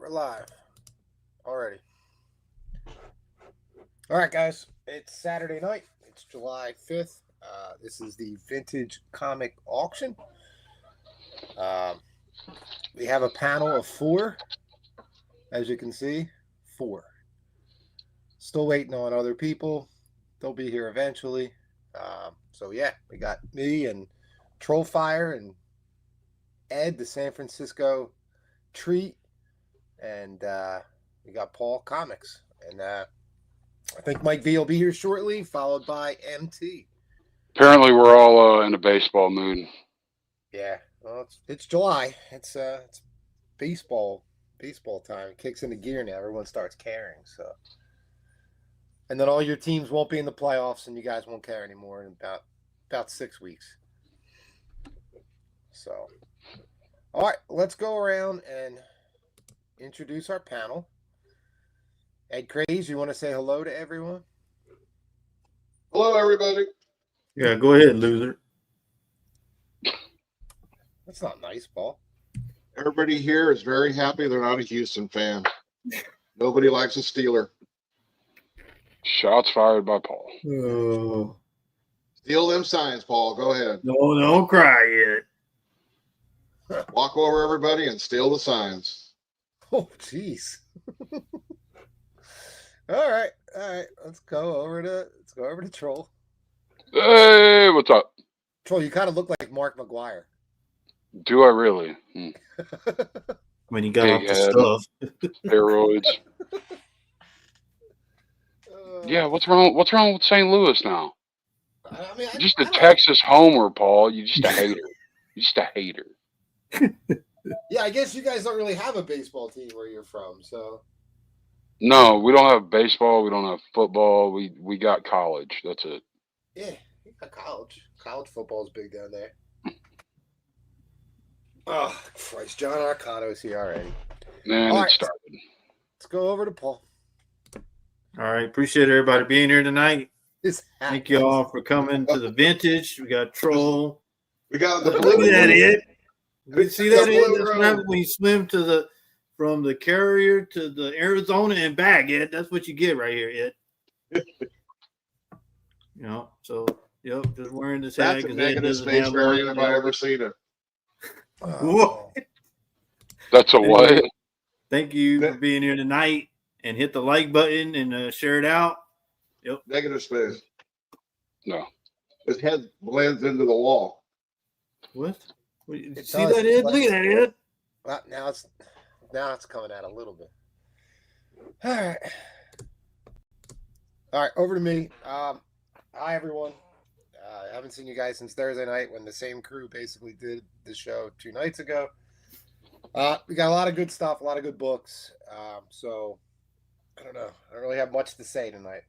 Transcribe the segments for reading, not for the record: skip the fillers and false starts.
We're live already. All right, guys. It's Saturday night. It's July 5th. This is the vintage comic auction. We have a panel of 4. As you can see, 4. Still waiting on other people. They'll be here eventually. So, yeah, we got me and Trollfire and Ed, the San Francisco treat. And we got Paul Comics. And I think Mike V will be here shortly, followed by MT. Apparently, we're all in a baseball mood. Yeah, well, it's July. It's baseball time. It kicks into gear now. Everyone starts caring. So, and then all your teams won't be in the playoffs, and you guys won't care anymore in about 6 weeks. So, all right, let's go around and introduce our panel. Ed Craze, you want to say hello to everyone? Hello, everybody. Yeah, go ahead, loser. That's not nice, Paul. Everybody here is very happy they're not a Houston fan. Nobody likes a Steeler. Shots fired by Paul. Oh, Steal them signs, Paul. Go ahead. no, don't cry yet. Walk over everybody and steal the signs. Oh, jeez. All right. Let's go over to Troll. Hey, what's up? Troll, you kind of look like Mark McGuire. Do I really? When you got Big off head. the stuff. Steroids. Yeah, what's wrong with St. Louis now? I mean, You're just a Texas homer, Paul. You're just a hater. You're just a hater. Yeah, I guess you guys don't really have a baseball team where you're from, so. No, we don't have baseball. We don't have football. We got college. That's it. Yeah, you got college. College football's big down there. Oh, Christ. John Arcano's here already. Man, All it right. started. Let's go over to Paul. All right, appreciate everybody being here tonight. This Thank you all for coming to the vintage. We got Troll. We got the Look blue. at that, Ed. You see that, The Ed? blue That's what road. happens when you swim from the Carrier to the Arizona and back, Ed. That's what you get right here, Ed. So just wearing this hat That's a because Ed negative doesn't space have variant one. if I ever seen it. Whoa. That's a what? Anyway, thank you for being here tonight, and hit the like button and share it out. Yep. Negative space. No. His head blends into the wall. What? You It see does. that, Ed? Look at that, Ed. Well, now it's coming out a little bit. All right, over to me. Hi, everyone. I haven't seen you guys since Thursday night when the same crew basically did the show 2 nights ago. We got a lot of good stuff, a lot of good books. So, I don't know. I don't really have much to say tonight.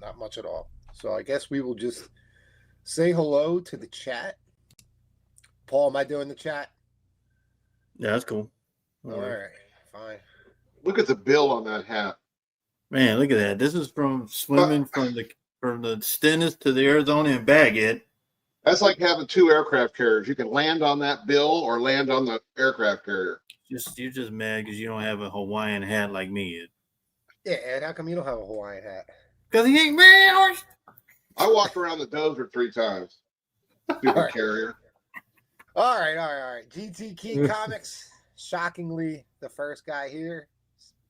Not much at all. So, I guess we will just say hello to the chat. Paul, am I doing the chat? Yeah, that's cool. All right, fine. Look at the bill on that hat. Man, look at that. This is from swimming from the Stennis to the Arizona and back, Ed. That's like having 2 aircraft carriers. You can land on that bill or land on the aircraft carrier. You're just mad because you don't have a Hawaiian hat like me, Ed. Yeah, Ed, how come you don't have a Hawaiian hat? Because he ain't man. I walked around the dozer 3 times. Stupid All right. carrier. All right. GT Key Comics, shockingly, the first guy here,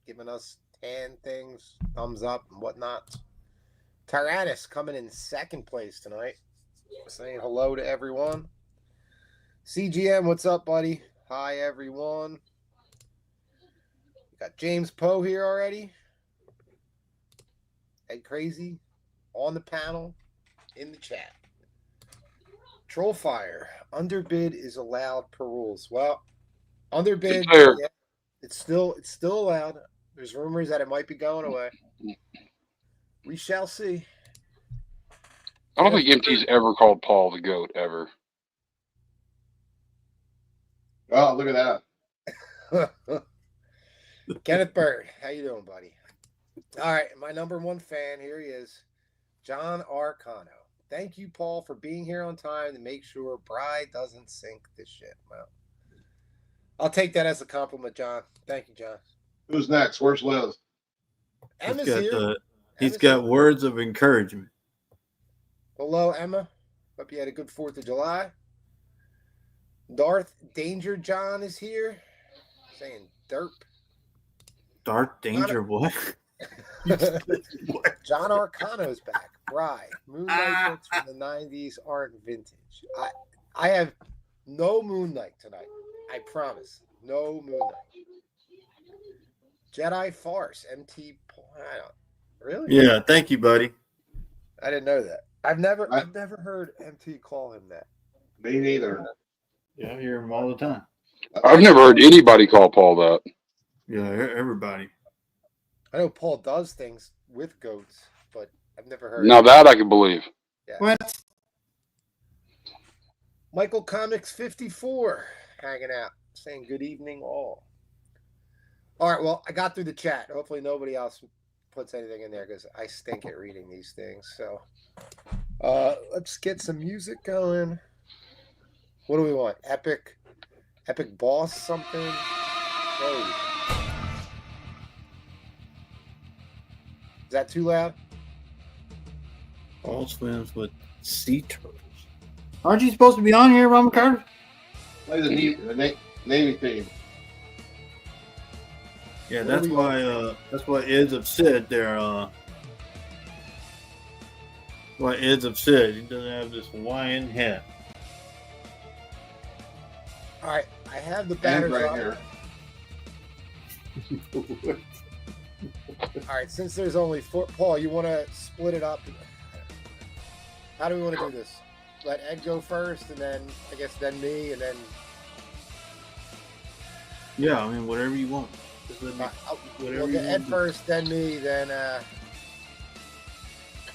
giving us tan things, thumbs up and whatnot. Tyrannus coming in second place tonight. Saying hello to everyone. CGM, what's up, buddy? Hi, everyone. We got James Poe here already. Ed Crazy on the panel in the chat. Trollfire, underbid is allowed per rules. Well, underbid, yeah, it's still allowed. There's rumors that it might be going away. We shall see. I don't think MT's ever called Paul the GOAT ever. Oh, look at that. Kenneth Bird, how you doing, buddy? All right, my number 1 fan, here he is, John Arcano. Thank you, Paul, for being here on time to make sure Bride doesn't sink the ship. Well, I'll take that as a compliment, John. Thank you, John. Who's next? Where's Liz? Emma's got here. he's Emma's got here. words of encouragement. Hello, Emma. Hope you had a good 4th of July. Darth Danger John is here. Saying derp. Dark Danger, what? John Arcano's back. Right. Moonlight books from the 90s aren't vintage. I have no Moonlight tonight. I promise. No Moonlight. Jedi Farce. MT. I don't, really? Yeah, thank you, buddy. I didn't know that. I've never heard MT call him that. Me neither. Yeah, I hear him all the time. I've never heard anybody call Paul that. Yeah, everybody. I know Paul does things with goats, but I've never heard. Now that I can believe. Yeah. What? Michael Comics 54 hanging out, saying good evening all. All right, well, I got through the chat. Hopefully nobody else puts anything in there because I stink at reading these things. So let's get some music going. What do we want? Epic boss something? Whoa. Is that too loud? All swims with sea turtles. Aren't you supposed to be on here, Ron Carter? Play the Navy theme. Yeah, that's why Ed's upset there. Why Ed's upset. He doesn't have this Hawaiian hat. All right, I have the And batters right up. here. All right, since there's only 4, Paul, you want to split it up? How do we want to do this? Let Ed go first, and then I guess then me, and then Yeah, I mean, whatever you want. Just let me, we'll get Ed first, then me, then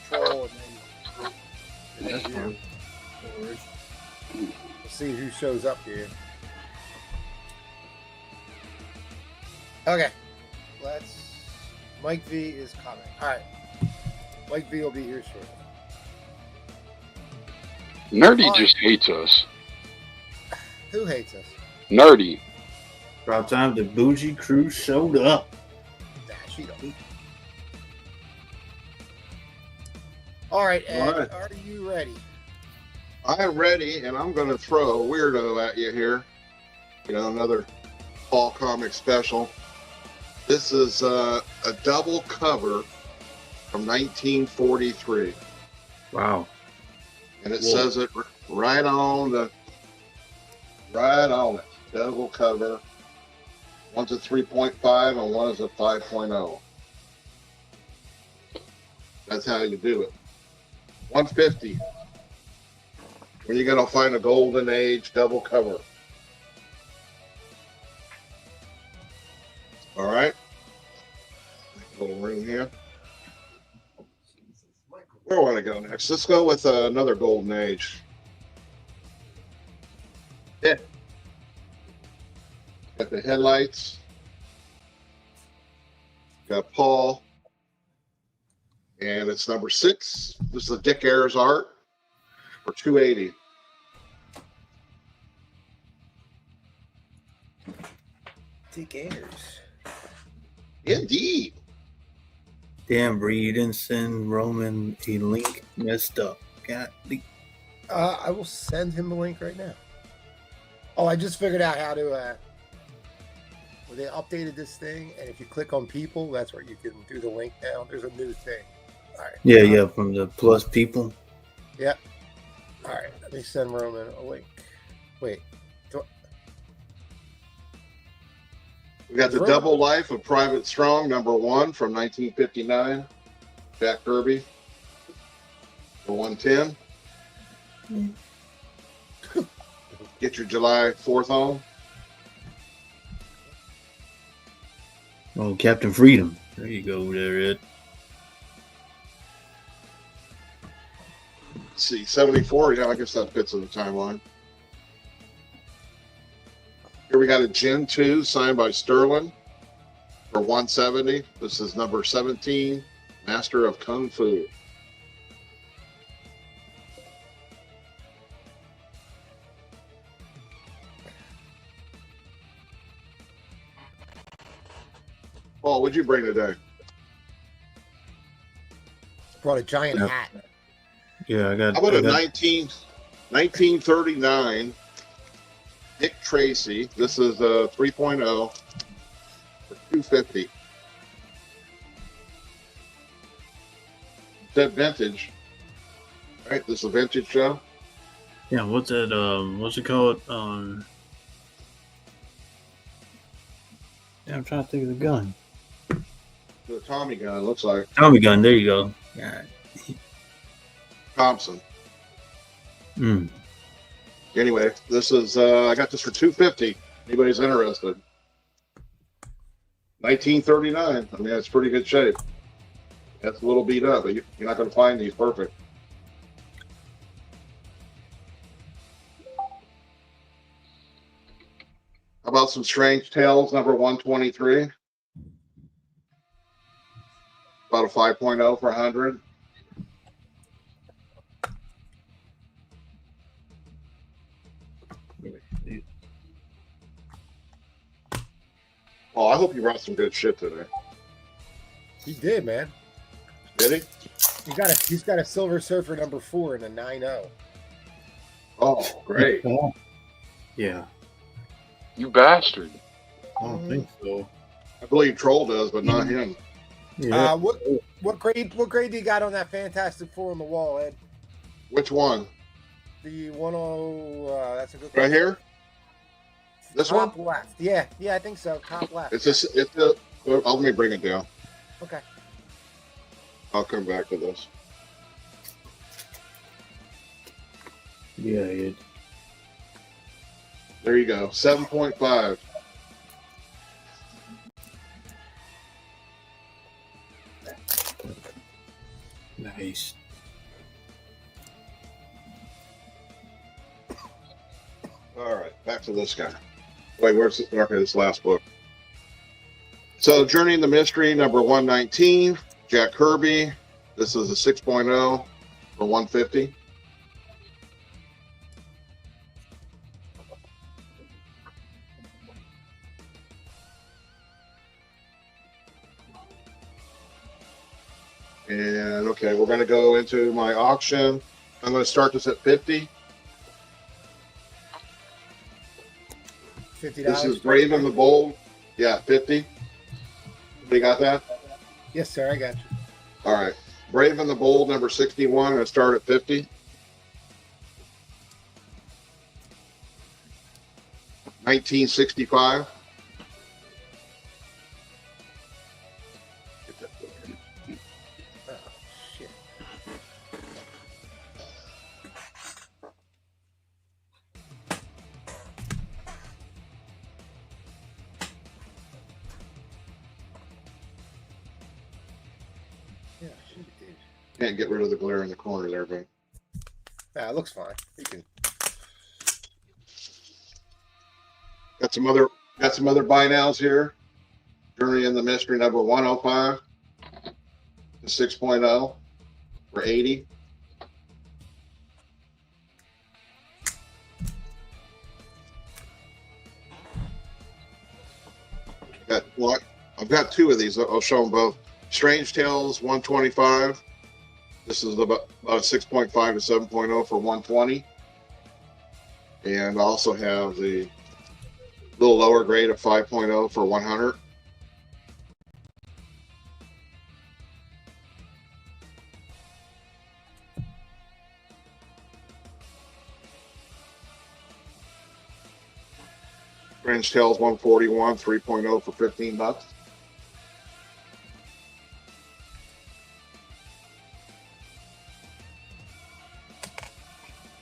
Troll, and then you. We'll see who shows up here. Okay, Mike V is coming. All right, Mike V will be here shortly. Nerdy just hates us. Who hates us? Nerdy. About time the bougie crew showed up. Nah, she don't. All right, Ed, All right. are you ready? I'm ready, and I'm going to throw a weirdo at you here. You know, another Fall Comic special. This is a double cover from 1943. Wow. And it says it right on it. Double cover. One's a 3.5 and one is a 5.0. That's how you do it. 150. When you're gonna find a golden age double cover. All right. Little room here. Where do I want to go next? Let's go with another golden age. Yeah. Got the headlights. Got Paul. And it's number 6. This is the Dick Ayers art for $280. Dick Ayers. Indeed. Damn, Bree, you didn't send Roman a link. Messed up. God, I will send him the link right now. Oh, I just figured out how to. Well, they updated this thing, and if you click on people, that's where you can do the link now. There's a new thing. All right. Yeah, from the plus people. Yep. All right. Let me send Roman a link. Wait. We got the Double Life of Private Strong, number 1 from 1959. Jack Kirby for 110. Get your July 4th on. Oh, Captain Freedom. There you go, there, Ed. Let's see, 74. Yeah, I guess that fits in the timeline. Here we got a Gen 2 signed by Sterling for 170. This is number 17, Master of Kung Fu. Paul, what'd you bring today? Brought a giant Yeah. hat. Yeah, I got. How about I a got 1939 Dick Tracy? This is a 3.0 for $250. That vintage, right? This is a vintage show. yeah, what's that? What's it called? Yeah, I'm trying to think of the gun. The Tommy gun, it looks like. Tommy gun. There you go. Yeah. Thompson. Mm. Anyway, this is I got this for $250. Anybody's interested? 1939. I mean, it's pretty good shape. That's a little beat up, but you're not going to find these perfect. How about some Strange Tales number 123? About a 5.0 for 100. Oh, I hope you brought some good shit today. He did, man. Did he? He's got a Silver Surfer number 4 and a 9.0. Oh, great. Yeah. You bastard. I don't think so. I believe Troll does, but not him. Yeah. What grade do you got on that Fantastic Four on the wall, Ed? Which one? The 10. That's a good Right question. here? This one? Top left. Yeah, I think so. Top left. It's just, let me bring it down. Okay. I'll come back to this. Yeah, it. There you go. 7.5. Nice. All right, back to this guy. Wait, where's this last book? So, Journey in the Mystery, number 119, Jack Kirby. This is a 6.0 for 150. And okay, we're going to go into my auction. I'm going to start this at 50. $50. This is Brave and the Bold. Yeah, 50. You got that? Yes, sir. I got you. All right. Brave and the Bold, number 61. I'm going to start at 50. 1965. Oh, shit. Yeah, shoot, dude. Can't get rid of the glare in the corner there, but Nah, it looks fine. You can. got some other buy nows here. Journey in the Mystery, number 105. The 6.0 for 80. I've got two of these. I'll show them both. Strange Tales 125. This is about a 6.5 to 7.0 for 120. And I also have the little lower grade of 5.0 for 100. Strange Tales 141, 3.0 for $15.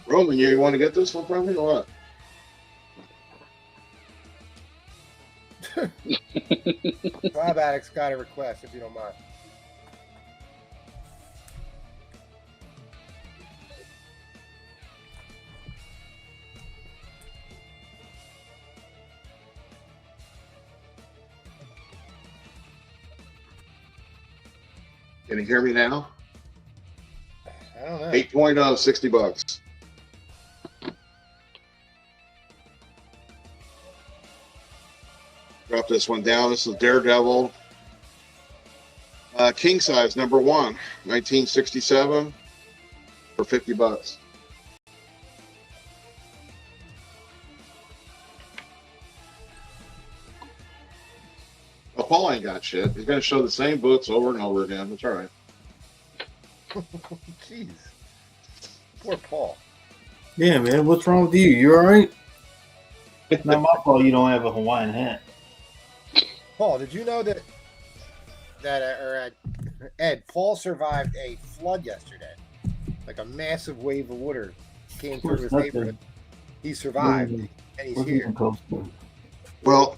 Roman, you want to get this one from me or what? Bob Addict's got a request, if you don't mind. Can you hear me now? I don't know. 8.0, $60. Drop this one down. This is Daredevil King size number 1, 1967 for $50. Well, Paul ain't got shit. He's gonna show the same books over and over again. That's all right. Jeez. Poor Paul. Yeah, man. What's wrong with you? You all right? Not my fault you don't have a Hawaiian hat. Paul, did you know that Ed, Paul survived a flood yesterday? Like a massive wave of water came through his neighborhood. He survived, and he's here. Well,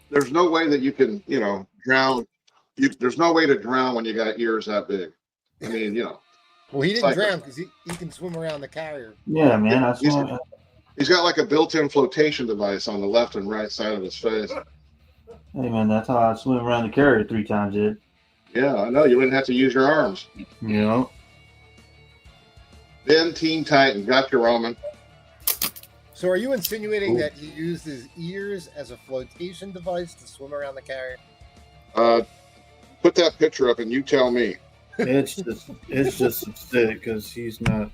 there's no way that you can, drown. There's no way to drown when you got ears that big. I mean, Well, he didn't drown because he can swim around the carrier. Yeah, man. I saw. He's got like a built-in flotation device on the left and right side of his face. Hey, man, that's how I swim around the carrier 3 times, Ed. Yeah, I know. You wouldn't have to use your arms. Yeah. Then Teen Titan. Got your Roman. So are you insinuating that he used his ears as a flotation device to swim around the carrier? Put that picture up and you tell me. It's just upset because he's not.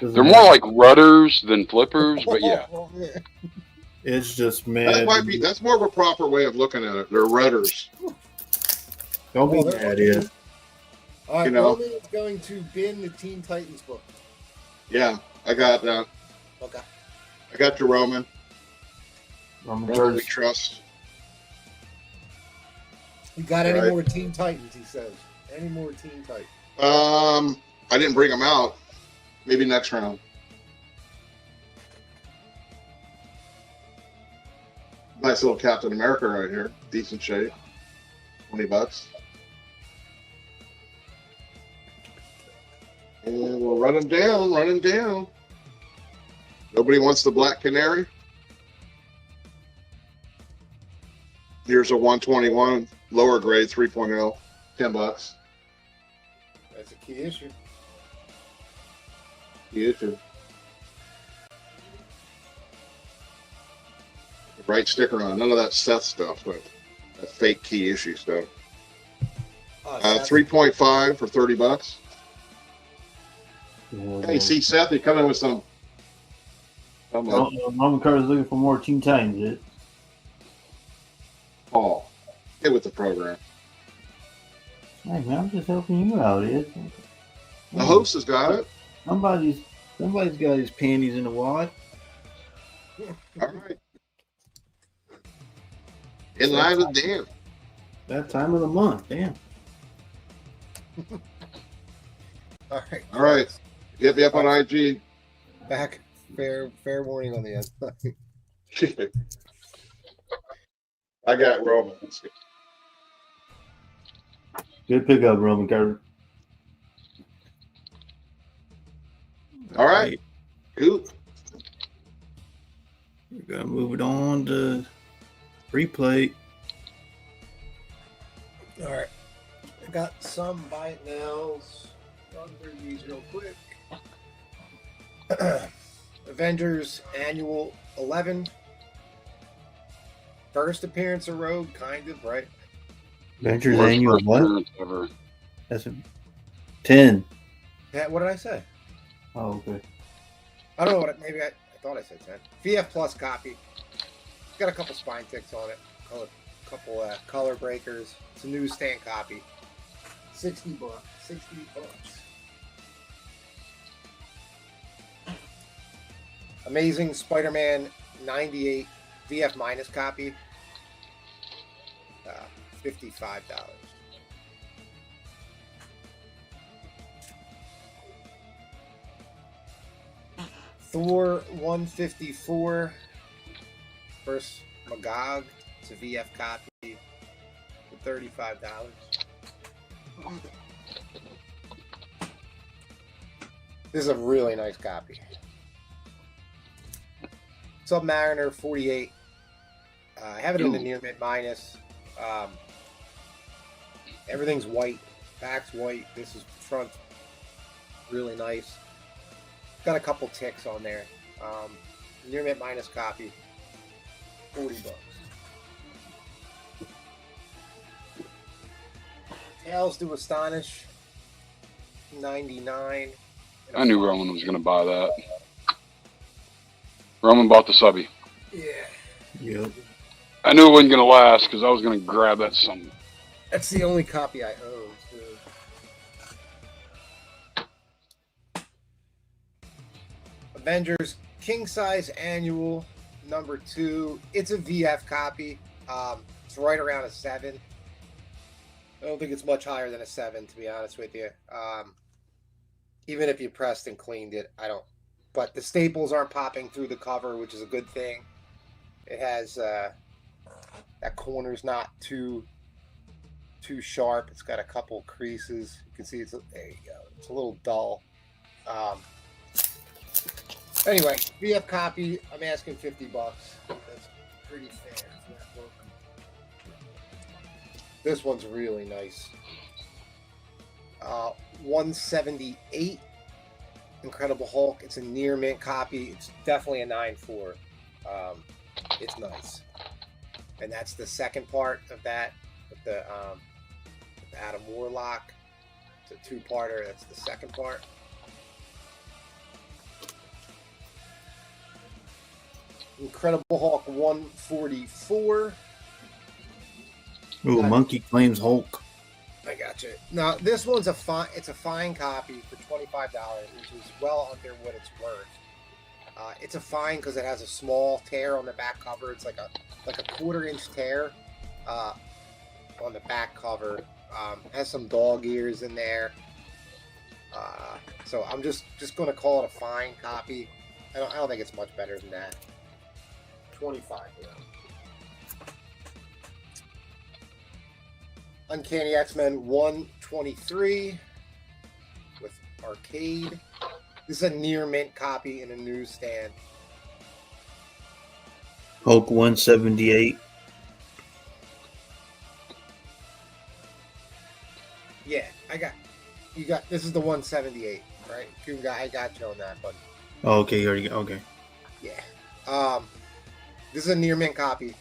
They're more like rudders than flippers, but yeah. It's just mad. That's more of a proper way of looking at it. They're rudders. Don't be mad, Ed. All right, Roman is going to bin the Teen Titans book. Yeah, I got that. Okay. I got your Roman. Roman we trust. You got any more Teen Titans? He says. Any more Teen Titans? I didn't bring them out. Maybe next round. Nice little Captain America right here. Decent shape. $20. And we'll run him down. Run him down. Nobody wants the Black Canary. Here's a 121 lower grade 3.0. $10. That's a key issue. Key issue. Right sticker on. None of that Seth stuff, but that fake key issue stuff. 3.5 for $30. Yeah, Hey, see Seth, he coming with some. Roman Carter's looking for more Teen Titans, Ed. Paul, get with the program. Hey, man, I'm just helping you out, Ed. The host has got it. Somebody's got his panties in the wad. All right. In line with Dan. That time of the month, damn. All right. All right. Get me up on IG. Back. Fair warning on the end. I got Roman. Good pickup, Roman Carter. All right. Good. We're gonna move it on to replay. All right. I got some buy it nows. Run through these real quick. Avengers Annual 11. First appearance of Rogue, kind of, right? Avengers Annual what? That's a 10. Yeah, what did I say? Oh, okay. I don't know what. Maybe I thought I said 10. VF Plus copy. It's got a couple spine ticks on it. A couple color breakers. It's a newsstand copy. $60. $60. Amazing Spider-Man 98 VF minus copy. $55. Thor 154 first Magog. It's a VF copy for $35. This is a really nice copy. Submariner 48. I have it in the near mid minus. Everything's white. Back's white. This is front. Really nice. Got a couple ticks on there. Near mid minus copy. $40. Tales to Astonish, 99. I knew Roman was going to buy that. Roman bought the subby. Yeah. Yep. I knew it wasn't going to last because I was going to grab that some. That's the only copy I own, too. Avengers King Size Annual #2. It's a VF copy. It's right around a 7. I don't think it's much higher than a 7, to be honest with you. Even if you pressed and cleaned it, I don't. But the staples aren't popping through the cover, which is a good thing. It has that corner's not too sharp. It's got a couple creases. You can see there you go. It's a little dull. Anyway, VF copy. I'm asking $50. That's pretty fair for that book. This one's really nice. 178 Incredible Hulk. It's a near mint copy. It's definitely a 9.4. It's nice. And that's the second part of that with the Adam Warlock. It's a 2-parter. That's the second part. Incredible Hulk 144. Ooh, Monkey claims Hulk. I got you. Now this one's it's a fine copy for $25, which is well under what it's worth. It's a fine because it has a small tear on the back cover. It's like a 1/4-inch tear on the back cover. Has some dog ears in there. So I'm just going to call it a fine copy. I don't think it's much better than that. 25. Uncanny X-Men 123 with Arcade. This is a near mint copy in a newsstand. Hulk 178. Yeah, you got. This is the 178, right? I got you on that, buddy. Oh, okay, you already got. Okay. Yeah. This is a near mint copy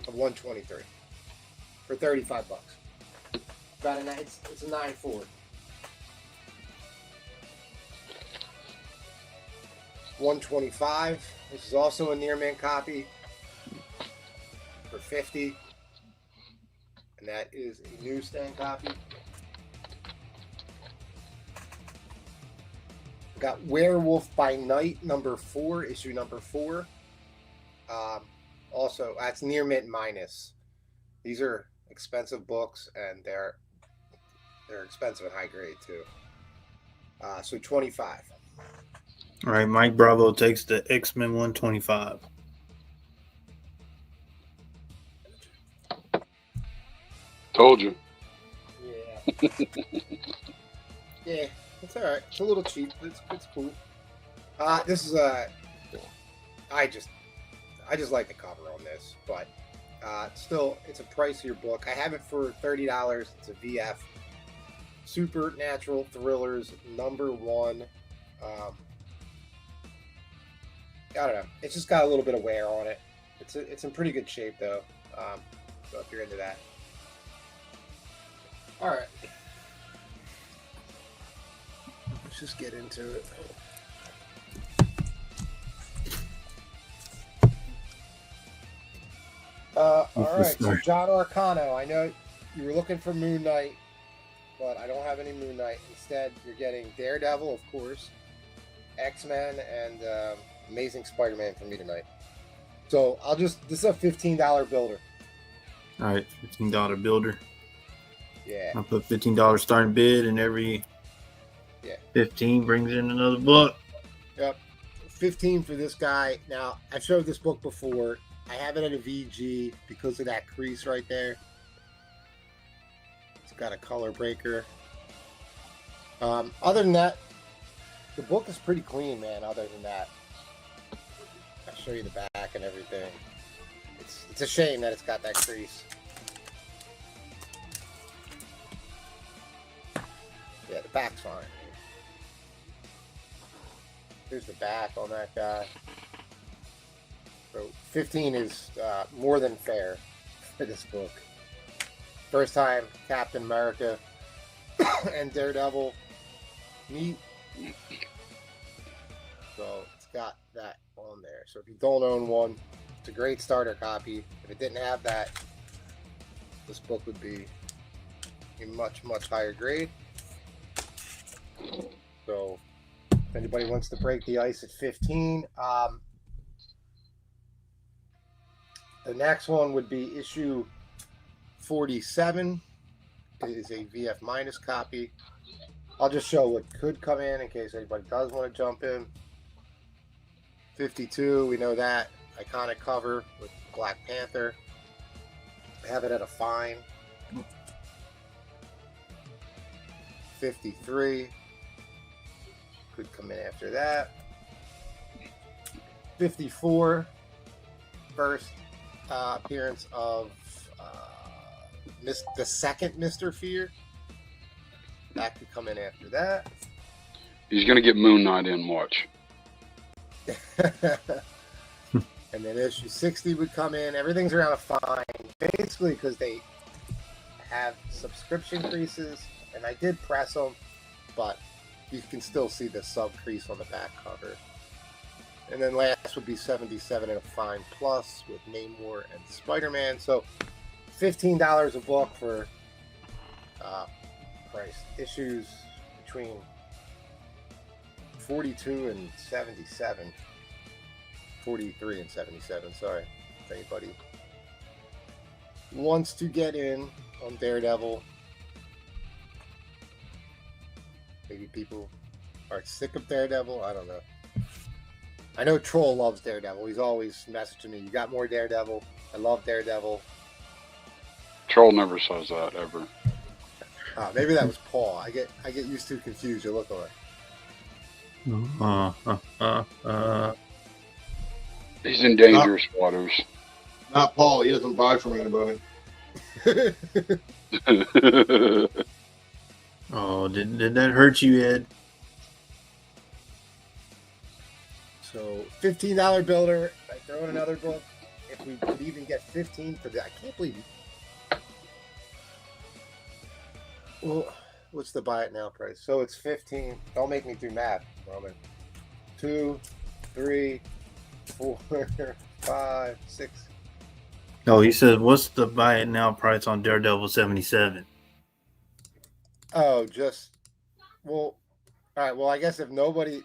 of 123 for $35. It's a 9.4. 125. This is also a near mint copy for $50, and that is a newsstand copy. Got Werewolf by Night #4, issue #4. Also, that's near mint minus. These are expensive books, and they're expensive and high grade too. So 25. All right, Mike Bravo takes the X-Men 125. Told you. Yeah. Yeah, it's all right. It's a little cheap, but it's cool. This is I just like the cover on this, but still, it's a pricier book. I have it for $30. It's a VF. Supernatural Thrillers #1. I don't know. It's just got a little bit of wear on it. It's in pretty good shape though. So if you're into that. All right. Let's just get into it. All right. So John Arcano, I know you were looking for Moon Knight, but I don't have any Moon Knight. Instead, you're getting Daredevil, of course, X-Men, and Amazing Spider-Man from me tonight. So this is a $15 builder. All right, $15 builder. Yeah. I'll put $15 starting bid, and every 15 brings in another book. Yep. 15 for this guy. Now, I've showed this book before. I have it at a VG because of that crease right there. It's got a color breaker. Other than that, the book is pretty clean, man. Other than that, I'll show you the back and everything. It's a shame that it's got that crease. Yeah, the back's fine. Here's the back on that guy. So 15 is more than fair for this book. First time Captain America and Daredevil meet. So it's got that on there. So if you don't own one, it's a great starter copy. If it didn't have that, this book would be a much, much higher grade. So if anybody wants to break the ice at 15, the next one would be issue 47. It is a VF minus copy. I'll just show what could come in case anybody does want to jump in. 52, we know that. Iconic cover with Black Panther. I have it at a fine. 53 could come in after that. 54, first appearance of the second Mr. Fear. That could come in after that. He's going to get Moon Knight in March. And then issue 60 would come in. Everything's around a fine, basically because they have subscription creases, and I did press them, but you can still see the sub crease on the back cover. And then last would be 77 and a fine plus with Namor and Spider-Man. So $15 a book for price issues between 42 and 77. 43 and 77, sorry. If anybody wants to get in on Daredevil, maybe people are sick of Daredevil, I don't know. I know Troll loves Daredevil. He's always messaging me, you got more Daredevil. I love Daredevil. Troll never says that, ever. Maybe that was Paul. I get used to confused. You look like. He's in dangerous waters. Not Paul. He doesn't buy from anybody. Oh, did that hurt you, Ed? So $15 builder. I throw in another book. If we could even get 15 for that, I can't believe it. Well, what's the buy it now price? So it's 15. Don't make me do math, Roman. 2, 3, 4, 5, 6. No, he said, what's the buy it now price on Daredevil 77? Oh, well, all right. Well, I guess if nobody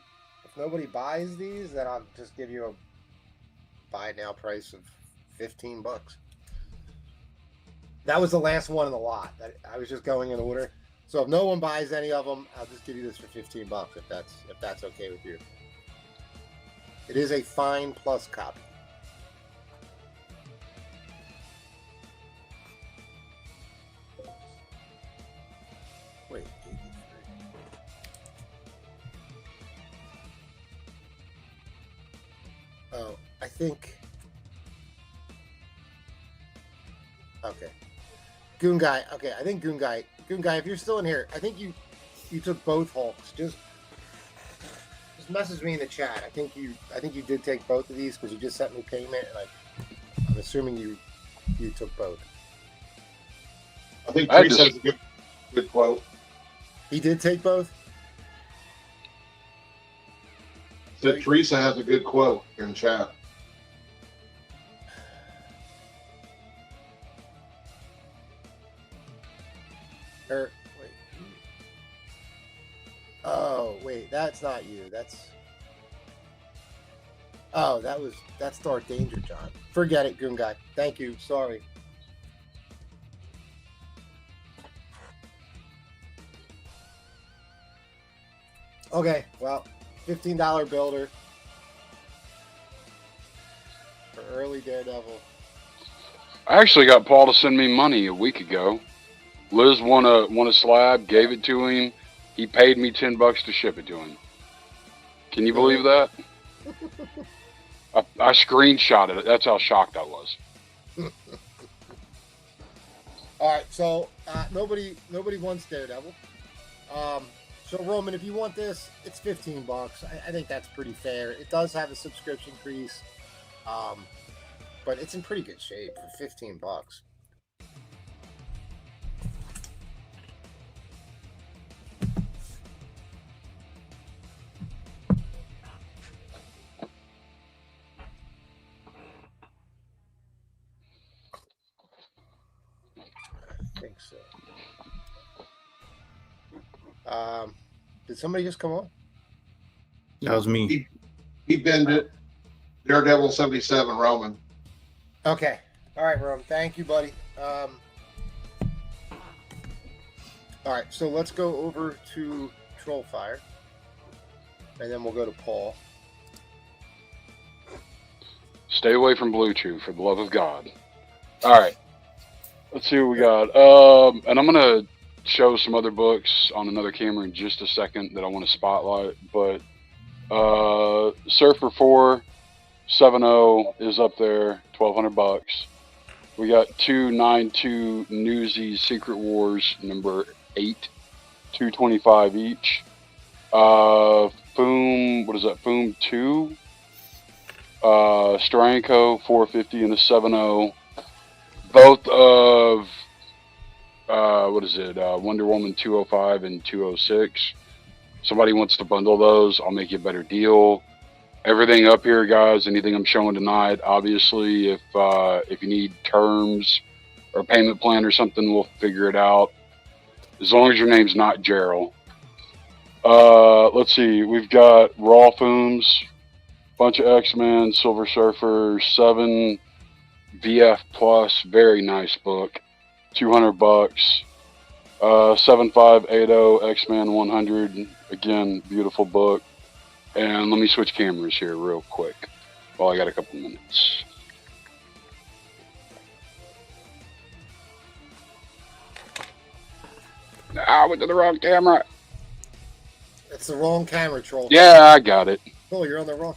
buys these, then I'll just give you a buy it now price of $15. That was the last one in the lot. I was just going in order. So if no one buys any of them, I'll just give you this for $15 if that's okay with you. It is a fine plus copy. Wait, 83. Oh, I think. Okay. Goon Guy. Okay, I think Goon Guy, if you're still in here, I think you took both Hulks. Just message me in the chat. I think you did take both of these because you just sent me payment, and I'm assuming you took both. I think Chris has a good quote. He did take both? Said Teresa has a good quote in chat. Wait. Oh, wait, that's not you. That's Dark Danger, John. Forget it, Goon Guy. Thank you. Sorry. Okay, well, $15 builder for early Daredevil. I actually got Paul to send me money a week ago. Liz won a slab, gave it to him. He paid me $10 to ship it to him. Can you believe that? I screenshotted it. That's how shocked I was. All right, so nobody wants Daredevil. So Roman, if you want this, it's $15. I think that's pretty fair. It does have a subscription crease, but it's in pretty good shape for $15. think so. Did somebody just come on? That was me. He binned it. Daredevil 77 Roman. Okay. All right, Rome. Thank you, buddy. All right, so let's go over to Trollfire, and then we'll go to Paul. Stay away from Blue Chew, for the love of God. All right. Let's see what we got. And I'm going to show some other books on another camera in just a second that I want to spotlight. But Surfer 470 is up there, $1,200. We got 292 Newsies Secret Wars number 8, $225 each. Foom, what is that? Foom 2. Steranko 450 and a 70. Both of what is it? Wonder Woman 205 and 206. Somebody wants to bundle those, I'll make you a better deal. Everything up here, guys, anything I'm showing tonight, obviously, if you need terms or a payment plan or something, we'll figure it out. As long as your name's not Gerald. Let's see, we've got Raw Fooms, bunch of X-Men, Silver Surfer, 7 VF Plus, very nice book, $200. 7580 X-Men 100, again, beautiful book. And let me switch cameras here real quick while I got a couple minutes. I went to the wrong camera. It's the wrong camera, Troll. Yeah, I got it. Oh, you're on the wrong.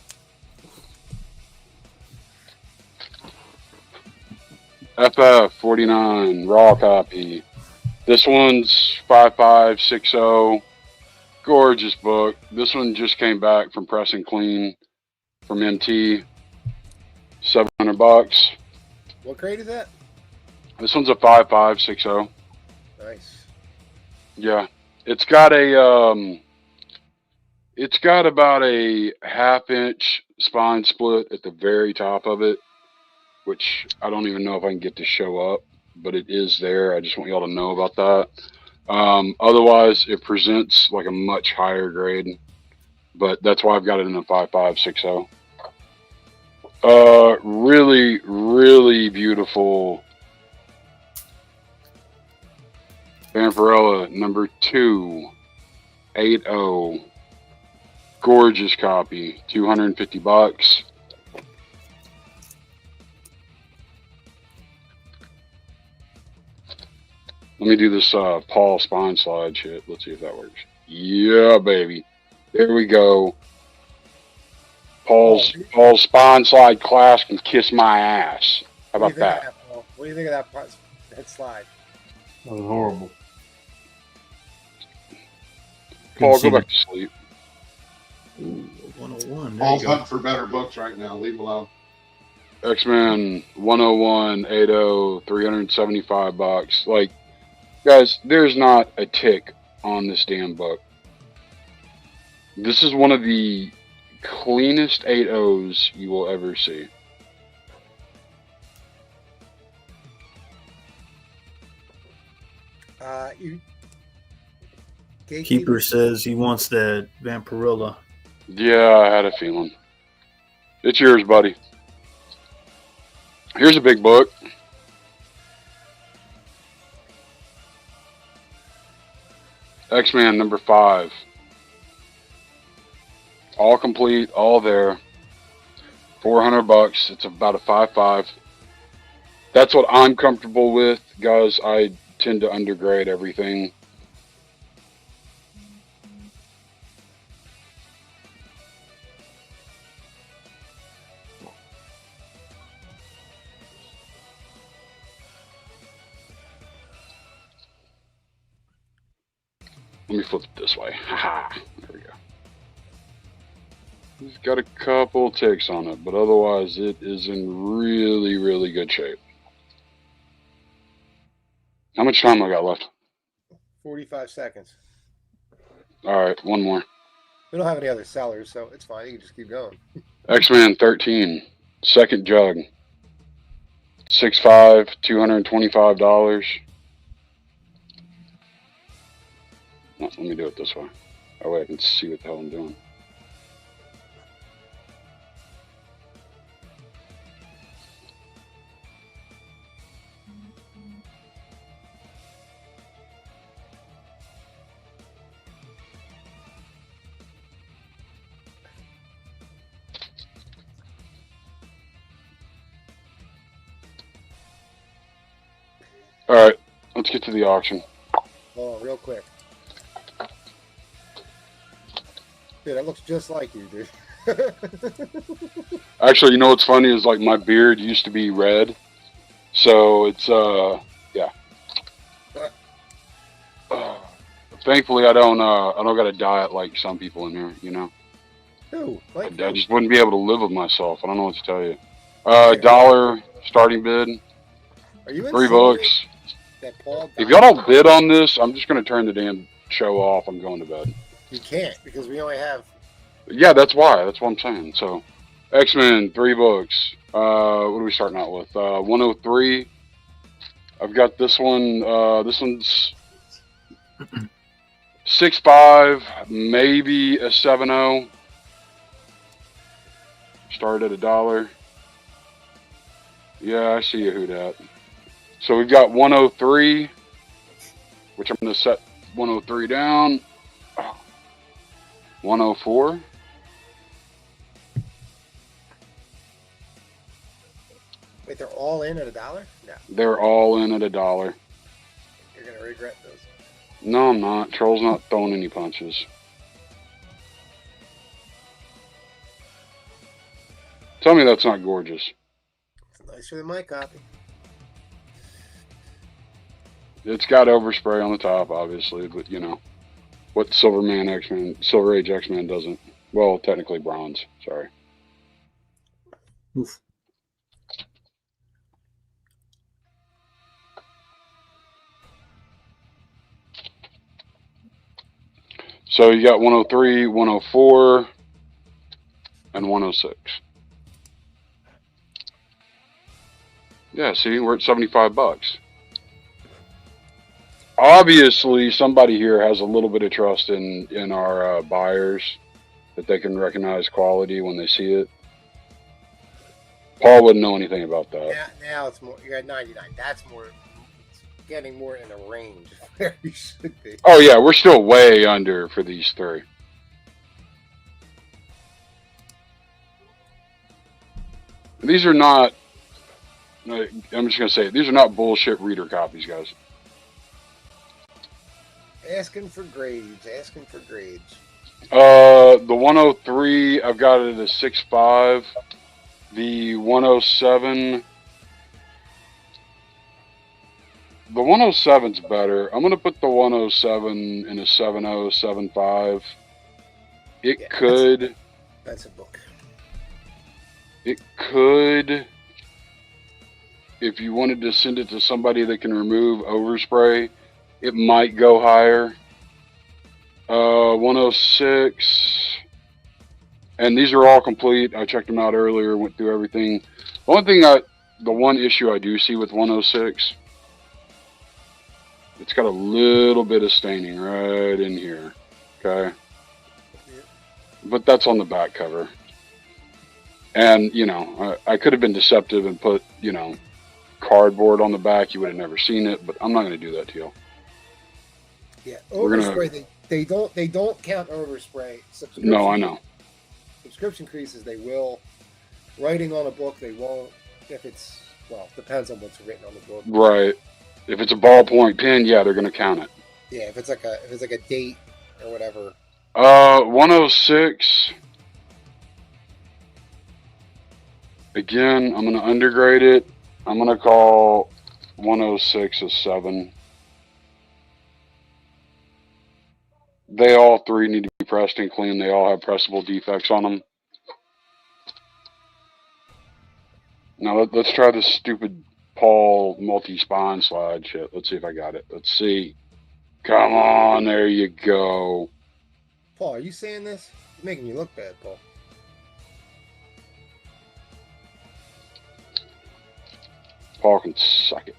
FF49 raw copy. This one's 5560. Gorgeous book. This one just came back from Press and Clean from MT. $700. What grade is that? This one's a 5560. Nice. Yeah, it's got about a half-inch spine split at the very top of it, which I don't even know if I can get to show up, but it is there. I just want y'all to know about that. Otherwise, it presents like a much higher grade, but that's why I've got it in a 5560. Really, really beautiful Vampirella number 280. Gorgeous copy, $250. Let me do this Paul spine slide shit. Let's see if that works. Yeah, baby. There we go. Paul's spine slide class can kiss my ass. How about that? What do you think of that head slide? That was horrible. Paul, go back to sleep. Ooh, 101. Paul's hunting for better books right now. Leave him alone. X-Men 101, 80, $375. Like, guys, there's not a tick on this damn book. This is one of the cleanest 8.0s you will ever see. Keeper says he wants that Vampirella. Yeah, I had a feeling. It's yours, buddy. Here's a big book. X-Men number 5. All complete, all there. $400. It's about a 5.5. That's what I'm comfortable with, guys. I tend to undergrade everything. Let me flip it this way. Haha. There we go. It's got a couple ticks on it, but otherwise it is in really, really good shape. How much time I got left? 45 seconds. All right, one more. We don't have any other sellers, so it's fine. You can just keep going. X-Men 13, second jug. 6.5, $225. No, let me do it this way. That way I can see what the hell I'm doing. All right, let's get to the auction. Hold on, real quick. Dude, that looks just like you, dude. Actually, you know what's funny is like my beard used to be red, so it's yeah. Thankfully, I don't got a diet like some people in here. You know, Who? Like I just wouldn't be able to live with myself. I don't know what to tell you. $1 starting bid, Are you $3. That Paul If y'all don't bid on this, I'm just gonna turn the damn show off. I'm going to bed. You can't because we only have. Yeah, that's why. That's what I'm saying. So, X-Men, 3 books. What are we starting out with? 103. I've got this one. This one's 6.5, maybe a 7.0. Started at $1. Yeah, I see a who dat. So we've got 103, which I'm going to set 103 down. 104. Wait, they're all in at $1? No. They're all in at $1. You're gonna regret those. No, I'm not. Troll's not throwing any punches. Tell me that's not gorgeous. It's nicer than my copy. It's got overspray on the top, obviously, but you know what Silver Age X-Men doesn't. Well, technically bronze. Sorry. Oof. So you got 103, 104, and 106. Yeah, see, we're at $75. Obviously, somebody here has a little bit of trust in our buyers, that they can recognize quality when they see it. Paul wouldn't know anything about that. Now it's more. You're at 99. That's more. It's getting more in a range of where you should be. Oh yeah, we're still way under for these 3. These are not. I'm just gonna say it, these are not bullshit reader copies, guys. Asking for grades. Asking for grades. The 103, I've got it at a 6.5. The 107. The 107's better. I'm gonna put the 107 in a 7.0, 7.5. It could. That's a book. It could. If you wanted to send it to somebody that can remove overspray, it might go higher. 106. And these are all complete. I checked them out earlier, went through everything. The one issue I do see with 106, it's got a little bit of staining right in here. Okay. Yeah. But that's on the back cover. And, you know, I could have been deceptive and put, you know, cardboard on the back. You would have never seen it, but I'm not going to do that to you. Yeah, overspray. They don't count overspray. No, I know. Subscription creases, they will. Writing on a book, they won't. If it's, well, depends on what's written on the book. Right. If it's a ballpoint pen, yeah, they're going to count it. Yeah, if it's like a date or whatever. 106. Again, I'm going to undergrade it. I'm going to call 106 a 7. They all 3 need to be pressed and cleaned. They all have pressable defects on them. Now let's try this stupid Paul multi-spine slide shit. Let's see if I got it. Let's see. Come on, there you go. Paul, are you saying this? It's making you look bad, Paul. Paul can suck it.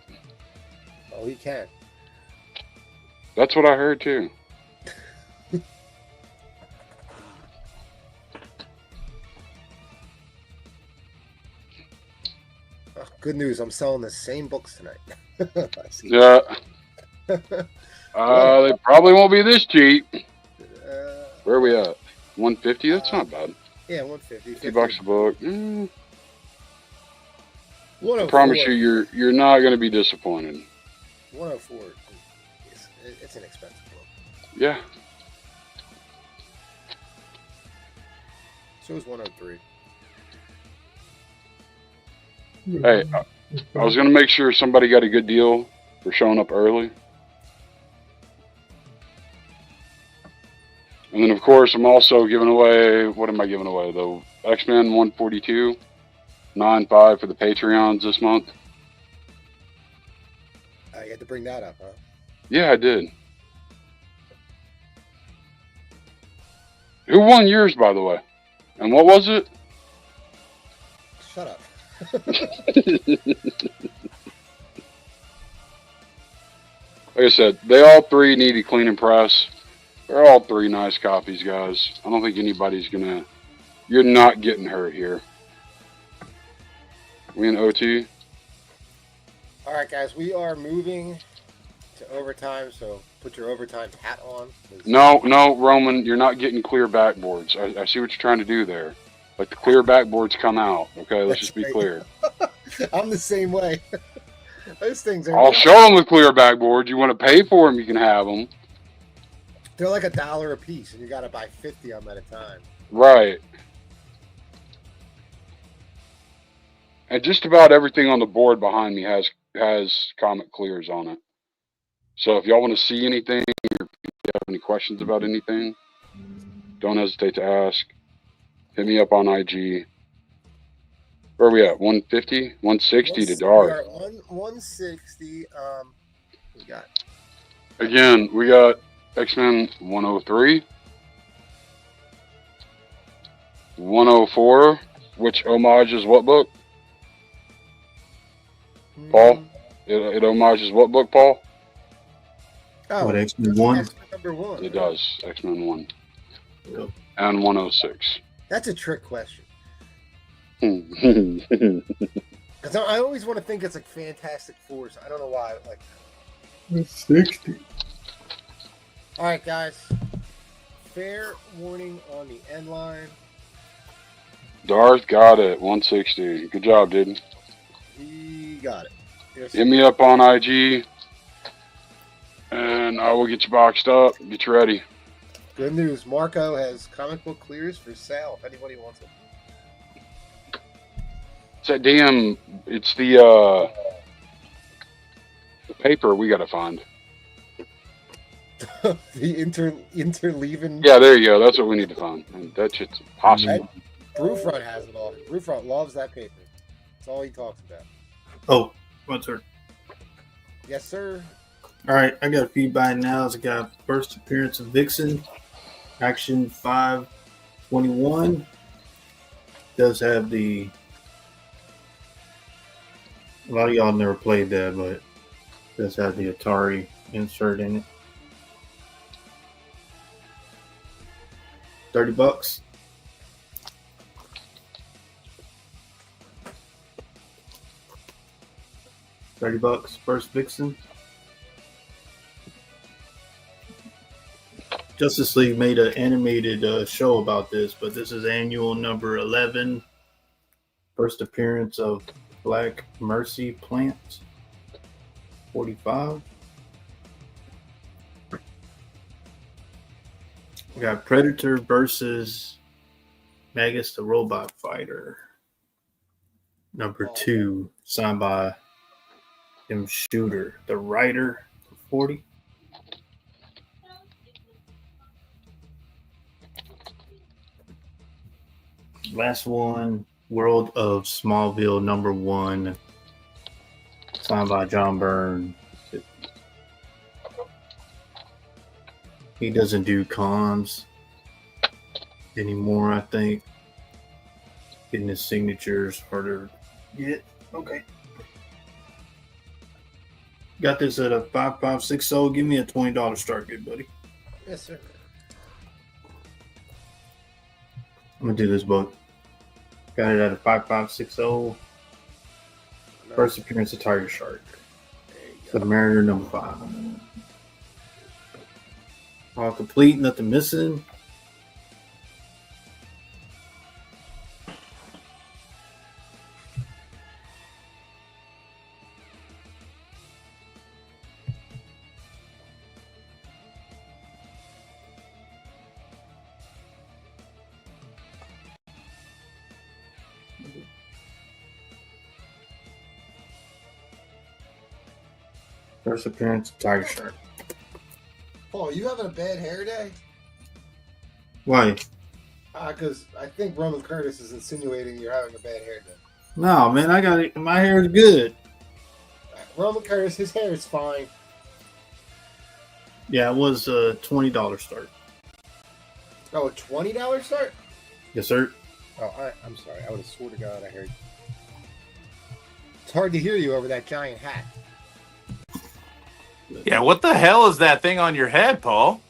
Oh, he can. That's what I heard too. Good news. I'm selling the same books tonight. I see. Yeah. They probably won't be this cheap. Where are we at? 150? That's not bad. Yeah, 150. 50 bucks a book. I 104. promise you, you're not going to be disappointed. 104. It's an expensive book. Yeah. So is 103. Hey, I was going to make sure somebody got a good deal for showing up early. And then, of course, I'm also giving away, what am I giving away, though? X-Men 142, 9.5 for the Patreons this month. You had to bring that up, huh? Yeah, I did. Who won yours, by the way? And what was it? Shut up. Like I said, they all three need a clean and press. They're all three nice copies, guys. I don't think anybody's gonna... You're not getting hurt here. We in OT? All right, guys, we are moving to overtime, so put your overtime hat on. No, Roman, you're not getting clear backboards. I see what you're trying to do there. Like, the clear backboards come out. Okay, let's just be clear. I'm the same way. Those things are... I'll show them the clear backboards. You want to pay for them, you can have them. They're like $1 a piece, and you got to buy 50 of them at a time. Right. And just about everything on the board behind me has comic clears on it. So if y'all want to see anything, or if you have any questions about anything, don't hesitate to ask. Hit me up on IG. Where are we at? 150? 160 to Dark. We are on 160. We got... Again, we got X-Men 103. 104, which homages what book? Paul? It homages what book, Paul? Oh, What, X-Men 1? X-Men number 1. It does. X-Men 1. Yep. And 106. That's a trick question. Hmm. Because I always want to think it's like Fantastic Four. I don't know why. Like, 60. all right, guys. Fair warning on the end line. Darth got it. 160. Good job, dude. He got it. Yes. Hit me up on IG, and I will get you boxed up. Get you ready. Good news. Marco has comic book clears for sale if anybody wants it. It's that damn. It's the paper we gotta find. The interleaving. Yeah, there you go. That's what we need to find. And that shit's possible. Brewfront has it all. Brewfront loves that paper. That's all he talks about. Oh, what's her? Yes, sir. All right, I got a few by now. I got first appearance of Vixen, Action 521. Does have the... A lot of y'all never played that, but does have the Atari insert in it. $30. $30. First Vixen. Justice League made an animated show about this, but this is annual number 11. First appearance of Black Mercy Plant. 45. We got Predator versus Magus the Robot Fighter. Number 2, signed by M. Shooter, the writer, 40. Last one, World of Smallville, number 1, signed by John Byrne. He doesn't do cons anymore, I think. Getting his signatures harder to get. Okay. Got this at a 5560. Give me a $20 start, good buddy. Yes, sir. I'm gonna do this book. Got it at a 5560. No, First appearance of Tiger Shark. There you go. Submariner number 5. All complete, nothing missing. First appearance of Tiger Shark. Paul, you having a bad hair day? Why? Because I think Roman Curtis is insinuating you're having a bad hair day. No, man, I got it. My hair is good. Roman Curtis, his hair is fine. Yeah, it was a $20 start. Oh, a $20 start? Yes, sir. Oh, I'm sorry. I would have swore to God I heard. It's hard to hear you over that giant hat. Yeah, what the hell is that thing on your head, Paul?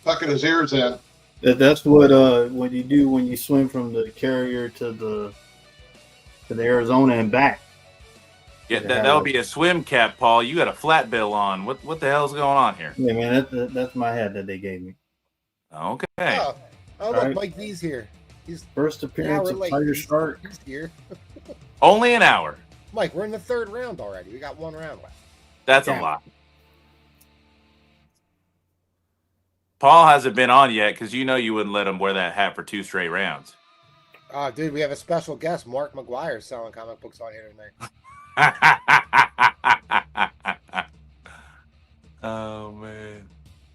Tucking his ears in. That's what you do when you swim from the carrier to the Arizona and back. Yeah, that'll be a swim cap, Paul. You got a flat bill on. What the hell's going on here? Yeah, man, that's my hat that they gave me. Okay. Oh look, right. Mike V's here. He's First appearance hour of late. Tiger Shark. He's here. Only an hour. Mike, we're in the 3rd round already. We got 1 round left. That's Yeah. a lot. Paul hasn't been on yet because you know you wouldn't let him wear that hat for 2 straight rounds. Dude, we have a special guest. Mark McGuire selling comic books on here tonight. Oh, man.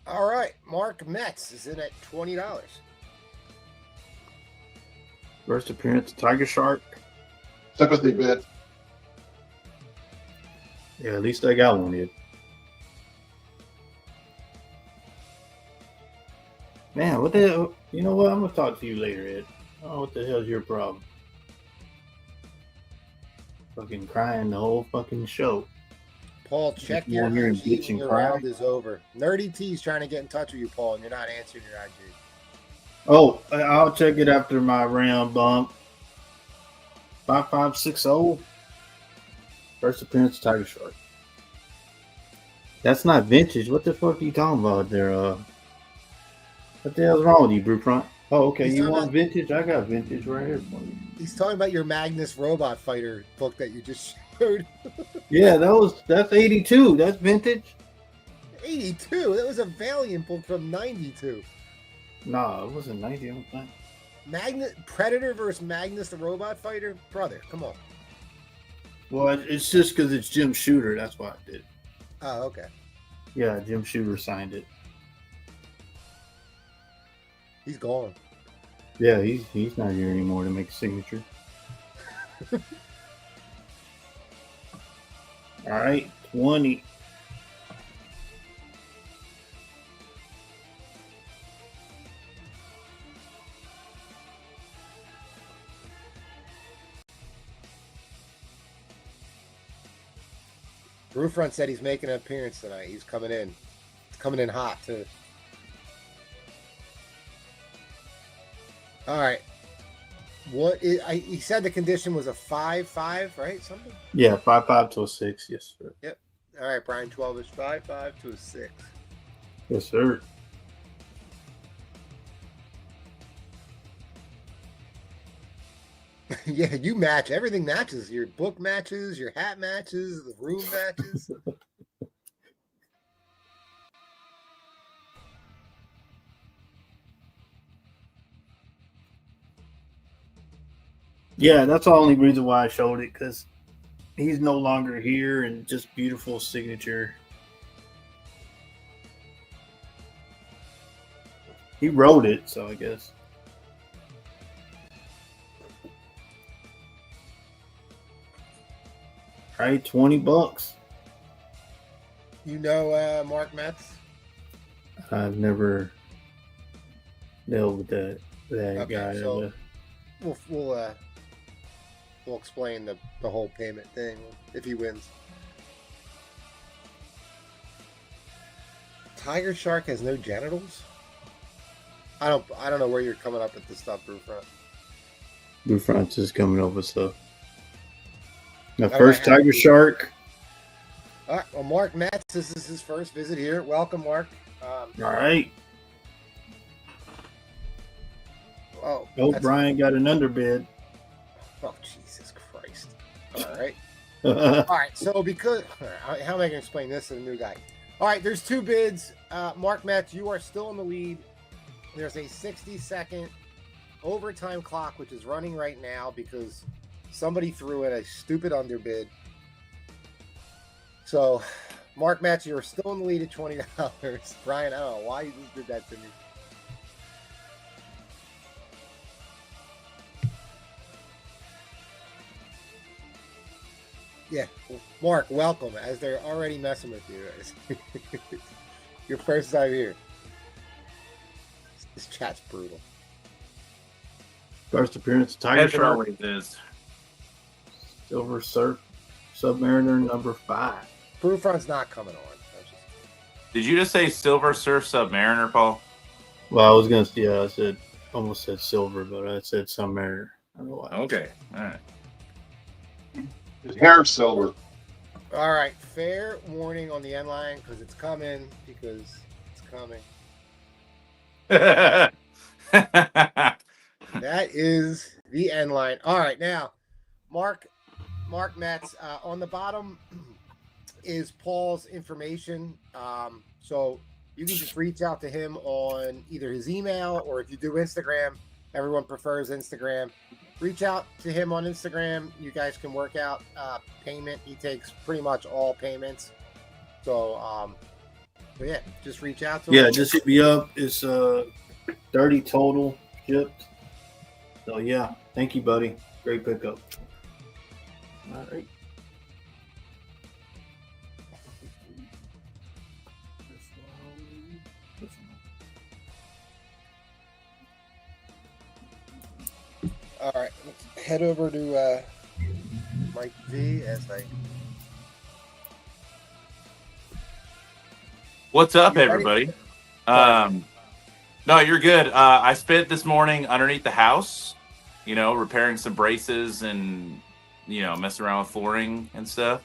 All right, Mark Metz is in at $20. First appearance of Tiger Shark. Sympathy bid. Yeah, at least I got one, Ed. Man, what the hell? You know what? I'm going to talk to you later, Ed. Oh, what the hell's your problem? Fucking crying the whole fucking show. Paul, check You your want to hear him IG bitch when and your cry? round is over. Nerdy T's trying to get in touch with you, Paul, and you're not answering your IG. Oh, I'll check it after my round bump. 5560. First appearance of Tiger Shark. That's not vintage. What the fuck are you talking about there? What the hell's wrong with you, Brewfront? Oh, okay. He's You talking want about- vintage? I got vintage right here for you. He's talking about your Magnus Robot Fighter book that you just showed. Yeah, that's 82. That's vintage. 82? That was a Valiant book from 92. No, it wasn't 90. I don't think. Predator versus Magnus the Robot Fighter? Brother, come on. Well, it's just because it's Jim Shooter. That's why I did. Oh, okay. Yeah, Jim Shooter signed it. He's gone. Yeah, he's not here anymore to make a signature. All right, 20. Brewfront said he's making an appearance tonight. He's coming in. He's coming in hot, too. All right. He said the condition was a 5-5, right? Something? Yeah, 5.5 to a 6. Yes, sir. All right, Brian 12 is 5-5 to a 6. Yes, sir. Yeah, you match. Everything matches. Your book matches, your hat matches, the room matches. Yeah, that's the only reason why I showed it, because he's no longer here, and just beautiful signature. He wrote it, so I guess. All right, $20. You know Mark Metz? I've never dealt with that Okay, guy. so- We'll explain the whole payment thing if he wins. Tiger Shark has no genitals? I don't know where you're coming up with this stuff, Brewfront. Brewfront's just coming up with stuff. The first tiger shark. All right. Well, Mark Metz, this is his first visit here. Welcome, Mark. All right. Oh, Brian got an underbid. Oh, Jesus Christ. All right. All right. So because how am I going to explain this to the new guy? All right. There's two bids. Mark Metz, you are still in the lead. There's a 60-second overtime clock, which is running right now because somebody threw in a stupid underbid. So, Mark Metz, you're still in the lead at $20. Brian, I don't know why you just did that to me. Yeah, Mark, welcome. As they're already messing with you. Your first time here. This chat's brutal. First appearance, tiger As it shark. always is. Silver Surf Submariner number 5. Proofron's not coming on. Did you just say Silver Surf Submariner, Paul? Well, I was gonna say, I said almost said silver, but I said Submariner. I don't know why. Okay. All right. His hair's silver. All right, fair warning on the end line because it's coming. That is the end line. All right, now, Mark Metz, on the bottom is Paul's information. So you can just reach out to him on either his email or if you do Instagram, everyone prefers Instagram. Reach out to him on Instagram. You guys can work out payment. He takes pretty much all payments. So, yeah, just reach out to him. Yeah, just hit me up. It's 30 total shipped. So yeah, thank you, buddy. Great pickup. All right. All right, let's head over to Mike V as I. What's up, You ready? everybody? No, you're good. I spent this morning underneath the house, repairing some braces and, messing around with flooring and stuff.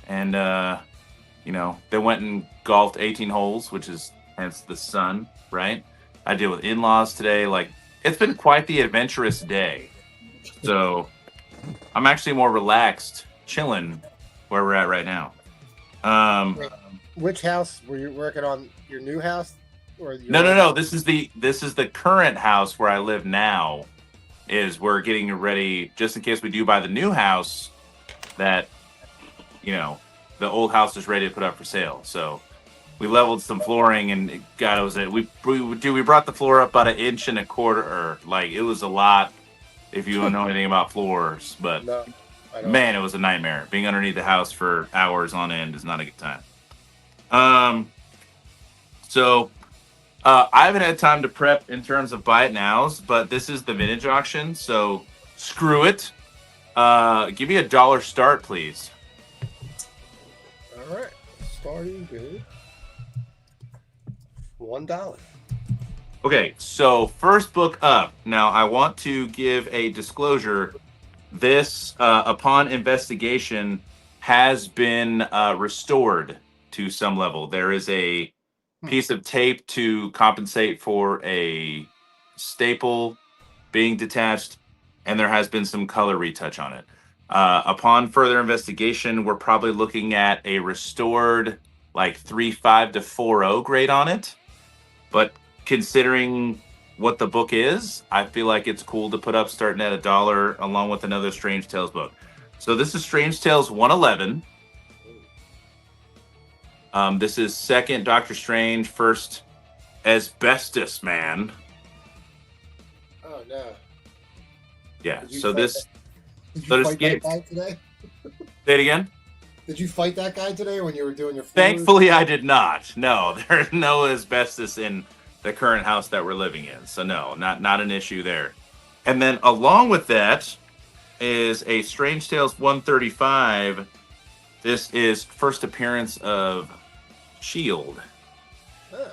And, they went and golfed 18 holes, which is hence the sun, right? I deal with in-laws today. Like, it's been quite the adventurous day. So I'm actually more relaxed, chilling where we're at right now. Which house were you working on? Your new house? Or No. This is the current house where I live now. We're getting ready just in case we do buy the new house that, the old house is ready to put up for sale. So we leveled some flooring and we brought the floor up about 1.25 inches. Like it was a lot if you don't know anything about floors, but No, I don't. man, it was a nightmare. Being underneath the house for hours on end is not a good time. So I haven't had time to prep in terms of buy it nows, but this is the vintage auction, so screw it. Give me $1 start, please. All right, starting good. $1. Okay, so first book up. Now, I want to give a disclosure. This, upon investigation, has been restored to some level. There is a piece of tape to compensate for a staple being detached, and there has been some color retouch on it. Upon further investigation, we're probably looking at a restored like 3.5 to 4.0 grade on it. But considering what the book is, I feel like it's cool to put up starting at $1 along with another Strange Tales book. So this is Strange Tales 111. This is second Doctor Strange, first Asbestos Man. Oh no. Yeah, Did you so fight this... that- Did so you this fight game- that guy today? Say it again? Did you fight that guy today when you were doing your floors? Thankfully, I did not. No, there's no asbestos in the current house that we're living in. So no, not an issue there. And then along with that is a Strange Tales 135. This is first appearance of Shield. Oh,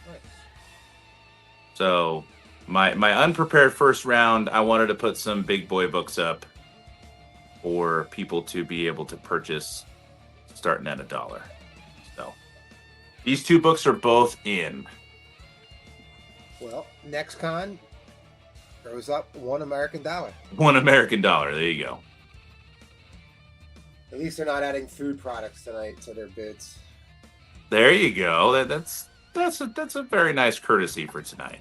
nice. So my unprepared first round, I wanted to put some big boy books up. for people to be able to purchase starting at $1. So these two books are both in. Well, next con throws up $1 American dollar. $1 American dollar. There you go. At least they're not adding food products tonight to their bids. There you go. That's a very nice courtesy for tonight.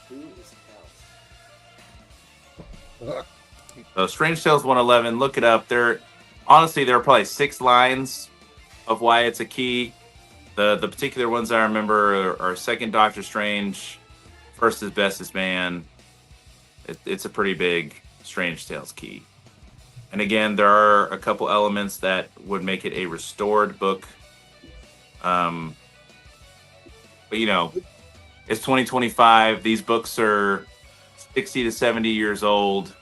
Who is else? So Strange Tales 111, look it up. Honestly, there are probably 6 lines of why it's a key. The particular ones I remember are Second Doctor Strange, First is Bestest Man. It's a pretty big Strange Tales key. And again, there are a couple elements that would make it a restored book. But you know, it's 2025. These books are 60 to 70 years old.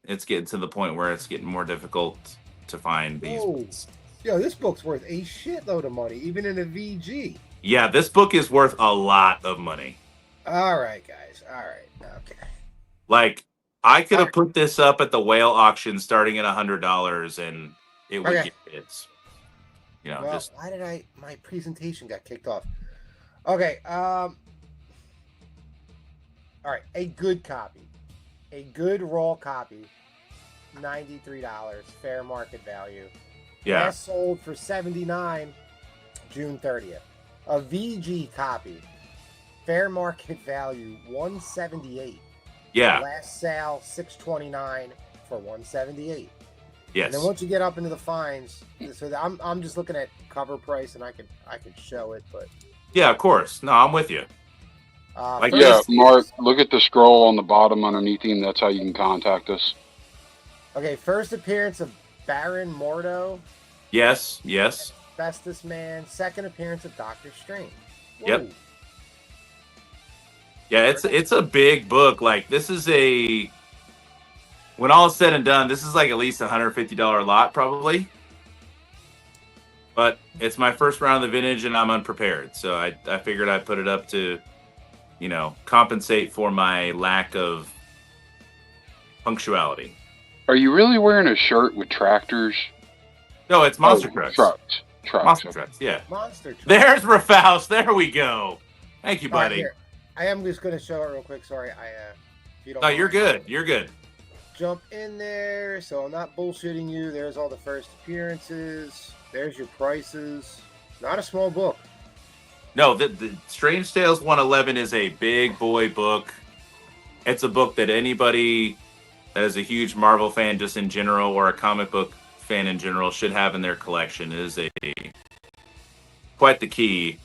It's getting to the point where it's getting more difficult to find these books. Yo, this book's worth a shitload of money, even in a VG. Yeah, this book is worth a lot of money. All right, guys. All right. Okay. Like, I could have put this up at the whale auction starting at $100 and it would get bids. You know, well, why did my presentation got kicked off? Okay. All right. A good copy. A good raw copy. $93. Fair market value. Yeah. Last sold for $79 June 30th. A VG copy. Fair market value $178. Yeah. Last sale $629 for $178. Yes. And then once you get up into the fines, so I'm just looking at cover price, and I could show it, but yeah, of course. No, I'm with you. Yeah, Mark, look at the scroll on the bottom underneath him. That's how you can contact us. Okay, first appearance of Baron Mordo. Yes, yes. Bestest Man. Second appearance of Doctor Strange. Whoa. Yep. Yeah, it's a big book. Like, this is when all is said and done, this is like at least $150 lot probably. But it's my first round of the vintage and I'm unprepared. So I figured I'd put it up to, you know, compensate for my lack of punctuality. Are you really wearing a shirt with tractors? No, it's Monster Trucks. Trucks. Monster Trucks, yeah. Monster Trucks. There's Rafaus. There we go. Thank you, buddy. Here. I am just going to show it real quick. Sorry. If you don't No, mind. you're good. You're good. Jump in there. So I'm not bullshitting you. There's all the first appearances. There's your prices. Not a small book. No, the Strange Tales 111 is a big boy book. It's a book that anybody that is a huge Marvel fan just in general or a comic book fan in general should have in their collection. It is quite the key.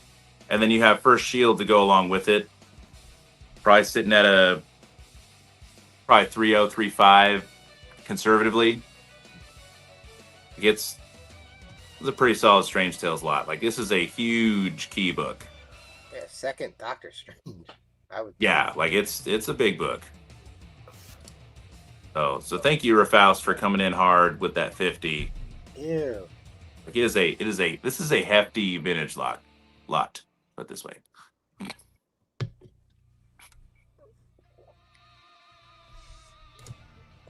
And then you have First Shield to go along with it. Probably sitting at probably 3.0, 3.5 conservatively. It's a pretty solid Strange Tales lot. Like, this is a huge key book. Yeah, second Doctor Strange. Yeah, like it's a big book. So thank you, Rafaus, for coming in hard with that 50. Ew. Like this is a hefty vintage lot. Put it this way.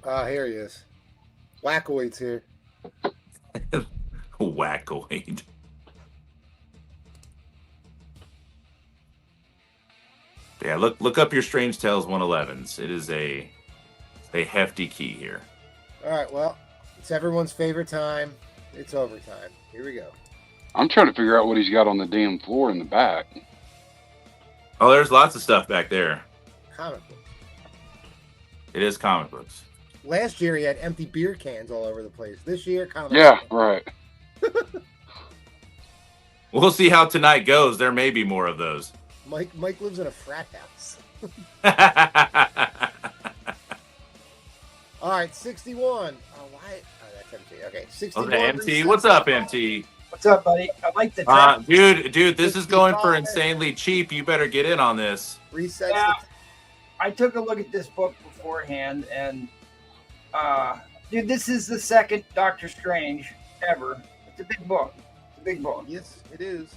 Here he is. Wackoid's here. Wackoid. Yeah, look up your Strange Tales 111s. It is a hefty key here. All right, well, it's everyone's favorite time. It's overtime. Here we go. I'm trying to figure out what he's got on the damn floor in the back. Oh, there's lots of stuff back there. Comic book. It is comic books. Last year, he had empty beer cans all over the place. This year, comic Yeah, book. right. We'll see how tonight goes. There may be more of those. Mike lives in a frat house. All right, 61. Oh, why? Oh, that's MT. Okay, 61. Okay, MT. What's up, MT? What's up, buddy? I like the track. Dude, this is going for insanely cheap. You better get in on this. Resets. Yeah, I took a look at this book beforehand, and dude, this is the second Doctor Strange ever. It's a big book. It's a big book. Yes, it is.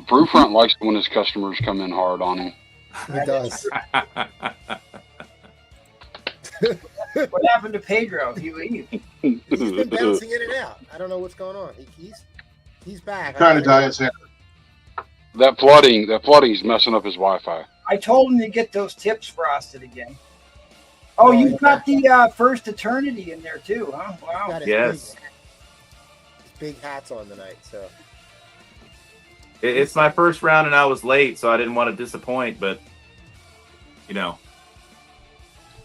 Brewfront likes when his customers come in hard on him. He does. What happened to Pedro? He leave. He's been bouncing in and out. I don't know what's going on. He's back. Trying to dye his hair. That flooding's messing up his Wi-Fi. I told him to get those tips frosted again. Oh, you've got the First Eternity in there too, huh? Wow. Yes. His big hats on tonight, so. It's my first round, and I was late, so I didn't want to disappoint. But you know.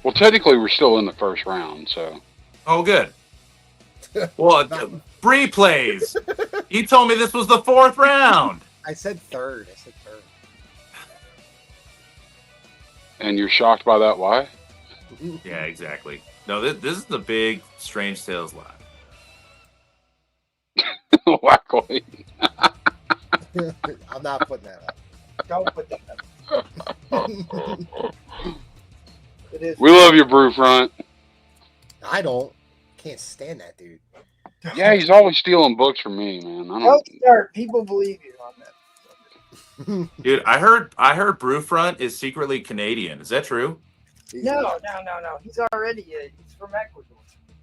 Well, technically, we're still in the first round, so. Oh, good. Well, replays. You told me this was the 4th round. I said third. And you're shocked by that? Why? Yeah, exactly. No, this is the big Strange Tales lot. Wackoy. I'm not putting that up. Don't put that up. It is. We love your brew front. I don't. Can't stand that dude. Yeah, he's always stealing books from me, man. I Don't don't. start. People believe you on that. Dude, I heard Brewfront is secretly Canadian. Is that true? No. He's already he's from Ecuador.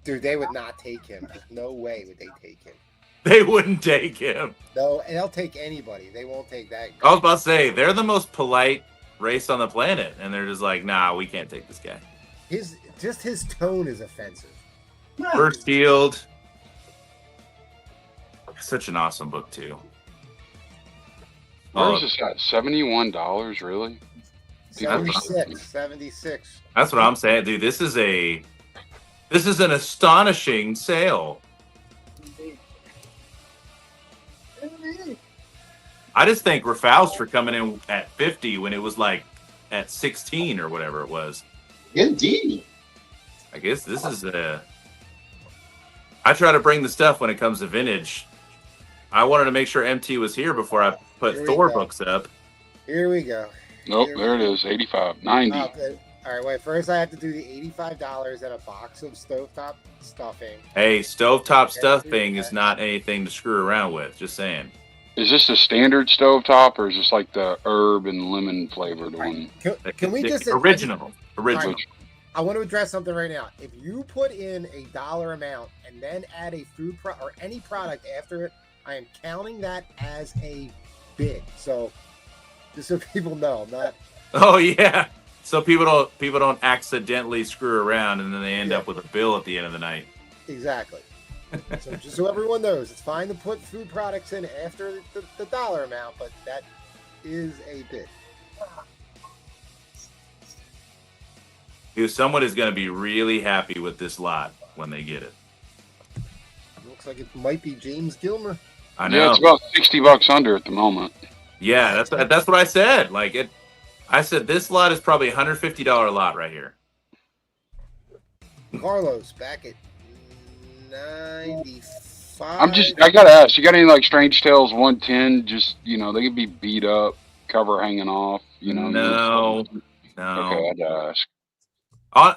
Dude, they would not take him. No way would they take him. They wouldn't take him. No, and they'll take anybody. They won't take that guy. I was about to say, they're the most polite race on the planet, and they're just like, nah, we can't take this guy. His tone is offensive. First Field. Such an awesome book, too. Where is this at? $71, really? 76. That's what I'm saying, dude. This is an astonishing sale. I just thank Rafaus for coming in at 50 when it was like at 16 or whatever it was. Indeed. I guess this is I try to bring the stuff when it comes to vintage. I wanted to make sure MT was here before I put Thor books up. Here we go. Nope, there it is. 85, 90. Oh, good. All right, wait. First, I have to do the $85 and a box of stovetop stuffing. Hey, stovetop stuffing is not anything to screw around with. Just saying. Is this the standard stovetop, or is this like the herb and lemon flavored one? Can we just original? Right, I want to address something right now. If you put in a dollar amount and then add a food or any product after it, I am counting that as a bid. So, just so people know, I'm not. Oh yeah. So people don't accidentally screw around and then they end up with a bill at the end of the night. Exactly. So just so everyone knows, it's fine to put food products in after the dollar amount, but that is a bid. Dude, someone is going to be really happy with this lot when they get it. Looks like it might be James Gilmer. I know. Yeah, it's about $60 under at the moment. Yeah, that's what I said. I said this lot is probably a $150 lot right here. Carlos back at 95. I gotta ask, you got any like Strange Tales 110? Just, they could be beat up, cover hanging off, No. Okay, I gotta ask.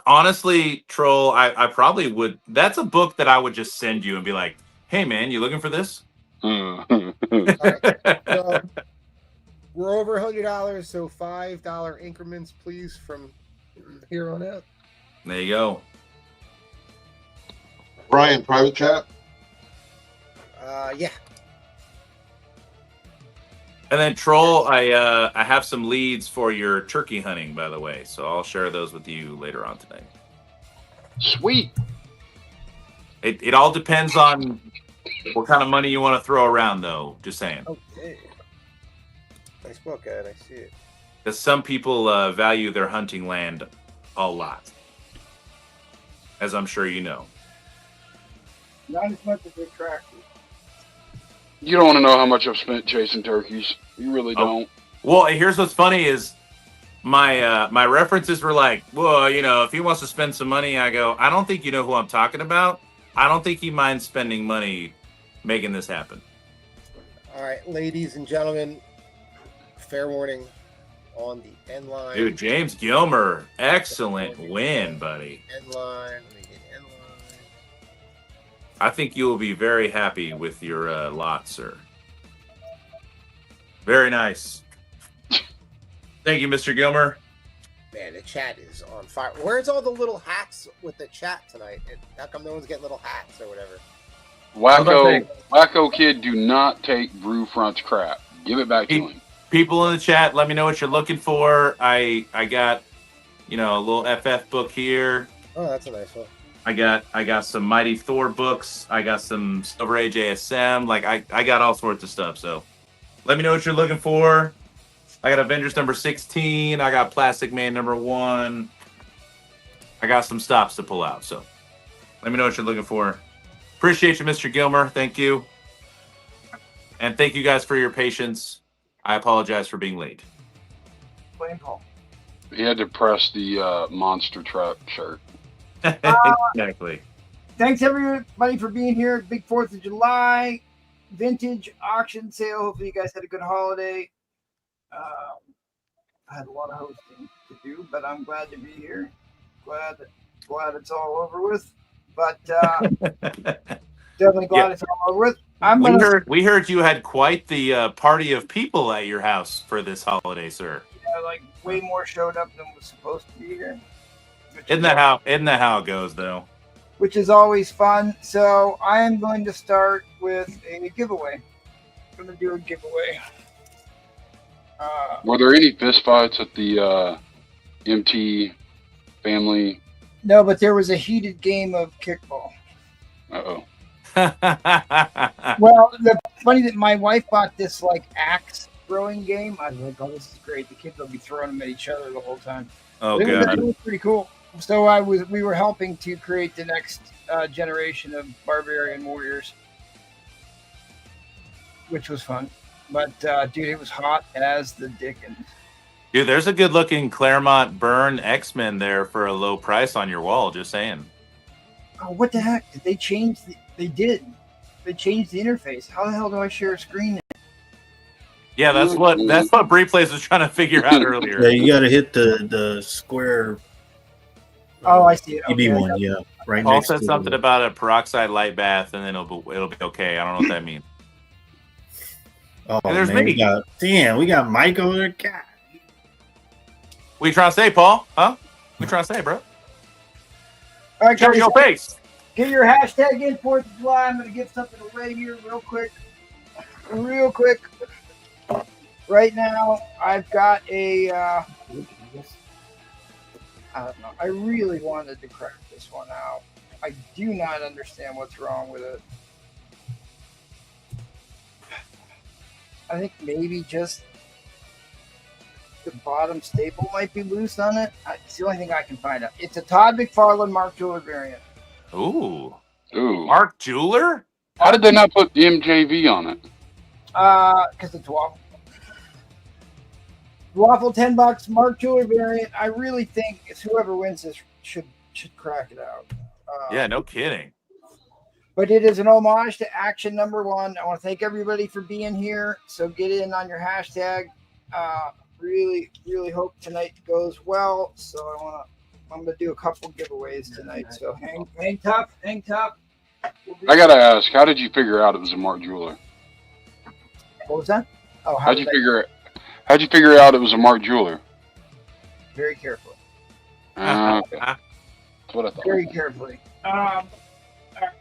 Honestly, Troll, I probably would. That's a book that I would just send you and be like, hey man, you looking for this? All right, so we're over $100, so $5 increments, please, from here on out. There you go. Brian, private chat. Yeah. And then Troll, I have some leads for your turkey hunting, by the way, so I'll share those with you later on tonight. Sweet. It all depends on what kind of money you want to throw around, though. Just saying. Okay. Nice book, Ed. I see it. Because some people value their hunting land a lot, as I'm sure you know. Not as much as the tractors. You don't want to know how much I've spent chasing turkeys. You really don't. Well, here's what's funny is my references were like, well, if he wants to spend some money, I go, I don't think you know who I'm talking about. I don't think he minds spending money making this happen. All right, ladies and gentlemen, fair warning on the end line. Dude, James Gilmer, excellent win, buddy. End line. Let me get end line. I think you will be very happy with your lot, sir. Very nice. Thank you, Mr. Gilmer. Man, the chat is on fire. Where's all the little hats with the chat tonight? How come no one's getting little hats or whatever? Wacko kid, do not take Brewfront's crap. Give it back to him. People in the chat, let me know what you're looking for. I got, a little FF book here. Oh, that's a nice one. I got some Mighty Thor books. I got some Silver Age ASM. Like I got all sorts of stuff. So let me know what you're looking for. I got Avengers number 16. I got Plastic Man number 1. I got some stops to pull out. So let me know what you're looking for. Appreciate you, Mr. Gilmer. Thank you. And thank you guys for your patience. I apologize for being late. Blame Paul. He had to press the monster truck shirt. Exactly. Thanks everybody for being here. Big 4th of July vintage auction sale. Hopefully you guys had a good holiday. I had a lot of hosting to do, but I'm glad to be here. Glad it's all over with. But definitely glad it's all over with. We heard you had quite the party of people at your house for this holiday, sir. Yeah, like way more showed up than was supposed to be here. Isn't that how it goes, though? Which is always fun. So I am going to start with a giveaway. I'm going to do a giveaway. Were there any fistfights at the MT family? No, but there was a heated game of kickball. Uh-oh. Well, the funny that my wife bought this like axe throwing game. I was like, oh, this is great. The kids will be throwing them at each other the whole time. Oh, it was pretty cool. So we were helping to create the next generation of barbarian warriors, which was fun. But dude, it was hot as the dickens. Dude, there's a good-looking Claremont Burn X-Men there for a low price on your wall. Just saying. Oh, what the heck? Did they change? They did. They changed the interface. How the hell do I share a screen? Yeah, that's what Breeplays was trying to figure out earlier. Yeah, you got to hit the square. Oh, I see it. TV Okay, one, yeah, right. Paul next said to something about a peroxide light bath, and then it'll be okay. I don't know what that means. Oh, and there's man, me. We got Mike over there. God. What you trying to say, Paul? Huh? What you trying to say, bro? All right, show your face. Get your hashtag in 4th of July. I'm going to get something away here real quick. Right now, I've got a. I don't know. I really wanted to crack this one out. I do not understand what's wrong with it. I think maybe just the bottom staple might be loose on it. It's the only thing I can find out. It's a Todd McFarlane Mark Jeweler variant. Ooh. Mark Jeweler? How did they not put MJV on it? Because it's waffle. Waffle, $10. Mark Jeweler variant. I really think it's whoever wins this should crack it out. Yeah, no kidding. But it is an homage to Action number 1. I want to thank everybody for being here. So get in on your hashtag. Really, really hope tonight goes well. So I'm gonna do a couple giveaways tonight. So hang tough. I gotta ask, how did you figure out it was a Mark Jeweler? What was that? Oh, how'd you figure out it was a Mark Jeweler? Very carefully. Okay. That's what I thought. Very carefully. All right,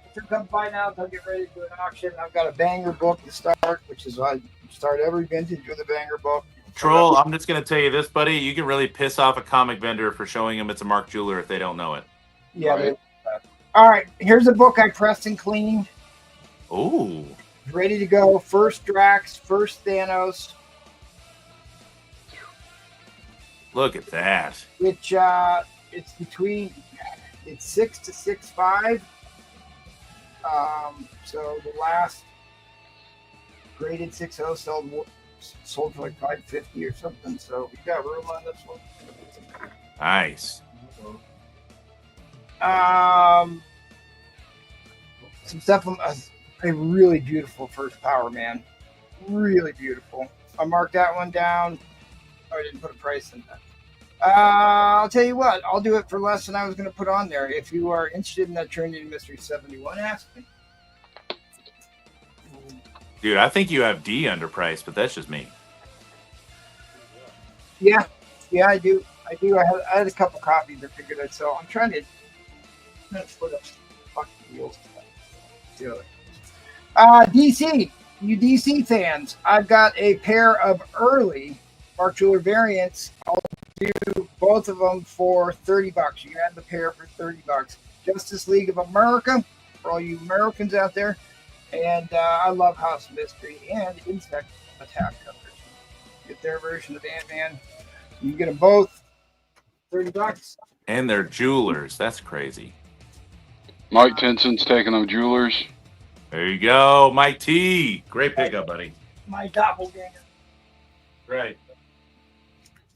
if you come by now, I'll get ready to do an auction. I've got a banger book to start, which is I start every vintage with a banger book. Troll, I'm just going to tell you this, buddy. You can really piss off a comic vendor for showing them it's a Mark Jeweler if they don't know it. Yeah. Right. All right. Here's a book I pressed and cleaned. Ooh. Ready to go. First Drax, first Thanos. Look at that. Which it's 6 to 6.5. So the last graded 6.0 sold for like $5.50 or something. So we got room on this one. Nice. Some stuff from a really beautiful first Power Man. Really beautiful. I marked that one down. I didn't put a price in that. I'll tell you what, I'll do it for less than I was going to put on there. If you are interested in that Trinity Mystery 71, ask me. Dude, I think you have D underpriced, but that's just me. Yeah, I do. I do. I had a couple copies I figured I'd sell. I'm trying to split up fucking deals. DC, you DC fans, I've got a pair of early Mark Jeweler variants. I'll do both of them for $30. You can have the pair for $30. Justice League of America for all you Americans out there, and I love House of Mystery and Insect Attack covers. Get their version of Ant-Man. You can get them both. $30. And they're jewelers. That's crazy. Mike Tenson's taking them jewelers. There you go, Mike T. Great pickup, buddy. My doppelganger. Right.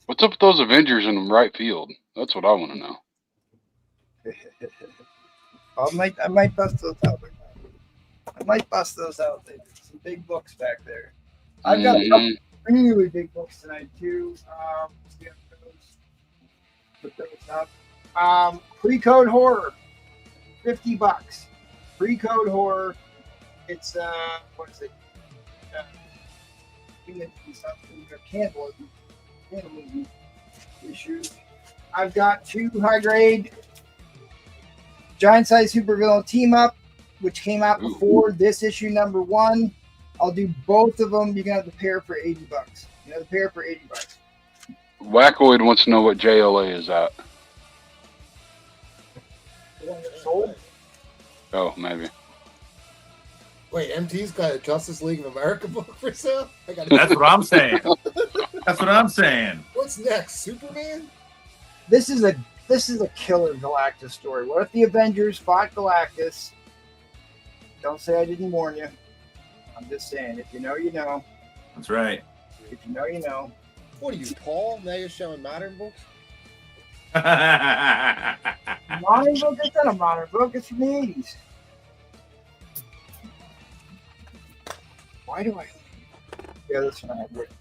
What's up with those Avengers in the right field? That's what I want to know. I might bust those out. I might bust those out. There's some big books back there. I've got a couple really big books tonight too. Put those up. Pre-code horror, $50. Pre-code horror. It's what is it? Cannibalism issues. I've got 2 high-grade giant-size supervillain team-up, which came out before this issue number 1. I'll do both of them. You can have the pair for $80. You have the pair for $80. Wackoid wants to know what JLA is at. The one that sold? Oh, maybe. Wait, MT's got a Justice League of America book for sale? That's what I'm saying. That's what I'm saying. What's next? Superman? This is a killer Galactus story. What if the Avengers fought Galactus? Don't say I didn't warn you. I'm just saying, if you know, you know. That's right. If you know, you know. What are you, Paul? Now you're showing modern books? Modern book? It's not a modern book. It's from the 80s. Why do I? Yeah, this one I have written.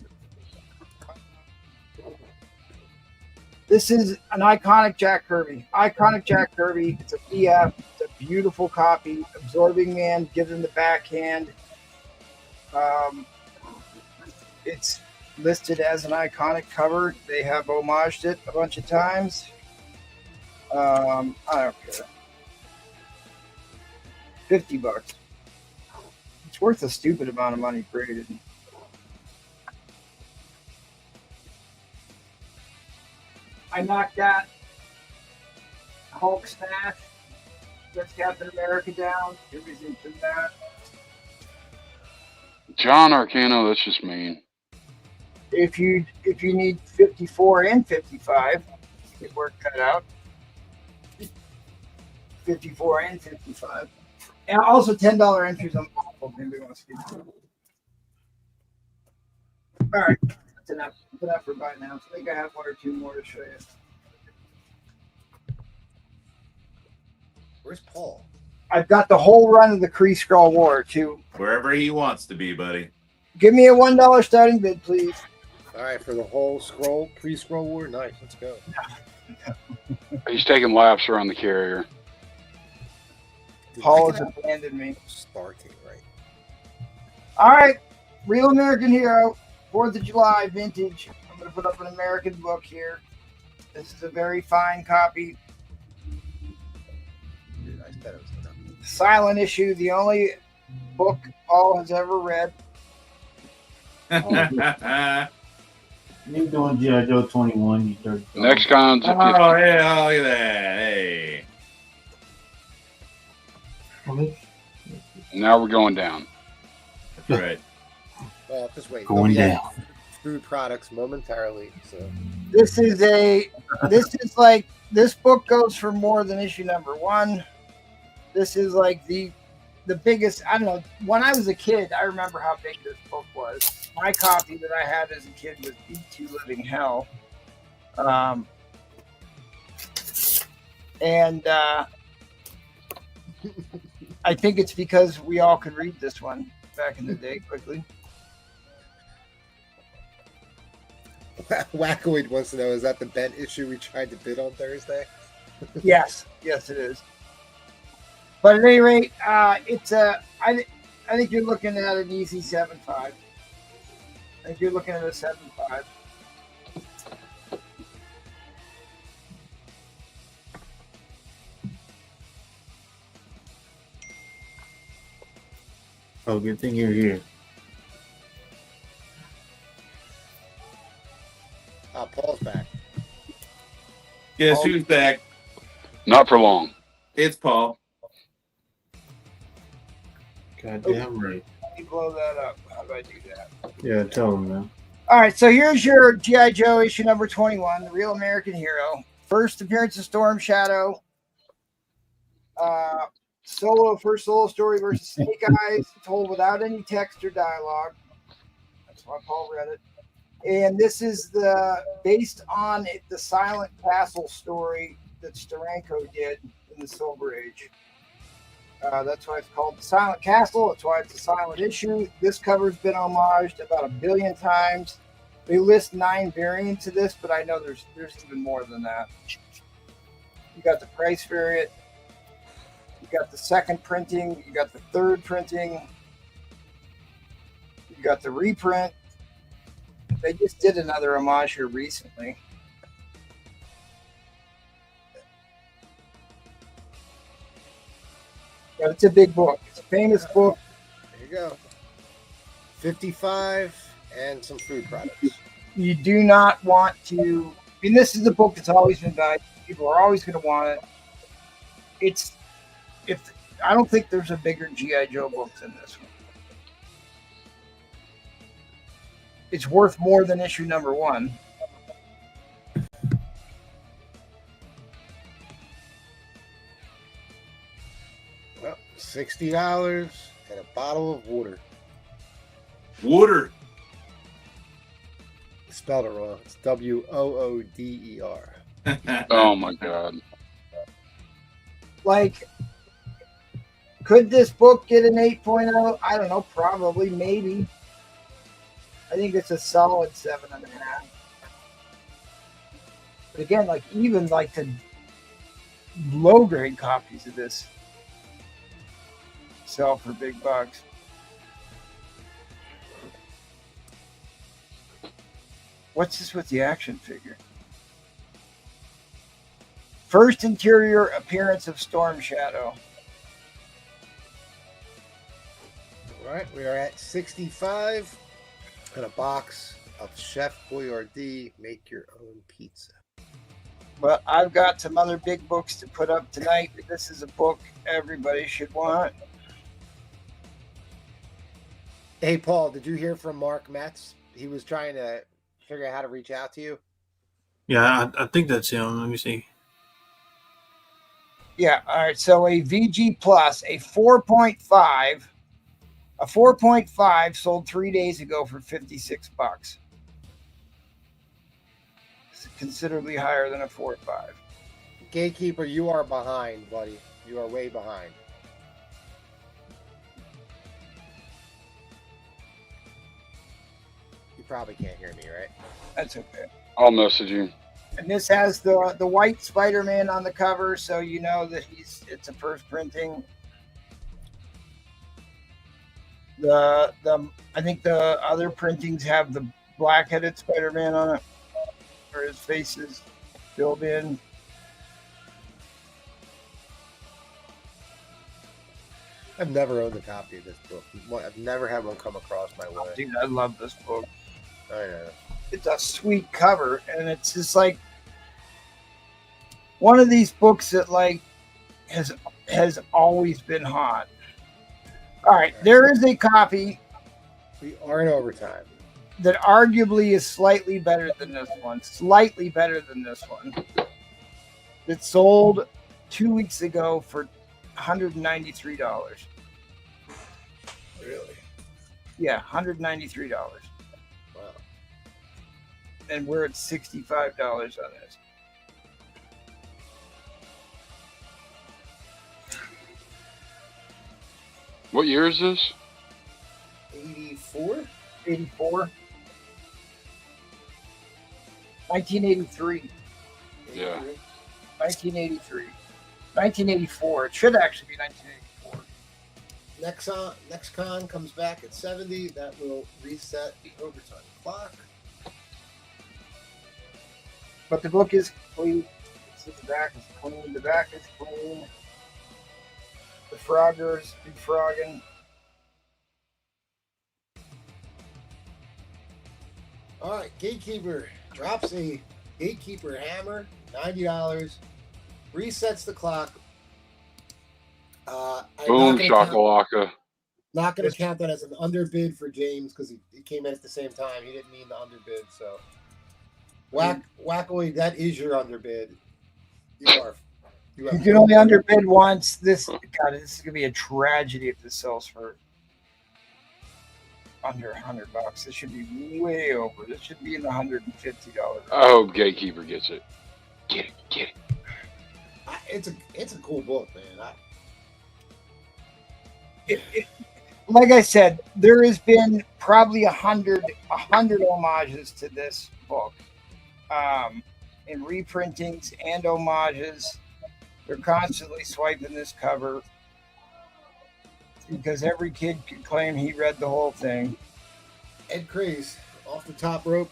This is an iconic Jack Kirby. Iconic Jack Kirby. It's a PF. It's a beautiful copy. Absorbing Man, given the backhand. It's listed as an iconic cover. They have homaged it a bunch of times. I don't care. $50. It's worth a stupid amount of money created. I knocked that Hulk smash. That's Captain America down. Everything from that. John Arcano, that's just mean. If you need 54 and 55, get work cut out. 54 and 55. And also $10 entries on Apple if anybody wants to get it. All right, that's enough. That's enough for by now. So I think I have 1 or 2 more to show you. Where's Paul? I've got the whole run of the Kree-Skrull War too. Wherever he wants to be, buddy. Give me a $1 starting bid, please. All right, for the whole pre-scroll war. Nice, let's go. He's taking laps around the carrier. Dude, Paul I has can abandoned me. Starting right. All right, Real American Hero, 4th of July vintage. I'm going to put up an American book here. This is a very fine copy. Dude, I bet it was enough. Silent issue, the only book Paul has ever read. You doing G.I. Joe 21, you dirty dog. Next con's at 50. Oh, yeah, look at that. Hey. Now we're going down. That's right. Well, just wait. Going They'll be down. at Food products momentarily. So This is like, this book goes for more than issue number 1. This is like the biggest, I don't know, when I was a kid, I remember how big this book was. My copy that I had as a kid was B2 Living Hell. And I think it's because we all could read this one back in the day quickly. Wackoid wants to know, is that the Bent issue we tried to bid on Thursday? Yes, it is. But at any rate, it's I think you're looking at an easy 7.5. I think you're looking at a 7.5. Oh, good thing you're here. Paul's back. Guess who's back? Not for long. It's Paul. Goddamn right. Let me blow that up. How do I do that? Yeah, tell him, man. All right, so here's your G.I. Joe issue number 21, The Real American Hero. First appearance of Storm Shadow. First solo story versus Snake Eyes, told without any text or dialogue. That's why Paul read it. And this is based on the Silent Castle story that Steranko did in the Silver Age. That's why it's called the Silent Castle. That's why it's a silent issue. This cover's been homaged about 1 billion times. They list 9 variants of this, but I know there's even more than that. You got the price variant. You got the second printing. You got the third printing. You got the reprint. They just did another homage here recently. But it's a big book. It's a famous book. There you go. 55 and some food products. You do not want to. I mean, this is a book that's always been valued. People are always going to want it. I don't think there's a bigger G.I. Joe book than this one. It's worth more than issue number 1. Well, $60 and a bottle of water. Water. Spelled it wrong. It's Wooder. Oh my god. Like, could this book get an 8.0? I don't know. Probably, maybe. I think it's a solid 7.5. But again, like even like the low grade copies of this sell for big bucks. What's this with the action figure? First interior appearance of Storm Shadow. All right, we are at 65 and a box of Chef Boyardee Make Your Own Pizza. But I've got some other big books to put up tonight. This is a book everybody should want. Hey, Paul, did you hear from Mark Metz? He was trying to figure out how to reach out to you. Yeah, I think that's him. Let me see. Yeah, all right. So a VG Plus, a 4.5. A 4.5 sold 3 days ago for $56. It's considerably higher than a 4.5. Gatekeeper, you are behind, buddy. You are way behind. You probably can't hear me, right? That's okay. I'll message you. And this has the white Spider-Man on the cover, so you know that it's a first printing. I think the other printings have the black-headed Spider-Man on it, or his face is filled in. I've never owned a copy of this book. I've never had one come across my way. Dude, I love this book. I know. It's a sweet cover, and it's just like one of these books that like has always been hot. All right, there is a copy We are in overtime. that arguably is slightly better than this one. Slightly better than this one. That sold 2 weeks ago for $193. Really? Yeah, $193. Wow. And we're at $65 on this. What year is this? 84? 84. 1983. Yeah. 1983. 1984. It should actually be 1984. Next con comes back at 70. That will reset the overtime clock. But the book is complete. The back is clean. The back is clean. The Froggers be frogging. All right, Gatekeeper drops a Gatekeeper hammer, $90, resets the clock. I'm Boom, shakalaka. not going to count that as an underbid for James because he came in at the same time. He didn't mean the underbid. So, Wackoid, that is your underbid. You can only underbid once. This is gonna be a tragedy if this sells for under $100. This should be way over. This should be in the $150. I hope Gatekeeper gets it. Get it. It's a cool book, man. Like I said, there has been probably 100 homages to this book, in reprintings and homages. They're constantly swiping this cover because every kid could claim he read the whole thing. Ed Craze off the top rope,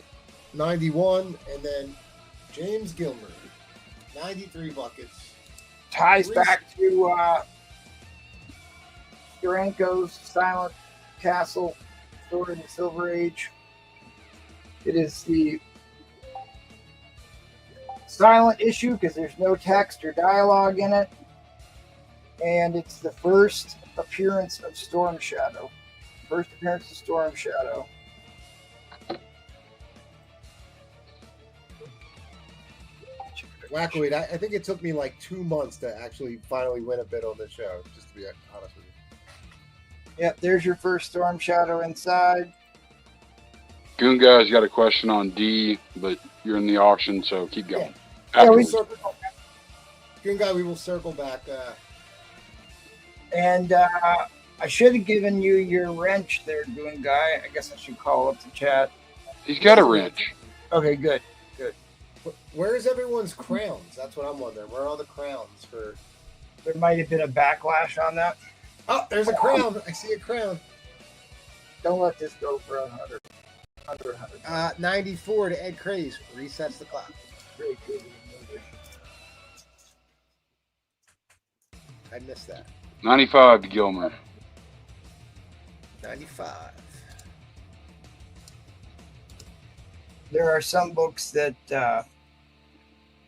91, and then James Gilmer, 93 buckets. Ties back to Duranko's Silent Castle story in the Silver Age. It is the silent issue because there's no text or dialogue in it, and it's the first appearance of Storm Shadow. Wackoid, I think it took me like 2 months to actually finally win a bid on this show, just to be honest with you. Yep, there's your first Storm Shadow inside. Goon Guy's got a question on D, but you're in the auction, so keep going. Yeah, Goon Guy, we will circle back. And I should have given you your wrench there, Goon Guy. I guess I should call up the chat. He's got a wrench. Okay, good. Where's everyone's crowns? That's what I'm wondering. Where are all the crowns for? There might have been a backlash on that. Oh, there's a crown. I see a crown. Don't let this go for 100. Under 100. 94 to Ed Craze. Resets the clock. Very good. I missed that. 95 to Gilmer. 95. There are some books that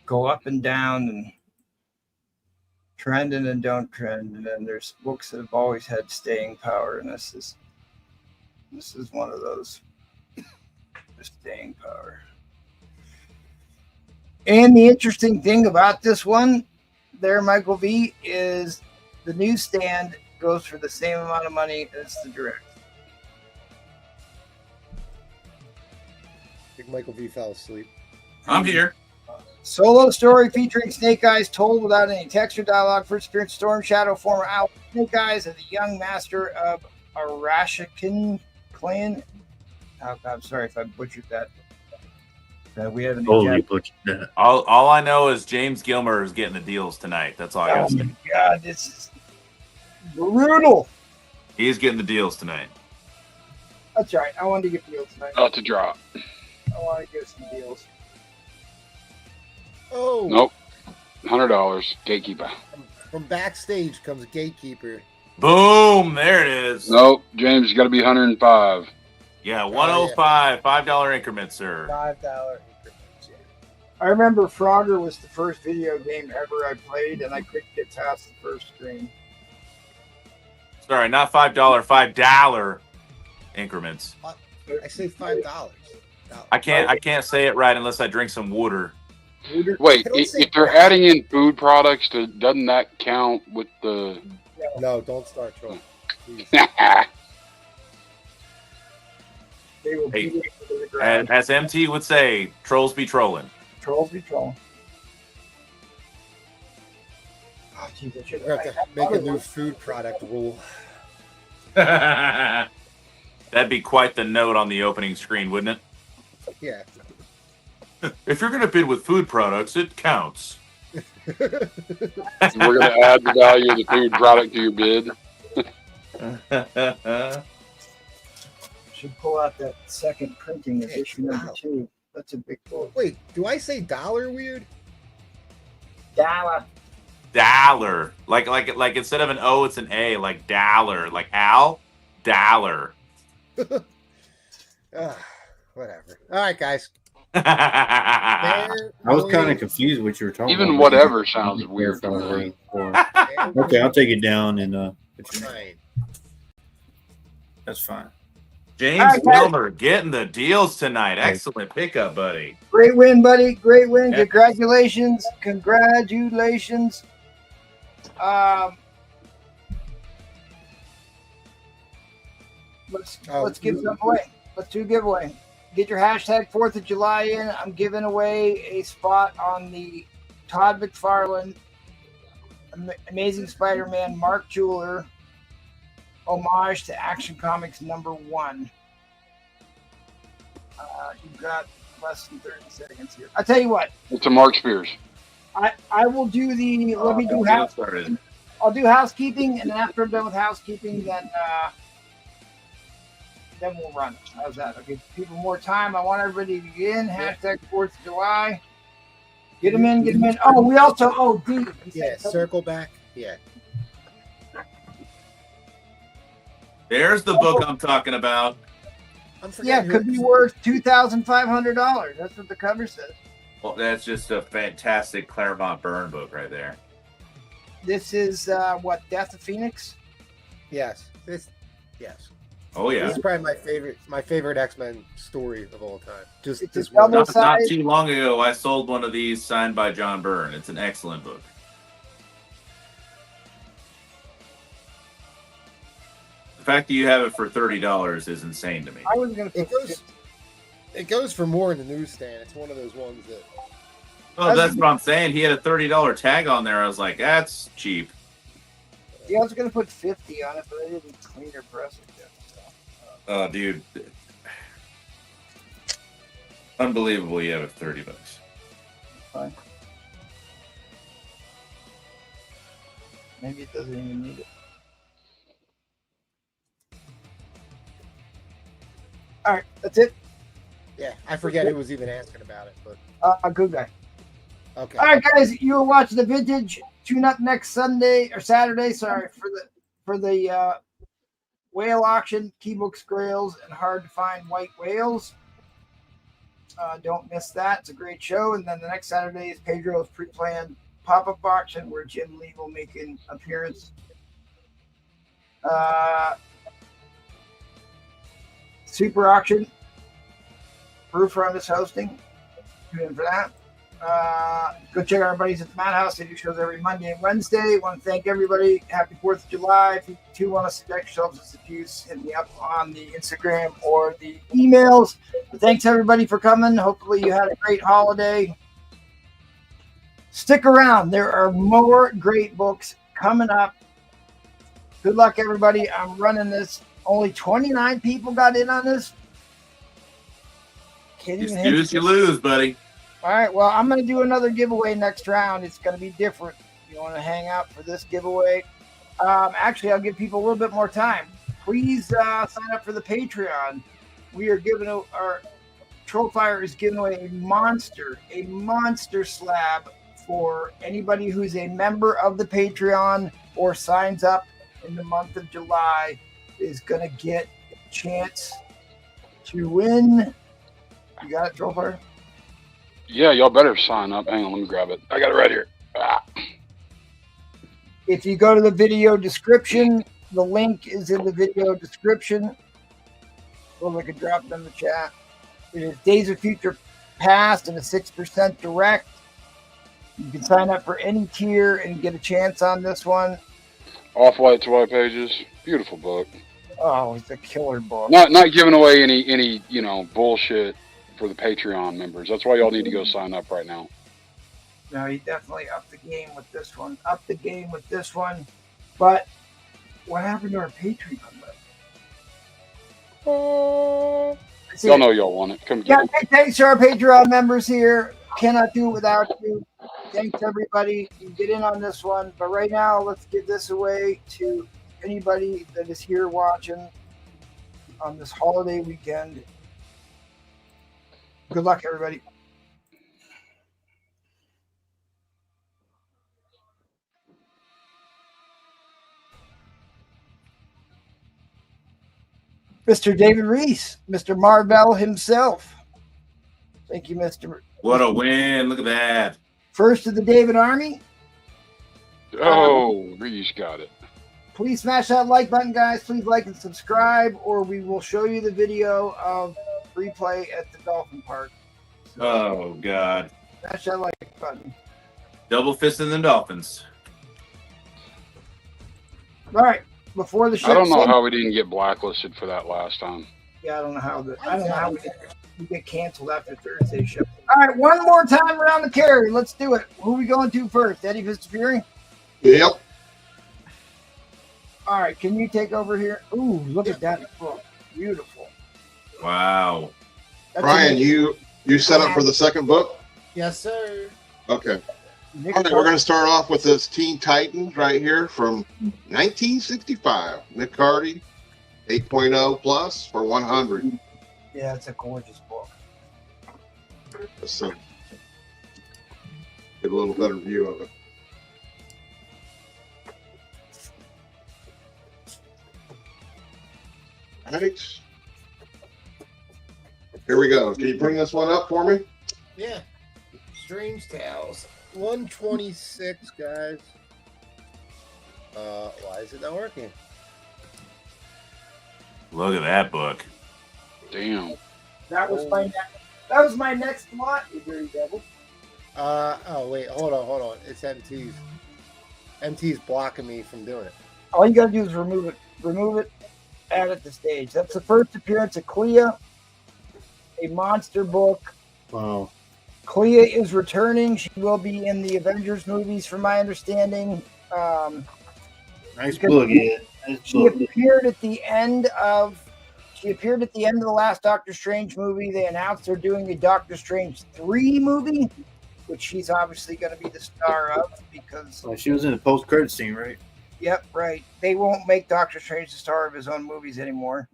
go up and down and trend and don't trend, and then there's books that have always had staying power, and this is one of those. The staying power. And the interesting thing about this one there, Michael V, is the newsstand goes for the same amount of money as the direct. I think Michael V fell asleep. I'm here. Solo story featuring Snake Eyes told without any text or dialogue. First appearance Storm Shadow, former owl Snake Eyes, as a young master of Arashakan clan. Oh, I'm sorry if I butchered that. We haven't. Totally butchered that. All I know is James Gilmer is getting the deals tonight. That's all I got to say. Oh my God, this is brutal. He's getting the deals tonight. That's right. I wanted to get deals tonight. About to drop. I want to get some deals. Oh. Nope. $100. Gatekeeper. From backstage comes Gatekeeper. Boom! There it is. Nope. James, you got to be 105. Yeah, 105, $5 increments, sir. $5 increments. Yeah. I remember Frogger was the first video game ever I played, and I couldn't get past the first screen. Sorry, not $5, $5 increments. I say $5. I can't say it right unless I drink some water. Wait, if they're adding in food products, doesn't that count with the... No, don't start trolling. They will Hey, beat it to the ground. as MT would say, trolls be trolling. Trolls be trolling. Oh, geez, I should We're going to have to make a new food product rule. That'd be quite the note on the opening screen, wouldn't it? Yeah. If you're going to bid with food products, it counts. We're going to add the value of the food product to your bid. Should pull out that second printing of issue number 2. That's a big book. Wait, do I say dollar weird? Dollar. Dollar. Like instead of an O, it's an A, like dollar. Like Al, dollar. Whatever. All right, guys. I was kind of confused what you were talking Even about. whatever sounds weird to me. Okay, I'll take it down and Fine. that's fine. James All right, guys. Wilmer getting the deals tonight. Excellent pickup, buddy. Great win, buddy. Great win. Yeah. Congratulations. Congratulations. Let's give something away. Let's do a giveaway. Get your hashtag 4th of July in. I'm giving away a spot on the Todd McFarlane Amazing Spider-Man Mark Jeweler homage to Action Comics #1. You've got less than 30 seconds here. I'll tell you what. It's a Mark Spears. I will do the. Let me do I'll do housekeeping, and then after I'm done with housekeeping, then we'll run. How's that? I'll give people more time. I want everybody to get in. Hashtag 4th of July. Get them in. Get them in. Oh, we also. D. Yeah, circle back. Yeah. There's the book I'm talking about. Yeah, could be worth $2,500. That's what the cover says. Well, that's just a fantastic Claremont Byrne book right there. This is what, Death of Phoenix? Yes. Yes. Oh yeah. This is probably my favorite X-Men story of all time. It's just a double Not size. too long ago, I sold one of these signed by John Byrne. It's an excellent book. The fact that you have it for $30 is insane to me. I was going to it goes for more in the newsstand. It's one of those ones that. Oh, that's what I'm saying. He had a $30 tag on there. I was like, that's cheap. Yeah, I was going to put 50 on it, but I didn't clean or press it yet. Oh, dude. Unbelievable you have it for $30. Fine. Maybe it doesn't even need it. All right, that's it. Yeah, I forget who was even asking about it, but A good guy. okay. All right, guys, you were watching the vintage. Tune up next Sunday or Saturday. Sorry for the whale auction, key books, grails, and hard to find white whales. Don't miss that. It's a great show. And then the next Saturday is Pedro's pre-planned pop-up auction where Jim Lee will make an appearance. Super auction. Proof from is hosting. Tune in for that. Go check out our buddies at the Madhouse. They do shows every Monday and Wednesday. Want to thank everybody. Happy 4th of July. If you do want to subject yourselves as abuse, hit me up on the Instagram or the emails. But thanks everybody for coming. Hopefully you had a great holiday. Stick around. There are more great books coming up. Good luck, everybody. I'm running this. Only 29 people got in on this. Can't even hit You lose, buddy. All right, well, I'm going to do another giveaway next round. It's going to be different. You want to hang out for this giveaway? Actually, I'll give people a little bit more time. Please sign up for the Patreon. We are giving our Trollfire is giving away a monster slab for anybody who's a member of the Patreon or signs up in the month of July is going to get a chance to win. You got it, Trollfire? Yeah, y'all better sign up. Hang on, let me grab it. I got it right here. If you go to the video description, the link is in the video description. Well, I could drop it in the chat. It is Days of Future Past and a 6% direct. You can sign up for any tier and get a chance on this one. Off-White to White Pages. Beautiful book. Oh, it's a killer book. Not giving away any bullshit for the Patreon members. That's why y'all need to go sign up right now. No, you definitely upped the game with this one. But what happened to our Patreon list? Y'all know y'all want it. Come get it. Thanks to our Patreon members here. Cannot do it without you. Thanks, everybody. You get in on this one. But right now, let's give this away to anybody that is here watching on this holiday weekend. Good luck, everybody. Mr. David Reese, Mr. Marvell himself. Thank you, Mr. What a win. Look at that. First of the David Army. Oh, Reese got it. Please smash that like button, guys. Please like and subscribe, or we will show you the video of replay at the Dolphin Park. So, Oh, God. smash that like button. Double fisting the Dolphins. All right. Before the show. I don't know how we didn't get blacklisted for that last time. Yeah, I don't know how we get canceled after Thursday's show. All right, one more time around the carry. Let's do it. Who are we going to first? Eddie Vista Fury? Yep. All right, can you take over here? Ooh, look at that book. Beautiful. Wow. That's Brian, amazing. you set up for the second book? Yes, sir. Okay. Nick All right, we're going to start off with this Teen Titans right here from 1965. Nick Cardy, 8.0 plus for 100. Yeah, it's a gorgeous book. So get a little better view of it. All right. Here we go. Can you bring this one up for me? Yeah. Strange Tales. 126, guys. Why is it not working? Look at that book. Damn. That was my next lot, you dirty devil. Oh wait, hold on. It's MT's. MT's blocking me from doing it. All you gotta do is remove it, add it to stage. That's the first appearance of Clea, a monster book. Wow. Clea is returning. She will be in the Avengers movies, from my understanding. Nice Because book, yeah. Nice She book. appeared at the end of the last Doctor Strange movie. They announced they're doing a Doctor Strange 3 movie, which she's obviously going to be the star of because. Well, she was in the post-credit scene, right? Yep, right. They won't make Doctor Strange the star of his own movies anymore.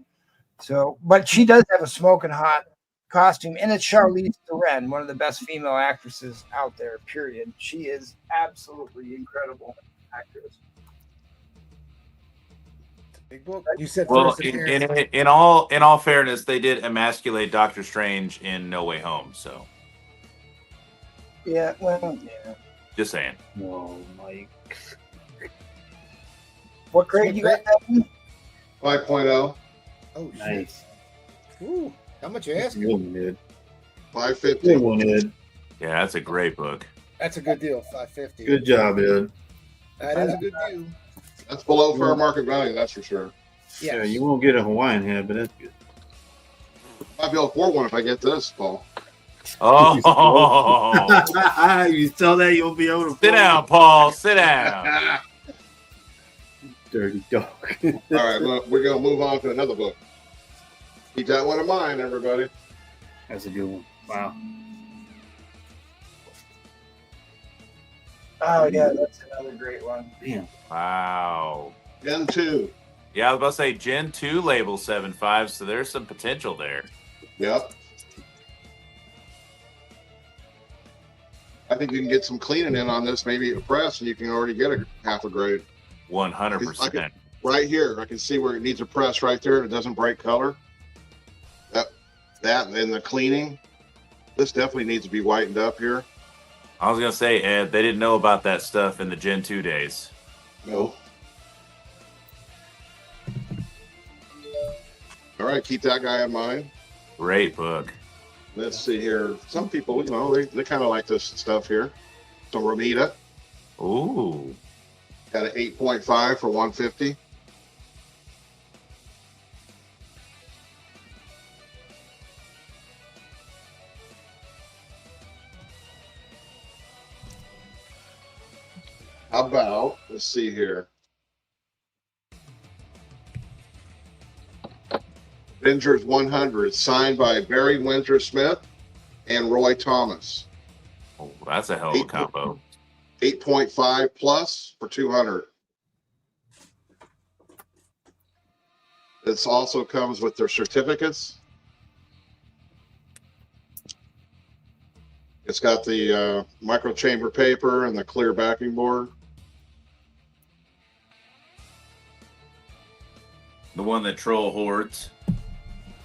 So, but she does have a smoking hot costume, and it's Charlize Theron, one of the best female actresses out there. Period. She is absolutely incredible actress. Big book. You said Well, first appearance. in all fairness, they did emasculate Doctor Strange in No Way Home. So Yeah, well, yeah. just saying. No, Mike. What grade you got? 5.0, Oh shit. Nice. Ooh, how much you Good asking? one, Ed. 550. Good one, Ed. Yeah, that's a great book. That's a good deal. 550. Good job, Ed. That is a good deal. That's below fair market value, that's for sure. Yeah, Yes. you won't get a Hawaiian hat, but that's good. I'll be able to afford one if I get this, Paul. Oh, You saw that, you'll be able to. sit down, Paul. Sit down. Dirty dog. All right, look, we're going to move on to another book. Keep that one in mind, everybody. That's a good one. Wow. Oh yeah, that's another great one. Damn. Wow. Gen 2. Yeah, I was about to say Gen 2 label 7.5, so there's some potential there. Yep. I think you can get some cleaning in on this, maybe a press, and you can already get a half a grade. 100%. Right here, I can see where it needs a press right there. It doesn't break color. That and then the cleaning. This definitely needs to be whitened up here. I was going to say, Ed, they didn't know about that stuff in the Gen 2 days. No. All right, keep that guy in mind. Great book. Let's see here. Some people, they kind of like this stuff here. Some Ramita. Ooh. Got an 8.5 for 150. How about, let's see here. Avengers 100, signed by Barry Windsor Smith and Roy Thomas. Oh, that's a hell of a combo. 8.5 plus for 200. This also comes with their certificates. It's got the micro chamber paper and the clear backing board. The one that troll hordes.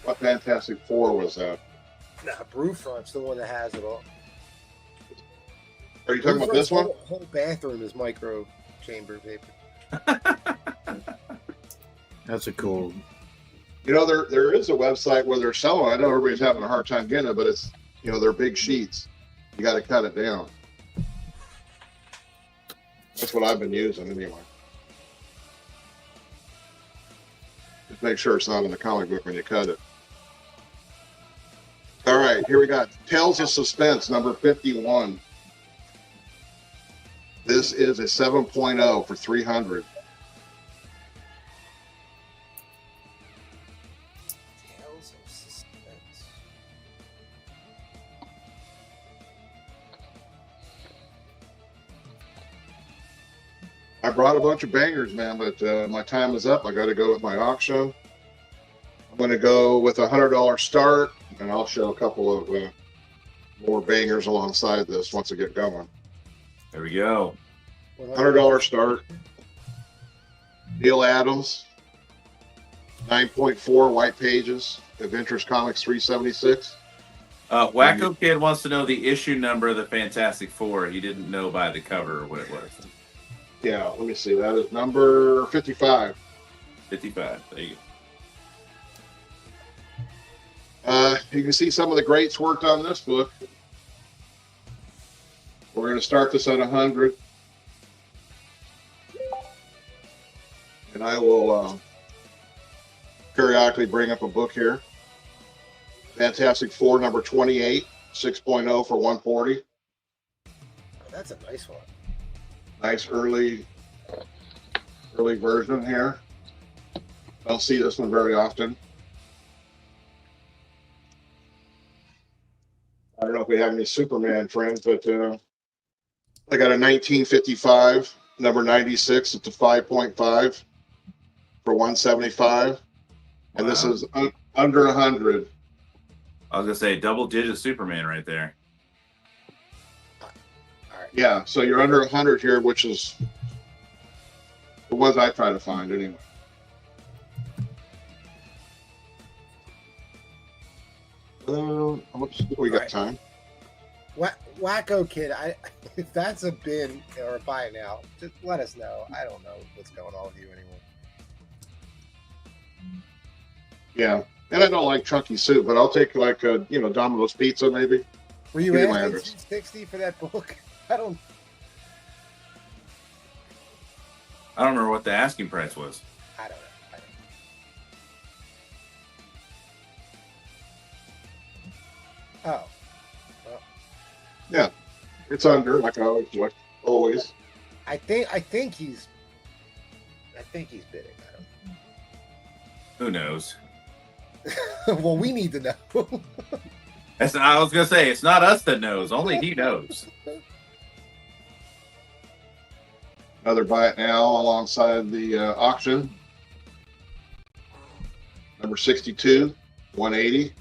What Fantastic Four was that? Nah, Brewfront's the one that has it all. Are you talking about this one? Whole bathroom is micro chamber paper. That's a cool. You know, there is a website where they're selling. I know everybody's having a hard time getting it, but it's, you know, they're big sheets. You got to cut it down. That's what I've been using anyway. Just make sure it's not in the comic book when you cut it. All right, here we got Tales of Suspense, number 51. This is a 7.0 for 300. Tales of Suspense. I brought a bunch of bangers, man, but my time is up. I got to go with my auction. I'm going to go with a $100 start, and I'll show a couple of more bangers alongside this once I get going. There we go. $100 start. Neil Adams, 9.4 white pages. Adventures Comics 376. Wacko Kid wants to know the issue number of the Fantastic Four. He didn't know by the cover what it was. Yeah, let me see. That is number 55. 55. There you You can see some of the greats worked on this book. We're going to start this at 100. And I will periodically bring up a book here. Fantastic Four, number 28, 6.0 for 140. Oh, that's a nice one. Nice early version here. Don't see this one very often. I don't know if we have any Superman friends, but I got a 1955, number 96. It's a 5.5 for 175. And this is under 100. I was going to say double-digit Superman right there. Yeah, so you're under 100 here, which is the ones I try to find anyway. We got time. Wacko Kid, if that's a bin or a buy now, just let us know. I don't know what's going on with you anymore. Yeah, and I don't like chunky soup, but I'll take like a Domino's pizza maybe. Were you Give me my asking address. $260 for that book? I don't remember what the asking price was. know. Oh. Well, Yeah, it's under like always. I think he's bidding. I Who knows? don't. Well, we need to know. I was going to say, it's not us that knows. Only he knows. Another buy it now alongside the auction. Number 62, 180.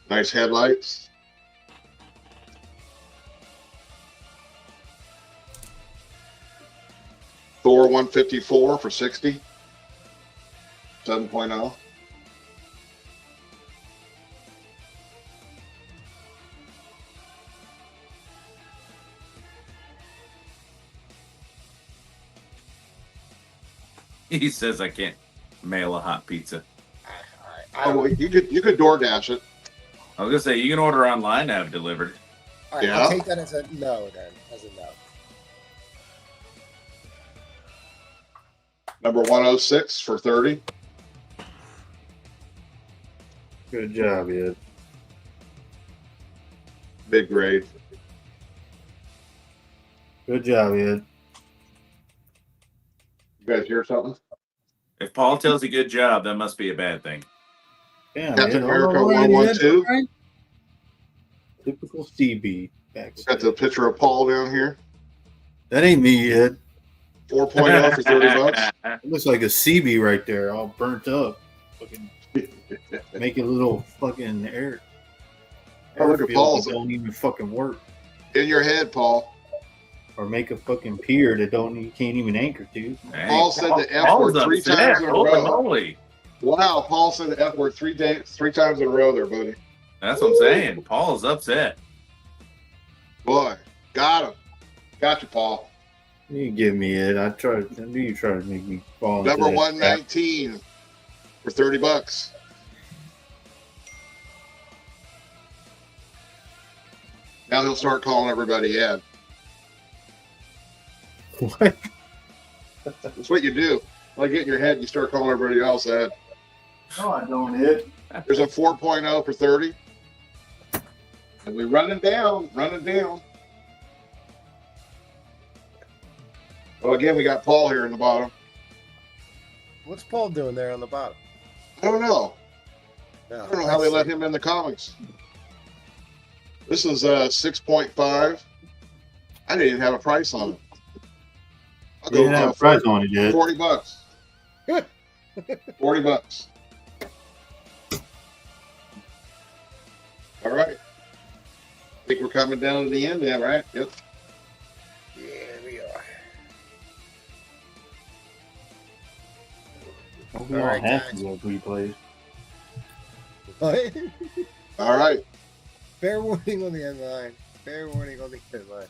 Nice headlights. Thor 154 for 60. 7.0. He says I can't mail a hot pizza. All right. You could DoorDash it. I was going to say, you can order online to have it delivered. All right, Yeah. I'll take that as a no then. As a no. Number 106 for 30. Good job, Ed. Big grade. Good job, Ed. You guys hear something? If Paul tells you good job, that must be a bad thing. Damn, Captain Ed. America All right, 112. Ed. Typical CB. Got the picture of Paul down here. That ain't me, Ed. 4.0 for 30 bucks. It looks like a CB right there, all burnt up. Fucking making a little fucking air. Oh, look at airfield Paul's. that don't even fucking work. In your head, Paul. or make a fucking pier that you can't even anchor to. Hey, Paul said the F Paul's word 3 upset. times in a Holy row. moly. Wow, Paul said the F word 3 times in a row there, buddy. That's what I'm saying. Paul's upset. Boy, got him. Got you, Paul. You give me it. I knew you tried to make me fall into Number that trap. 119 for $30. Now he'll start calling everybody Ed. What? That's what you do. Like get in your head, you start calling everybody else Ed. No, I don't, Ed. There's a 4.0 for 30. And we running down. Well, again, we got Paul here in the bottom. What's Paul doing there on the bottom? I don't know. No, I don't know how they let him in the comics. This is 6.5. I didn't even have a price on it. I'll You didn't have a price on it, Ed. $40. $40. All right. I think we're coming down to the end now, right? Yep. Yeah, we are. We All all right, have guys. to go replays. What? All right. Fair warning on the end line. Fair warning on the end line.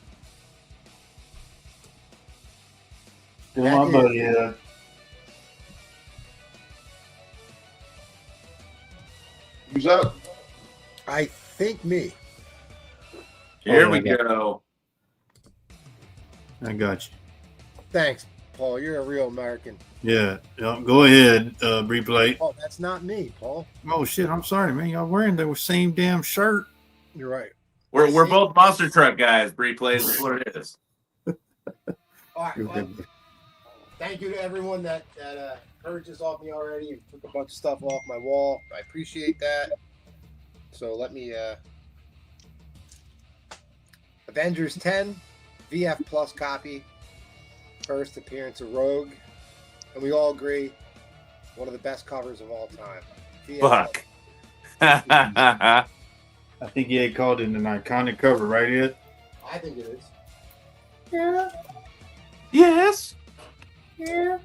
Still my buddy, Ed. Who's up? I think me. Here Oh, we my go. I got you. Thanks, Paul. You're a real American. Yeah. Go ahead, replay. Oh, that's not me, Paul. Oh shit! I'm sorry, man. Y'all wearing the same damn shirt. You're right. We're both monster truck guys. Replays is what it is. All right. Well, thank you to everyone that purchased off me already and took a bunch of stuff off my wall. I appreciate that. So let me Avengers 10 VF Plus copy. First appearance of Rogue. And we all agree one of the best covers of all time. VF Fuck. I think you had called it an iconic cover, right, Ed? I think it is. Yeah. Yes. Yeah.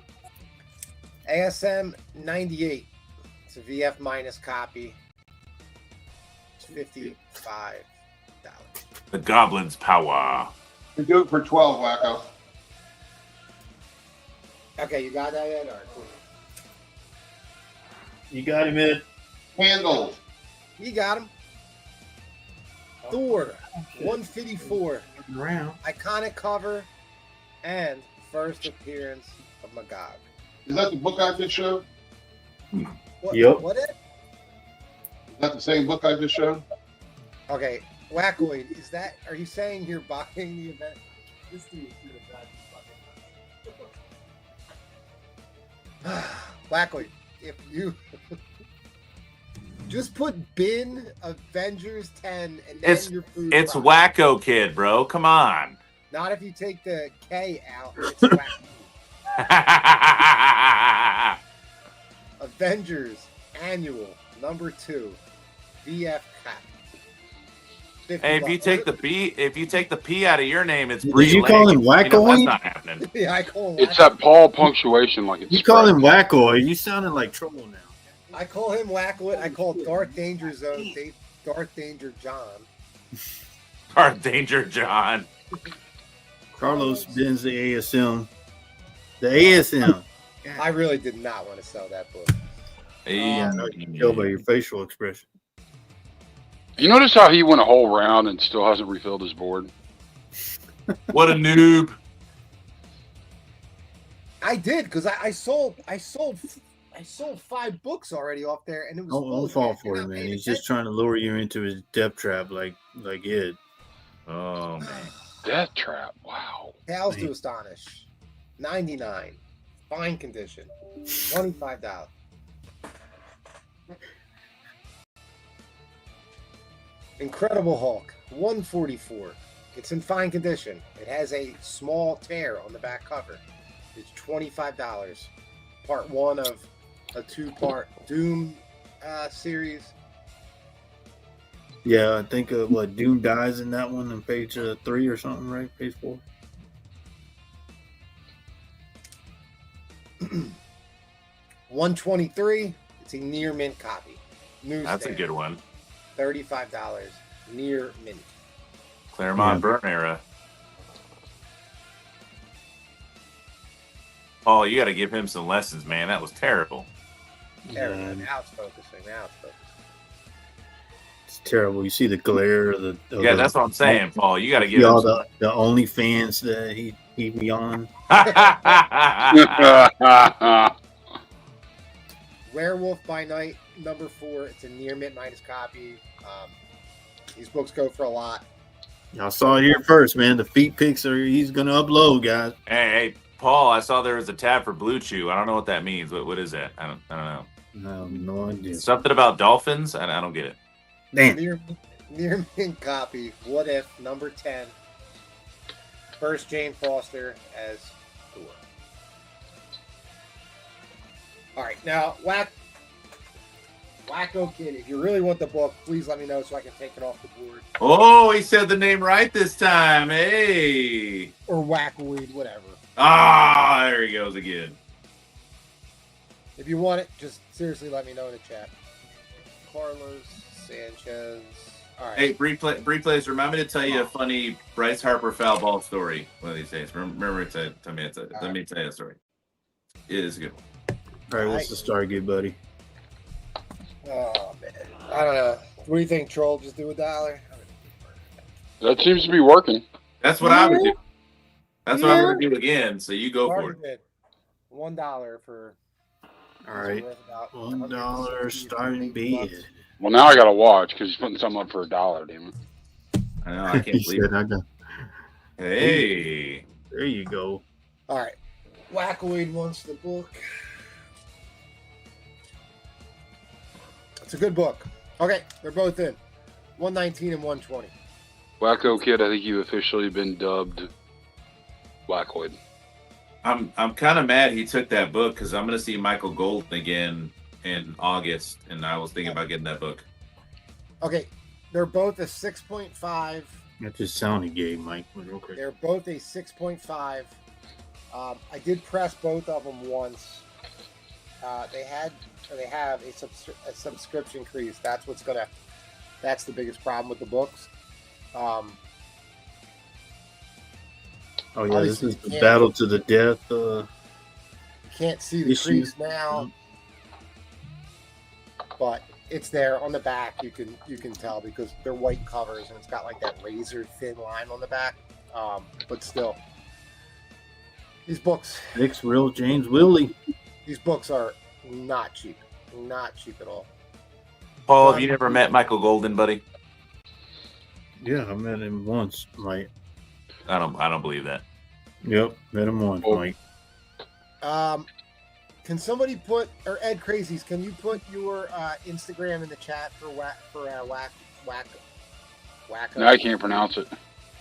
ASM 98. It's a VF minus copy. It's $55. The Goblin's power. We do it for 12, Wacko. Okay, you got that, Ed? All right, cool. You got him, Ed. Handled. You got him. Thor 154. Around. Iconic cover and first appearance of Magog. Is that the book I just showed? What, Yep. What it? Is that the same book I just showed? Okay, Wackoid, are you saying you're buying the event? This dude should have gotten fucking Wackoid, if you just put bin Avengers 10 and then your food. It's product. Wacko Kid, bro. Come on. Not if you take the K out. It's Wacko. Avengers Annual number 2 VF Cap. Hey, if you take the P out of your name, it's Did Brie you call him Lane. You know, Wackoid? that's not happening. Yeah, I call him. It's Wacko. that Paul punctuation, like it's. You call him Wacko. You sounding like trouble now. I call him Wackoid. I call Darth Danger Zone Darth Danger John. Our Danger John. Carlos bends the ASM. The ASM. I really did not want to sell that book. Yeah, I know you can tell by your facial expression. You notice how he went a whole round and still hasn't refilled his board? What a noob. I did because I sold 5 books already off there, and it was. Don't fall for it, man. He's just trying to lure you into his death trap, like Ed. Oh man. Death trap. Wow. Tales to Astonish, 99, fine condition, $25. Incredible Hulk, 144. It's in fine condition. It has a small tear on the back cover. It's $25. Part 1 of a 2-part Doom series. Yeah, I think Doom dies in that one on page 3 or something, right? Page 4. $123. It's a near mint copy. Newsstand. That's a good one. $35. Near mint. Claremont Burn era. Paul, you got to give him some lessons, man. That was terrible. Terrible. Now it's focusing. It's terrible. You see the glare of the. Yeah, that's what I'm saying, Paul. You got to give See him all some. the OnlyFans that he be on. Werewolf by Night, number 4. It's a near mint minus copy. These books go for a lot. Y'all saw it here first, man. The feet pics he's gonna upload, guys. Hey, Paul, I saw there was a tab for Blue Chew. I don't know what that means. What is that? I don't know. I have no idea. Something about dolphins? I don't get it. Damn. Near mint copy. What If, number 10. First Jane Foster as Thor. All right, now Wacko Kid. If you really want the book, please let me know so I can take it off the board. Oh, he said the name right this time. Hey. Or Wackoid, whatever. Ah, there he goes again. If you want it, just seriously let me know in the chat. Carlos Sanchez. All right. Hey, Breplays, remind me to tell you a funny Bryce Harper foul ball story one of these days. Remember to tell me let me tell you a story. It is a good one. All right, what's the start get, buddy? Oh, man. I don't know. What do you think, Troll? Just do $1? That seems to be working. That's what I would do. That's what I'm going to do again, so you go for it. Did. $1 for... All right. $1 starting bid. Well, now I got to watch because he's putting something up for $1, damn it. I know, I can't believe it. Hey. There you go. All right. Wackoid wants the book. It's a good book. Okay, they're both in. 119 and 120. Wacko Kid, I think you've officially been dubbed Wackoid. I'm kind of mad he took that book because I'm going to see Michael Golden again in August, and I was thinking about getting that book. Okay, they're both a 6.5. That just sounded gay, Mike. Real quick. They're both a 6.5. I did press both of them once. They have a subscription increase. That's the biggest problem with the books. Oh yeah, this is the battle to the death. You can't see the crease now, but it's there on the back. You can tell because they're white covers and it's got like that razor thin line on the back. But still, these books. Nick's real James Willie. These books are not cheap at all. Paul, have you never met Michael Golden, buddy? Yeah, I met him once, Mike. I don't believe that. Yep, met him once, Mike. Can somebody put, or Ed Crazies, can you put your Instagram in the chat for Wacko? No, I can't pronounce it.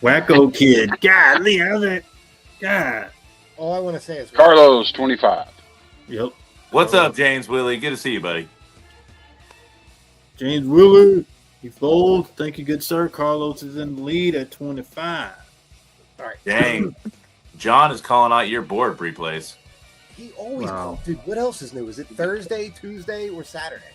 Wacko Kid. God, how's that? God. All I want to say is Carlos 25. Yep. What's up, James Willie? Good to see you, buddy. James Willie. He folds. Thank you, good sir. Carlos is in the lead at 25. All right. Dang. John is calling out your board, Replays. He always calls. Dude, what else is new? Is it Thursday, Tuesday, or Saturday?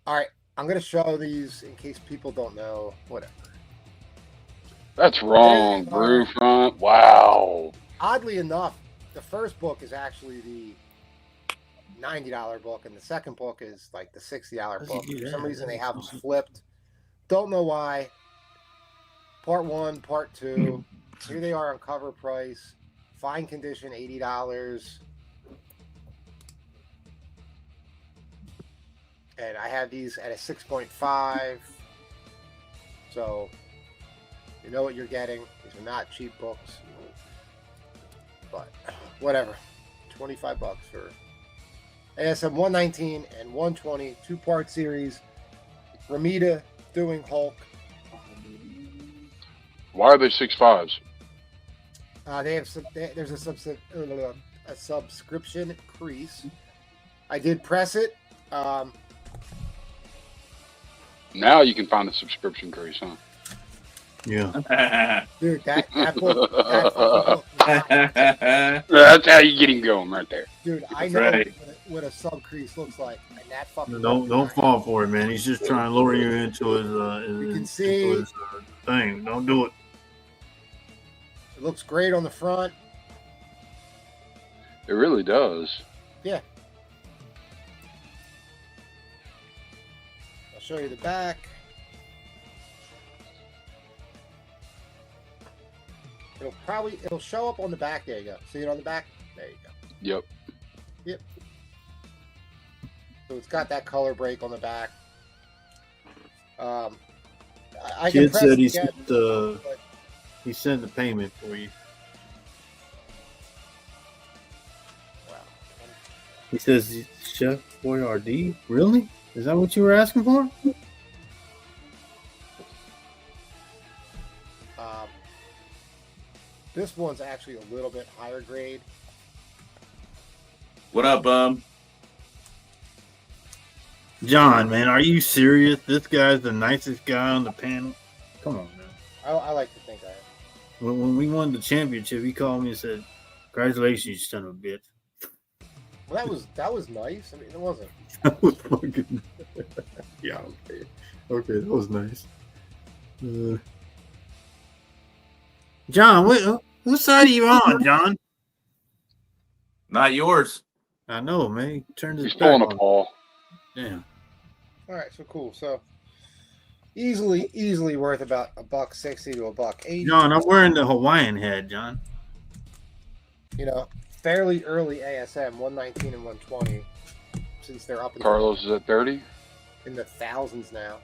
All right. I'm going to show these in case people don't know. Whatever. That's wrong, Brewfront. Wow. Oddly enough, the first book is actually the $90 book, and the second book is like the $60 book. For some reason, they have them flipped. Don't know why. Part 1, Part 2. Here they are on cover price. Fine condition, $80. And I have these at a 6.5. So, you know what you're getting. These are not cheap books. But, whatever. $25 for ASM 119 and 120. 2-part series. Ramita doing Hulk. Why are they 6.5s? They have there's a subscription increase. I did press it. Now you can find a subscription increase, huh? Yeah. Dude, that book, that fucking book, That's how you get him going right there. dude. I That's know right. what a sub crease looks like, and that fucking Don't fall for it, man. He's just trying to lure you into his You can see- into his, thing. Don't do it. It looks great on the front. It really does. Yeah. I'll show you the back. It'll show up on the back. There you go. See it on the back? There you go. Yep. So it's got that color break on the back. I Kid press said he again, sent but he sent the payment for you. wow. He says, Chef Boyardee? Really? Is that what you were asking for? This one's actually a little bit higher grade. What up, bum? John, man, are you serious? This guy's the nicest guy on the panel. Come on, man. I like to think I am. When we won the championship, he called me and said, "Congratulations, you son of a bitch." Well, that was nice. I mean, it wasn't. That was fucking. Yeah, okay, that was nice. John, what side are you on, John? Not yours. I know, man. Turn this He's back pulling a on. Paul. Damn. All right, so cool. So easily worth about $1.60 to $1.80. John, I'm wearing the Hawaiian hat, John. You know, fairly early ASM, 119 and 120, since they're up Carlos is at 30. in the thousands now.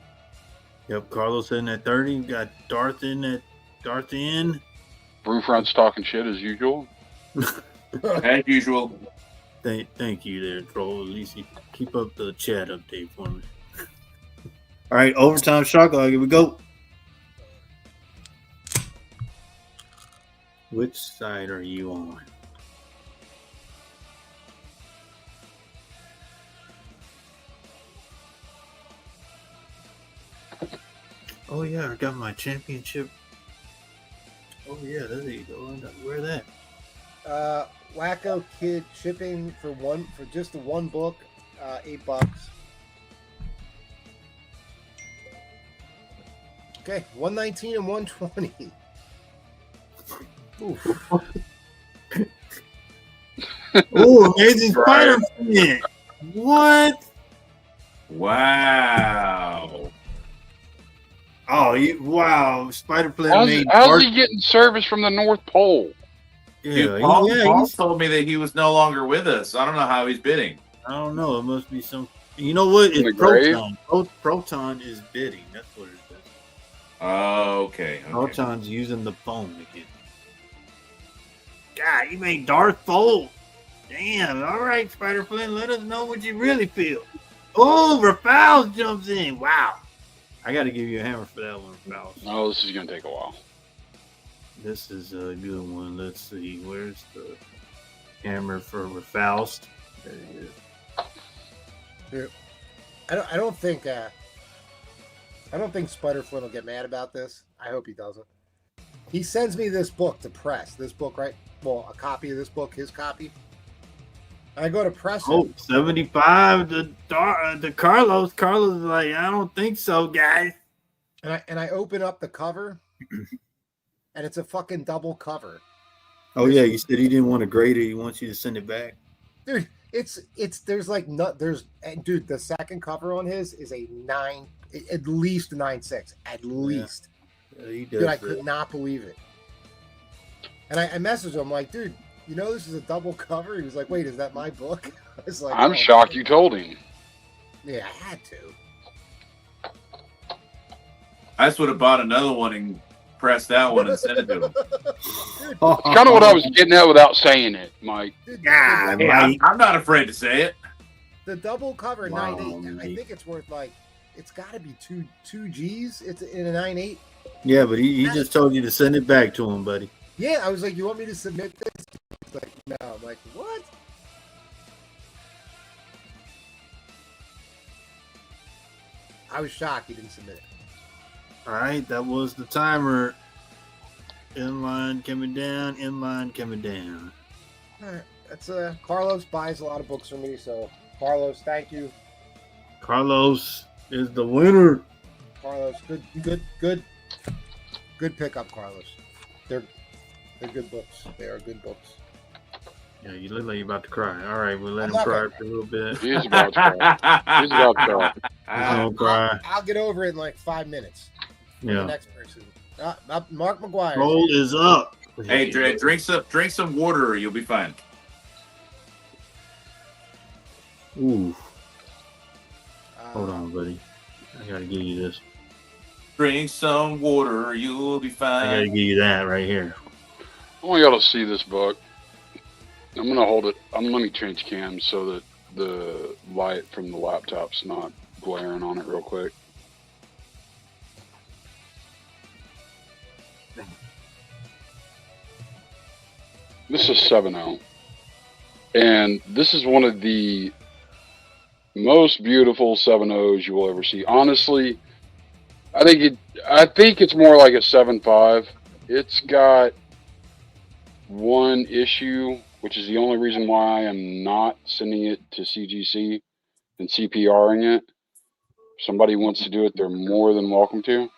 Yep, Carlos in at 30. We got Darth in. Brewfront's talking shit as usual. As usual. Thank you there, Troll. At least you keep up the chat update for me. All right, overtime shot clock. Here we go. Which side are you on? Oh yeah, I got my championship. Oh yeah, there you go. Where that? Wacko Kid shipping for just the one book, $8. Okay, 119 and 120. Oof. Oh, Amazing Spider-Man! What? Wow. Oh, wow! Spider-Man How's made he getting service from the North Pole? Dude, Paul told me that he was no longer with us. I don't know how he's bidding. I don't know. It must be some. You know what? In the It's grave? Proton. Proton is bidding. That's what it is. Okay. Proton's using the phone again. God, you made Darth Vault. Damn. All right, Spider-Flynn. Let us know what you really feel. Oh, Rafales jumps in. Wow. I got to give you a hammer for that one, Rafales. Oh, this is going to take a while. This is a good one. Let's see. Where's the hammer for Rafales? There he is. I don't think Spider-Flynn will get mad about this. I hope he doesn't. He sends me this book to press. This book, right? Well, a copy of this book, his copy. I go to press it. Oh, 75 to Carlos. Carlos is like, I don't think so, guys. And I open up the cover, and it's a fucking double cover. Oh yeah, you said he didn't want to grade it. He wants you to send it back. Dude, dude, the second cover on his is a 9, at least a 9.6, at least. Yeah, he does. Dude, I could not believe it. And I messaged him, like, dude, you know this is a double cover? He was like, wait, is that my book? I was like, I'm oh, shocked you told him. Yeah, I had to. I just would have bought another one and pressed that one and sent it to him. It's kind of what I was getting at without saying it, Mike. Dude, God, Hey, I'm not afraid to say it. the double cover Wow, 9.8, I think it's worth like, it's got to be two G's. It's in a 9.8. Yeah, but he just told you to send it back to him, buddy. Yeah, I was like, you want me to submit this? He's like, no. I'm like, what? I was shocked he didn't submit it. All right, that was the timer. Inline coming down. Inline coming down. All right. That's Carlos buys a lot of books from me, so Carlos, thank you. Carlos is the winner. Carlos, good pickup, Carlos. They're good books. They are good books. Yeah, you look like you're about to cry. All right, we'll let I'm him not cry gonna- for a little bit. He's about to cry. He's about to cry. Don't cry. I'll get over it in like 5 minutes. For the Yeah. next person. Mark McGuire. Roll is up. Hey, drink some water, or you'll be fine. Ooh, hold on, buddy. I gotta give you this. Drink some water, you'll be I gotta fine. give you that right here. I want y'all to see this book. I'm gonna hold it. Let me change cams so that the light from the laptop's not glaring on it real quick. This is 7.0, and this is one of the most beautiful 7.0s you will ever see. Honestly, I think it's more like a 7.5. It's got one issue, which is the only reason why I am not sending it to CGC and CPRing it. If somebody wants to do it, they're more than welcome to.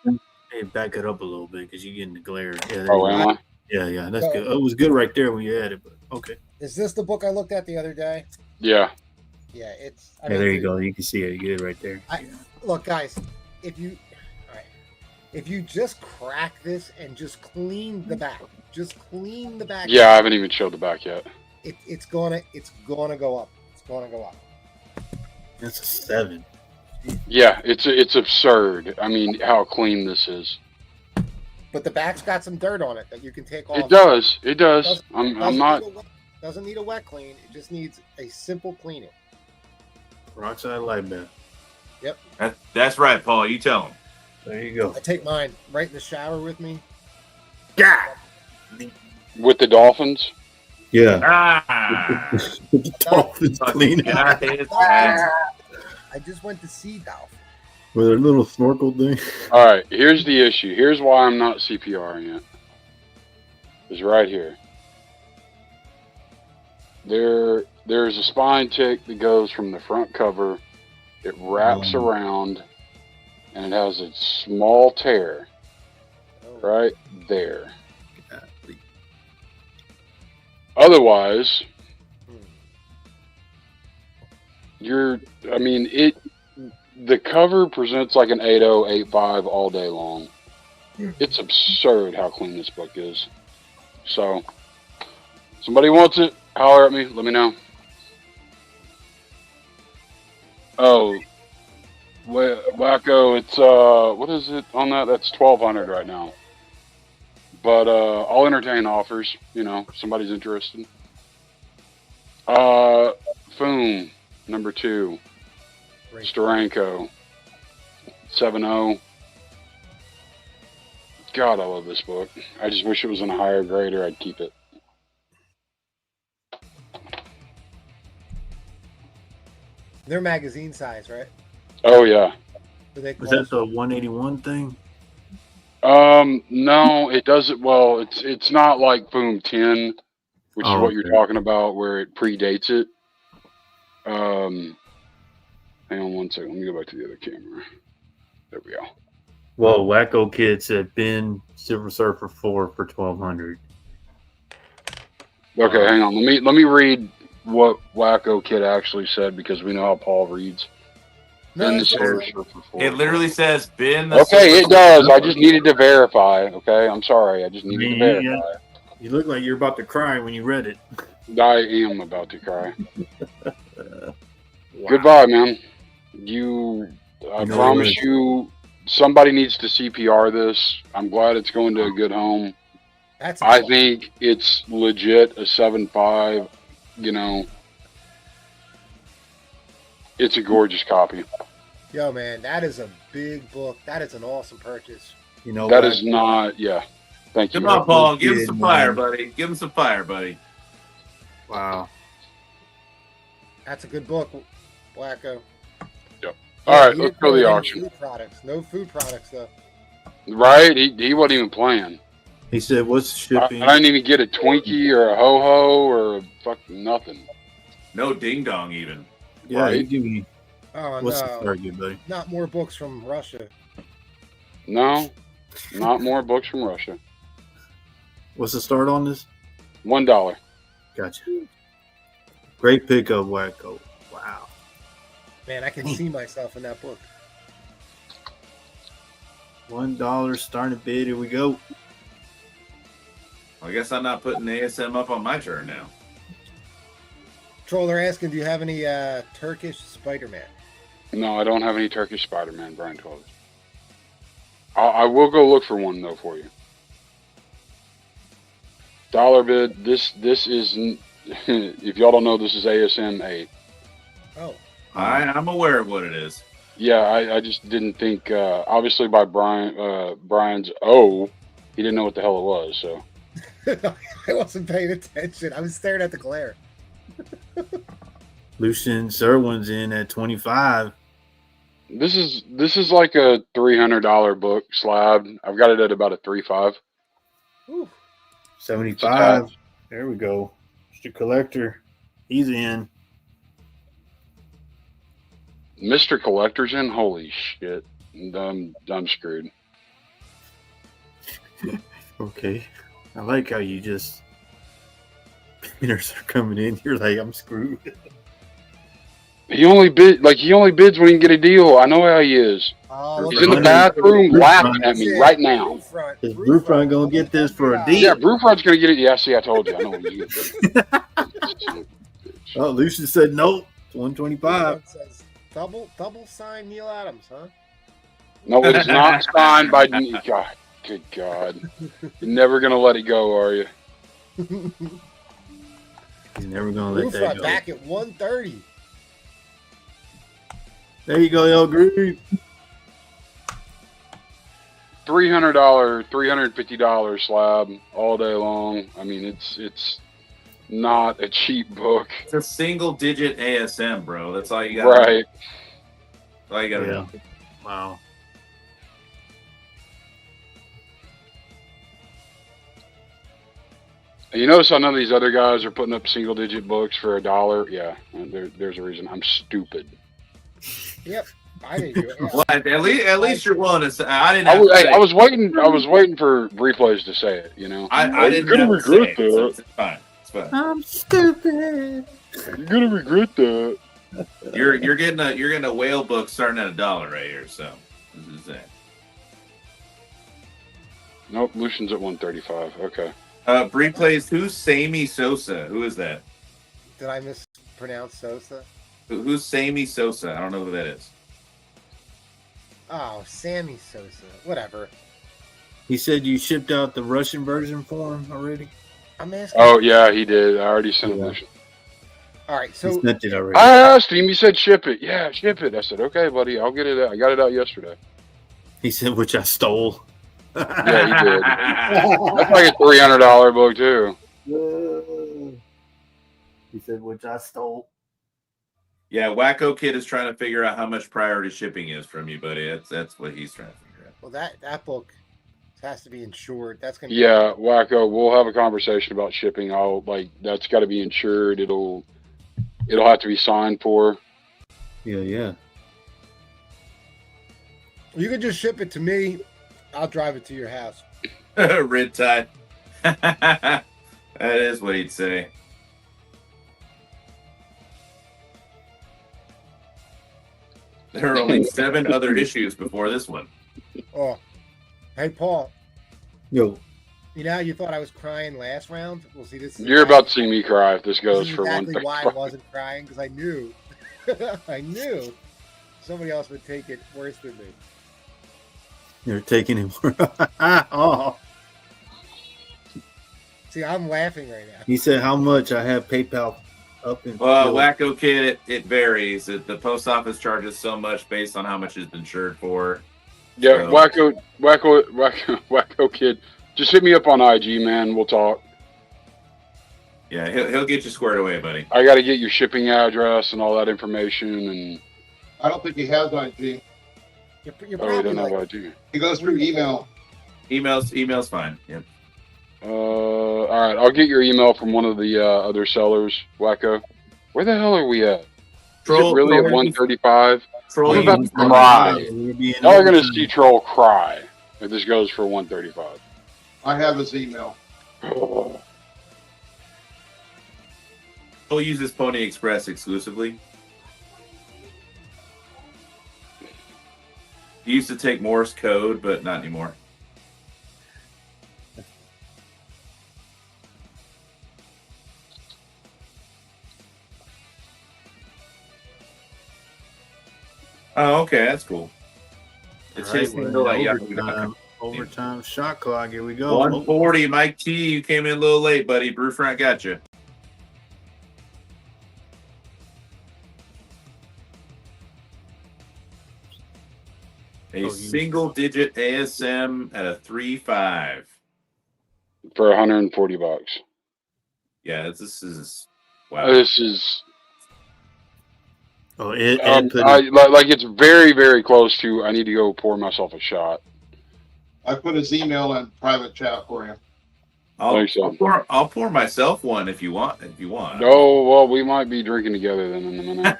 Hey, back it up a little bit because you're getting the glare. Yeah, Oh, am I? Yeah, that's good. It was good right there when you had it, but okay. Is this the book I looked at the other day? Yeah. Yeah, it's. Yeah, there you go. You can see it. You get it right there. Look, guys, if you just crack this and just clean the back, Yeah, I haven't even showed the back yet. it's gonna go up. It's gonna go up. That's a 7. Yeah, it's absurd. I mean, how clean this is. But the back's got some dirt on it that you can take off. It does. It does. I'm not. Doesn't need a wet clean. It just needs a simple cleaning. Peroxide light bath. That's right, Paul. You tell him. There you go. I take mine right in the shower with me. Yeah. With the dolphins. Yeah. Ah, The dolphins clean got his ass. I just went to see dolphins. with a little snorkel thing. All right. Here's the issue. Here's why I'm not CPRing it. Is right here. There's a spine tick that goes from the front cover. It wraps around, and it has a small tear right there. Otherwise, the cover presents like an 8.0, 8.5 all day long. It's absurd how clean this book is. So, somebody wants it, holler at me, let me know. Oh, Wacko, it's, what is it on that? That's 1,200 right now. But, I'll entertain offers, if somebody's interested. Foom, number 2. Steranko, 7.0. God, I love this book. I just wish it was in a higher grade or I'd keep it. They're magazine size, right? Oh, yeah. Are they Was that the 181 thing? No, it doesn't. Well, it's not like Boom 10, which is what you're talking about, where it predates it. Hang on one second. Let me go back to the other camera. There we go. Well, Wacko Kid said Ben Silver Surfer 4 for 1,200. Okay, hang on. Let me read what Wacko Kid actually said because we know how Paul reads. No, Ben the it's Silver okay. Surfer 4. It literally says Ben the Okay, Silver it does. I just needed to verify. Okay, I'm sorry. I just needed to verify. You look like you're about to cry when you read it. I am about to cry. Goodbye, man. I promise you, somebody needs to CPR this. I'm glad it's going to a good home. I think it's legit a 7.5. It's a gorgeous copy. Yo, man, that is a big book. That is an awesome purchase. That is not. Yeah. Thank you. Come on, Paul. Give him some fire, buddy. Give him some fire, buddy. Wow. That's a good book, Wacko. Yep. All right, let's go to the auction. No food products, though. Right? He wasn't even playing. He said, "What's shipping?" I didn't even get a Twinkie or a ho ho or a fucking nothing. No ding dong even. Yeah, Right. you give me. Oh What's the no, target, buddy? not more books from Russia. No, not more books from Russia. What's the start on this? $1. Gotcha. Great pickup, Wacko. Wow. Man, I can see myself in that book. $1 starting bid. Here we go. I guess I'm not putting the ASM up on my turn now. Troller asking, do you have any Turkish Spider-Man? No, I don't have any Turkish Spider-Man, Brian told us. I will go look for one though for you. Dollar bid. This is if y'all don't know, this is ASM 8. Oh, I'm aware of what it is. Yeah, I just didn't think. Obviously, by Brian's he didn't know what the hell it was. So I wasn't paying attention. I was staring at the glare. Lucian Serwin's in at 25. this is like a $300 book slab. I've got it at about a 3.5. Ooh. 75. There we go. Mr. Collector. He's in. Mr. Collector's in. Holy shit! I'm screwed. Okay. I like how you just bidders are coming in. You're like, I'm screwed. He only bids when he can get a deal. I know how he is. Oh, He's in the bathroom laughing at me right now. Is Brewfront gonna get this for a deal? Yeah, Brewfront's gonna get it. Yeah, see, I told you. I know what you get. Oh, Lucian said nope. It's 125. Says, double sign Neil Adams, huh? No, it's not signed by God. Good God. You're never gonna let it go, are you? He's never gonna let that go. Back at 130. There you go, yo, Groove. $300, $350 slab all day long. I mean, it's not a cheap book. It's a single digit ASM, bro. That's all you got. Right. That's all you got to Yeah. do. Wow. And you notice how none of these other guys are putting up single digit books for $1? Yeah, there's a reason. I'm stupid. Yep. I didn't do it. Yeah. Well, at least you're willing to say. I didn't. I Have to say was waiting for replays to say it. You know. I didn't You're gonna have to say regret it, so that. it's fine. It's fine. I'm stupid. You're gonna regret that. You're getting a whale book starting at $1 right here. So this is it. Nope, Lucian's at 135. Okay. Bree plays who's Sammy Sosa? Who is that? Did I mispronounce Sosa? Who's Sammy Sosa? I don't know who that is. Oh, Sammy Sosa. Whatever. He said you shipped out the Russian version for him already? I'm asking. Oh yeah, he did. I already sent him. Yeah. Lucian. All right. He So sent it already. I asked him. He said ship it. Yeah, ship it. I said okay, buddy. I'll get it out. I got it out yesterday. He said, which I stole. Yeah, he did. That's like a $300 book too. He said, which I stole. Yeah, Wacko Kid is trying to figure out how much priority shipping is from you, buddy. That's what he's trying to figure out. well, that book has to be insured. That's gonna. Yeah, Wacko. We'll have a conversation about shipping. That's got to be insured. It'll have to be signed for. Yeah. You can just ship it to me. I'll drive it to your house. Red tie. That is what he'd say. There are only 7 other issues before this one. Oh, hey Paul. Yo. You know how you thought I was crying last round? Well, see, this. You're about to see me cry if this goes This is for exactly one. why I wasn't crying, because I knew, I knew somebody else would take it worse than me. You're taking him. Oh. See, I'm laughing right now. He said, how much? I have PayPal up in. Well, Wacko Kid, it varies. The post office charges so much based on how much has been insured for. Yeah, So- Wacko Kid. Just hit me up on IG, man. We'll talk. Yeah, he'll get you squared away, buddy. I got to get your shipping address and all that information. And I don't think he has IG. You're oh, he probably doesn't like, have IG. He goes through email. Email's fine. Yep. All right, I'll get your email from one of the other sellers, Wacko. Where the hell are we at? Is it really at 135? Troll, I'm about to We'll cry. be in Y'all are gonna overtime. see Troll cry if this goes for 135. I have his email. Troll uses Pony Express exclusively. He used to take Morse code, but not anymore. Oh, okay, that's cool. It's All right, his we're in handle at overtime shot clock. Here we go. 140, Mike T. You came in a little late, buddy. Brewfront got you. A single-digit ASM at a 3.5. For 140 bucks. Yeah, this is wow. This is Oh, like it's very, very close to. I need to go pour myself a shot. I put his email in private chat for you. I'll pour myself one if you want. No, well, we might be drinking together then in a minute.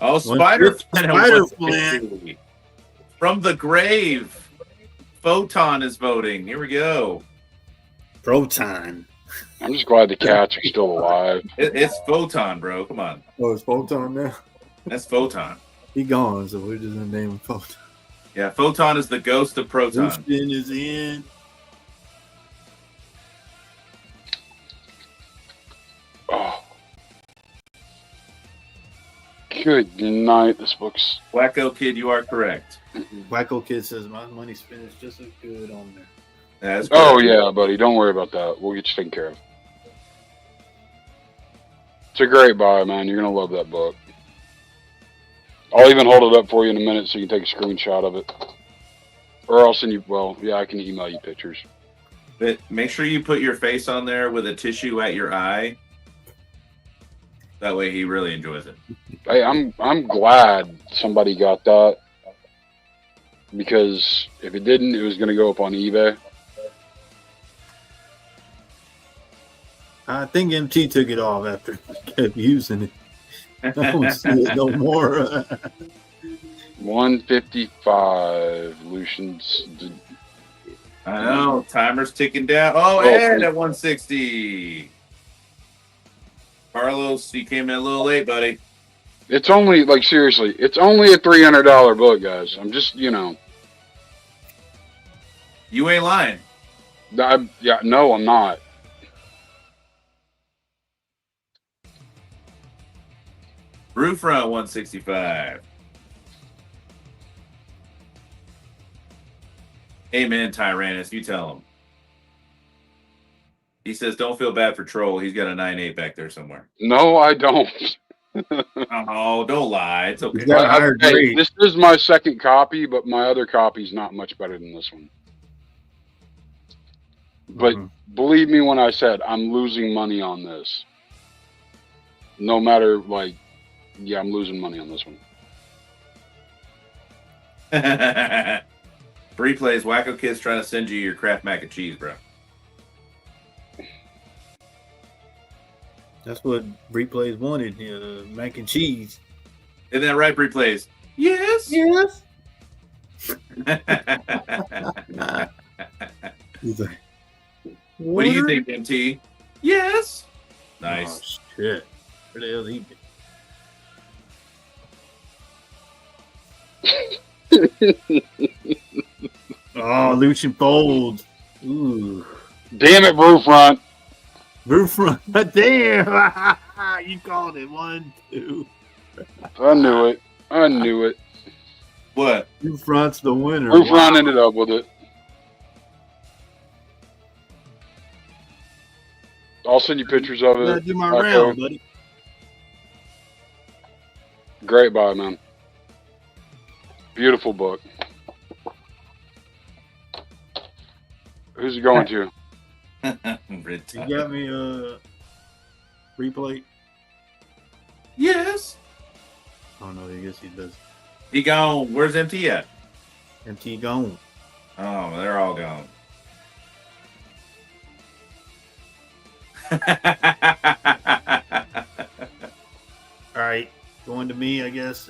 Oh, Spider Flint. From the grave. Photon is voting. Here we go. Proton. I'm just glad the cats are still alive. It's Photon, bro. Come on. Oh, it's Photon now? That's Photon. He gone, so we're just gonna name him Photon. Yeah, Photon is the ghost of Proton. Lucian is in. Oh. Good night. This book's Wacko Kid, you are correct. Wacko Kid says my money spent is just as good on there. That's oh yeah, buddy. Don't worry about that. We'll get you taken care of. It's a great buy, man. You're gonna love that book. I'll even hold it up for you in a minute so you can take a screenshot of it. Or I'll send you. Well, yeah, I can email you pictures. But make sure you put your face on there with a tissue at your eye. That way, he really enjoys it. Hey, I'm glad somebody got that, because if it didn't, it was going to go up on eBay. I think MT took it off after he kept using it. I don't see it no more. 155. Lucian's. I know. Timer's ticking down. Oh, and at 160. Carlos, you came in a little late, buddy. It's only, like, seriously, it's only a $300 book, guys. I'm just, you know. You ain't lying. Yeah, no, I'm not. Brewfront 165. Amen, Tyrannus. You tell him. He says, don't feel bad for Troll. He's got a 9.8 back there somewhere. No, I don't. Oh, don't lie. It's okay. Hey, this is my second copy, but my other copy's not much better than this one. But believe me when I said I'm losing money on this. No matter, like, yeah, I'm losing money on this one. Free plays. Wacko Kid's trying to send you your Kraft mac and cheese, bro. That's what Replays wanted, mac and cheese. Isn't that right, Replays? Yes. Yes. He's like, what do you think, MT? Yes. Nice. Oh, shit. Where the hell he been? Oh, Lucian folds. Ooh. Damn it, Brewfront. Brewfront. Damn. You called it 1, 2. I knew it. I knew it. What? Brewfront's the winner. Brewfront ended up with it. I'll send you pictures of it. Gotta do my round, buddy. Great buy, man. Beautiful book. Who's it going to? You got me a replay? Yes. Oh no, I guess he does. He gone. Where's MT at? MT gone. Oh, they're all gone. All right, going to me, I guess.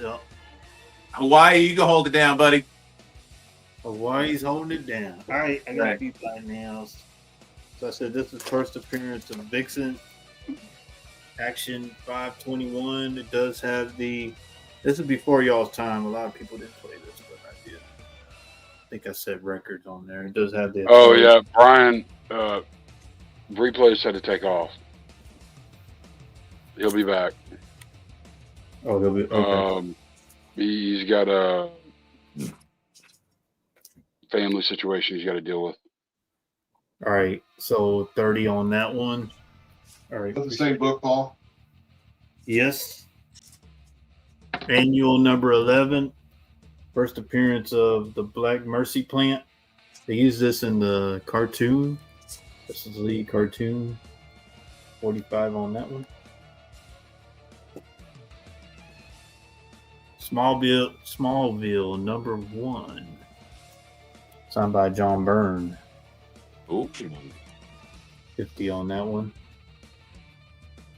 Hawaii, you can hold it down, buddy. Hawaii's holding it down. All right, I got Right. a few by nails. So I said this is first appearance of Vixen. Action 521. It does have the. This is before y'all's time. A lot of people didn't play this, but I did. I think I set records on there. It does have the. Oh yeah, Brian. Replays had to take off. He'll be back. Oh, he'll be okay. He's got a family situation he's got to deal with. All right, so 30 on that one. All right. The same book, Paul. Yes. Annual number 11. First appearance of the Black Mercy plant. They use this in the cartoon. This is the lead cartoon. 45 on that one. Smallville number 1. Signed by John Byrne. Ooh. 50 on that one.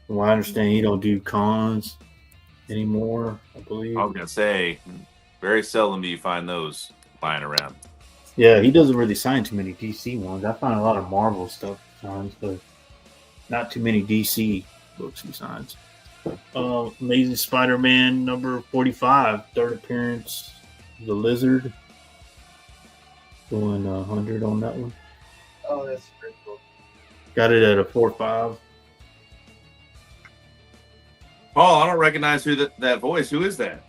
Well, I understand he don't do cons anymore, I believe. I was gonna say, very seldom do you find those lying around. Yeah, he doesn't really sign too many DC ones. I find a lot of Marvel stuff he signs, but not too many DC books he signs. Amazing Spider-Man number 45, third appearance, The Lizard. Going 100 on that one. Oh, that's pretty cool. Got it at a 4.5. Paul, I don't recognize who that voice. Who is that?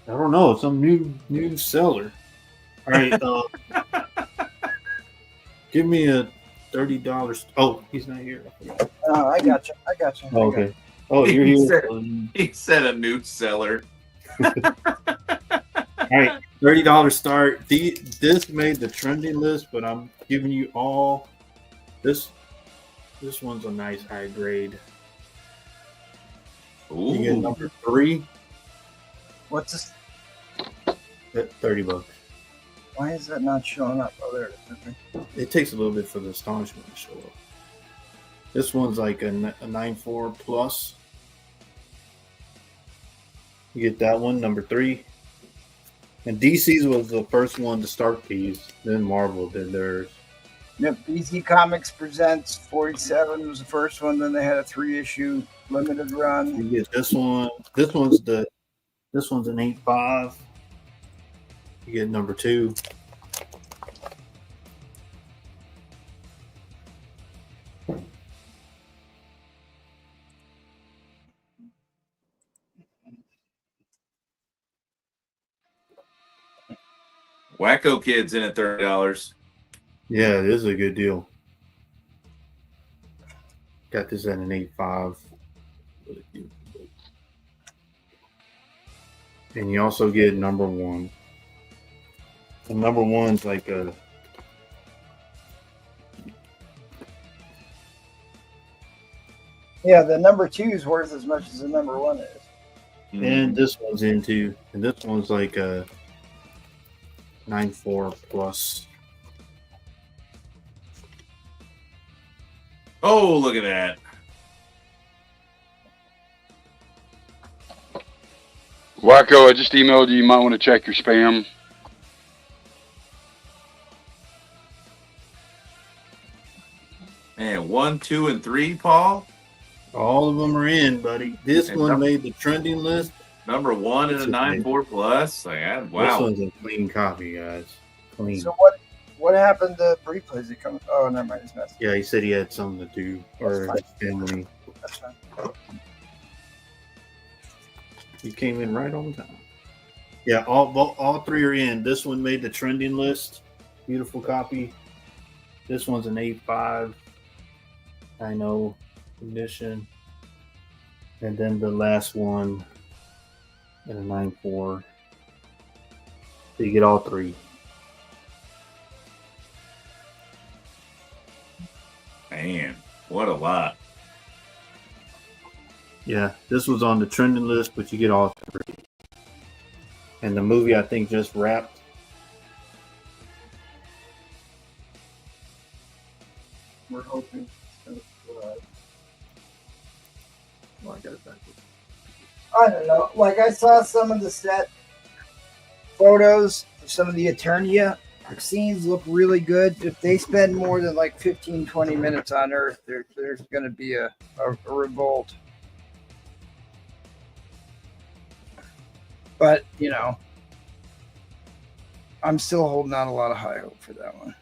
I don't know. Some new seller. All right. Give me a $30. Oh, he's not here. Oh, I got you. Oh, okay. Oh, you're here. He said a new seller. All right, $30 start. This made the trending list, but I'm giving you all this. This one's a nice high grade. Ooh. You get number 3 What's this? at $30. Why is that not showing up? Oh, there it is. Okay. It takes a little bit for the astonishment to show up. This one's like a 9.4 plus. You get that one, number 3. And DC's was the first one to start these. Then Marvel did theirs. Yep, DC Comics Presents 47 was the first one. Then they had a 3-issue limited run. You get this one. This one's an 8.5. You get number 2. Wacko Kid's in at $30. Yeah, this is a good deal. Got this at an 8.5. And you also get number 1. And number 1's like a Yeah, the number 2 is worth as much as the number 1 is. and this one's into, and this one's like a 9.4 plus. Oh, look at that. Wacko, I just emailed you. You might want to check your spam. Man, 1, 2, and 3, Paul. All of them are in, buddy. This And one made the trending list. Number 1 and a 9.4 plus. Like, This wow. one's a clean copy, guys. Clean. So what happened to Replays? It comes. Oh, never mind. It's messed. Yeah, he said he had something to do, or his family. That's fine. He came in right on time. Yeah, all 3 are in. This one made the trending list. Beautiful copy. This one's an 8.5. I know condition. And then the last one at a 9.4. So you get all 3. Man, what a lot. Yeah, this was on the trending list, but you get all three. And the movie, I think, just wrapped. We're hoping. Oh, I got it back. I don't know. Like, I saw some of the set photos of some of the Eternia scenes look really good. If they spend more than like 15, 20 minutes on Earth, there's going to be a revolt. But, you know, I'm still holding out a lot of high hope for that one.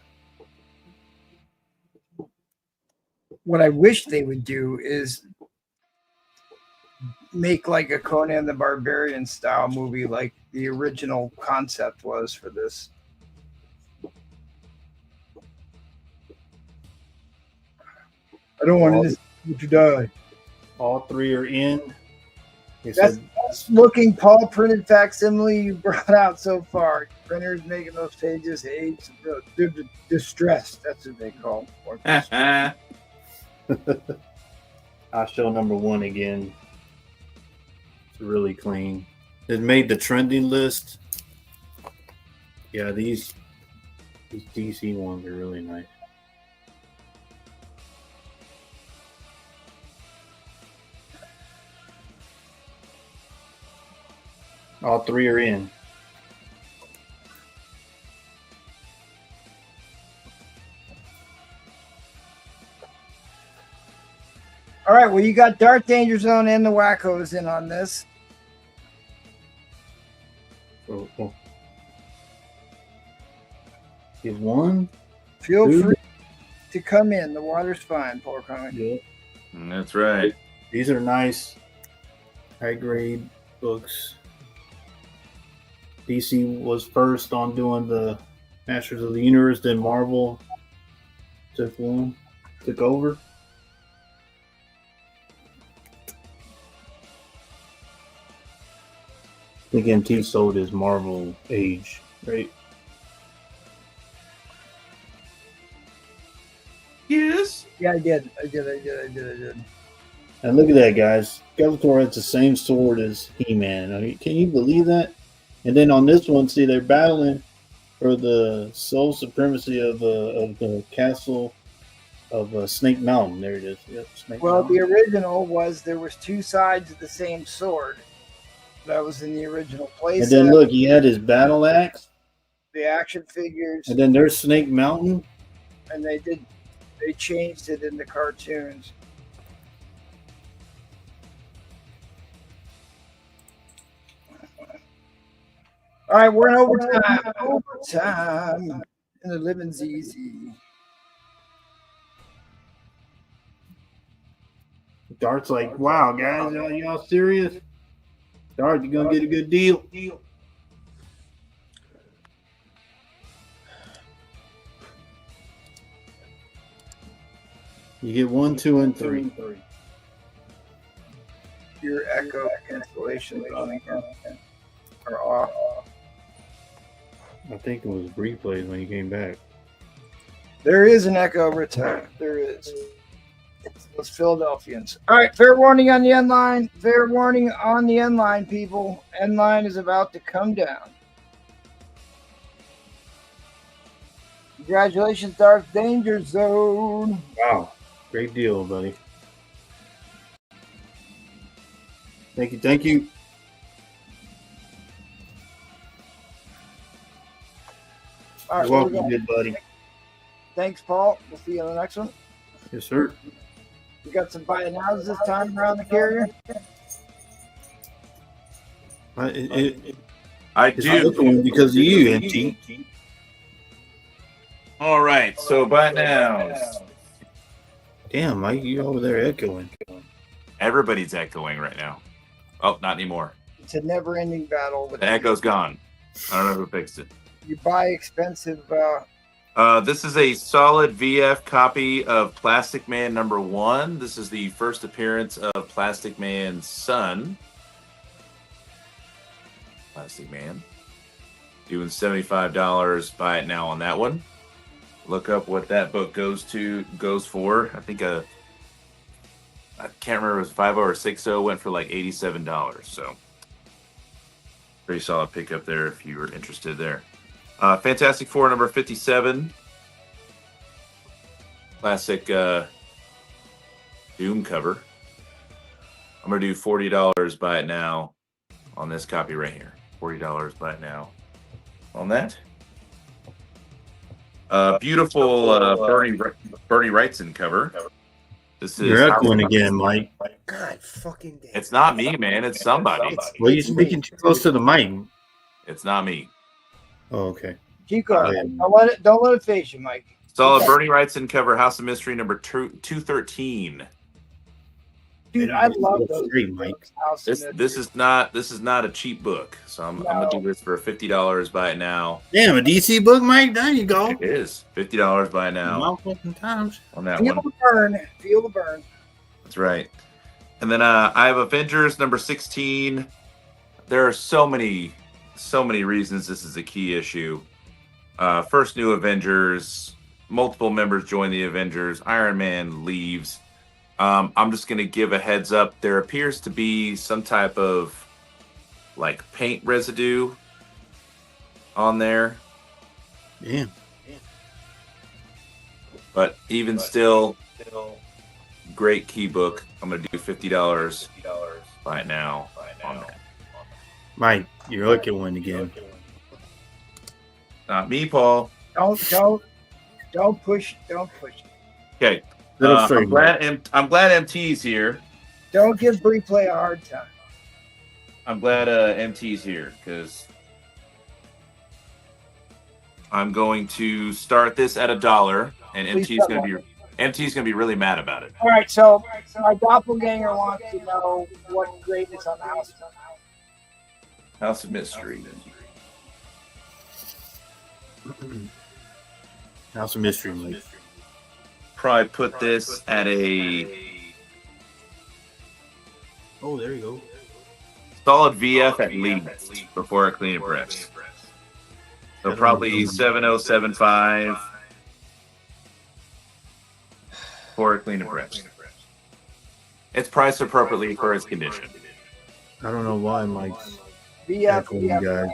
What I wish they would do is make like a Conan the Barbarian style movie like the original concept was for this. I don't want to die. All three are in. That's looking Paul printed facsimile you brought out so far. Printers making those pages age distressed. That's what they call it. I'll show number one again. It's really clean. It made the trending list. Yeah, these DC ones are really nice. All three are in. All right, well, you got Dark Danger Zone and the Wackos in on this. Oh. Is one? Feel two? free to come in. The water's fine, Paul Comic. Yeah. That's right. These are nice, high grade books. DC was first on doing the Masters of the Universe, then Marvel took over. I think MT sold his Marvel Age, right? Yes. Yeah, I did. And look at that, guys. Skeletor has the same sword as He-Man. I mean, can you believe that? And then on this one, see, they're battling for the sole supremacy of the castle of Snake Mountain. There it is. Yep, Snake Mountain. The original was there was two sides of the same sword. That was in the original place. And then look, he had his battle axe. The action figures. And then there's Snake Mountain. And they changed it in the cartoons. All right, we're in overtime. Overtime. And the living's easy. Dart's like, wow, guys, are y'all serious? Dart, you gonna get a good deal. You get 1, 2, and 3. Your echo cancellation are off. I think it was replays when he came back. There is an echo return. There is. It's those Philadelphians. All right, fair warning on the end line. Fair warning on the end line, people. End line is about to come down. Congratulations, Dark Danger Zone. Wow. Great deal, buddy. Thank you. All right, You're welcome, good buddy. Thanks, Paul. We'll see you on the next one. Yes, sir. We got some buy nows this time around the carrier. I It's do. looking because of you, MT. All right. So by now, Damn, Mike, you over there echoing. everybody's echoing right now. Oh, not anymore. It's a never-ending battle. With The echo's gone. I don't know who fixed it. You buy expensive. This is a solid VF copy of Plastic Man #1. This is the first appearance of Plastic Man's son. Plastic Man. Doing $75. Buy it now on that one. Look up what that book goes for. I think I can't remember if it was 5.0 or 6.0, went for like $87. So pretty solid pickup there if you were interested there. Fantastic Four number 57. Classic Doom cover. I'm going to do $40, buy it now on this copy right here. $40, buy it now on that. Beautiful Bernie Wrightson cover. This is You're echoing again, Mike. God fucking damn. It's not me, man. It's somebody. Well, you're speaking too close to the mic. It's not me. Oh, okay. Keep going. Don't let it face you, Mike. Solid Bernie Wrightson cover, House of Mystery number 213. Dude, I love those. Great, Mike. This is not a cheap book, so I'm gonna do this for $50. Buy it now. Damn, a DC book, Mike. There you go. It is $50. Buy it now. Times. On that Feel one. the burn. Feel the burn. That's right. And then I have Avengers number 16. There are so many reasons this is a key issue. First new Avengers, multiple members join the Avengers. Iron Man leaves. I'm just going to give a heads up. There appears to be some type of like paint residue on there. Yeah. But even still, great key book. I'm going to do $50 right now on that. Mike, you're looking one again. Not me, Paul. Don't push. Okay. Little straight, I'm glad MT's here. Don't give Replay a hard time. I'm glad MT's here because I'm going to start this at $1, and MT's going to be really mad about it. All right, so my doppelganger wants to know what grade is on the house. House of Mystery. House of Mystery, Mike. Probably put this at a Oh, there you go. solid VF at least before I clean and press. So probably 7075 before I clean and press. It's priced appropriately for its condition. I don't know why Mike's VF, echoing, guys.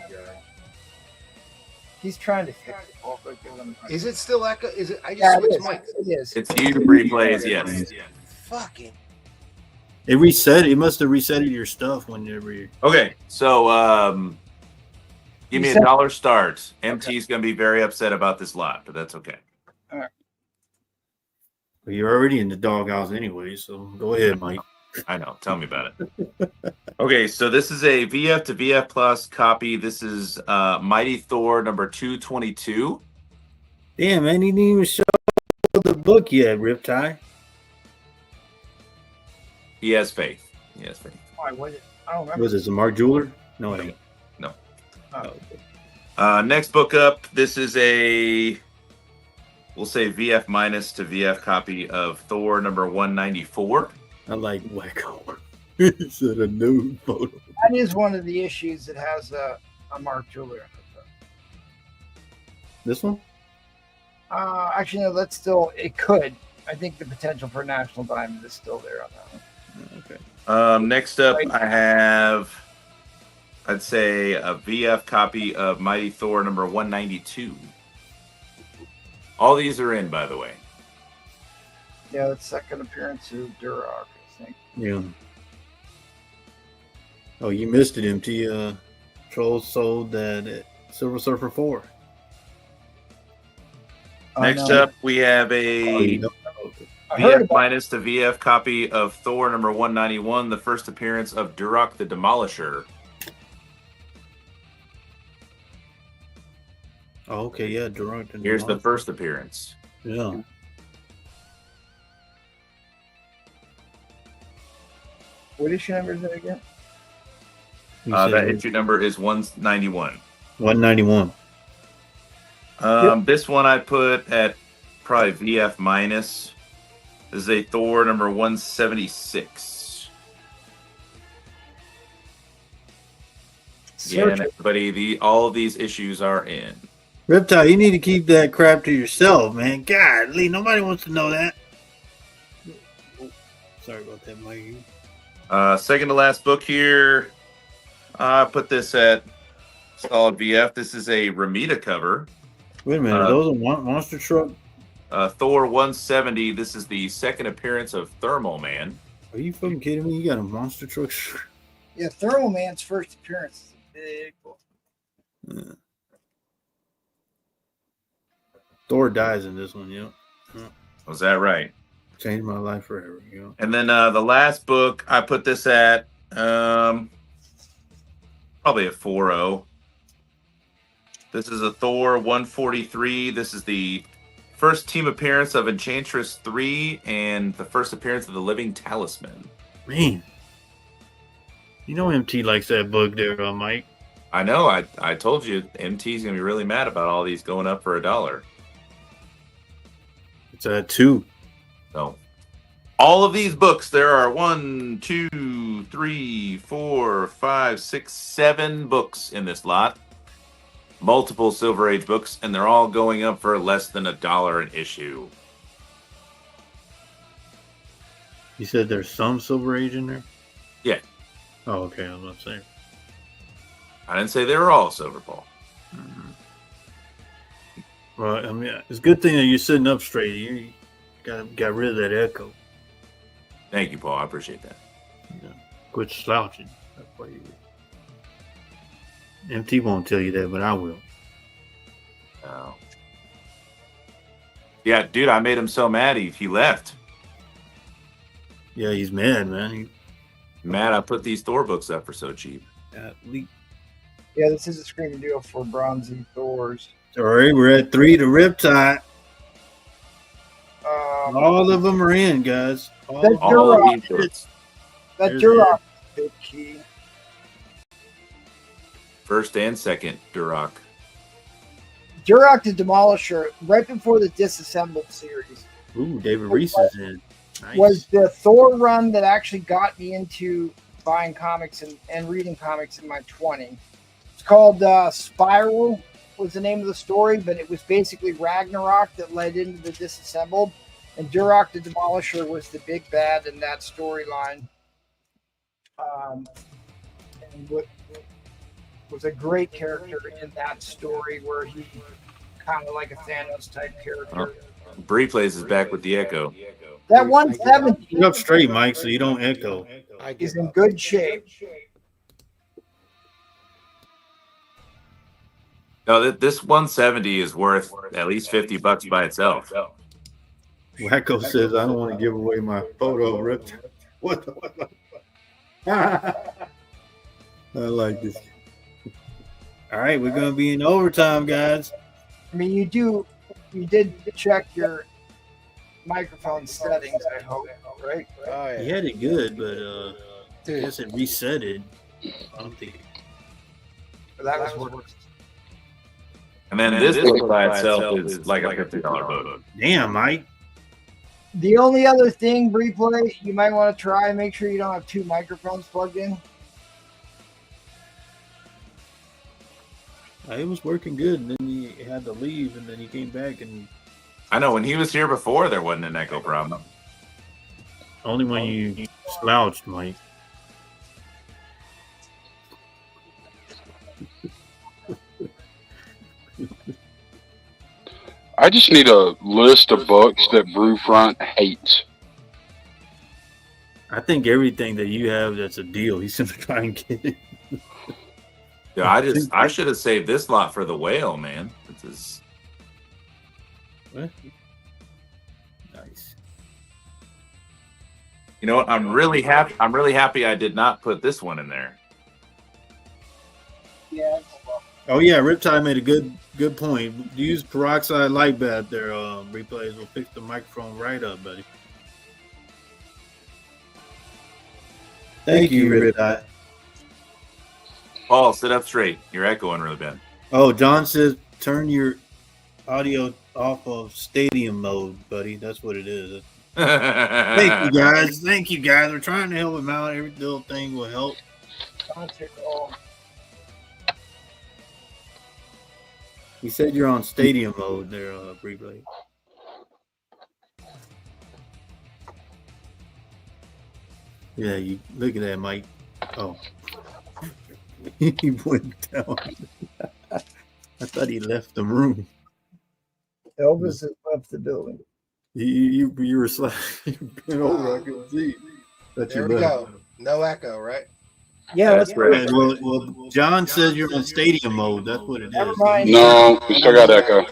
He's trying to fix it. Is it still echo? Is it? I just Yeah, it switched is. mics. It is. It's YouTube replays, yes. Fucking. It reset. It must have resetted your stuff whenever you. Okay, so give me a $1 start. MT's going to be very upset about this lot, but that's okay. Well, you're already in the doghouse anyway, so go ahead, Mike. I know. Tell me about it. Okay, so this is a VF to VF Plus copy. This is Mighty Thor number 222. Damn, man, he didn't even show the book yet, Riptide. He has faith. He has faith. Why was it? I don't remember. Was it the Mark Jeweler? No, it ain't. No. Oh. Next book up. This is a, we'll say VF minus to VF copy of Thor number 194. I like wacko. It's a nude photo. That is one of the issues that has a Mark Jeweler. This one? Actually, no, that's still, it could. I think the potential for National Diamond is still there on that one. Okay. Next up, I have, I'd say, a VF copy of Mighty Thor number 192. All these are in, by the way. Yeah, that's second appearance of Duroc, I think. Yeah. Oh, you missed it, MT. Trolls sold that at Silver Surfer 4. Next up, we have a VF minus to VF copy of Thor number 191, the first appearance of Duroc the Demolisher. Oh, okay, yeah, Duroc. Here's the first appearance. Yeah. What issue number is it again? That issue number is 191. 191. This one I put at probably VF minus. This is a Thor number 176. Yeah, and everybody, all of these issues are in. Riptide, you need to keep that crap to yourself, man. God, Lee, nobody wants to know that. Sorry about that, Mike. Second to last book here. I put this at solid VF. This is a Ramita cover. Wait a minute, those are monster truck? Thor 170. This is the second appearance of Thermal Man. Are you fucking kidding me? You got a monster truck? Yeah, Thermal Man's first appearance is a big book. Yeah. Thor dies in this one, yeah. Was that right? Changed my life forever, you know. And then the last book, I put this at probably a 4.0. This is a Thor 143. This is the first team appearance of Enchantress 3 and the first appearance of the Living Talisman. Man. You know MT likes that book there, Mike. I know. I told you MT's going to be really mad about all these going up for $1. It's at 2. So, all of these books, there are 1, 2, 3, 4, 5, 6, 7 books in this lot. Multiple Silver Age books, and they're all going up for less than $1 an issue. You said there's some Silver Age in there? Yeah. Oh, okay. I'm not saying. I didn't say they were all Silver Paul. Mm-hmm. Well, I mean, it's a good thing that you're sitting up straight. You got rid of that echo. Thank you, Paul. I appreciate that. Yeah. Quit slouching. That's why you. MT won't tell you that, but I will. Oh. Yeah, dude, I made him so mad he left. Yeah, he's mad, man. Mad I put these Thor books up for so cheap. Yeah, this is a screaming deal for Bronzy Thors. All right, we're at 3 to Riptide. All of them are in, guys. All of these books. That Duroc is big key. First and second Duroc. Duroc the Demolisher, right before the Disassembled series. Ooh, David Reese is in. Nice. Was the Thor run that actually got me into buying comics and reading comics in my 20s. It's called Spiral was the name of the story, but it was basically Ragnarok that led into the Disassembled, and Duroc the Demolisher was the big bad in that storyline. And what was a great character in that story where he kind of like a Thanos type character. Bree plays is back with the echo. That 170 Get up straight, Mike, so you don't echo. is in good shape. No, this 170 is worth at least $50 by itself. Wacko says, I don't want to give away my photo. Ripped. What the? I like this. All right, we're going to be in overtime, guys. I mean, you did check your microphone settings, I hope, right? Oh, yeah. He had it good, but I guess it reset it. I don't think. But that was worse. And then this book by itself is like a $50 book. Damn, Mike. The only other thing, Replay, you might want to try, make sure you don't have two microphones plugged in. It was working good, and then he had to leave, and then he came back, and I know when he was here before, there wasn't an echo problem. only when you slouched, Mike. I just need a list of books that Brewfront hates. I think everything that you have that's a deal, he's gonna try and get it. Yeah, I should have saved this lot for the whale, man. What? Nice. You know what? I'm really happy I did not put this one in there. Yeah. Oh yeah, Riptide made a good point. Use peroxide light bath there. Replays will fix the microphone right up, buddy. Thank you, Riptide. Paul, sit up straight. You're echoing really bad. Oh, John says turn your audio off of stadium mode, buddy. That's what it is. Thank you, guys. Thank you, guys. We're trying to help him out. Every little thing will help. He said you're on stadium mode there, Replay. Yeah, you look at that, Mike. Oh, he went down. I thought he left the room. Elvis has left the building. You were you bent over. I could see. That There you we left. go. No echo, right? Yeah, That's that's right. Well, John says you're on stadium mode. That's what it Never is. mind. No, we still got echo.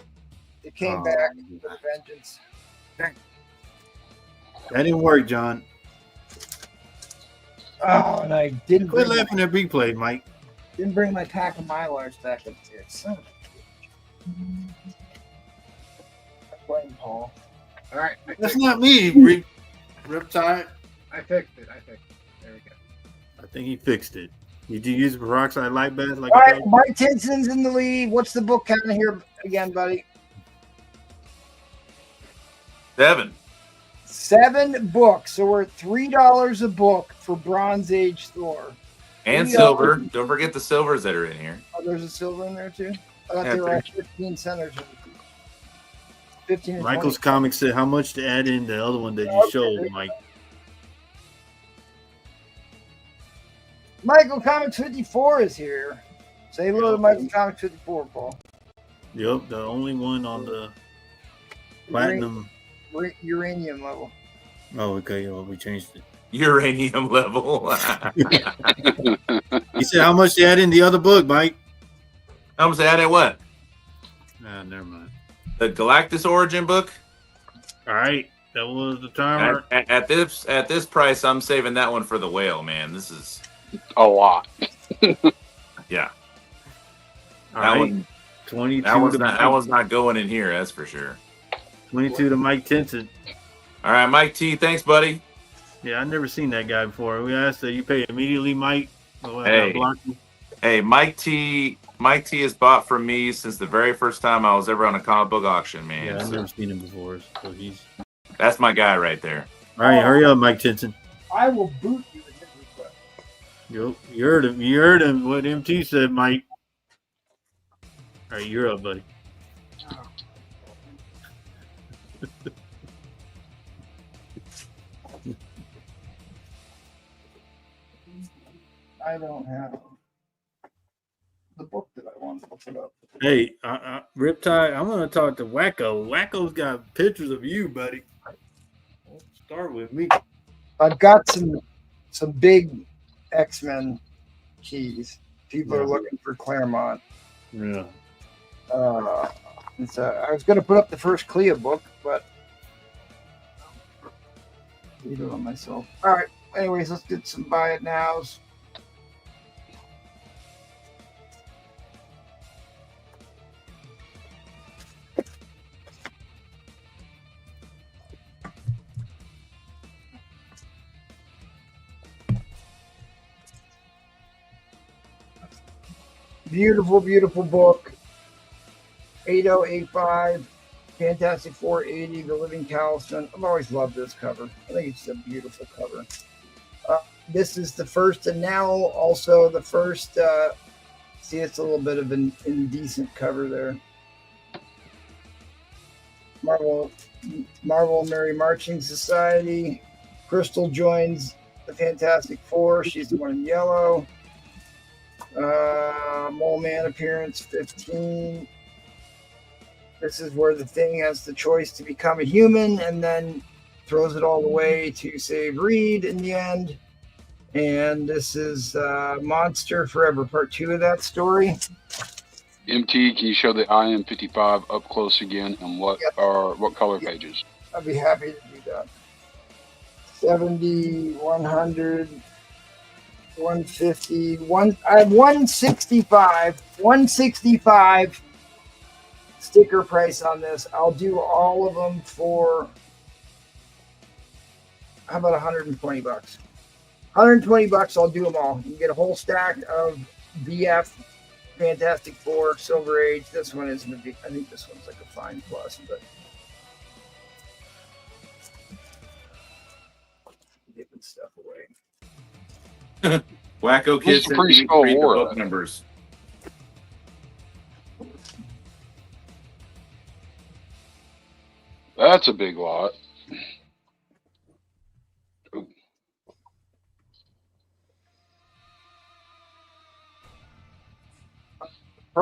It came Oh. back with a vengeance. That didn't work, John. Oh, and I didn't Quit bring, laughing at replay, Mike. my pack of Mylars back up here. Son of a bitch. I blame Paul. All right. That's not me, Riptide. I fixed it. There we go. I think he fixed it. Did you use peroxide light bath like All I right, told Mike Tinson's in the lead. What's the book count here again, buddy? 7. 7 books. So we're at $3 a book for Bronze Age Thor. And $3. silver. Don't forget the silvers that are in here. Oh, there's a silver in there too? I thought Yeah, they were at 15 centers. 15 and Michael's 20. comics said how much to add in the other one that you showed, Mike. Michael Comics 54 is here. Say hello to Michael Comics 54, Paul. Yep, the only one on the platinum. Uranium level. Oh, okay. Well, we changed it. Uranium level. He said how much to add in the other book, Mike. How much they added what? Nah, never mind. The Galactus Origin book? All right, that was the timer. At this price, I'm saving that one for the whale, man. This is A lot. yeah. All That right, one 22. that was not going in here, that's for sure. 22 to Mike Tinson. All right, Mike T, thanks, buddy. Yeah, I've never seen that guy before. We asked that you pay immediately, Mike. Oh, I Hey. blocked you. Hey, Mike T has bought from me since the very first time I was ever on a comic book auction, man. Yeah, I've So never seen him before. So he's that's my guy right there. all right. Hurry up, Mike Tinson. I will boot you with his request. You heard him. You heard him. What MT said, Mike. All right, you're up, buddy. I don't have the book that I wanted to put up. Hey, Riptide, I'm going to talk to Wacko. Wacko's got pictures of you, buddy. Let's start with me. I've got some big X-Men keys. People are Yeah. looking for Claremont. Yeah. And so I was going to put up the first Clea book, but I did it on myself. All right. Anyways, let's get some buy it nows. Beautiful, beautiful book. 8085, Fantastic 480, The Living Talisman. I've always loved this cover. I think it's a beautiful cover. This is the first, and now also the first. See, it's a little bit of an indecent cover there. Marvel Mary Marching Society. Crystal joins the Fantastic Four. She's the one in yellow. Mole Man appearance 15. This is where the Thing has the choice to become a human and then throws it all away to save Reed in the end. And this is Monster Forever, part 2 of that story. MT, can you show the IM55 up close again, and what color pages? I'd be happy to do that. 70, 100, 150, I have 165 sticker price on this. I'll do all of them for, how about $120? $120, I'll do them all. You can get a whole stack of BF Fantastic Four, Silver Age. This one isn't a big, I think this one's like a fine plus, but giving stuff away. Wacko Kids What's the preschool read the war book at? numbers. That's a big lot.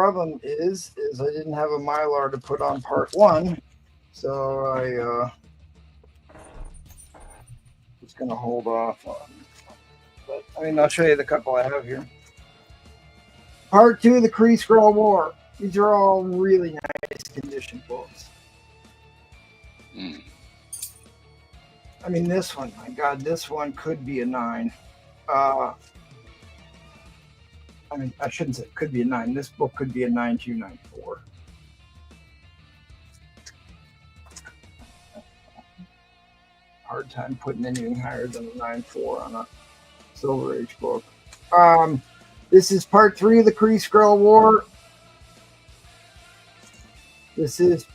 problem is I didn't have a Mylar to put on part 1, so I was going to hold off on. But I mean, I'll show you the couple I have here. Part 2, the Kree Skrull War. These are all really nice condition books. Mm. I mean, this one, my God, this one could be a 9. I mean, I shouldn't say it could be a 9. This book could be a 9294. Hard time putting anything higher than a 9.4 on a Silver Age book. This is part 3 of the Kree Skrull War. This is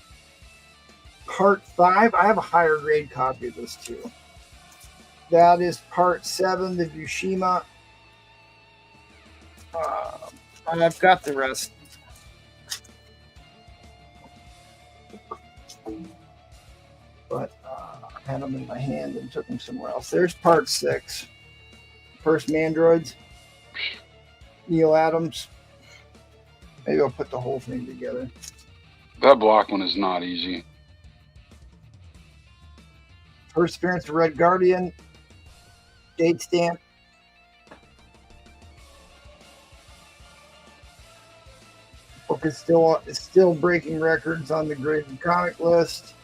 part 5. I have a higher grade copy of this too. That is part 7, the Bushima. And I've got the rest. But I had them in my hand and took them somewhere else. There's part 6. First Mandroids. Neil Adams. Maybe I'll put the whole thing together. That black one is not easy. First appearance of Red Guardian. Date stamp. Book is still breaking records on the graded comic list.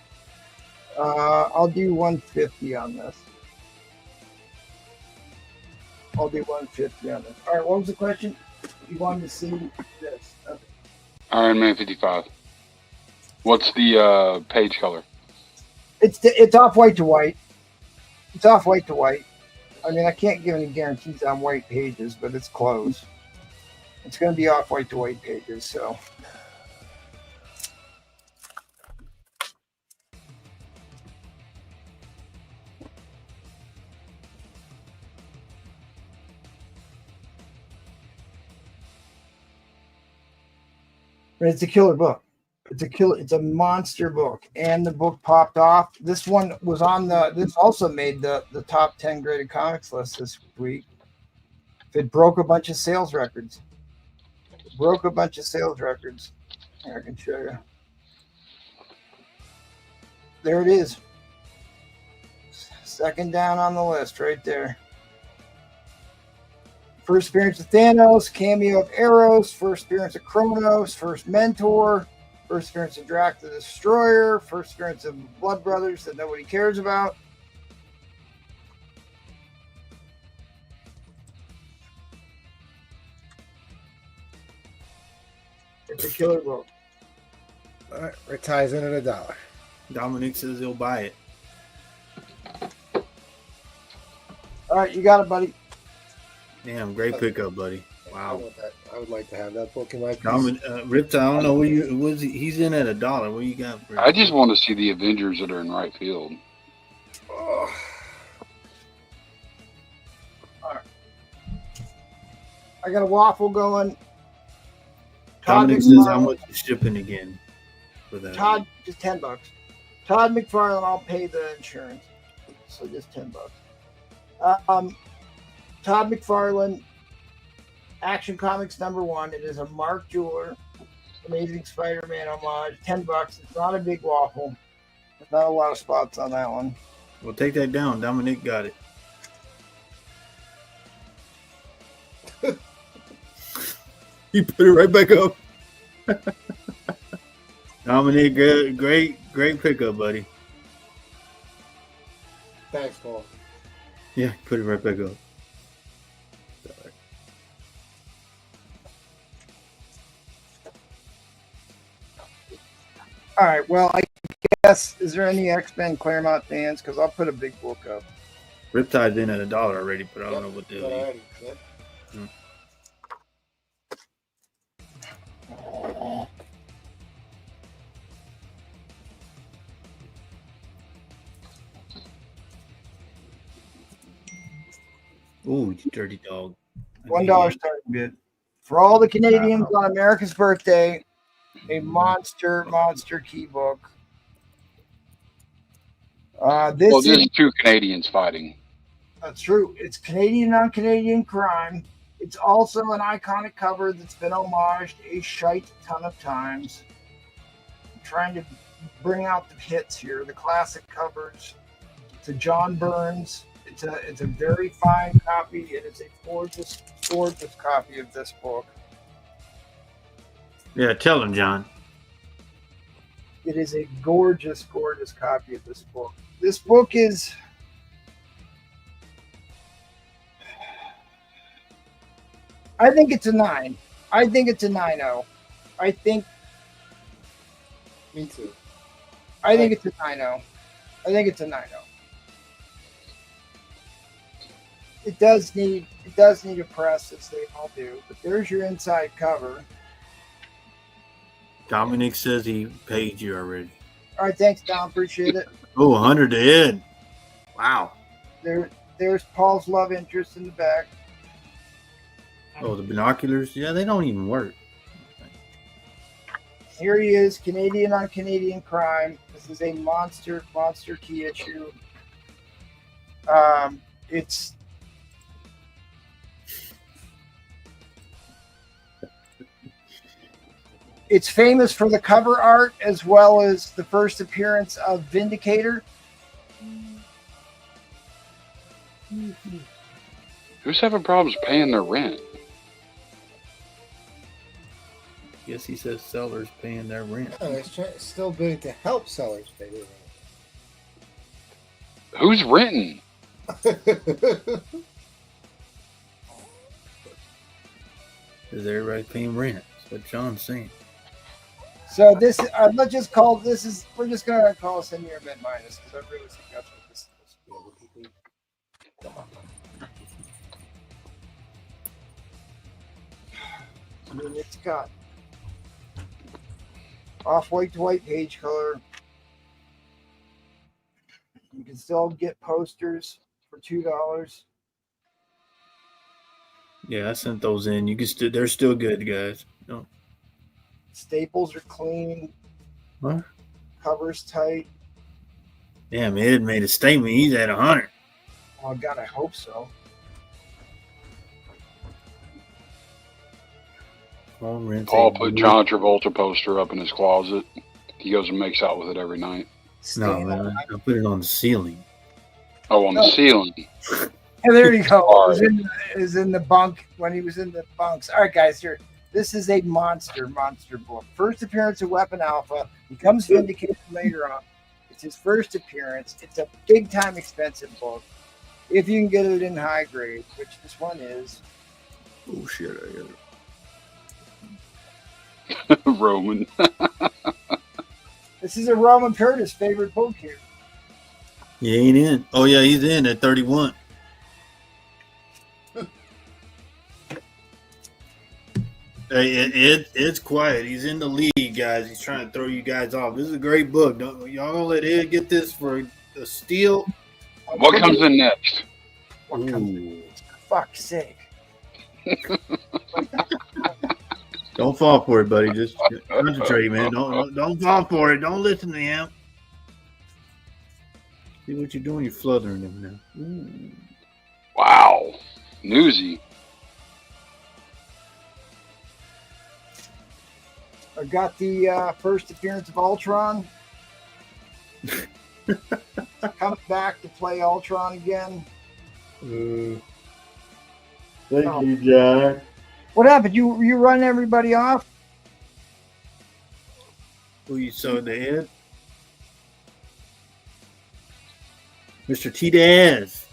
I'll do 150 on this. I'll do 150 on this. All right, what was the question? You wanted to see this. Okay. Iron Man 55. What's the page color? It's off white to white. It's off white to white. I mean, I can't give any guarantees on white pages, but it's close. It's going to be off white to white pages, so. But it's a killer book. It's a monster book, and the book popped off. This one was on this also made the top 10 graded comics list this week. It broke a bunch of sales records. I can show you. There it is. Second down on the list right there. First appearance of Thanos, cameo of Eros, first appearance of Kronos, first mentor, first appearance of Drax the Destroyer, first appearance of Blood Brothers that nobody cares about. It's a killer book. All right, Rick ties in at $1. Dominic says he'll buy it. All right, you got it, buddy. Damn, great pickup, buddy. I Wow. want that. I would like to have that book in my piece. Riptide, I don't know where you was. He's in at $1. What you got? For I just want to see the Avengers that are in right field. Oh. All right. I got a waffle going. Dominic says how much is shipping again for that? Todd, just $10. Todd McFarlane, I'll pay the insurance. So just $10. Todd McFarlane, Action Comics #1. It is a Mark Jeweler Amazing Spider-Man homage. $10. It's not a big waffle. There's not a lot of spots on that one. Well, take that down. Dominic got it. He put it right back up. Dominic, great pickup, buddy. Thanks, Paul. Yeah, put it right back up. Sorry. All right. Well, I guess, is there any X-Men Claremont fans? Because I'll put a big book up. Riptide's in at $1 already, but I don't know what the hell. Ooh, you dirty dog. $1 starting bid. For all the Canadians on America's birthday, a monster key book. This is two Canadians fighting. That's true. It's Canadian on Canadian crime. It's also an iconic cover that's been homaged a shite ton of times. I'm trying to bring out the hits here, the classic covers. It's a John Burns. It's a very fine copy. It is a gorgeous, gorgeous copy of this book. Yeah, tell him, John. It is a gorgeous, gorgeous copy of this book. This book is... I think it's a 9. I think it's a 9.0. I think... Me too. I think it's a 9.0. I think it's a 9.0. It does need a press, as they all do. But there's your inside cover. Dominic says he paid you already. All right, thanks, Dom. Appreciate it. Oh, 100 to Ed. Wow. There's Paul's love interest in the back. Oh, the binoculars? Yeah, they don't even work. Here he is, Canadian on Canadian crime. This is a monster key issue. It's famous for the cover art as well as the first appearance of Vindicator. Who's having problems paying their rent? Guess he says sellers paying their rent. No, it's still bidding to help sellers pay their Who's renting? rent. Is everybody paying rent? That's what John's saying. So this, let's just call this we're just gonna call this a near mid minus because I really think that's what this is. I mean, it's got off-white to white page color. You can still get posters for $2. Yeah, I sent those in. You can they're still good, guys. No. Staples are clean. What? Covers tight. Damn, Ed made a statement. He's at 100. Oh God, I hope so. Paul put John Travolta poster up in his closet. He goes and makes out with it every night. No, man, I put it on the ceiling. Oh, on the ceiling. And there you go. All It was in the bunk when he was in the bunks. All right, guys, here. This is a monster book. First appearance of Weapon Alpha. Becomes Vindicated later on. It's his first appearance. It's a big time expensive book. If you can get it in high grade, which this one is. Oh shit! I got it. Roman. This is a Roman Curtis favorite book here. He ain't in. Oh yeah, he's in at 31. Hey, Ed's quiet. He's in the league, guys. He's trying to throw you guys off. This is a great book. Y'all gonna let Ed get this for a steal? What comes in next? What comes in? For fuck's sake. Don't fall for it, buddy. Just concentrate, man. Don't fall for it. Don't listen to him. See what you're doing? You're fluttering him now. Ooh. Wow. Newsy. I got the first appearance of Ultron. Coming back to play Ultron again. Thank you, Jack. What happened? You run everybody off? Who you saw the head? Mr. T. Daz.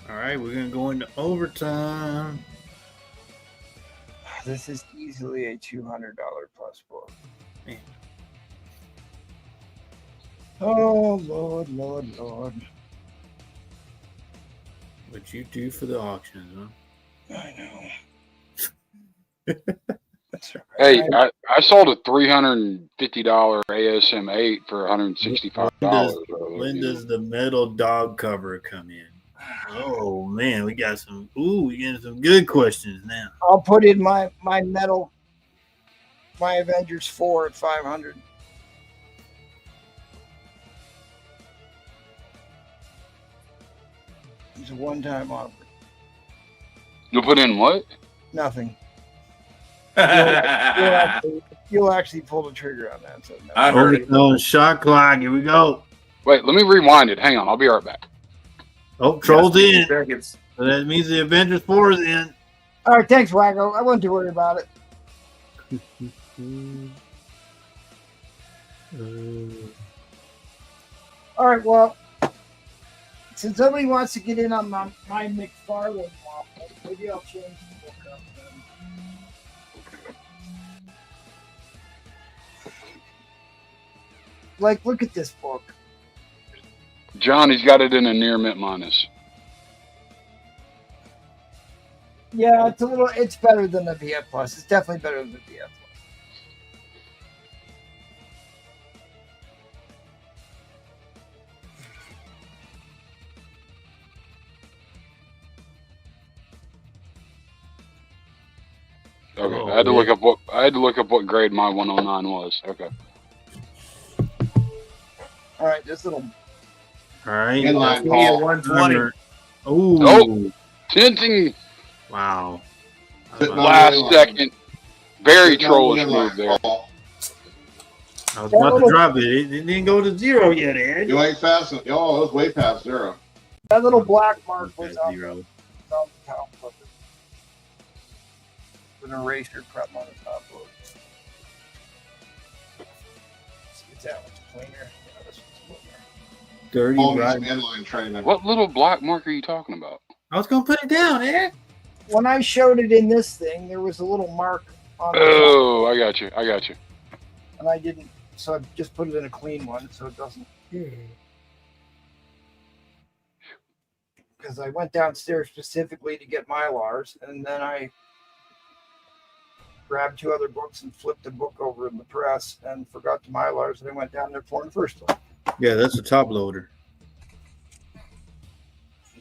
All right, we're gonna go into overtime. This is easily a $200 plus book. Man. Oh Lord, Lord, Lord! What you do for the auctions, huh? I know. That's right. Hey, I sold a $350 ASM 8 for $165. When does the metal dog cover come in? Oh man, we got some. Ooh, we getting some good questions now. I'll put in my metal, my Avengers 4 at 500. It's a one-time offer. You'll put in what? Nothing. I You'll actually pull the trigger on that. So no. heard it. Oh, shot clock. Here we go. Wait, let me rewind it. Hang on, I'll be right back. Oh, Troll's in. Seconds. So that means the Avengers 4 is in. All right, thanks, Wacko. I wasn't too worried about it. All right, well, since somebody wants to get in on my McFarlane waffle, maybe I'll change the book up then. Like, look at this book. John, he's got it in a near mint minus. Yeah, it's better than the VF Plus. It's definitely better than the VF Plus. Okay, Oh, I had to yeah. look up what grade my 109 was. Okay. All right, this little. All right. Inline Me at Paul. 120. Oh. Oh. Tinting Wow. Sitting on last the inline. second. Very Sitting on the trollish inline, move there. Paul. I was about to drop it. It didn't go to 0 yet, Ed. You ain't fast enough. Oh, it was way past 0. That little black mark was Okay, on 0. the top of it. With an eraser crumb on the top of it. See if that one's cleaner. Yeah, this one's cleaner. Dirty Paul needs right. some inline training. What little black mark are you talking about? I was going to put it down, Ed. When I showed it in this thing, there was a little mark on the top, Oh, I got you. and I didn't, so I just put it in a clean one so it doesn't. Because I went downstairs specifically to get Mylars, and then I grabbed 2 other books and flipped a book over in the press and forgot the Mylars, and I went down there for the first one. Yeah, that's a top loader.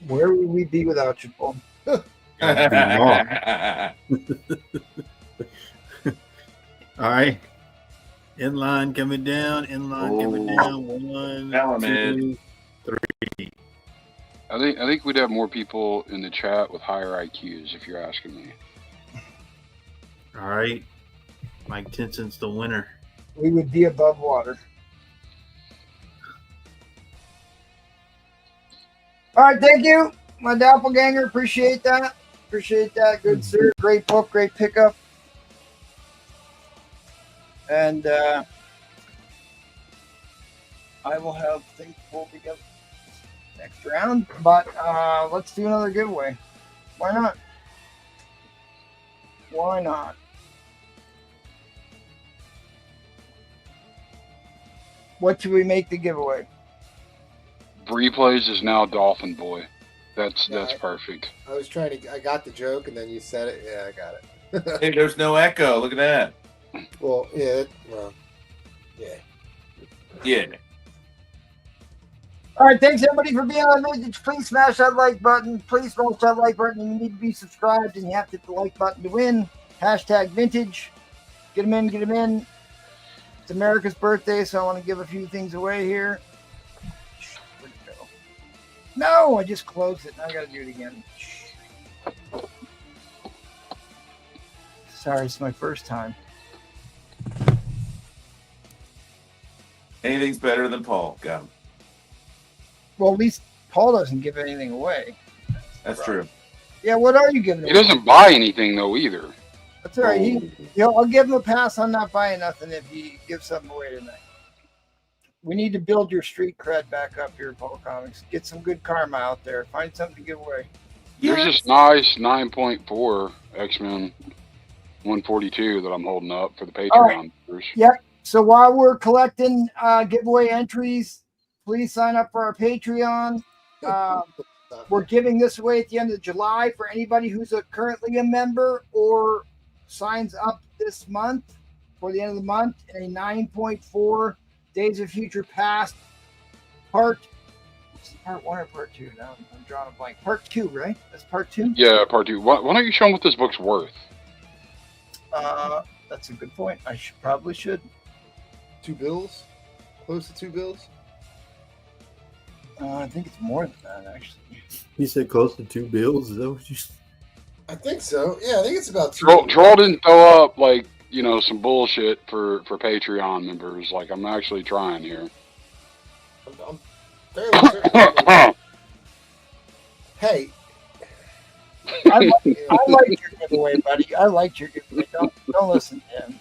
Where would we be without you, Paul? All right. Inline coming down. Inline coming down. 1, Element. 2, 3. I think we'd have more people in the chat with higher IQs if you're asking me. All right. Mike Tinson's the winner. We would be above water. All right, thank you, my doppelganger. Appreciate that. Good sir. Great book, great pickup. And I will have things pulled together next round. But let's do another giveaway. Why not? Why not? What should we make the giveaway? Replays is now Dolphin Boy. That's Yeah, perfect. I was trying to. I got the joke, and then you said it. Yeah, I got it. Hey, there's no echo. Look at that. Well, yeah. Well, yeah. Yeah. All right, thanks everybody for being on Vintage. Please smash that like button. Please smash that like button. You need to be subscribed, and you have to hit the like button to win. Hashtag Vintage. Get them in, get them in. It's America's birthday, so I want to give a few things away here. Where'd it go? No, I just closed it. Now I got to do it again. Sorry, it's my first time. Anything's better than Paul. Got him. Well, at least Paul doesn't give anything away. That's true. Yeah, what are you giving He away? doesn't buy anything though either. That's all right. I'll give him a pass on not buying nothing if he gives something away tonight. We need to build your street cred back up here, Paul Comics. Get some good karma out there. Find something to give away. There's this nice 9.4 X-Men 142 that I'm holding up for the Patreon. Yep. So while we're collecting giveaway entries, please sign up for our Patreon. We're giving this away at the end of July for anybody who's currently a member or signs up this month for the end of the month. A 9.4 Days of Future Past part 1 or part 2? Now I'm drawing a blank. Part 2, right? That's part 2? Yeah, part 2. Why don't you show them what this book's worth? That's a good point. I probably should. $2? Close to $2? I think it's more than that, actually. You said close to $2 bills. Is that what you said? I think so. Yeah, I think it's about 2. Troll didn't throw up like, you know, some bullshit for Patreon members. Like, I'm actually trying here. I'm fairly certain. Hey, I like your giveaway, buddy. I liked your giveaway. Don't listen to him.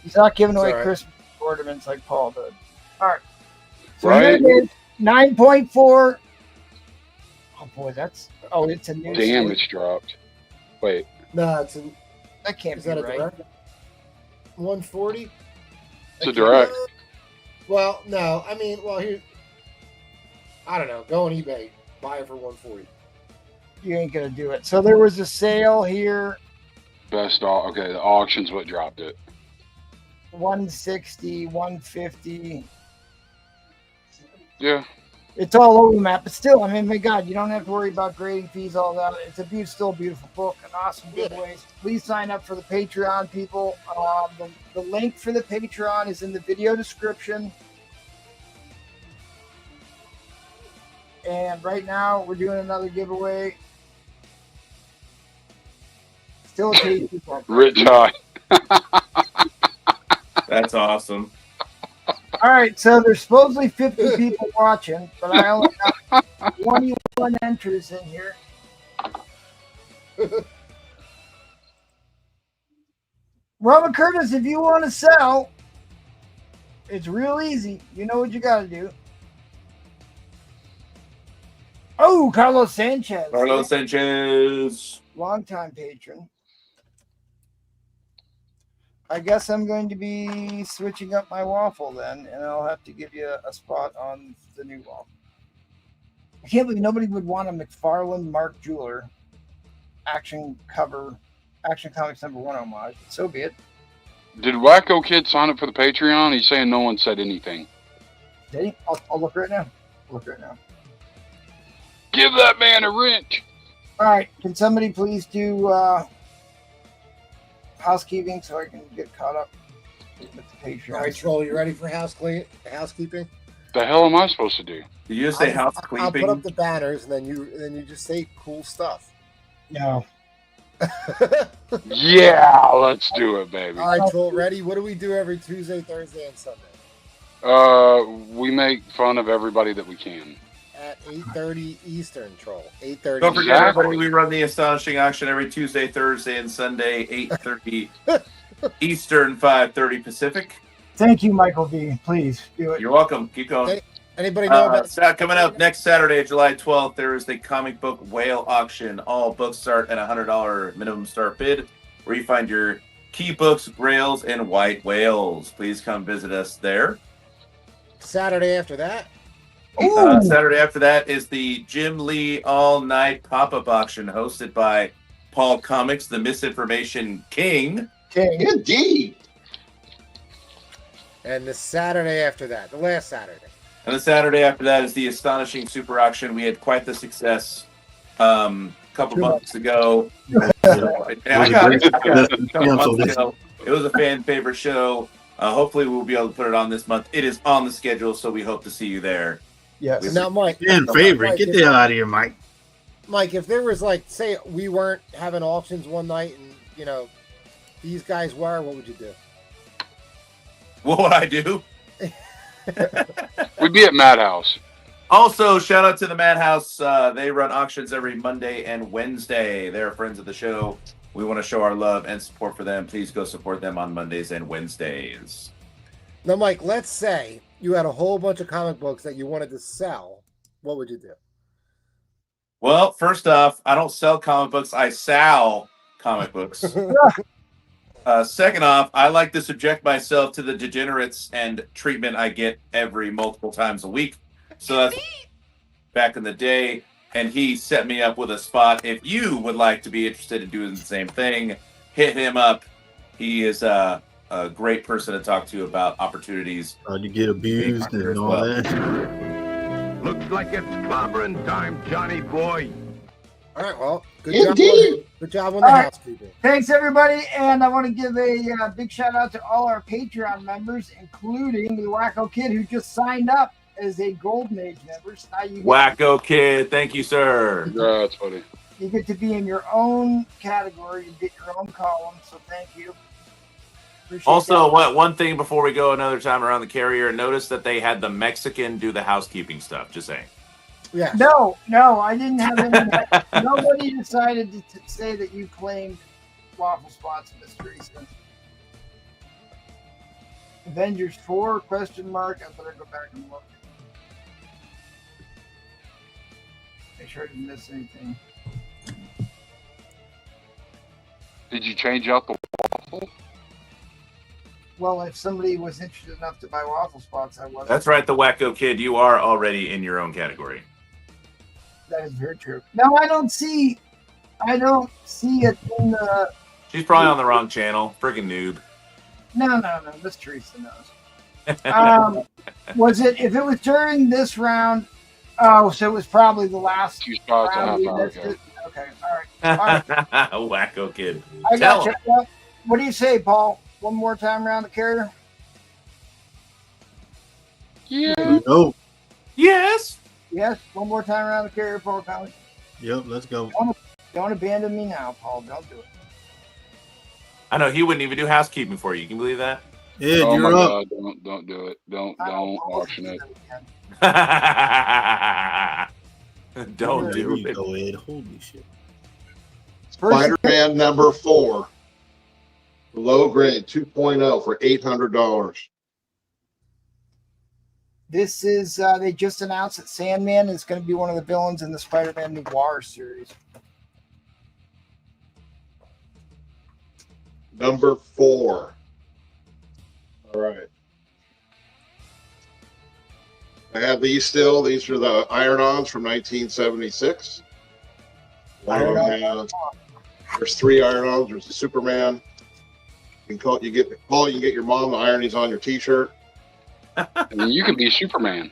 He's not giving away It's all right. Christmas ornaments like Paul did. All right. So Right? here it is, 9.4. Oh boy, it's a new. Damn, state. it's dropped. Wait. no, it's an, That can't is be that a right. direct? 140. It's a direct. Well, no. I mean, well, here. I don't know. Go on eBay, buy it for 140. You ain't gonna do it. So there was a sale here, Okay, the auction's what dropped it. 160, 150. Yeah. It's all over the map, but still, I mean, my God, you don't have to worry about grading fees, all that. It's still a beautiful book, an awesome giveaways. Please sign up for the Patreon, people. The link for the Patreon is in the video description. And right now, we're doing another giveaway. Still a tasty book. Rich High. That's awesome. All right, so there's supposedly 50 people watching, but I only got 21 entries in here. Robert Curtis, if you want to sell, it's real easy. You know what you got to do. Oh, Carlos Sanchez. Carlos Sanchez. Longtime patron. I guess I'm going to be switching up my waffle then, and I'll have to give you a spot on the new waffle. I can't believe nobody would want a McFarlane Mark Jeweler Action Comics #1 homage. So be it. Did Wacko Kid sign up for the Patreon? He's saying no one said anything. Did he? I'll look right now. Give that man a wrench. All right. Can somebody please do housekeeping so I can get caught up with the Patreon? All right, Troll, you ready for housekeeping? The hell am I supposed to do? Did you just say house I'll put cleaning? up the banners, and then you just say cool stuff. No. Yeah, let's do it, baby. All right, Troll, ready? What do we do every Tuesday, Thursday, and Sunday? We make fun of everybody that we can. At 8:30 Eastern, Troll. 8:30. Don't forget, Exactly. everybody, we run the Astonishing Auction every Tuesday, Thursday, and Sunday, 8:30 Eastern, 5:30 Pacific. Thank you, Michael V. Please do it. You're welcome. Keep going. Hey, anybody know about Coming up next Saturday, July 12th, there is the comic book whale auction. All books start at $100 minimum start bid, where you find your key books, grails, and white whales. Please come visit us there. Saturday after that? Saturday after that is the Jim Lee all-night pop-up auction hosted by Paul Comics, the Misinformation King. Indeed. And the Saturday after that, the last Saturday. And the Saturday after that is the Astonishing Super Auction. We had quite the success a couple months ago. It was a fan favorite show. Hopefully we'll be able to put it on this month. It is on the schedule, so we hope to see you there. Yes. Now, Mike. Fan favorite. Mike, Get the hell out of here, Mike. Mike, if there was like, say, we weren't having auctions one night, and these guys were, what would you do? What would I do? We'd be at Madhouse. Also, shout out to the Madhouse. They run auctions every Monday and Wednesday. They're friends of the show. We want to show our love and support for them. Please go support them on Mondays and Wednesdays. Now, Mike, let's say you had a whole bunch of comic books that you wanted to sell. What would you do? Well, first off, I don't sell comic books. I sell comic books. Second off, I like to subject myself to the degenerates and treatment I get every multiple times a week. So that's back in the day, and he set me up with a spot. If you would like to be interested in doing the same thing, hit him up. He is a great person to talk to about opportunities. You get abused and all that. Looks like it's clobbering time, Johnny boy. All right, well, Indeed. good job on the All right. housekeeping. Thanks, everybody. And I want to give a big shout out to all our Patreon members, including the Wacko Kid, who just signed up as a Golden Age member. So now you Wacko Kid, thank you, sir. Congrats, buddy. You get to be in your own category. You get your own column. So thank you. Appreciate Also, that. one thing before we go another time around the carrier, notice that they had the Mexican do the housekeeping stuff. Just saying. Yes. No, I didn't have any. Nobody decided to say that you claimed waffle spots, Miss Teresa. Avengers 4 ? I better go back and look. Make sure I didn't miss anything. Did you change out the waffle? Well, if somebody was interested enough to buy waffle spots, I wasn't. That's right, the Wacko Kid. You are already in your own category. That is very true. No, I don't see it in the. She's probably on the wrong channel. Friggin' noob. No. Miss Teresa knows. Was it? If it was during this round? Oh, so it was probably the last 2 spots round. and We a half hour missed ago. it. Okay, all right. Wacko Kid. I got Tell you. What do you say, Paul? One more time around the carrier? Yeah. Oh, Yes. Yes, one more time around the carrier, Paul Collins. yep, let's go. Don't abandon me now, Paul. Don't do it. I know he wouldn't even do housekeeping for you. You can believe that? Ed, Oh my you're up. God! Don't do it. Don't auction it. Don't There do you it. go, Ed. Holy shit. Spider-Man number 4. Low grade 2.0 for $800. This is, they just announced that Sandman is going to be one of the villains in the Spider-Man Noir series. Number 4. All right. I have these still. These are the Iron-Ons from 1976. One of them has, there's 3 Iron-Ons. There's a Superman. You can you get your mom to iron these on your T-shirt. I mean, you can be Superman.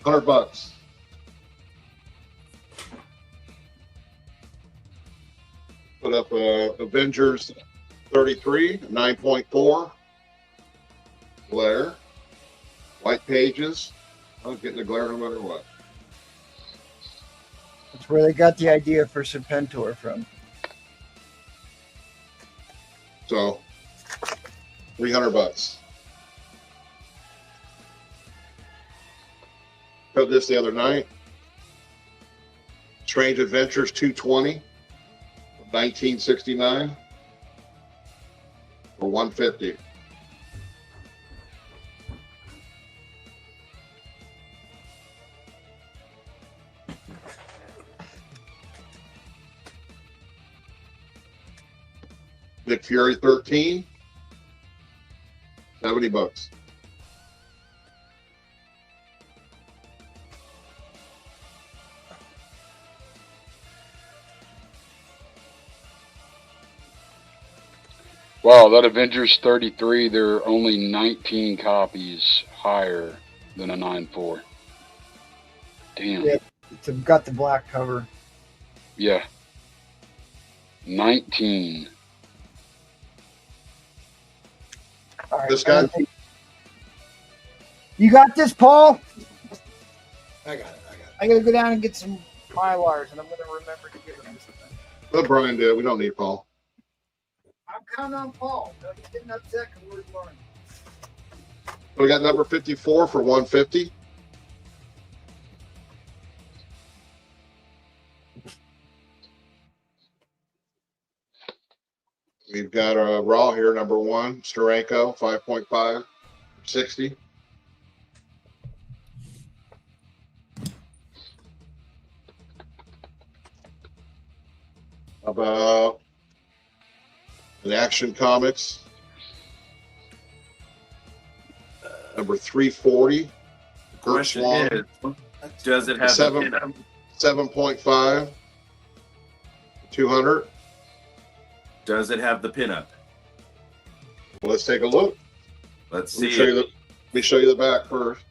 $100. Put up Avengers 33, 9.4. Glare. White pages. I was getting the glare no matter what. That's where they got the idea for Serpentor from. So, $300. Got this the other night. Strange Adventures 220, 1969, for $150. Nick Fury 13, $70. Wow, that Avengers 33, there are only 19 copies higher than a 9.4. Damn. Yeah. It's got the black cover. Yeah. 19. All right, This guy? You got this, Paul? I got it. I got to go down and get some Mylars, and I'm going to remember to give him this thing. Let Brian do it. We don't need Paul. I'm counting on Paul. No, he's getting upset because we're ignoring him. We got number 54 for $150. We've got a Raw here, number 1, Steranko, 5.5, 60. How about an Action Comics, number 340. Kurt Question Swan, is, does it have the Seven. Venom? 7.5, 200. Does it have the pinup? Well, let's take a look. Let's Let me see. let me show you the back first.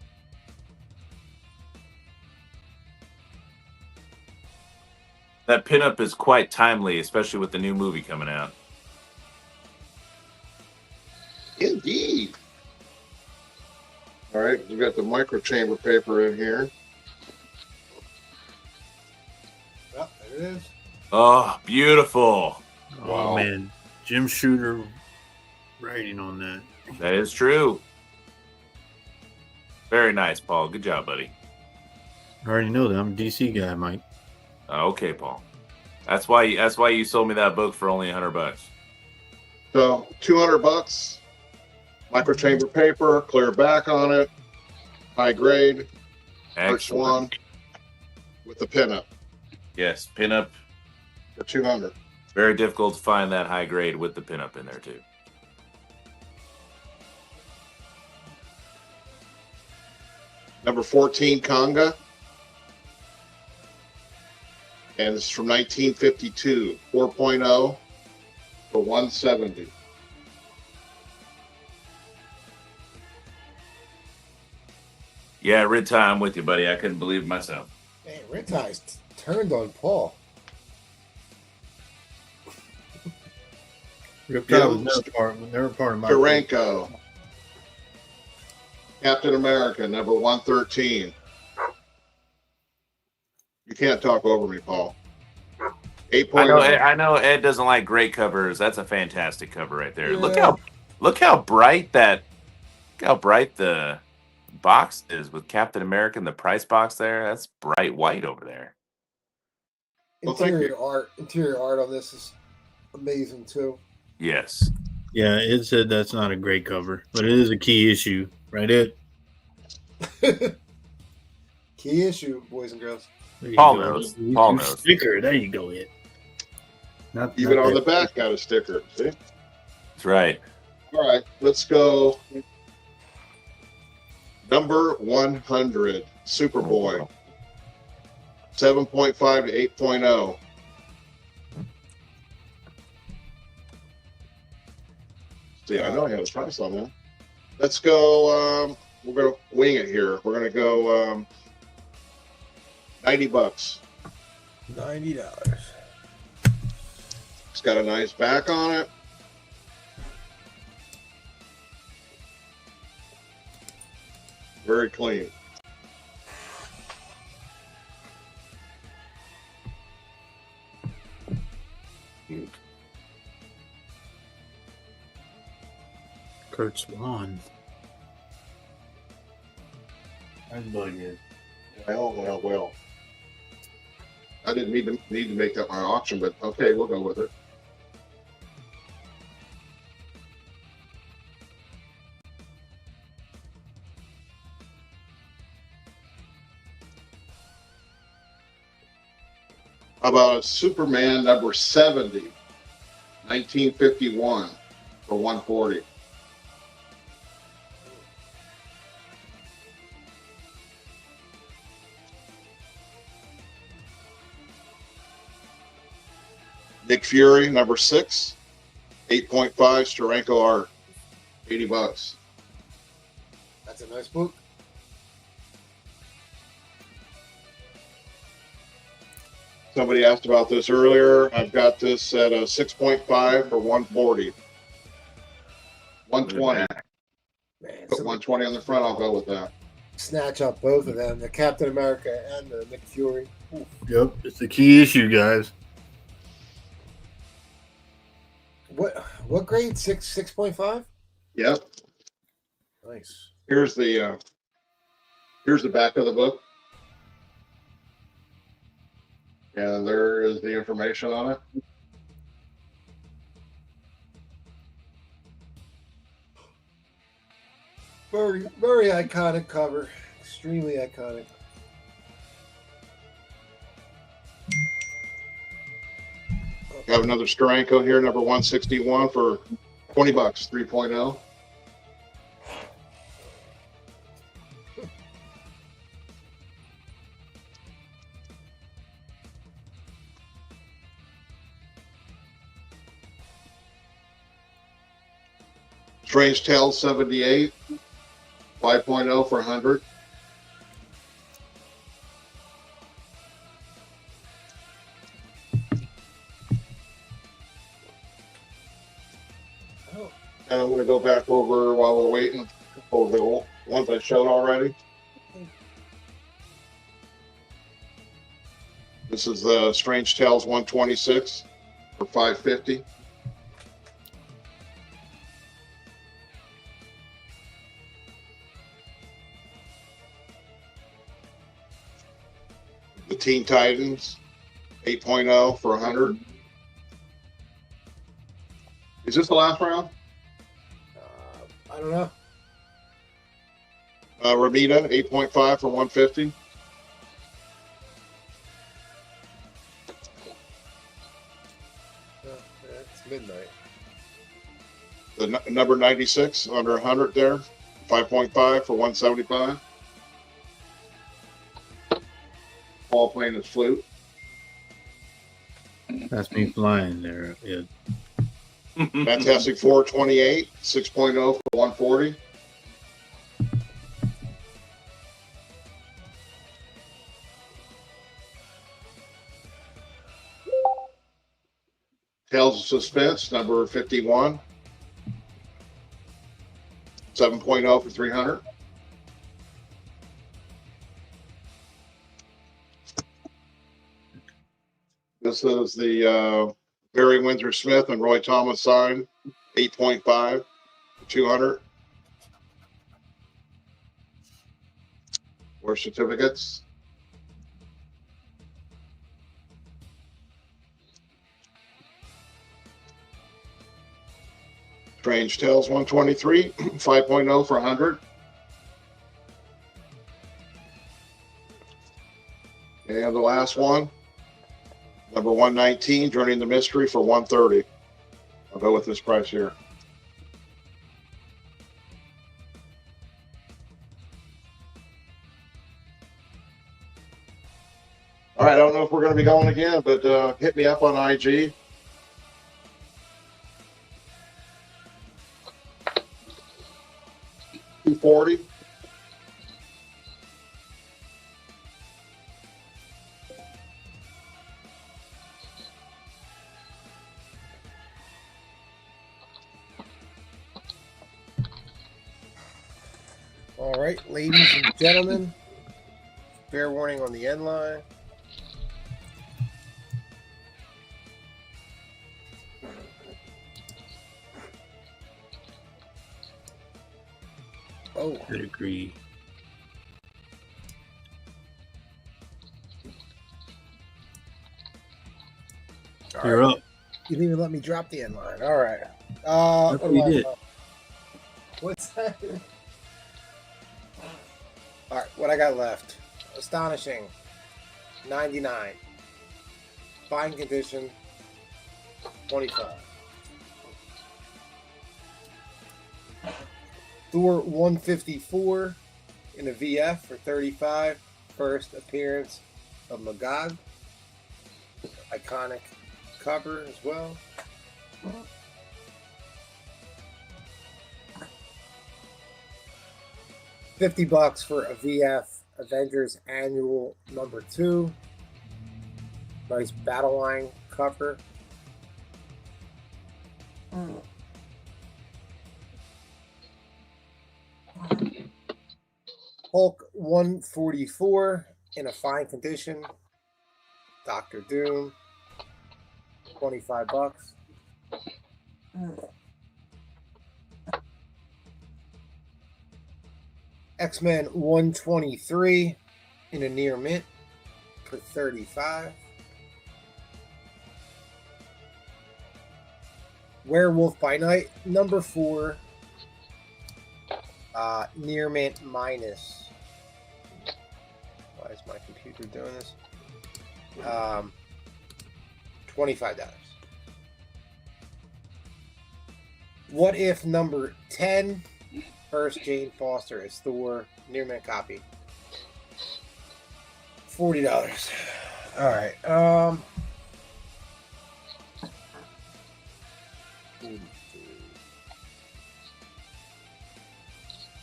That pinup is quite timely, especially with the new movie coming out. Indeed. All right, we got the micro chamber paper in here. Well, there it is. Oh, beautiful. Oh Wow. man, Jim Shooter writing on that. That is true. Very nice, Paul. Good job, buddy. I already know that. I'm a DC guy, Mike. Okay, Paul. That's why you sold me that book for only $100. So $200, microchamber paper, clear back on it, high grade, Art Excellent. Swan with the pinup Yes, pinup. for 200. Very difficult to find that high grade with the pinup in there too. Number 14, Conga. And it's from 1952, 4.0 for 170. Yeah, Rid I'm with you, buddy. I couldn't believe it myself. Man, Ritai's turned on Paul. Riptide was never part of my. Taranko. Captain America, number 113. You can't talk over me, Paul. 8.0. I know Ed doesn't like great covers. That's a fantastic cover right there. Yeah. Look how bright the box is with Captain America and the price box there. That's bright white over there. Well, thank Interior you. art on this is amazing too. Yes. Yeah, Ed said that's not a great cover, but it is a key issue, right, Ed? Key issue, boys and girls. There you Paul go. knows. You Paul do knows. Sticker. There you go, Ed. Even on that. the back got a sticker. See? That's right. All right, let's go. Number 100, Superboy. 7.5 to 8.0. See, I know I have a price on that. Let's go. We're going to wing it here. We're going to go $90. $90. It's got a nice back on it. Very clean. Kurt Swan. That's bugging. Well. I didn't need to make that my auction, but okay, we'll go with it. How about a Superman number 70, 1951 for 140? Nick Fury number 6, 8.5 Steranko art, $80. That's a nice book. Somebody asked about this earlier. I've got this at a 6.5 for 140. 120. Man, Put 120 on the front, I'll go with that. snatch up both of them, the Captain America and the Nick Fury. Ooh. Yep, it's the key issue, guys. What grade? 6.5? Yep. Nice. Here's the back of the book. And there is the information on it. Very, very iconic cover. Extremely iconic. I have another Steranko here, number 161 for $20, 3.0. Strange Tales 78, 5.0 for 100. Oh, And I'm going to go back over while we're waiting over the ones I showed already. This is the Strange Tales 126 for $5.50. The Teen Titans 8.0 for $100. Is this the last round? I don't know. Ramita 8.5 for $150. It's midnight. The number 96 under 100 there, 5.5 for $175. Paul playing his flute. That's me flying there. Yeah. Fantastic 428, 6.0 for $140. Tales of Suspense, number 51. 7.0 for $300. This is the Barry Windsor Smith and Roy Thomas sign, 8.5 for $200. More certificates. Strange Tales 123, 5.0 for $100. And the last one, number 119, Journey into Mystery for $130. I'll go with this price here. All right, I don't know if we're going to be going again, but hit me up on IG. $240. All right, ladies and gentlemen, fair warning on the end line. Oh, I agree. all You're right. up. You didn't even let me drop the end line. All right. That's what you did. What's that? All right, what I got left? Astonishing, 99. Fine condition, 25. Thor 154 in a VF for 35. First appearance of Magog. Iconic cover as well. $50 for a VF Avengers Annual number 2. Nice battle line cover. Hulk 144 in a fine condition. Doctor Doom, $25. X-Men 123 in a near mint for 35. Werewolf by Night number 4, near mint minus. Why is my computer doing this? $25. What If number 10, first Jane Foster as Thor, near mint copy, $40. All right.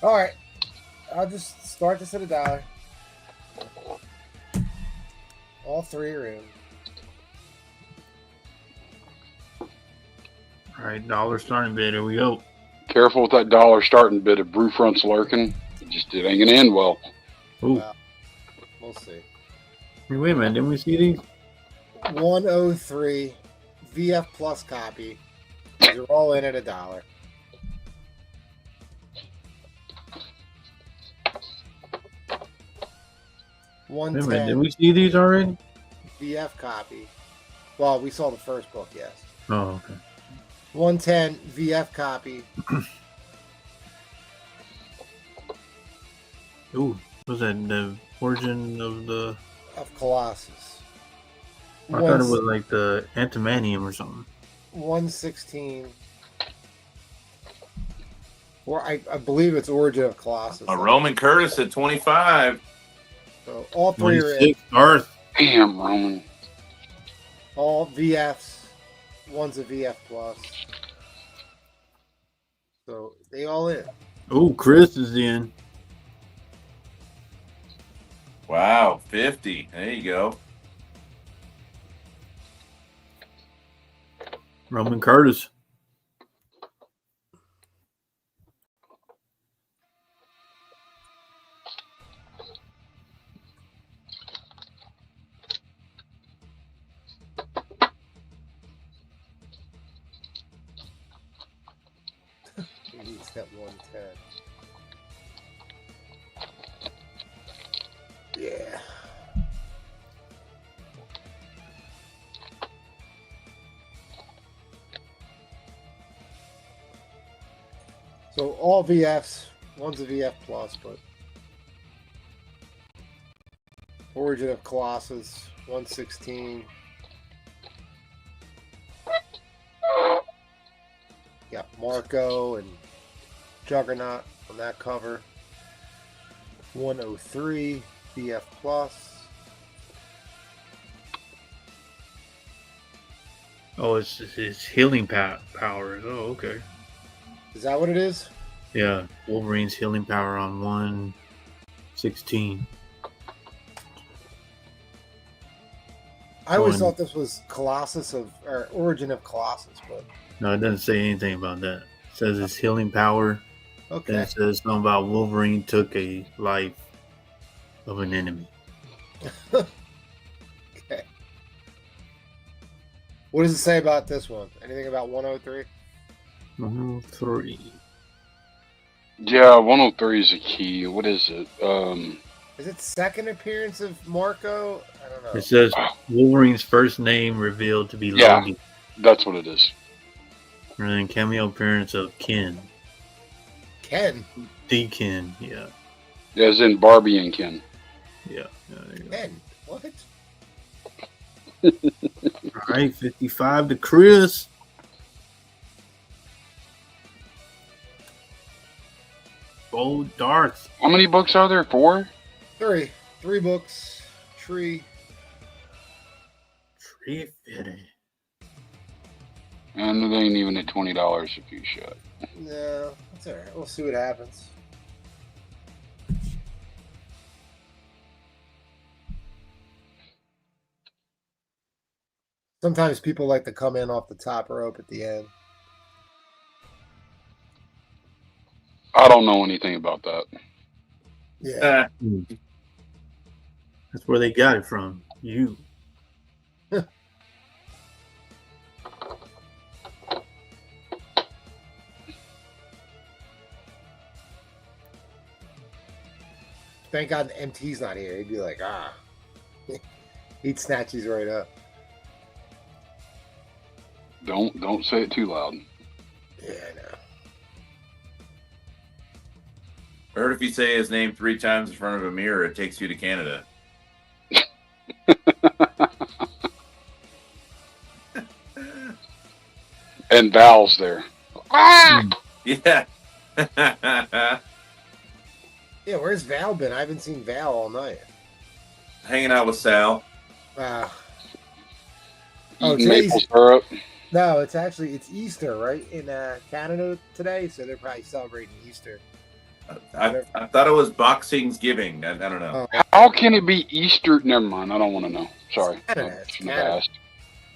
All right. I'll just start this at $1. All three are in. All right, dollar starting bid. Here we go. Careful with that dollar starting bid of brew fronts lurking. It ain't gonna end well. Ooh. We'll see. Hey, wait a minute. Didn't we see these? 103 VF Plus copy. These are all in at $1. Wait a minute, 110 did we see these already? VF copy. Well, we saw the first book, yes. Oh, okay. 110 VF copy. Ooh, was that the origin of the? Of Colossus. I thought it was like the antimanium or something. 116. Or I believe it's Origin of Colossus. A Roman Curtis at 25. So all three are in. 26 Earth. Damn, Roman. All VFs. One's a VF Plus. So they all in. Oh, Chris is in. Wow, 50. There you go. Roman Curtis. He needs that 110. Yeah. So all VFs, one's a VF Plus, but Origin of Colossus, 116. Got Marco and Juggernaut on that cover. 103 VF Plus. Oh, it's his healing powers. Oh, okay. Is that what it is? Yeah, Wolverine's healing power on 116. I always On- thought this was Colossus or Origin of Colossus, but No, it doesn't say anything about that. It says his healing power. Then okay. it says something about Wolverine took a life of an enemy. Okay. What does it say about this one? Anything about 103? 103. Yeah, 103 is a key. What is it? Is it second appearance of Marco? I don't know. It says Wolverine's first name revealed to be Yeah. Logan. That's what it is. And then cameo appearance of Ken. Ken. The Ken, yeah. As in Barbie and Ken. Yeah, there you go. Ken. What? All right, 55 to Chris. Bold darts. How many books are there? 4? Three books. Tree. Tree fitting. And it ain't even at $20 if you shut. No, that's all right. We'll see what happens. Sometimes people like to come in off the top rope at the end. I don't know anything about that. Yeah. That's where they got it from. You. Thank God MT's not here. He'd be like, ah. He'd snatch these right up. Don't say it too loud. Yeah, I know. I heard if you say his name 3 times in front of a mirror, it takes you to Canada. And Val's there. Ah! Yeah. Yeah, where's Val been? I haven't seen Val all night. Hanging out with Sal. Oh, Eating today's- maple syrup. No, it's Easter, right? In Canada today, so they're probably celebrating Easter. I thought it was Boxing's Giving. I don't know. Oh, How can it be Easter? Never mind. I don't want to know. Sorry. Canada, it's Shouldn't have Canada. asked.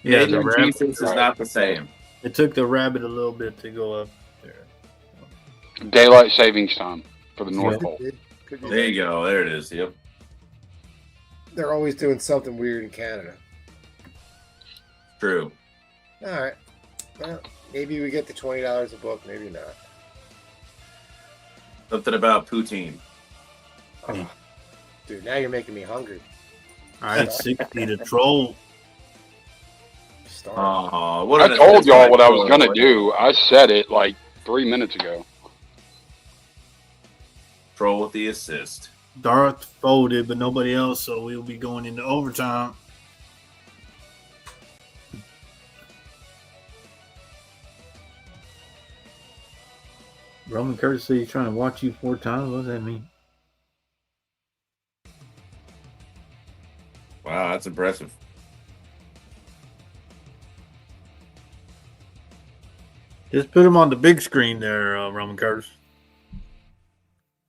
Yeah, Maybe the rabbit. Jesus is not the same. It took the rabbit a little bit to go up there. Daylight savings time for the North Pole. Could be. There you go. There it is. Yep. They're always doing something weird in Canada. True. All right. Well, maybe we get the $20 a book. Maybe not. Something about poutine. Oh, dude, now you're making me hungry. All right, 60 to troll. Oh, what I told y'all what I was going to do. I said it like 3 minutes ago. Troll with the assist. Darth folded, but nobody else, so we'll be going into overtime. Roman Curtis said he's trying to watch you 4 times. What does that mean? Wow, that's impressive. Just put him on the big screen there, Roman Curtis.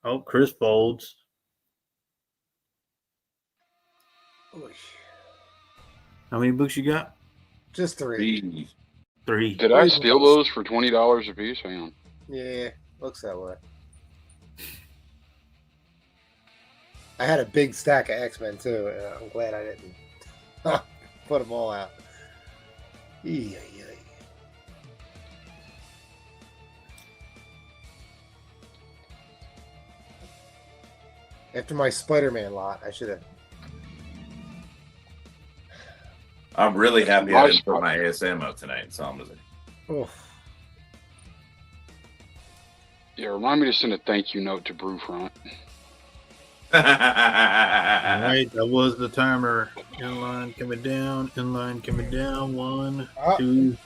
Oh, Chris folds. How many books you got? Just 3. 3. Did I steal those for $20 a piece? Hang on. Yeah, looks that way. I had a big stack of X-Men too, and I'm glad I didn't put them all out. Yeah. After my Spider-Man lot, I should have. I'm really happy I didn't put my ASM up tonight. So I'm just Oh. Yeah, remind me to send a thank you note to Brewfront. All right, that was the timer. Inline coming down. Inline coming down. 1, 2.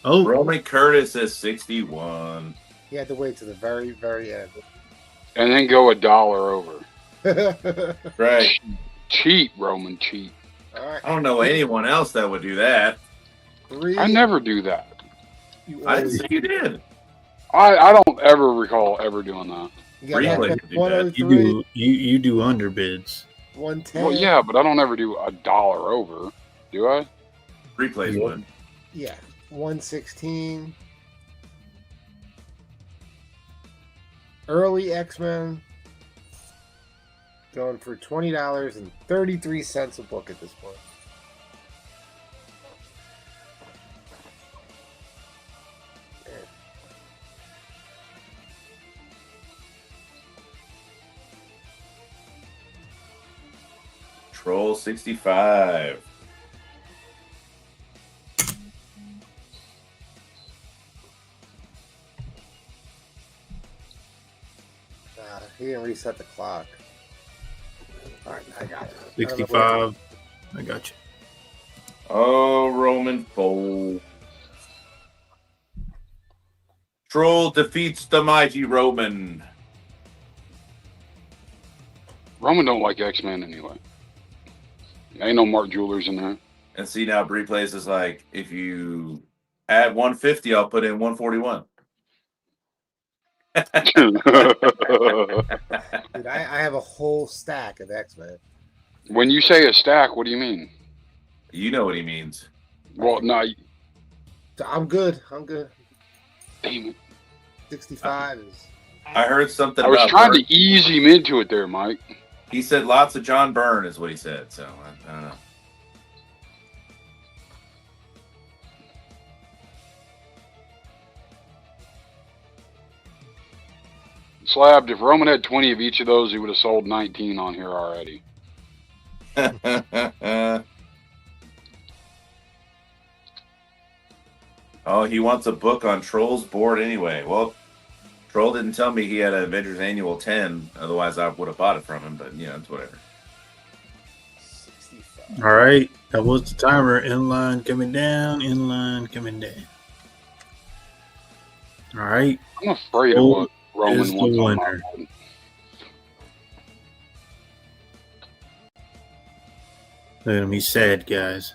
Oh, Roman Curtis is 61. He had to wait to the very, very end. And then go $1 over. Right. Cheat, Roman, cheat. All right. I don't know anyone else that would do that. 3. I never do that. I didn't say you did. I don't ever recall ever doing that. You got Replay X-Men could do that. 103, you do underbids. 110. Well, yeah, but I don't ever do $1 over. Do I? Replays Yep. would. Yeah, 116. Early X-Men going for $20.33 a book at this point. Troll 65. He didn't reset the clock. All right, I got it. 65. I got you. Oh, Roman fold. Troll defeats the mighty Roman. Roman don't like X-Men anyway. Ain't no Mark Jewelers in there. And see now, Replays is like, if you add 150, I'll put in 141. Dude, I have a whole stack of X-Men. When you say a stack, what do you mean? You know what he means. Well, no. I'm good. I'm good. Damn it. 65 is. I heard something I was about trying Byrne. to ease him into it there, Mike. He said lots of John Byrne is what he said. So I don't know. Slabbed, if Roman had 20 of each of those, he would have sold 19 on here already. Oh, he wants a book on Troll's board anyway. Well, Troll didn't tell me he had an Avengers Annual 10. Otherwise, I would have bought it from him. But, it's whatever. 65. All right, that was the timer. Inline coming down. Inline coming down. All right. I'm afraid of what Roman is the wants on my winner. board. Look at him. He's sad, guys.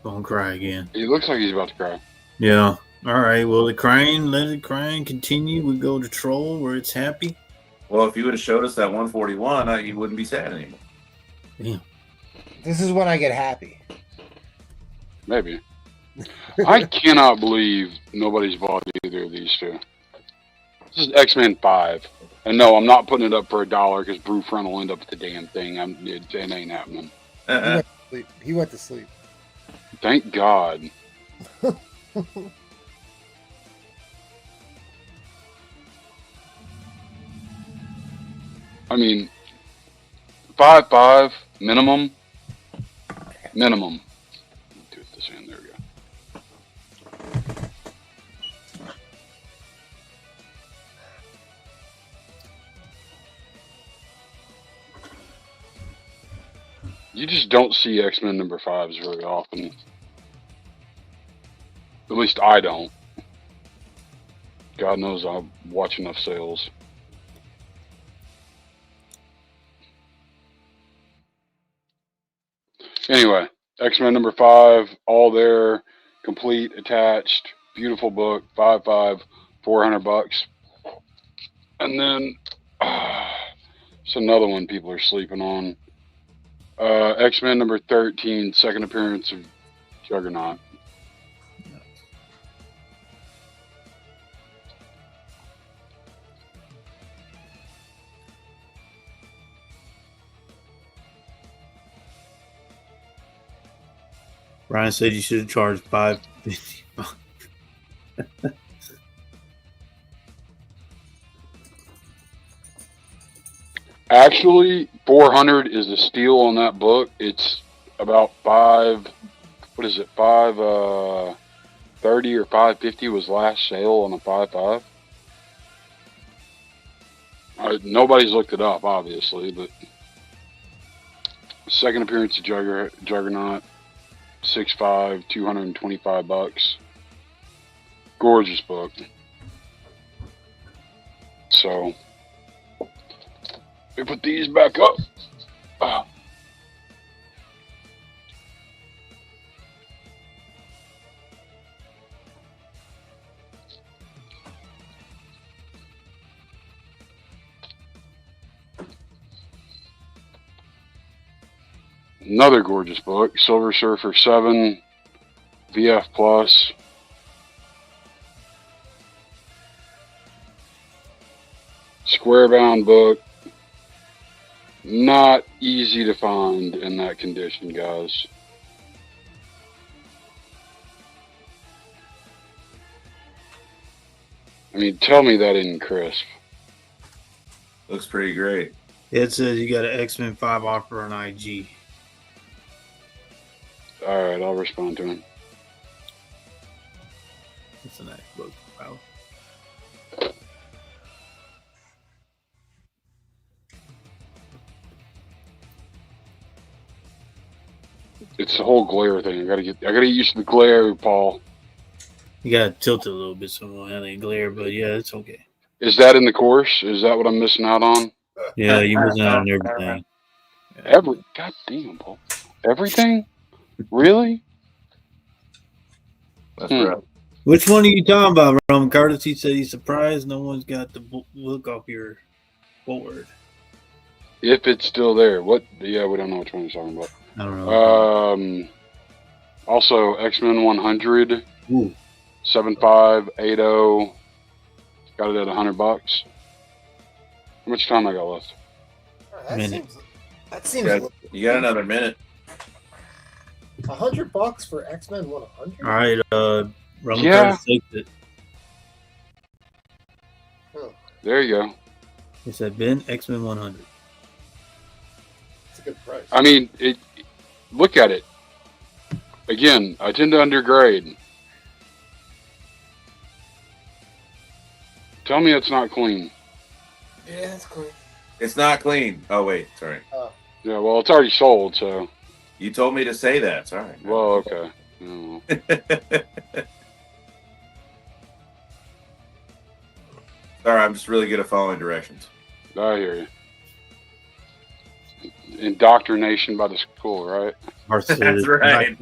Gonna cry again. He looks like he's about to cry. Yeah. All right. Well, the crying, let it crying continue. We go to Troll where it's happy. Well, if you would have showed us that 141, he wouldn't be sad anymore. Yeah. This is when I get happy. Maybe. I cannot believe nobody's bought either of these two. This is X-Men 5. And no, I'm not putting it up for $1 because Brewfront will end up with the damn thing. It ain't happening. He went to sleep. Thank God. I mean, 5.5 minimum. Minimum. Do it this end. There we go. You just don't see X-Men number 5s very often. At least I don't. God knows I watch enough sales. Anyway, X-Men number 5, all there, complete, attached, beautiful book, 5.5, $400. And then it's another one people are sleeping on. X-Men number 13, second appearance of Juggernaut. Ryan said you should have charged $550. Actually, 400 is the steal on that book. It's about 5. What is it? 530 or 550 was last sale on a 5.5. Nobody's looked it up, obviously, but second appearance of Juggernaut, 6.5, $225. Gorgeous book. So we put these back up. Another gorgeous book, Silver Surfer 7, VF Plus. Square bound book. Not easy to find in that condition, guys. I mean, tell me that isn't crisp. Looks pretty great. It says you got an X-Men 5 offer on IG. All right, I'll respond to him. It's a nice book. Wow. It's the whole glare thing. I gotta get used to the glare, Paul. You gotta tilt it a little bit so it won't have any glare, but yeah, it's okay. Is that in the course? Is that what I'm missing out on? Yeah, you're missing out on everything. God damn, Paul. Everything? Really? That's right. Which one are you talking about, Roman Curtis? He said he's surprised no one's got the book off your board. If it's still there. What? Yeah, we don't know which one he's talking about. I don't know. Also, X-Men 100. Ooh. 7580. Got it at $100. How much time I got left? That seems You got another minute. $100 for X-Men 100. All right, Roman Yeah. Curtis takes it. There you go. He said, Ben, X-Men 100. It's a good price. I mean, look at it. Again, I tend to undergrade. Tell me it's not clean. Yeah, it's clean. It's not clean. Oh, wait. Sorry. Yeah, well, it's already sold, so. You told me to say that. Sorry. Well, okay. Oh. Sorry, I'm just really good at following directions. I hear you. Indoctrination by the school, right? That's right.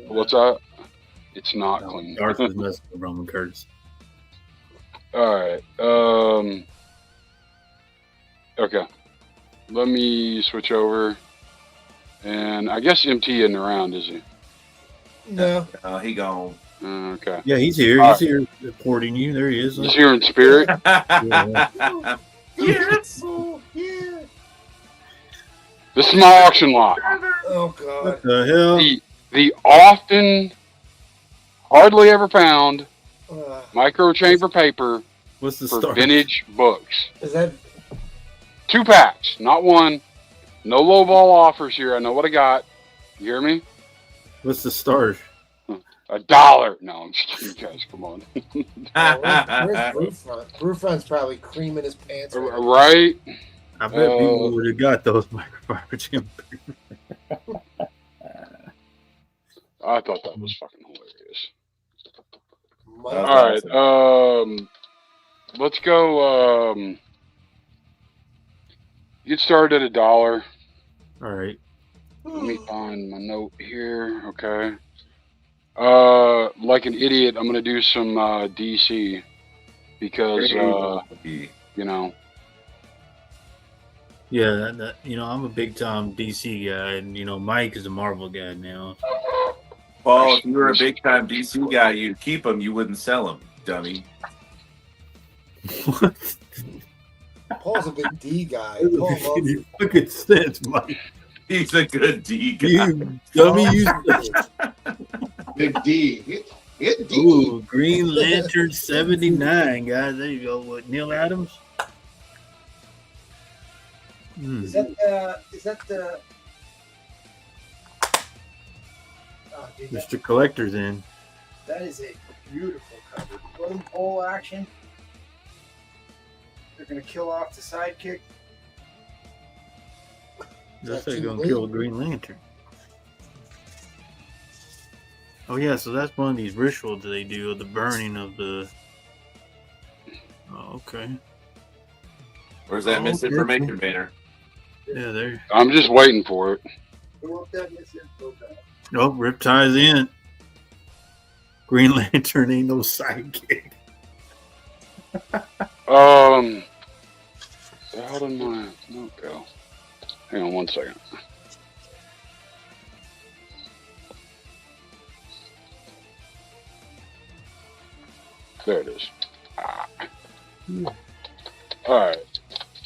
What's that? It's not clean. Darth is messing with Roman Curtis. All right. Okay. Let me switch over. And I guess MT isn't around, is he? No. He gone. Okay. Yeah, he's here. He's here reporting you. There he is. He's here in spirit. Yes. Oh, yeah. This is my auction lot. Oh God. What the hell? The often, hardly ever found micro chamber paper What's the for start? vintage books. Is that 2 packs, not one. No lowball offers here. I know what I got. You hear me? What's the start? $1. No, I'm just kidding, guys. Come on. where's Brewfront? Brewfront's probably creaming his pants. Right now. Right? I bet people would have got those microfiber chamber. I thought that was fucking hilarious. That's All right. Let's go. Get started at $1. All right. Let me find my note here. Okay. Like an idiot, I'm gonna do some DC because you know. Yeah, I'm a big time DC guy, and Mike is a Marvel guy now. Paul, if you were a big time DC guy, you'd keep them. You wouldn't sell them, dummy. What? Paul's a big D guy. That Paul doesn't loves make any fucking sense, Mike. He's a good D guy. You dummy, you. Big D. Hit D. Ooh, Green Lantern 79, guys. There you go. What, Neil Adams? Is that the? Oh, dude, Mr. Collector's in. that is a beautiful cover. Totem pole action. They're gonna kill off the sidekick. That's how you're gonna kill a Green Lantern. Oh yeah, so that's one of these rituals that they do of the burning of the. Oh, okay. Where's that misinformation banner? Yeah, there. I'm just waiting for it. Go up that misinfo back. Nope, Riptide's in. Green Lantern ain't no sidekick. How did my note go? Hang on 1 second. There it is. All right.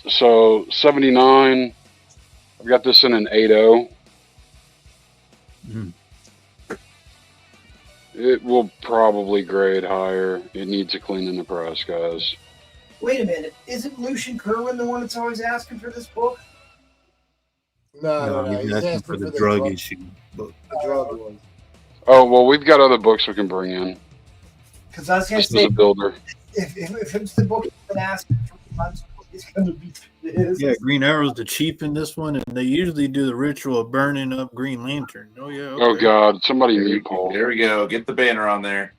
So 79. I've got this in an 8.0. Mm. It will probably grade higher. It needs a clean in the press, guys. Wait a minute. Isn't Lucian Kerwin the one that's always asking for this book? No, He's He's asking for the drug issue book. The drug one. Oh, well, we've got other books we can bring in. Because I was going to This is say, a builder. if it's the book he's been asking for months, he's going to be pissed. Yeah, Green Arrow's the chief in this one, and they usually do the ritual of burning up Green Lantern. Oh yeah. Okay. Oh, God. Somebody mute Paul. There we go. Get the banner on there.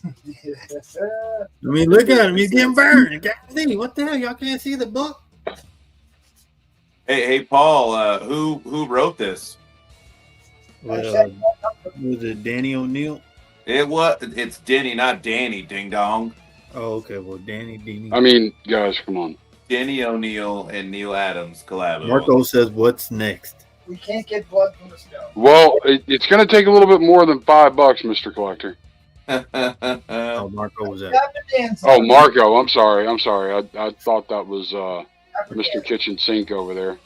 I mean, look at him. He's getting burned. Golly, what the hell? Y'all can't see the book? Hey, Paul. Who wrote this? Was it Danny O'Neill? It's Denny, not Danny. Ding dong. Oh, okay. Well, Danny. I mean, guys, come on. Denny O'Neill and Neil Adams collab. Marco says, "What's next?" We can't get blood from the stone. Well, it's going to take a little bit more than $5, Mr. Collector. Oh, Marco was at. Oh, Marco. I'm sorry. I thought that was Mr. Kitchen Sink over there.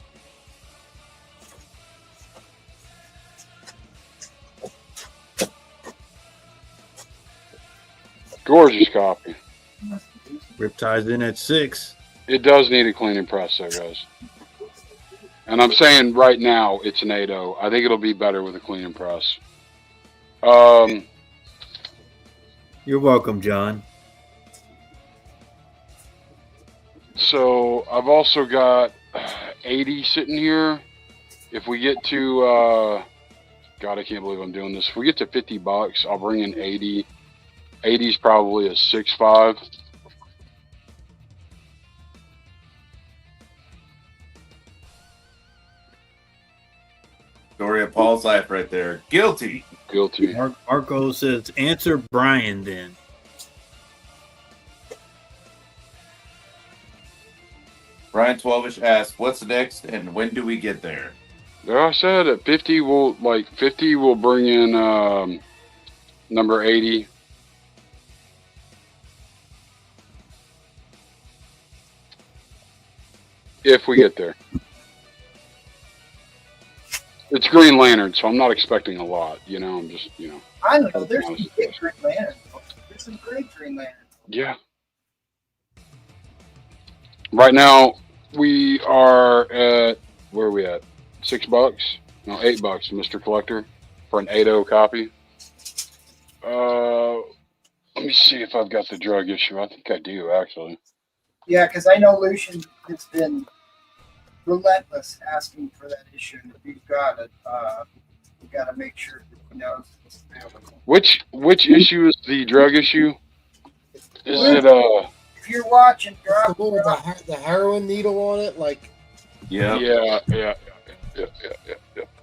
Gorgeous copy. Riptide's in at 6. It does need a clean and press, though, guys. And I'm saying right now it's an 8.0. I think it'll be better with a clean and press. You're welcome, John. So I've also got 80 sitting here. If we get to, God, I can't believe I'm doing this. If we get to $50, I'll bring in 80. 80 is probably a 6.5. Story of Paul's life right there. Guilty. Marco says, answer Brian then. Brian 12ish asks, what's next and when do we get there? There, I said at 50 we'll bring in number 80. If we get there. It's Green Lantern, so I'm not expecting a lot. You know, I'm just, you know. I don't know. There's some good Green Lantern books. There's some great Green Lantern books. Yeah. Right now, we are at, where are we at? $6? No, $8, Mr. Collector, for an 8.0 copy. Let me see if I've got the drug issue. I think I do, actually. Yeah, because I know Lucian has been relentless asking for that issue. And if you've got it, you got to make sure that he knows it's available. Which issue is the drug issue? Is it If you're watching, It's the one with the heroin needle on it, like Yeah. Yeah.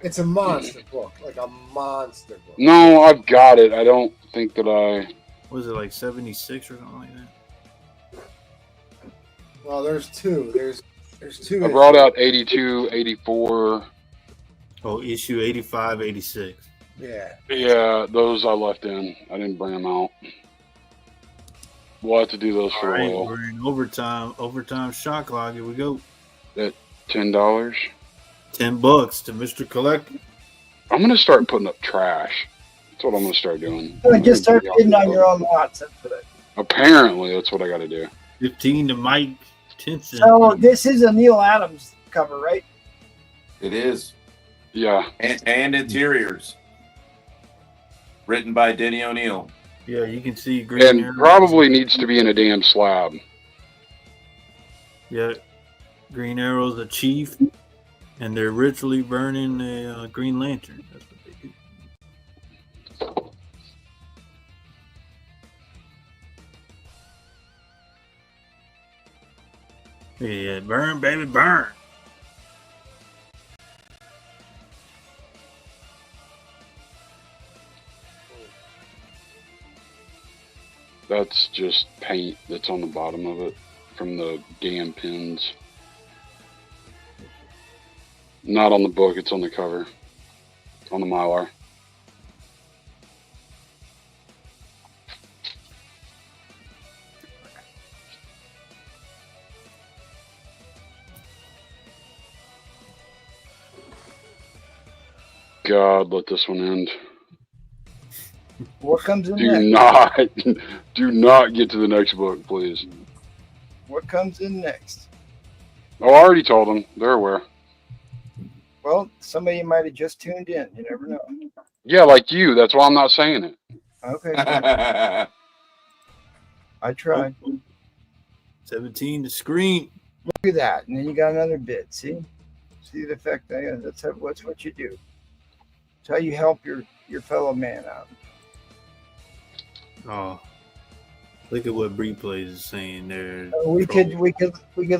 it's a monster book, like a monster book. No, I've got it. I don't think that I. Was it like 76 or something like that? Well, there's two. There's two. I brought out 82, 84. Oh, issue 85, 86. Yeah. Yeah, those I left in. I didn't bring them out. We'll have to do those All for a right, while. we're in overtime shot clock. Here we go. $10. $10 to Mr. Collector. I'm gonna start putting up trash. That's what I'm gonna start doing. just start bidding on your own lots. Apparently, that's what I got to do. 15 to Mike Tinson. So this is a Neil Adams cover, right? It is. Yeah. And interiors. Written by Denny O'Neil. Yeah, you can see Green And Arrow. probably needs to be in a damn slab. Yeah, Green Arrow's a chief, and they're ritually burning a Green Lantern. That's what they do. Yeah, burn, baby, burn. That's just paint that's on the bottom of it from the damn pins. Not on the book, it's on the cover. On the Mylar. God, let this one end. What comes in Do next? do not get to the next book, please. What comes in next? Oh, I already told them. They're aware. Well, somebody might have just tuned in. You never know. Yeah, like you. That's why I'm not saying it. Okay. I tried. 17 to screen. Look at that. And then you got another bid. See the effect? That's what you do. It's how you help your fellow man out. Oh, look at what Bree Plays is saying there. We could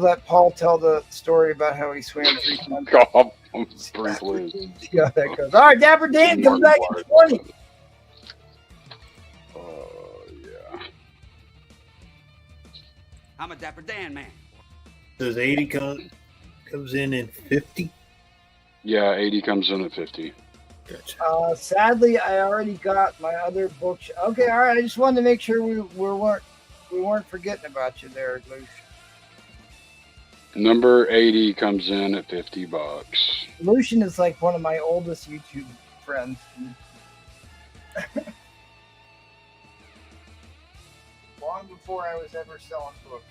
let Paul tell the story about how he swam 3 times. God, I'm pretty pleased. See how that goes. All right, Dapper Dan comes back in 20. Yeah. I'm a Dapper Dan man. Does 80 comes in at 50? Yeah, 80 comes in at 50. Gotcha. Sadly, I already got my other book. Okay, all right. I just wanted to make sure we weren't forgetting about you there, Lucian. Number 80 comes in at $50. Lucian is like one of my oldest YouTube friends. Long before I was ever selling books.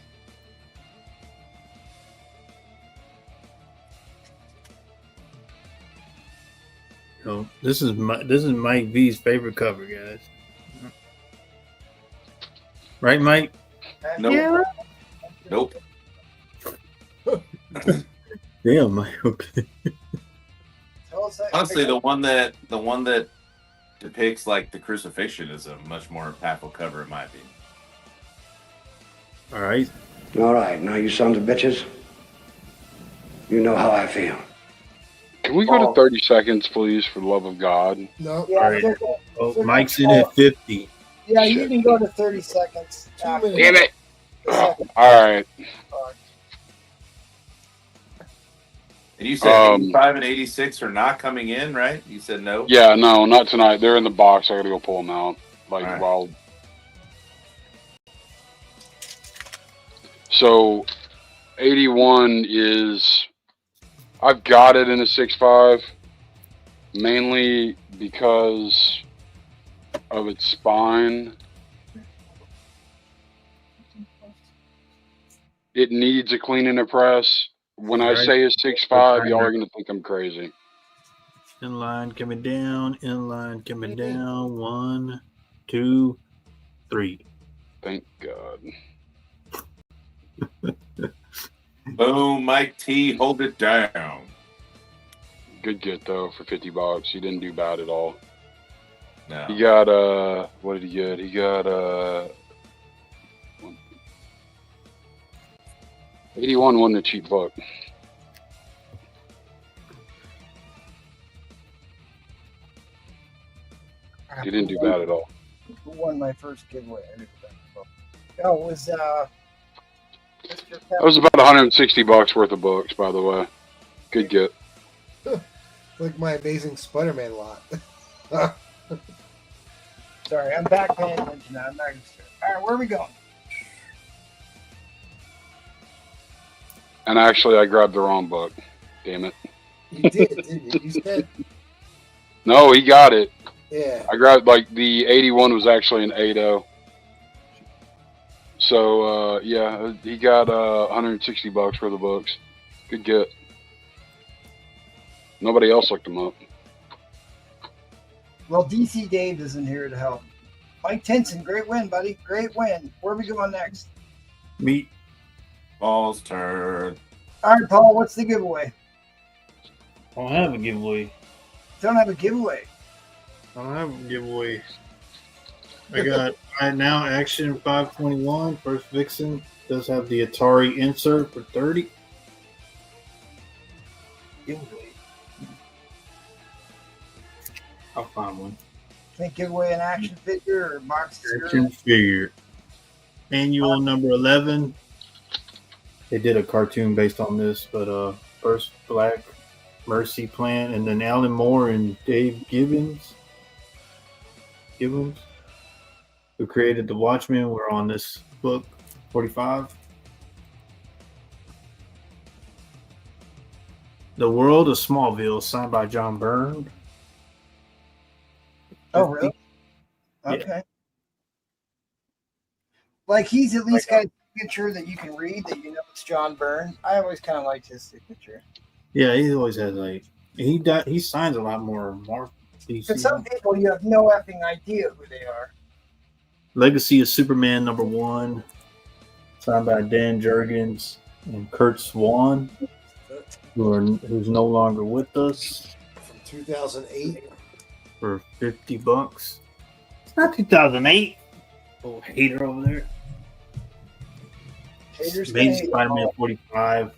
So this is Mike V's favorite cover, guys. Right, Mike? Nope. Nope. Damn, Mike. Okay. Honestly, the one that depicts like the crucifixion is a much more impactful cover in my opinion. All right. All right, now you sons of bitches, you know how I feel. Can we go to 30 seconds, please, for the love of God? No. Yeah, All right. they're- Oh, Mike's in at 50. yeah, you can go to 30 seconds. 2 after. minutes. Damn it! Yeah. All right. And you said 85 and 86 are not coming in, right? You said no? Yeah, no, not tonight. They're in the box. I gotta go pull them out. Like, All right. while. So, 81 is. I've got it in a 6.5. mainly because of its spine. It needs a clean and a press. When I say it's 6'5", y'all are gonna think I'm crazy. Inline coming down. Inline coming down. 1, 2, 3. Thank God. Boom, Mike T, hold it down. Good get though for $50. He didn't do bad at all. No. He got what did he get? He got 81 wasn't a cheap buck. He didn't do bad at all. Who won my first giveaway? Oh, it was That was about $160 worth of books, by the way. Good get. Like my amazing Spider-Man lot. Sorry, I'm back paying attention now. I'm not gonna start. All right, where are we going? And actually, I grabbed the wrong book. Damn it. You did, didn't you? You said, No, he got it. yeah. I grabbed, like, the 81 was actually an 80. So, yeah, he got $160 worth of books. Good get. Nobody else looked them up. Well, DC Dave isn't here to help. Mike Tinson, great win, buddy. Great win. Where are we going next? Meet. Paul's turn. All right, Paul, what's the giveaway? I don't have a giveaway. Don't have a giveaway. I don't have a giveaway. I got right now Action 521. First Vixen does have the Atari insert for 30. Giveaway. I'll find one. Can't give away an action figure or box Action figure. Annual number 11. They did a cartoon based on this, but first Black Mercy Plant, and then Alan Moore and Dave Gibbons, who created the Watchmen, were on this book 45. The World of Smallville, signed by John Byrne. Oh, really? Okay. Yeah. Like, he's at least got a signature that you can read, that you know it's John Byrne. I always kind of liked his signature. Yeah, he always has like he signs a lot more DC. Because some people, you have no effing idea who they are. Legacy of Superman #1, signed by Dan Jurgens and Kurt Swan, who's no longer with us. From 2008. For $50. It's not 2008. Little hater over there. Amazing Spider-Man 45.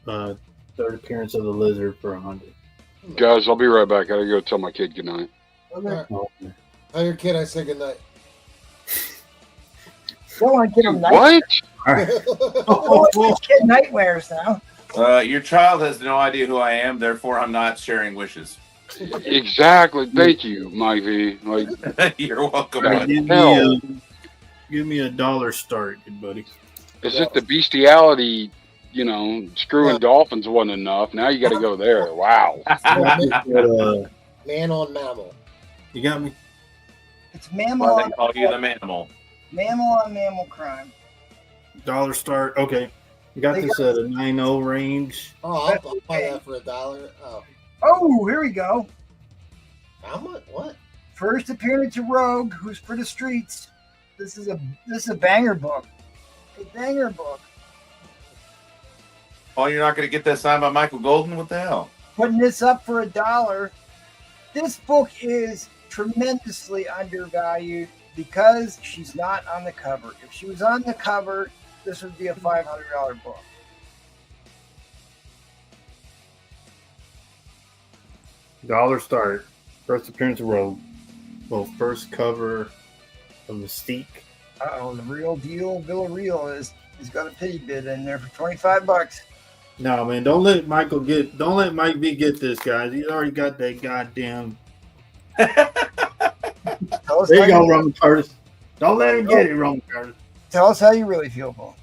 Third appearance of the Lizard for 100. Guys, I'll be right back. I gotta go tell my kid goodnight. Okay. Tell your kid I say goodnight. Don't want to get him nightmares. What? Kid nightmares now. Your child has no idea who I am, therefore I'm not sharing wishes. Exactly. Thank you, Mike V. Like, you're welcome. Give me a dollar start, good buddy. Is it the bestiality? You know, screwing dolphins wasn't enough. Now you got to go there. Wow. Man on mammal. You got me. It's mammal. Why they call you the mammal? Mammal on mammal crime. Dollar start. Okay. You got this at a 9.0 range. Oh, I'll buy that for $1. Oh, here we go. How much? What? First appearance of Rogue, who's for the streets. This is a banger book. A banger book. Oh, you're not going to get that signed by Michael Golden? What the hell? Putting this up for $1. This book is tremendously undervalued because she's not on the cover. If she was on the cover, this would be a $500 book. Dollar start. First appearance of Rogue. Well, first cover of Mystique. Uh-oh, the real deal, Villarreal has got a pity bid in there for $25. No, man, don't let Mike V get this, guys. He's already got that goddamn. There you go, Roman Curtis. Don't let him get it, Roman Curtis. Tell us how you really feel, Paul.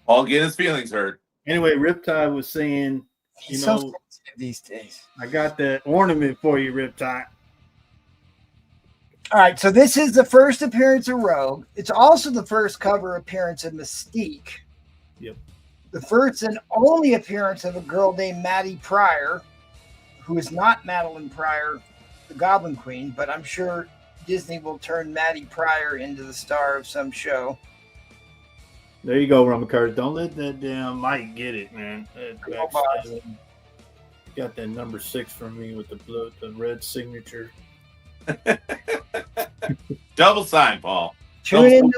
Paul getting his feelings hurt. Anyway, Riptide was saying, He's you so know, sensitive these days. I got that ornament for you, Riptide. All right, so this is the first appearance of Rogue. It's also the first cover appearance of Mystique. Yep. The first and only appearance of a girl named Maddie Pryor, who is not Madeline Pryor, the Goblin Queen, but I'm sure Disney will turn Maddie Pryor into the star of some show. There you go, Rumacard. Don't let that damn Mike get it, man. You got that number 6 from me with the red signature. Double sign, Paul. Tune in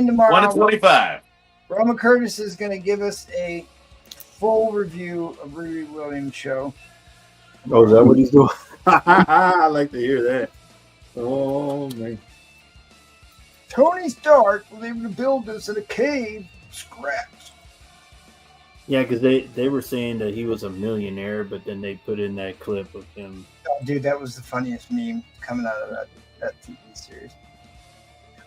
tomorrow. 125. Roma Curtis is going to give us a full review of Riri Williams' show. Oh, is that what he's doing? I like to hear that. Oh, man. Tony Stark was able to build this in a cave scraps. Yeah, because they were saying that he was a millionaire, but then they put in that clip of him. Oh, dude, that was the funniest meme coming out of that TV series.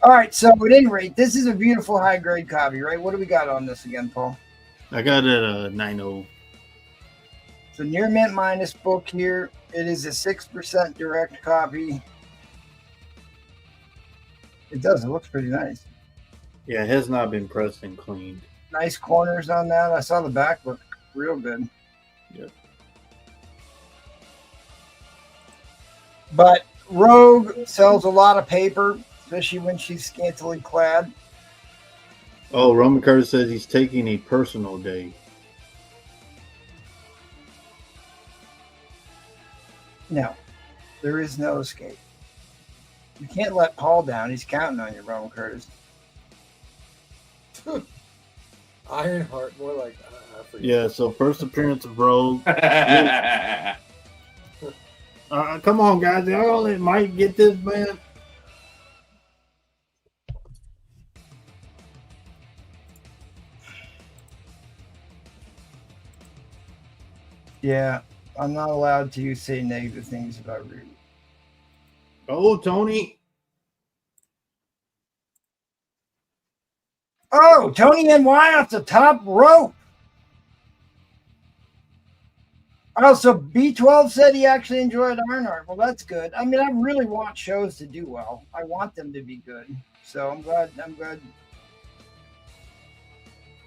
All right, so at any rate, this is a beautiful high-grade copy, right? What do we got on this again, Paul? I got it at 9.0. So near mint minus book here. It is a 6% direct copy. It does. It looks pretty nice. Yeah, it has not been pressed and cleaned. Nice corners on that. I saw the back look real good. Yep. But Rogue sells a lot of paper, especially when she's scantily clad. Oh, Roman Curtis says he's taking a personal day. No, there is no escape. You can't let Paul down. He's counting on you, Roman Curtis. Ironheart, more like Yeah, so first appearance of Rogue. Come on, guys. Y'all let Mike get this, man. Yeah, I'm not allowed to say negative things about Rudy. Oh, Tony. Oh, Tony NY off the top rope. Also, B12 said he actually enjoyed Ironheart. Well, that's good. I mean, I really want shows to do well. I want them to be good. So I'm glad.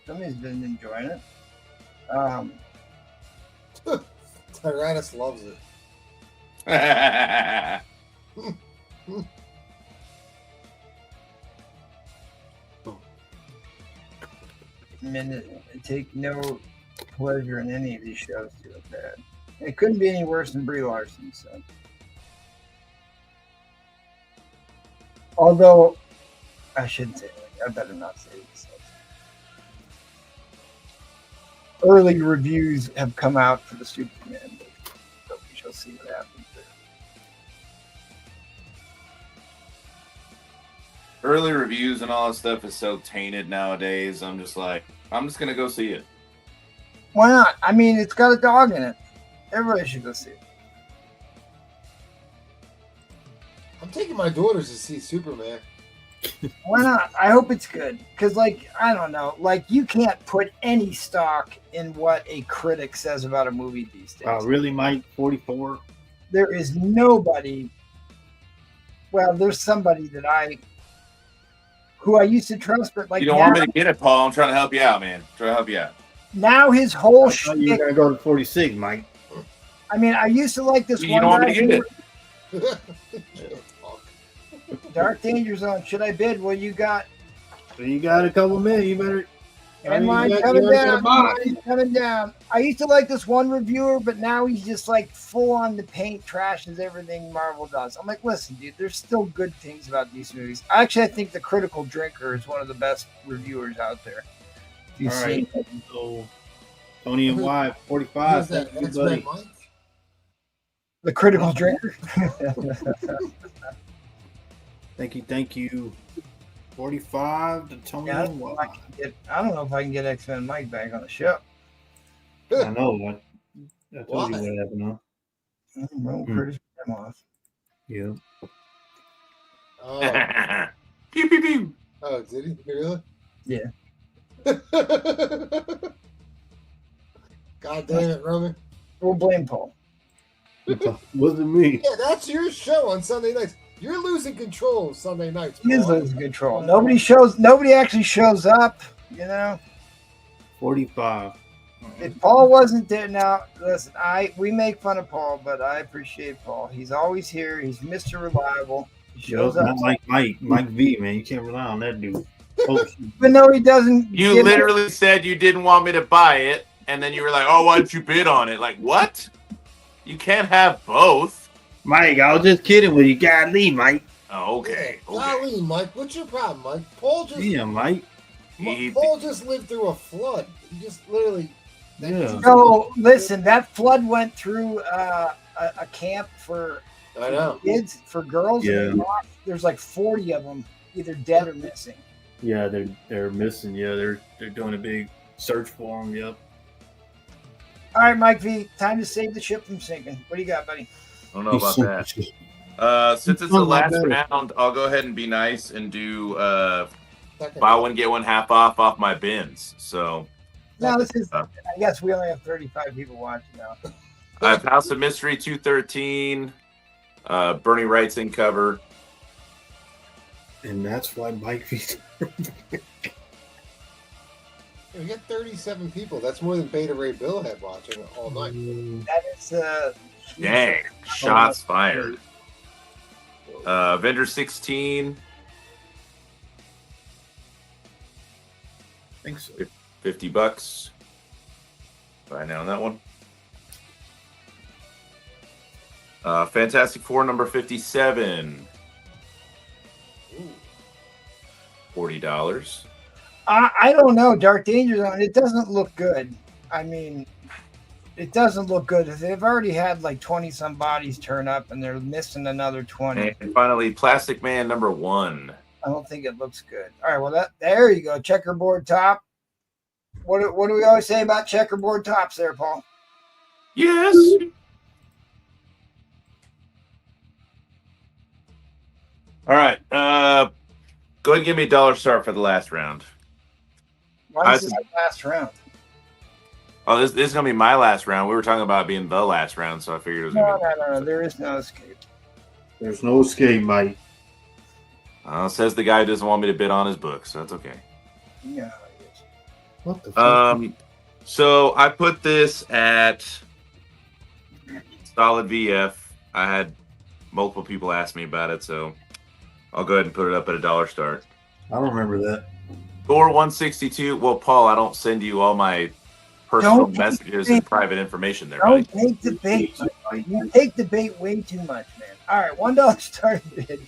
Somebody's been enjoying it. Tyrannus loves it. I mean, I take no pleasure in any of these shows to look bad. It couldn't be any worse than Brie Larson. So, although I shouldn't say that. I better not say this. Early reviews have come out for the Superman, so we shall see what happens there. Early reviews and all that stuff is so tainted nowadays. I'm just gonna go see it. Why not? I mean, it's got a dog in it. Everybody should go see it. I'm taking my daughters to see Superman. Why not? I hope it's good. Because, I don't know. You can't put any stock in what a critic says about a movie these days. Wow, really, Mike? 44? There is nobody. Well, there's somebody who I used to trust, but you don't want me to get it, Paul. I'm trying to help you out, man. Trying to help you out. Now his whole shit. You're going to go to 46, Mike. I mean, I used to like this You one. don't want me to get it. Dark Danger Zone. Should I bid? Well, you got. So you got a couple minutes. You better. And mine's coming down. Mine's coming down. I used to like this one reviewer, but now he's just full on the paint, trashes everything Marvel does. I'm like, listen, dude, there's still good things about these movies. Actually, I think The Critical Drinker is one of the best reviewers out there. All right. So, Tony and Y, 45. Thank you, buddy. The Critical Drinker. Thank you. 45 to Tony and Y. I don't know if I can get X-Men Mike back on the show. I know. I told you what happened, huh? Well, Curtis him off. Yeah. Oh. Pew, pew, pew. Oh, did he? Really? Yeah. God damn it, Roman. We'll blame Paul. Wasn't me. Yeah, that's your show on Sunday nights. You're losing control of Sunday nights. He is Paul. losing control. Nobody actually shows up, you know. 45. If Paul wasn't there, now listen, we make fun of Paul, but I appreciate Paul. He's always here. He's Mr. Reliable. He shows up. Not like Mike V, man. You can't rely on that dude. Oh, Even though he doesn't. You literally said you didn't want me to buy it, and then you were like, "Oh, why didn't you bid on it?" Like, what? You can't have both. Mike, I was just kidding with you. Golly, Mike. Oh, okay. Golly, Mike, what's your problem, Mike? Paul just. Yeah, Mike. Paul just lived through a flood. He just literally. Yeah. So listen, that flood went through a camp for I know kids, for girls. Yeah. There's like 40 of them, either dead or missing. Yeah, they're missing. Yeah, they're doing a big search for them. Yep. All right, Mike V, time to save the ship from sinking. What do you got, buddy? I don't know about that. Since it's the last round, I'll go ahead and be nice and do buy one get one half off my bins. So no, this is. I guess we only have 35 people watching now. I have House of Mystery 213. Bernie Wright's in cover. And that's why Mike V. We got 37 people. That's more than Beta Ray Bill had watching all night. That is dang, shots fired. Vendor 16. I think so. $50. Buy now on that one. Fantastic Four number 57. $40. I don't know. Dark Danger Zone. It doesn't look good. I mean, it doesn't look good. They've already had like 20 some bodies turn up, and they're missing another 20. And finally, Plastic Man number 1. I don't think it looks good. All right, well there you go. Checkerboard top. What do we always say about checkerboard tops there, Paul? Yes. All right. Go ahead and give me a dollar start for the last round. Why is this the last round? Oh, this is gonna be my last round. We were talking about being the last round, so I figured it was gonna be. No. There is no escape. There's no escape, Mike. Says the guy who doesn't want me to bid on his book, so that's okay. Yeah. What the fuck? So I put this at solid VF. I had multiple people ask me about it, so I'll go ahead and put it up at a dollar start. I don't remember that. Thor 162. Well, Paul, I don't send you all my personal messages and private information there. Don't take the bait. You take the bait way too much, man. All right, $1 start bid.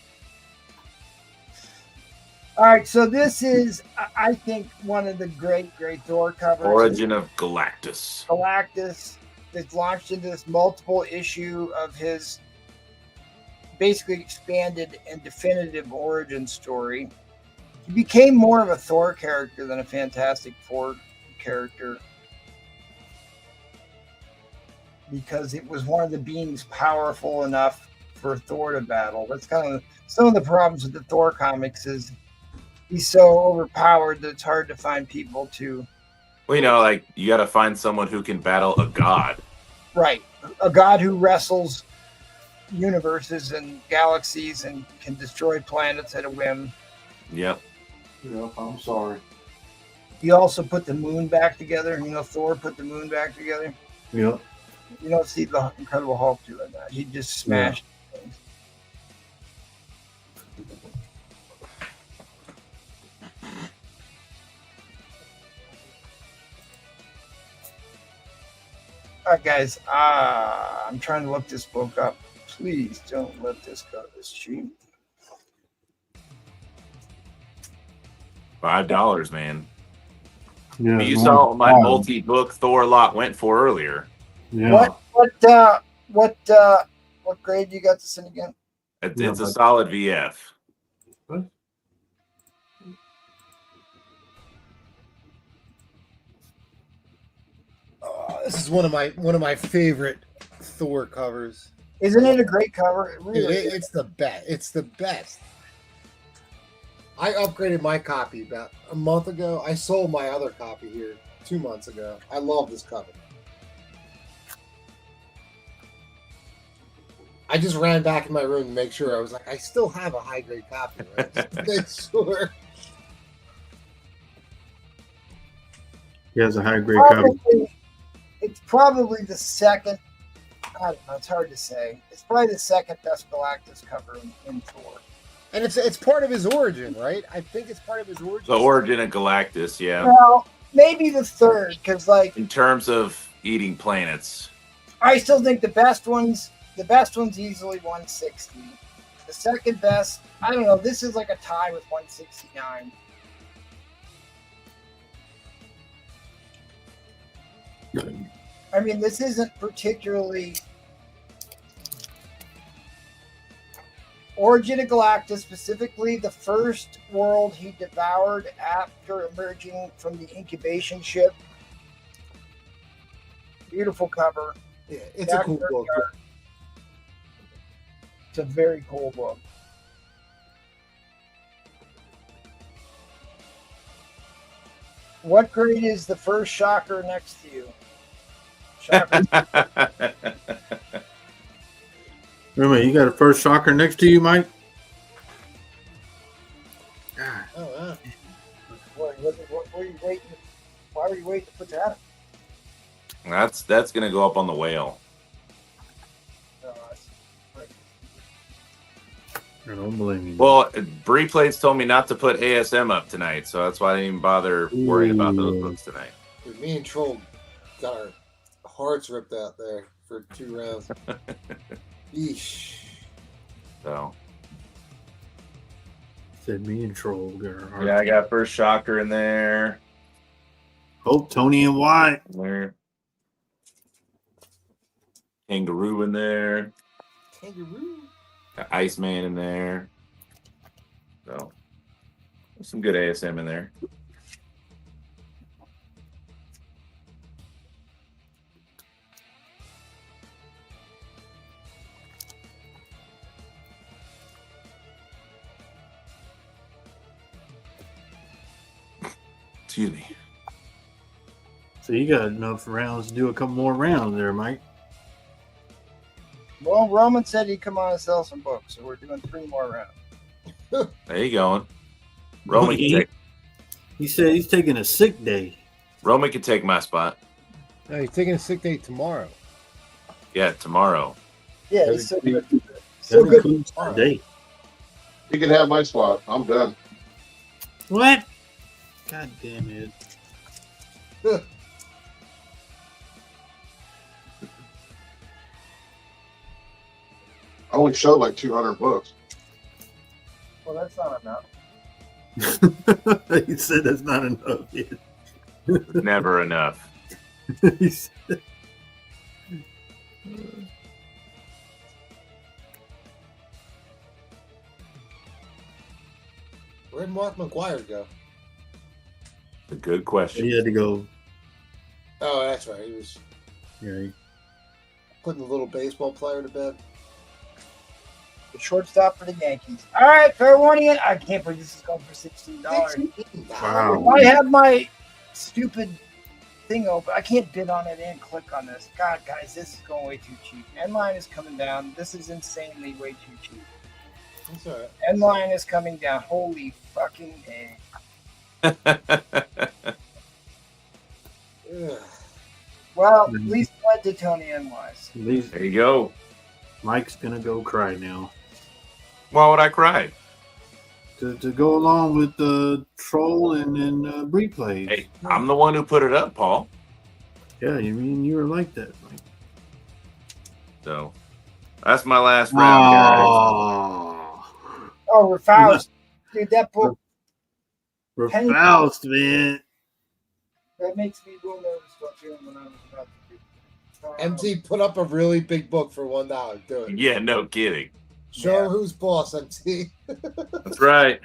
All right, so this is, I think, one of the great Thor covers. Origin of Galactus. Galactus that's launched into this multiple issue of his basically expanded and definitive origin story. He became more of a Thor character than a Fantastic Four character because it was one of the beings powerful enough for Thor to battle. That's kind of some of the problems with the Thor comics is he's so overpowered that it's hard to find people to... Well, like, you got to find someone who can battle a god. Right. A god who wrestles universes and galaxies and can destroy planets at a whim. Yep. Yep, I'm sorry. He also put the moon back together. Thor put the moon back together. Yep. You don't see the Incredible Hulk doing that. He just smashed things. All right, guys. I'm trying to look this book up. Please don't let this go this cheap. $5, man. Yeah, You saw my multi-book Thor lot went for earlier. Yeah. What grade you got this in again? It's a solid VF. This is one of my favorite Thor covers. Isn't it a great cover? It really is. It's the best. It's the best. I upgraded my copy about a month ago. I sold my other copy here 2 months ago. I love this cover. I just ran back in my room to make sure. I was like, I still have a high grade copy, right? Just to make sure. He has a high grade copy. It's probably the second. I don't know. It's hard to say. It's probably the second best Galactus cover in Thor. And it's part of his origin, right? I think it's part of his origin. The origin of Galactus, yeah. Well, maybe the third, because like in terms of eating planets, I still think the best one's easily 160. The second best, I don't know. This is like a tie with 169. I mean, this isn't particularly Origin of Galactus, specifically the first world he devoured after emerging from the incubation ship. Beautiful cover. Yeah, it's a cool book. It's a very cool book. What grade is the first Shocker next to you? Shocker. Remember, you got a first Shocker next to you, Mike? Oh, wow. What were you waiting? Why were you waiting to put that? that's gonna go up on the whale. I don't blame you. Well, Bree Plates told me not to put ASM up tonight, so that's why I didn't even bother worrying about those books tonight. Dude, me and Troll got our hearts ripped out there for 2 rounds. Yeesh. So Said me and Troll got our heart. yeah, I got first Shocker in there. Hope, Tony, and White. There. Kangaroo in there. Kangaroo. Got Iceman in there. So there's some good ASM in there. Excuse me. So you got enough rounds to do a couple more rounds there, Mike. Well, Roman said he'd come on and sell some books, so we're doing 3 more rounds. There you going. Roman can take, He said he's taking a sick day. Roman can take my spot. No, he's taking a sick day tomorrow. Yeah, tomorrow. Yeah, he's so good. That So good. includes today. You can have my spot. I'm done. What? God damn it. I only showed like 200 books. Well, that's not enough. He said that's not enough yet. Never enough. He said- Where'd Mark McGuire go? A good question. he had to go. Oh, that's right. He was Yeah, putting the little baseball player to bed. The shortstop for the Yankees. All right, fair warning. I can't believe this is going for $16. Wow. I have my stupid thing open. I can't bid on it and click on this. God, guys, this is going way too cheap. Endline is coming down. This is insanely way too cheap. That's all right. Endline is coming down. Holy fucking day. Ugh. Well, at least it went to Tony and Wise. at least There you go. Mike's gonna go cry now. Why would I cry? To go along with the troll and then Bree plays. Hey, I'm the one who put it up, Paul. Yeah, you mean you were like that, Mike. So that's my last round, guys. Oh, we're Faust. Dude, that book, We're Penny- Faust, man. that makes me real nervous about doing when I was about to do. MT put up a really big book for $1. Do it. Yeah, no kidding. Show who's boss, MT. That's right.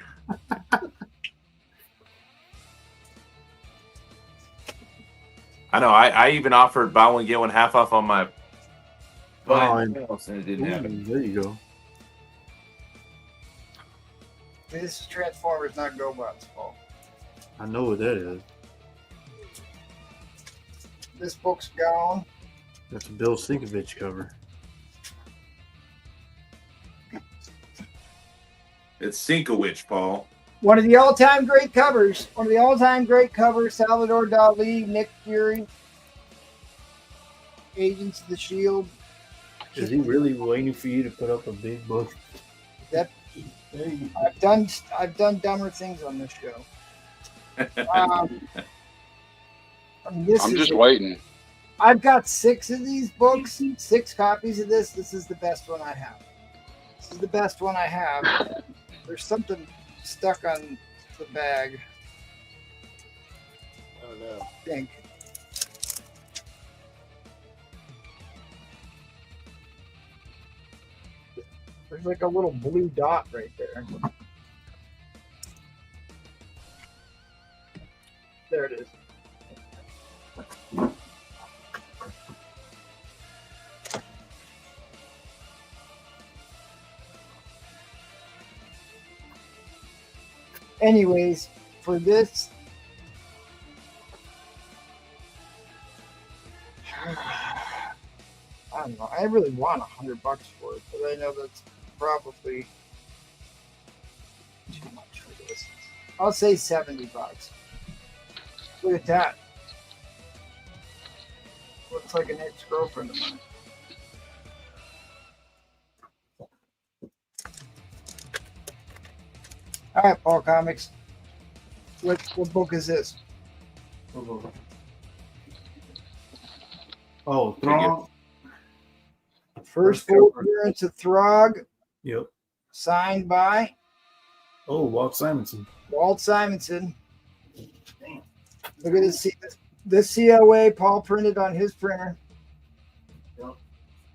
I know. I even offered buy one get one half off on my. and it didn't happen. there you go. This is Transformers, not GoBots, Paul. I know what that is. This book's gone. That's a Bill Sinkovich cover. It's Sinkowitch, Paul. One of the all-time great covers. One of the all-time great covers. Salvador Dali, Nick Fury, Agents of the Shield. Is he really waiting for you to put up a big book? That I've done dumber things on this show. I'm just waiting. I've got 6 of these books, 6 copies of this. This is the best one I have. This is the best one I have. There's something stuck on the bag. Oh no. I think. There's like a little blue dot right there. There it is. Anyways, for this, I don't know. I really want $100 for it, but I know that's probably too much for this. I'll say $70. Look at that. Looks like an ex-girlfriend of mine. All right, Paul Comics. What book is this? Oh, Throg. First full appearance of Throg. Yep. Signed by Walt Simonson. Walt Simonson. Damn. Look at this COA Paul printed on his printer. Yep.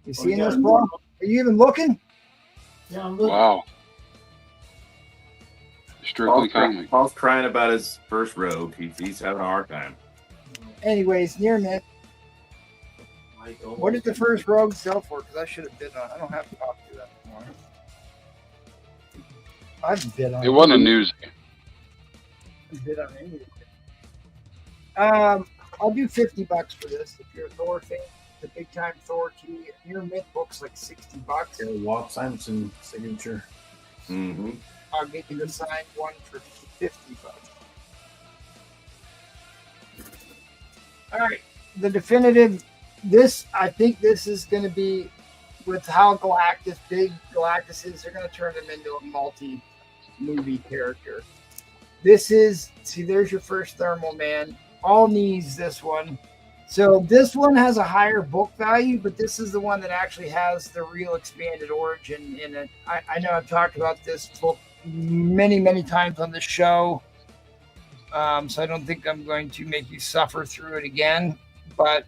You seeing this, Paul? Are you even looking? Yeah, I'm looking. Wow. Strictly comic. Paul's crying about his first Rogue. He's having a hard time. Anyways, near mint. What did the first Rogue sell for? Because I should have bid on. I don't have to talk to that anymore. I've bid on. It wasn't a news. I've bid on anything. I'll do $50 for this if you're a Thor fan. The big time Thor key. Near mint book's like $60. Yeah, Walt Simonson signature. Mm-hmm. I'll get you the signed one for $50. All right, the definitive. I think this is going to be with how big Galactus is. They're going to turn him into a multi-movie character. There's your first Thermal Man. All needs this one. So this one has a higher book value, but this is the one that actually has the real expanded origin in it. I know I've talked about this book many, many times on the show. So I don't think I'm going to make you suffer through it again, but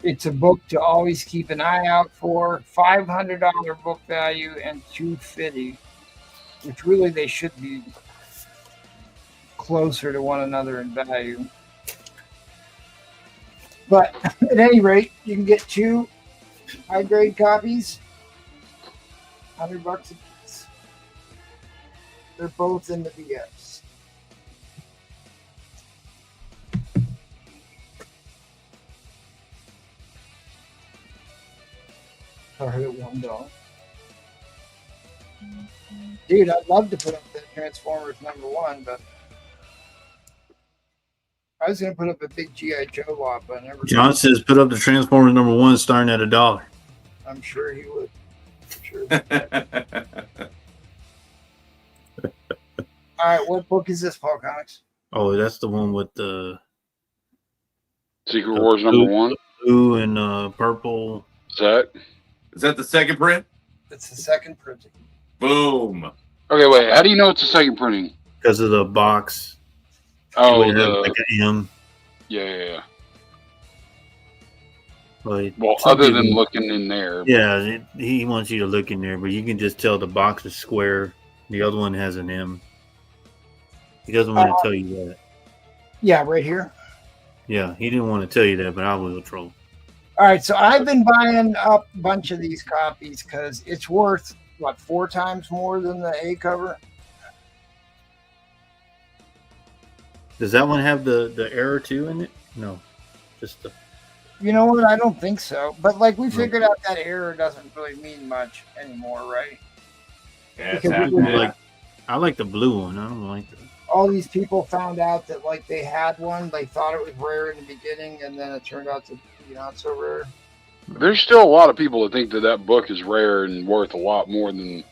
it's a book to always keep an eye out for. $500 book value and $250, which really they should be closer to one another in value. But at any rate, you can get 2 high-grade copies, $100 a piece. They're both in the BS. I heard it $1. Dude, I'd love to put up the Transformers #1, but I was going to put up a big G.I. Joe lot, but I never. John says put up the Transformers #1 starting at $1. I'm sure he would. Sure. All right, what book is this, Paul Comics? Oh, that's the one with the Secret Wars #1. Blue and purple. Is that the second print? It's the second printing. Boom. Okay, wait. How do you know it's the second printing? Because of the box. Oh, like an M. Yeah. Like, well, other than looking in there. Yeah, he wants you to look in there, but you can just tell the box is square. The other one has an M. He doesn't want to tell you that. Yeah, right here. Yeah, he didn't want to tell you that, but I will troll. All right, so I've been buying up a bunch of these copies because it's worth, 4 times more than the A cover? Does that one have the error 2 in it? No, just the. You know what? I don't think so. But like we figured out that error doesn't really mean much anymore, right? Yeah, it's Because it happening. was I like the blue one. I don't like the. all these people found out that like they had one, they thought it was rare in the beginning, and then it turned out to be not so rare. There's still a lot of people that think that that book is rare and worth a lot more than.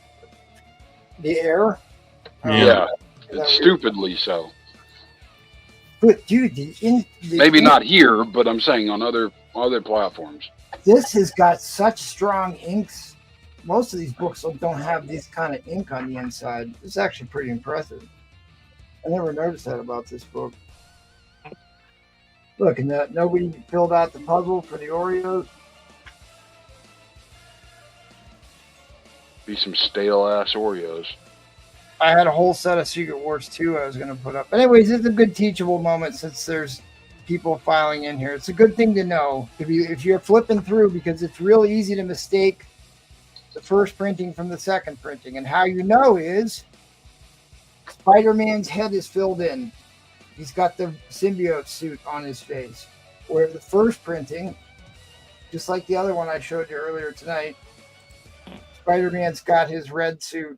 The error? Yeah, it's stupidly so. But dude, Maybe not here, but I'm saying on other platforms. This has got such strong inks. Most of these books don't have this kind of ink on the inside. It's actually pretty impressive. I never noticed that about this book. Look, and nobody filled out the puzzle for the Oreos. Be some stale ass Oreos. I had a whole set of Secret Wars 2 I was going to put up. But anyways, it's a good teachable moment since there's people filing in here. It's a good thing to know if you're flipping through, because it's really easy to mistake the first printing from the second printing. And how you know is Spider-Man's head is filled in. He's got the symbiote suit on his face. Where the first printing, just like the other one I showed you earlier tonight, Spider-Man's got his red suit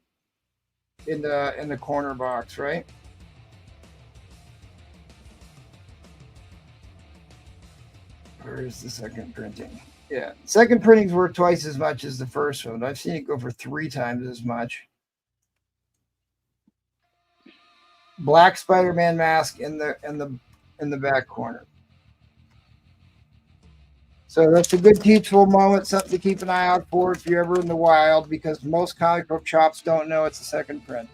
in the corner box, right? Where's the second printing? Yeah, second printing's worth twice as much as the first one. I've seen it go for 3 times as much. Black Spider-Man mask in the back corner. So that's a good teachable moment, something to keep an eye out for if you're ever in the wild, because most comic book shops don't know it's a second print.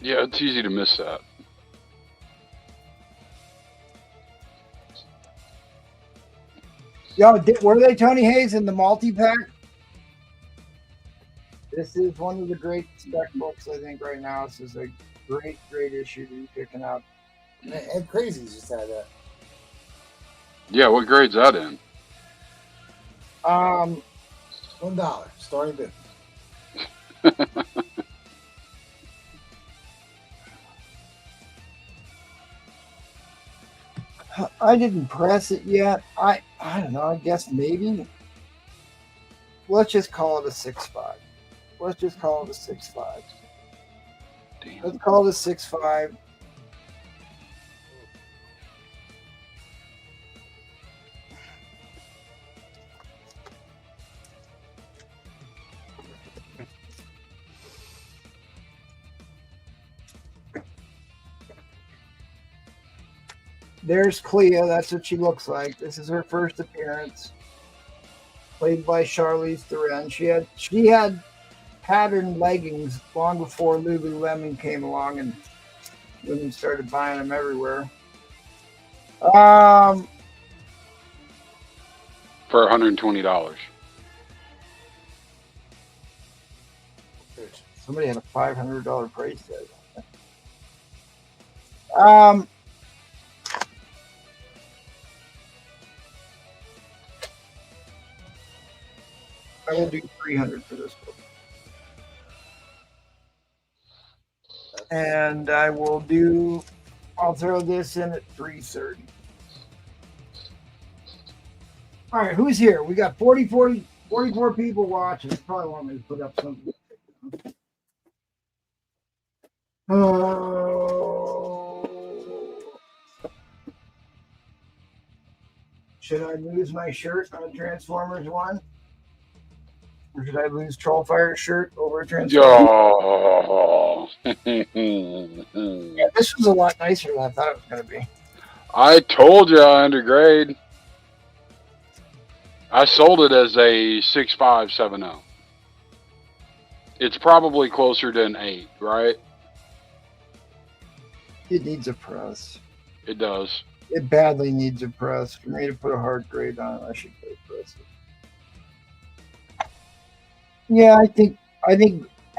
Yeah, it's easy to miss that. Yo, were they Tony Hayes in the multi-pack? This is one of the great spec books, I think, right now. This is a great issue to be picking up. Ed Crazy's just had that. Yeah, what grade's that in? $1 starting bid. I didn't press it yet. I don't know. I guess maybe. Let's just call it a 6.5. Let's just call it a 6.5. Damn. Let's call it a 6.5. There's Clea. That's what she looks like. This is her first appearance. Played by Charlize Theron. She had patterned leggings long before Lululemon came along and women started buying them everywhere. For $120. Somebody had a $500 price tag. I will do 300 for this book. And I'll throw this in at 330. All right, who's here? We got 44 people watching. Probably want me to put up something. Should I lose my shirt on Transformers 1? Or should I lose Trollfire's shirt over Transformers? Oh. Yeah, this was a lot nicer than I thought it was going to be. I told you I undergrade. I sold it as a 6.570. It's probably closer to an 8, right? It needs a press. It does. It badly needs a press. For me to put a hard grade on it, I should put a press. Yeah, I think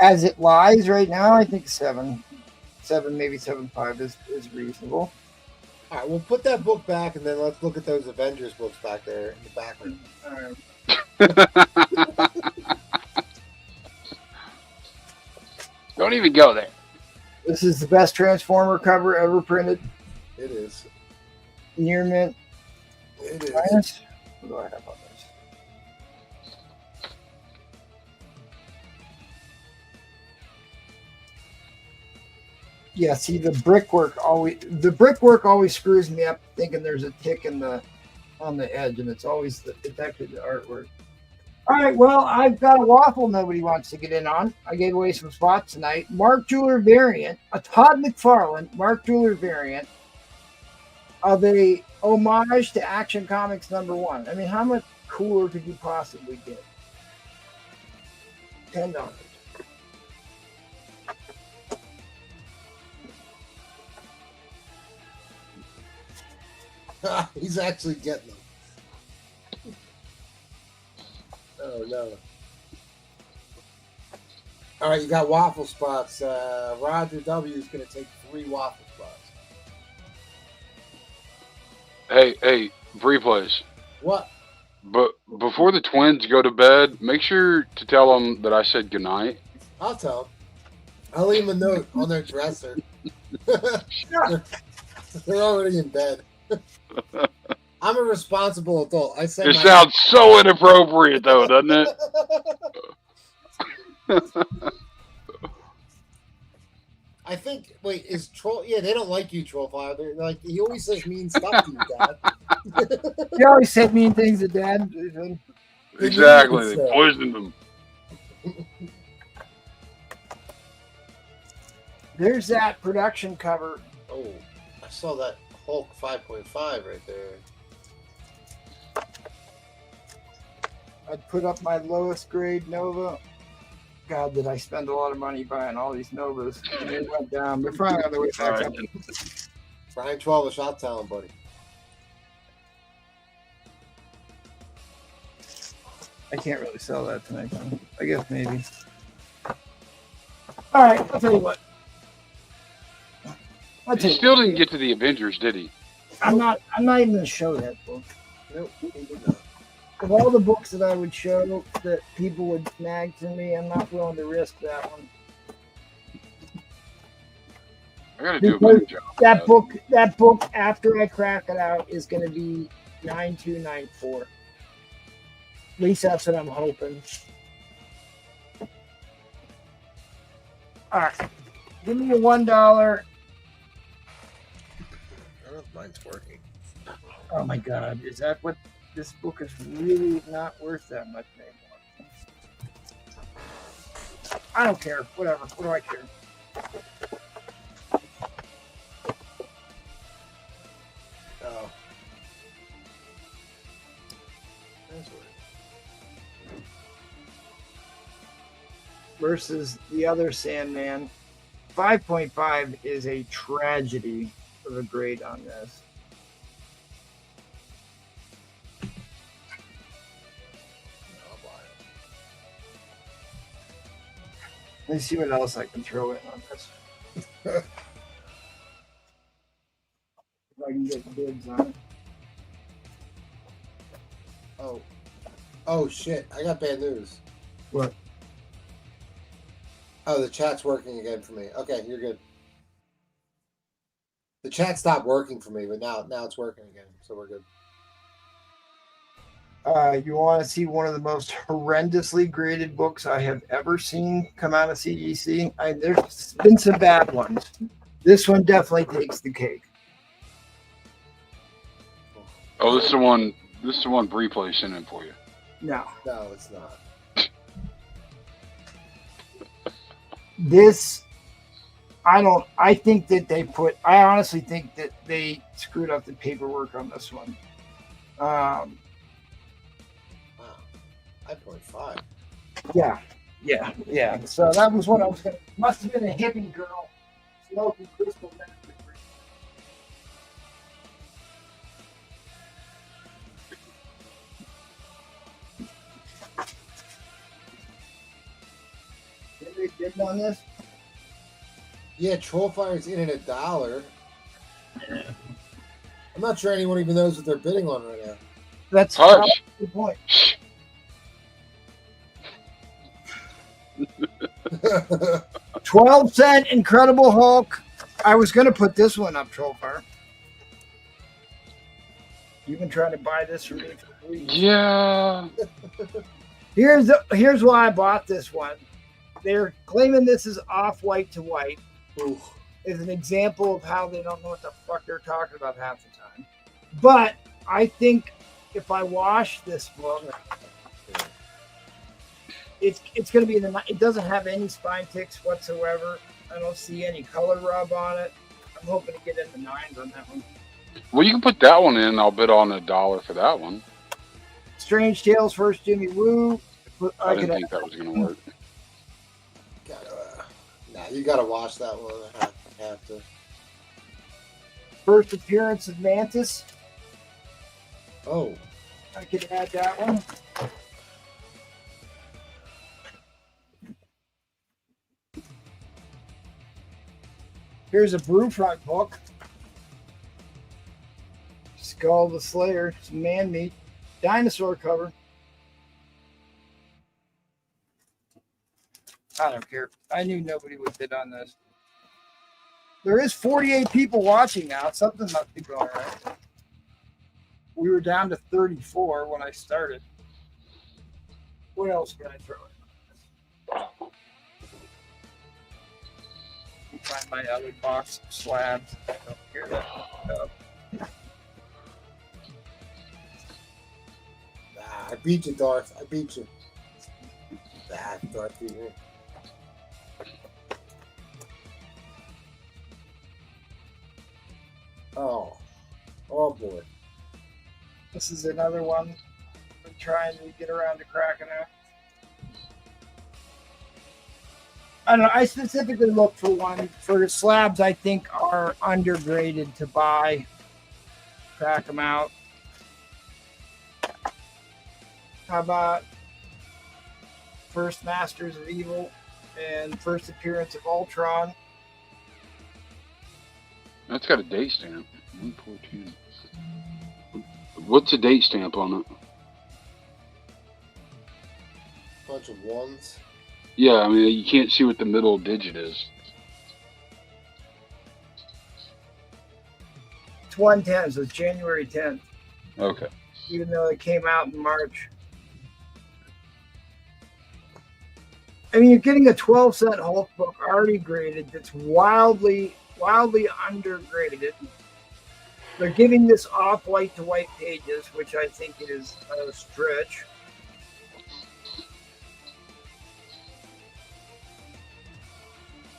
as it lies right now, I think 7, maybe 7.5 is reasonable. All right, we'll put that book back, and then let's look at those Avengers books back there in the background. Don't Don't even go there. This is the best Transformer cover ever printed. It is. Near mint. It is. Minus. What do I have on this? Yeah, see the brickwork always screws me up thinking there's a tick on the edge, and it's always it's actually the artwork. All right, well, I've got a waffle nobody wants to get in on. I gave away some spots tonight. Mark Jeweler variant, a Todd McFarlane Mark Jeweler variant of a homage to Action Comics #1. I mean, how much cooler could you possibly get? $10. He's actually getting them. Oh no. All right, you got waffle spots. Roger W is going to take 3 waffle spots. Hey, Replays. What? But before the twins go to bed, make sure to tell them that I said goodnight. I'll tell them. I'll leave them a note on their dresser. They're already in bed. I'm a responsible adult. I say It sounds so inappropriate, though, doesn't it? I think. Wait, is Troll? Yeah, they don't like you, Trollfire. They're like, he always says mean stuff to you, Dad. You always said mean things to Dad. Exactly. They poisoned them. There's that production cover. Oh, I saw that Hulk 5.5 right there. I'd put up my lowest grade Nova. God, did I spend a lot of money buying all these Novas? And they went down. They're finally on their way back up. Brian 12ish, I'll tell him, buddy. I can't really sell that tonight, though. I guess maybe. All right, I'll tell you what. He still didn't get to the Avengers, did he? I'm not even gonna show that book. Nope, he did not. Of all the books that I would show that people would snag to me, I'm not willing to risk that one. I gotta do a better job. That book, after I crack it out, is gonna be 9294. At least that's what I'm hoping. All right, give me a $1. I don't know if mine's working. Oh my God, is that what this book is really not worth that much anymore? I don't care. Whatever. What do I care? Oh. That's weird. Versus the other Sandman. 5.5 is a tragedy of a grade on this. Let's see what else I can throw in on this. If I can get bids on it. Oh shit! I got bad news. What? Oh, the chat's working again for me. Okay, you're good. The chat stopped working for me, but now it's working again, so we're good. You want to see one of the most horrendously graded books I have ever seen come out of CGC? There's been some bad ones. This one definitely takes the cake. Oh, this is the one Replay sent in for you. No, it's not. This, I honestly think that they screwed up the paperwork on this one. Wow. 5.5. Yeah. So that was what I was going to, must have been a hippie girl smoking crystal meth. Bid on this? Yeah, Trollfire's in at $1. I'm not sure anyone even knows what they're bidding on right now. That's a good point. 12-cent Incredible Hulk. I was going to put this one up, Trollfire. You've been trying to buy this from me for weeks. Yeah. Here's why I bought this one. They're claiming this is off-white to white. Ooh. Is an example of how they don't know what the fuck they're talking about half the time. But I think if I wash this book, it's going to be it doesn't have any spine ticks whatsoever. I don't see any color rub on it. I'm hoping to get in the 9s on that one. Well, you can put that one in. I'll bid on $1 for that one. Strange Tales, first Jimmy Woo. I didn't think that was going to work. You gotta watch that one. I have to. First appearance of Mantis. Oh, I could add that one. Here's a Brewfront book. Skull the Slayer, some man meat, dinosaur cover. I don't care. I knew nobody would bid on this. There is 48 people watching now. Something must be going right. We were down to 34 when I started. What else can I throw in? Find my other box of slabs. I don't hear that. I beat you, Darth. I beat you. Darth beat me. Oh boy. This is another one I'm trying to get around to cracking out. I don't know. I specifically look for one for slabs I think are undergraded to buy. Crack them out. How about first Masters of Evil and first appearance of Ultron? That's got a date stamp. 114. What's the date stamp on it? Bunch of ones. Yeah, I mean, you can't see what the middle digit is. It's 110, so it's January 10th. Okay. Even though it came out in March. I mean, you're getting a 12-cent Hulk book already graded that's wildly undergraded. They're giving this off-white to white pages, which I think is a stretch.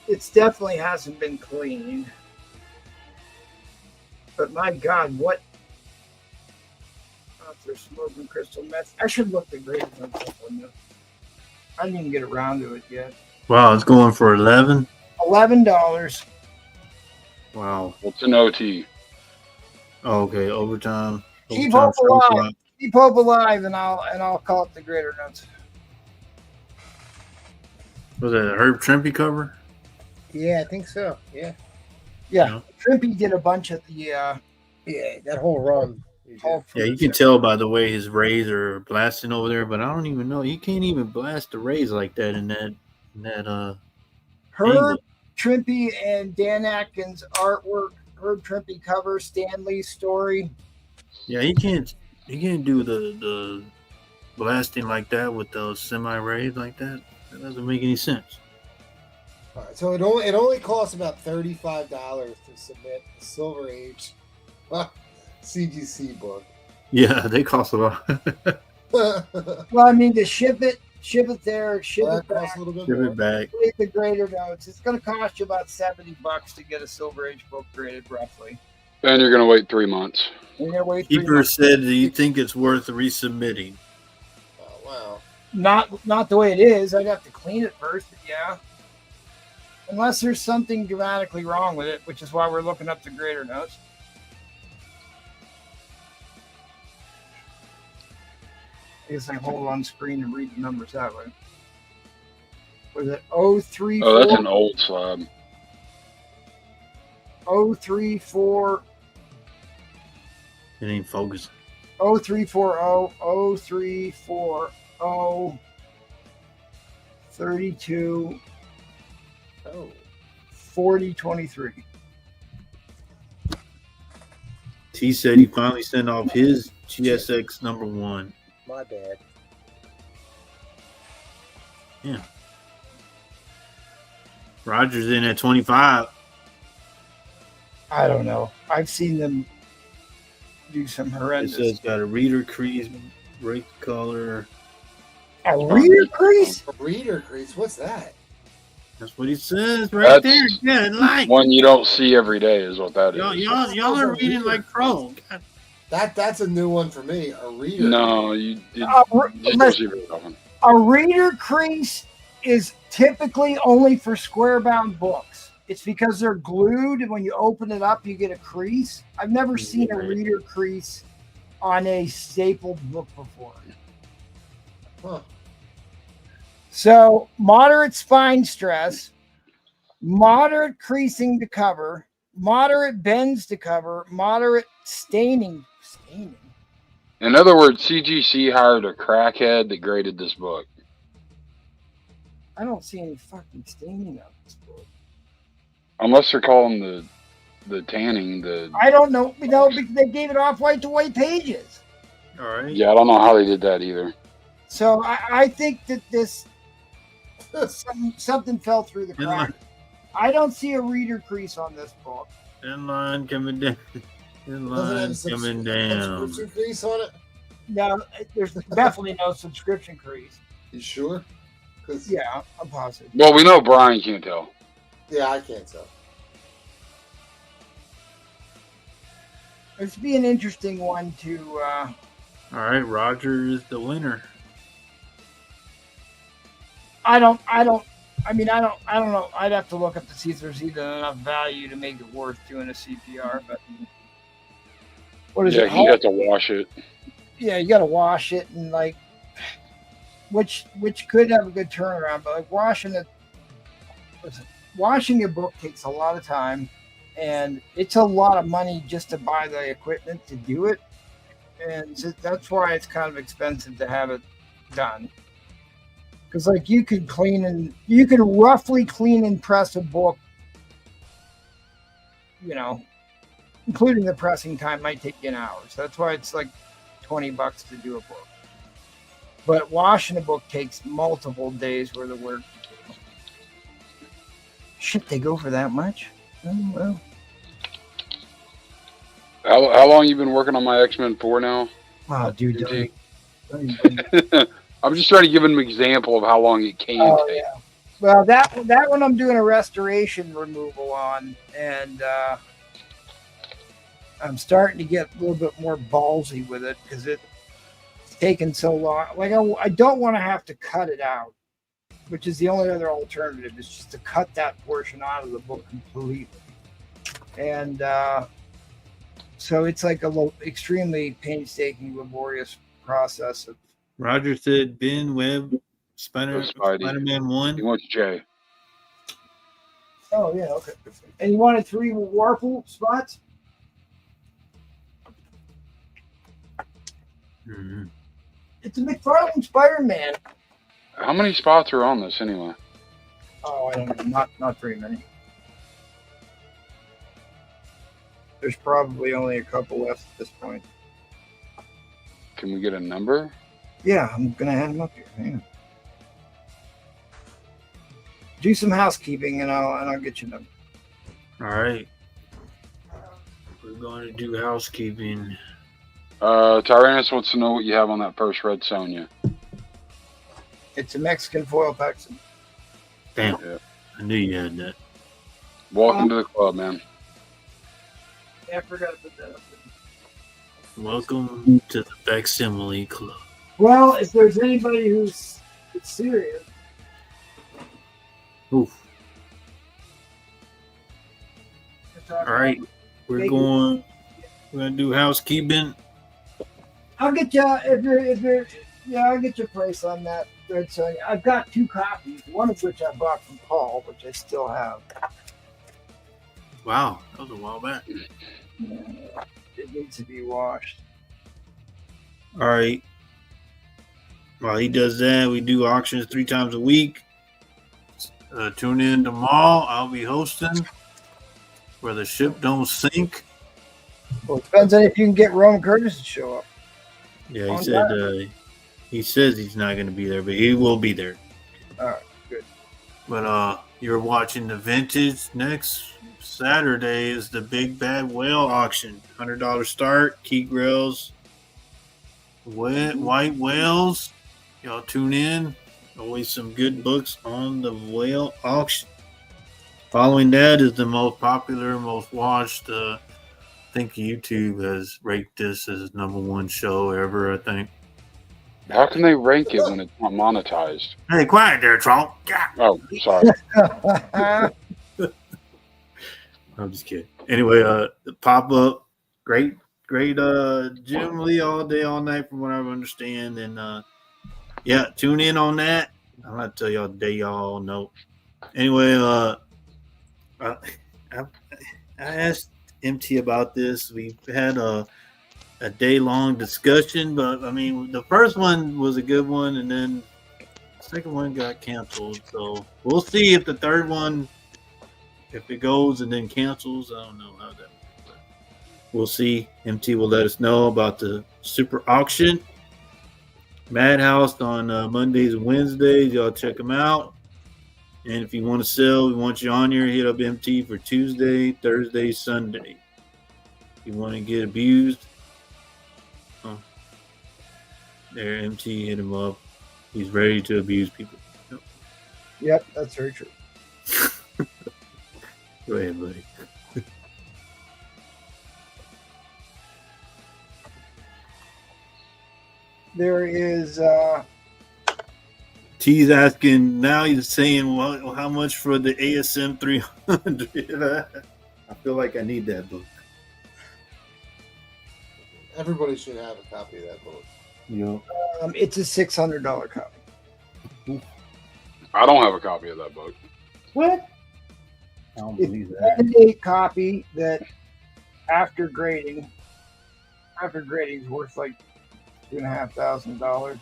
It definitely hasn't been cleaned. But my God, what? Oh, they're smoking crystal meth. I should look the grades on this one. I didn't even get around to it yet. Wow, it's going for 11. $11. Wow. What's an OT? Oh, okay, overtime. Keep hope alive. Keep hope alive, and I'll call it the greater notes. Was that a Herb Trimpe cover? Yeah, I think so. Yeah. Yeah. Trimpe did a bunch of the That whole run. Yeah, you can tell by the way his rays are blasting over there, but I don't even know. You can't even blast the rays like that in that Herb angle. Trimpe and Dan Atkins artwork. Herb Trimpe cover, Stan Lee's story. Yeah, he can't do the blasting like that with those semi rays like that. That doesn't make any sense. All right, so it only costs about $35 to submit a Silver Age CGC book. Yeah, they cost a lot. Well, I mean, to ship it there, ship it back, a little bit Give more. it back. create the grader notes. It's going to cost you about $70 to get a Silver Age book graded, roughly. And you're going to wait 3 months. And you're waiting 3 Keeper months. said, "Do you think it's worth resubmitting?" Oh, wow. Not the way it is. I'd have to clean it first, but yeah. Unless there's something dramatically wrong with it, which is why we're looking up the grader notes. I guess I hold on screen and read the numbers that way. Was it 034? Oh, that's an old slab. 034 It ain't focusing. 0340 0340 32 Oh, 4023. T said he finally sent off his GSX #1. my bad. Roger's in at 25. I don't know. I've seen them do some It horrendous. says got a reader crease, break color. A reader crease? A reader crease. What's that? That's what he says right That's there. Yeah, like one you don't see every day is what that is. y'all are reading like pro. God. That's a new one for me. A reader. No, you just don't Listen, see very often. a reader crease is typically only for square bound books. It's because they're glued, and when you open it up, you get a crease. I've never seen a reader crease on a stapled book before. Huh. So, moderate spine stress, moderate creasing to cover, moderate bends to cover, moderate staining. Staining? In other words, CGC hired a crackhead that graded this book. I don't see any fucking staining on this book. Unless they're calling the tanning the. I don't know. Because they gave it off white to white pages. All right. Yeah, I don't know how they did that either. So I think that this something fell through the Thin crack. line, I don't see a reader crease on this book. thin line coming down. Thin Doesn't line have coming down. subscription crease on it. No, there's definitely no subscription crease. You sure? 'Cause- Yeah, I'm positive. Well, we know Brian can't tell. Yeah, I can't tell. This would be an interesting one to. All right, Roger is the winner. I don't know. I'd have to look up to see if there's even enough value to make it worth doing a CPR. But what is Yeah, it? you have to wash it. Yeah, you got to wash it and like, which could have a good turnaround, but like washing a book takes a lot of time, and it's a lot of money just to buy the equipment to do it, and so that's why it's kind of expensive to have it done. Because like you could roughly clean and press a book, including the pressing time might take you an hour. So that's why it's like $20 to do a book. But washing a book takes multiple days worth of work. Shit, they go for that much? Oh, well. How long you been working on my X-Men 4 now? Oh, dude. DT? Don't even- I'm just trying to give him an example of how long it can take. Yeah. Well, that one I'm doing a restoration removal on, and I'm starting to get a little bit more ballsy with it because it's taken so long. Like I don't want to have to cut it out, which is the only other alternative is just to cut that portion out of the book completely. And so it's like extremely painstaking, laborious process of. Roger said Ben Webb, Spider-Man 1. He wants Jay. Oh yeah, okay. And you wanted 3 Warple spots? Mm-hmm. It's a McFarlane Spider-Man. How many spots are on this anyway? Oh, I don't know. Not very many. There's probably only a couple left at this point. Can we get a number? Yeah, I'm gonna add them up here. Hang on. Do some housekeeping and I'll get you them. All right. We're going to do housekeeping. Tyrannus wants to know what you have on that first Red Sonja. It's a Mexican foil paxton. Damn. Yeah. I knew you had that. Welcome to the club, man. Yeah, I forgot to put that up there. Welcome to the Facsimile Club. Well, if there's anybody who's serious. Oof. All right. We're going to do housekeeping. I'll get you I'll get you a price on that Red Sonja. I've got 2 copies, one of which I bought from Paul, which I still have. Wow. That was a while back. It needs to be washed. All right. While he does that, we do auctions 3 times a week. tune in tomorrow. I'll be hosting where the ship don't sink. Well, it depends on if you can get Roman Curtis to show up. Yeah, he says he's not going to be there, but he will be there. All right, good. But you're watching the vintage. Next Saturday is the Big Bad Whale auction. $100 start. Key grills. White whales. Y'all tune in. Always some good books on the whale auction. Following that is the most popular, most watched. I think YouTube has ranked this as #1 show ever, I think. How can they rank it when it's not monetized? Hey, quiet there, Trump. Oh, sorry. I'm just kidding. Anyway, the pop-up, great Jim Lee all day, all night from what I understand. And yeah, tune in on that. I'm not tell y'all the day y'all know. Anyway, I asked MT about this. We've had a day-long discussion, but I mean, the first one was a good one, and then the second one got canceled. So we'll see if the third one, if it goes and then cancels. I don't know how that works, but we'll see. MT will let us know about the super auction. Madhouse on Mondays and Wednesdays. Y'all check them out. And if you want to sell, we want you on here. Hit up MT for Tuesday, Thursday, Sunday. If you want to get abused, there, MT, hit him up. He's ready to abuse people. Yep, that's very true. Go ahead, buddy. There is T's asking now. He's saying, "Well, how much for the ASM 300?" I feel like I need that book. Everybody should have a copy of that book. Yeah. It's a $600 copy. I don't have a copy of that book. What? I don't It's believe that. a 7-day copy that after grading is worth like $2,500,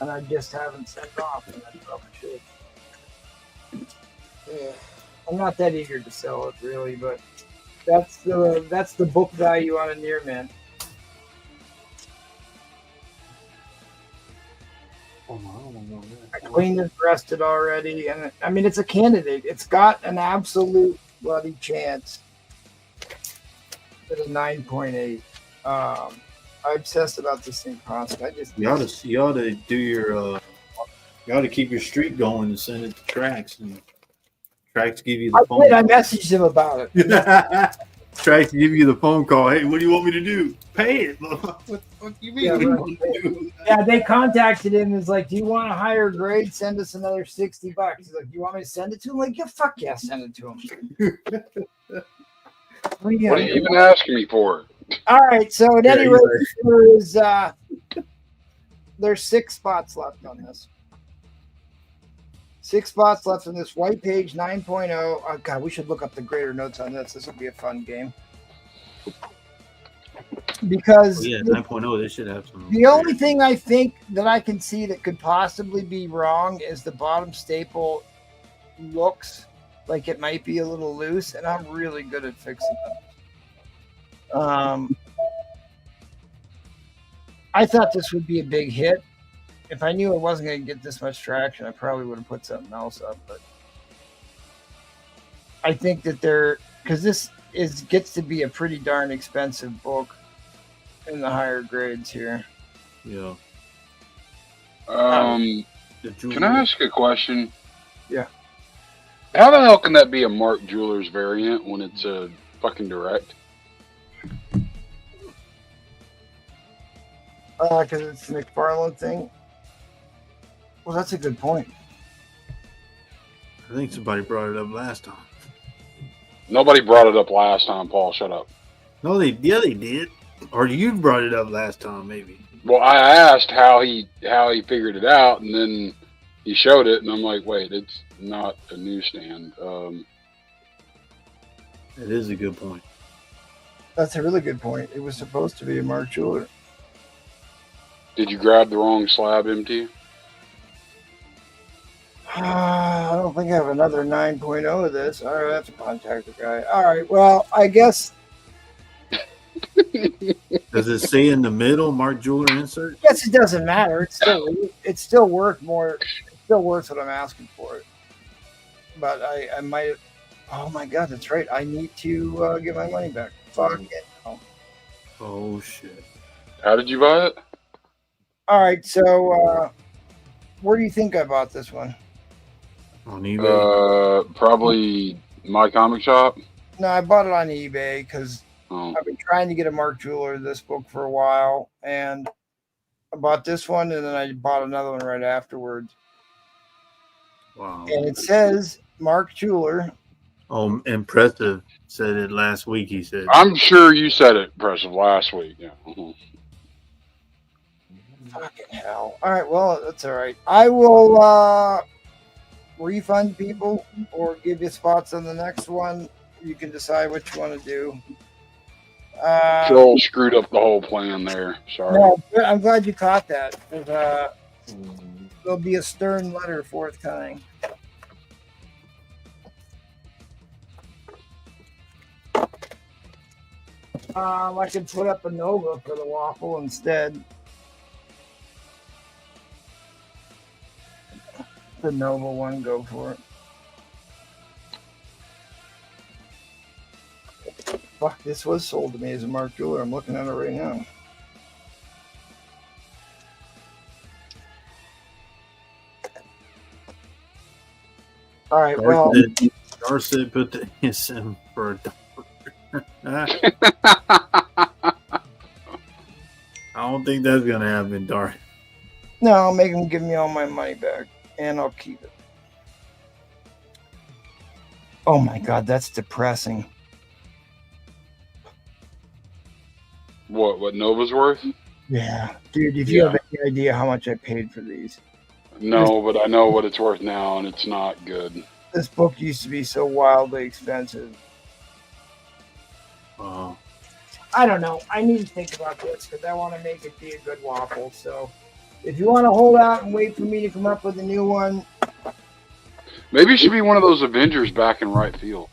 and I just haven't sent off, and I probably should. Yeah. I'm not that eager to sell it really, but that's the book value on a near man. I cleaned and pressed it already, and I mean it's a candidate. It's got an absolute bloody chance at a 9.8. I obsess about this thing constantly. You ought to do your you ought to keep your streak going and send it to Trax, and Trax give you the phone. I messaged him about it. Trax give you the phone call. Hey, what do you want me to do? Pay it. What the fuck you mean? Yeah, What do you want me to do? Yeah, they contacted him and was like, "Do you want a higher grade? Send us another $60." He's like, "You want me to send it to him?" Like, yeah, fuck yeah, send it to him. What are you even asking me for? All right, so at any rate, there's 6 spots left on this. 6 spots left on this white page 9.0. Oh God, we should look up the grader notes on this. This will be a fun game. Because 9.0, they should have some. The only thing I think that I can see that could possibly be wrong is the bottom staple looks like it might be a little loose, and I'm really good at fixing them. I thought this would be a big hit. If I knew it wasn't going to get this much traction, I probably would have put something else up. But I think that because this gets to be a pretty darn expensive book in the higher grades here. Yeah. Can I ask a question? Yeah. How the hell can that be a Mark Jewelers variant when it's a fucking direct? Because it's the McFarlane thing. Well, that's a good point. I think somebody brought it up last time. Nobody brought it up last time, Paul. Shut up. No, they did. Or you brought it up last time, maybe. Well, I asked how he figured it out, and then he showed it, and I'm like, wait, it's not a newsstand. It is a good point. That's a really good point. It was supposed to be a Mark Jeweler. Did you grab the wrong slab, MT? I don't think I have another 9.0 of this. All right, that's a contact the guy. All right, well, I guess. Does it say in the middle, Mark Jeweler insert? Yes, it doesn't matter. It's still worth more. It's still worth what I'm asking for it. But I might. Oh my God, that's right. I need to get my money back. Fuck it. Oh shit. How did you buy it? All right, so where do you think I bought this one? On eBay. Probably my comic shop. No, I bought it on eBay because Oh. I've been trying to get a Mark Jeweler this book for a while, and I bought this one, and then I bought another one right afterwards. Wow. And it says Mark Jeweler. Oh, impressive. Said it last week. He said. I'm sure you said it impressive last week. Yeah. Fucking hell. All right, well, that's all right. I will refund people or give you spots on the next one. You can decide what you want to do. Phil screwed up the whole plan there. Sorry. No, I'm glad you caught that. There'll be a stern letter forthcoming. I could put up a Nova for the waffle instead. The Nova one, go for it. Fuck, this was sold to me as a Mark Jeweler. I'm looking at it right now. All right, well. Darcy put the SM for a dollar. I don't think that's gonna happen, Dar. No, I'll make him give me all my money back, and I'll keep it. Oh my God, that's depressing. What Nova's worth? Yeah, dude. If you have any idea how much I paid for these, No, but I know what it's worth now, and it's not good. this book used to be so wildly expensive. I don't know. I need to think about this because I want to make it be a good waffle. So, if you want to hold out and wait for me to come up with a new one, maybe it should be one of those Avengers back in right field.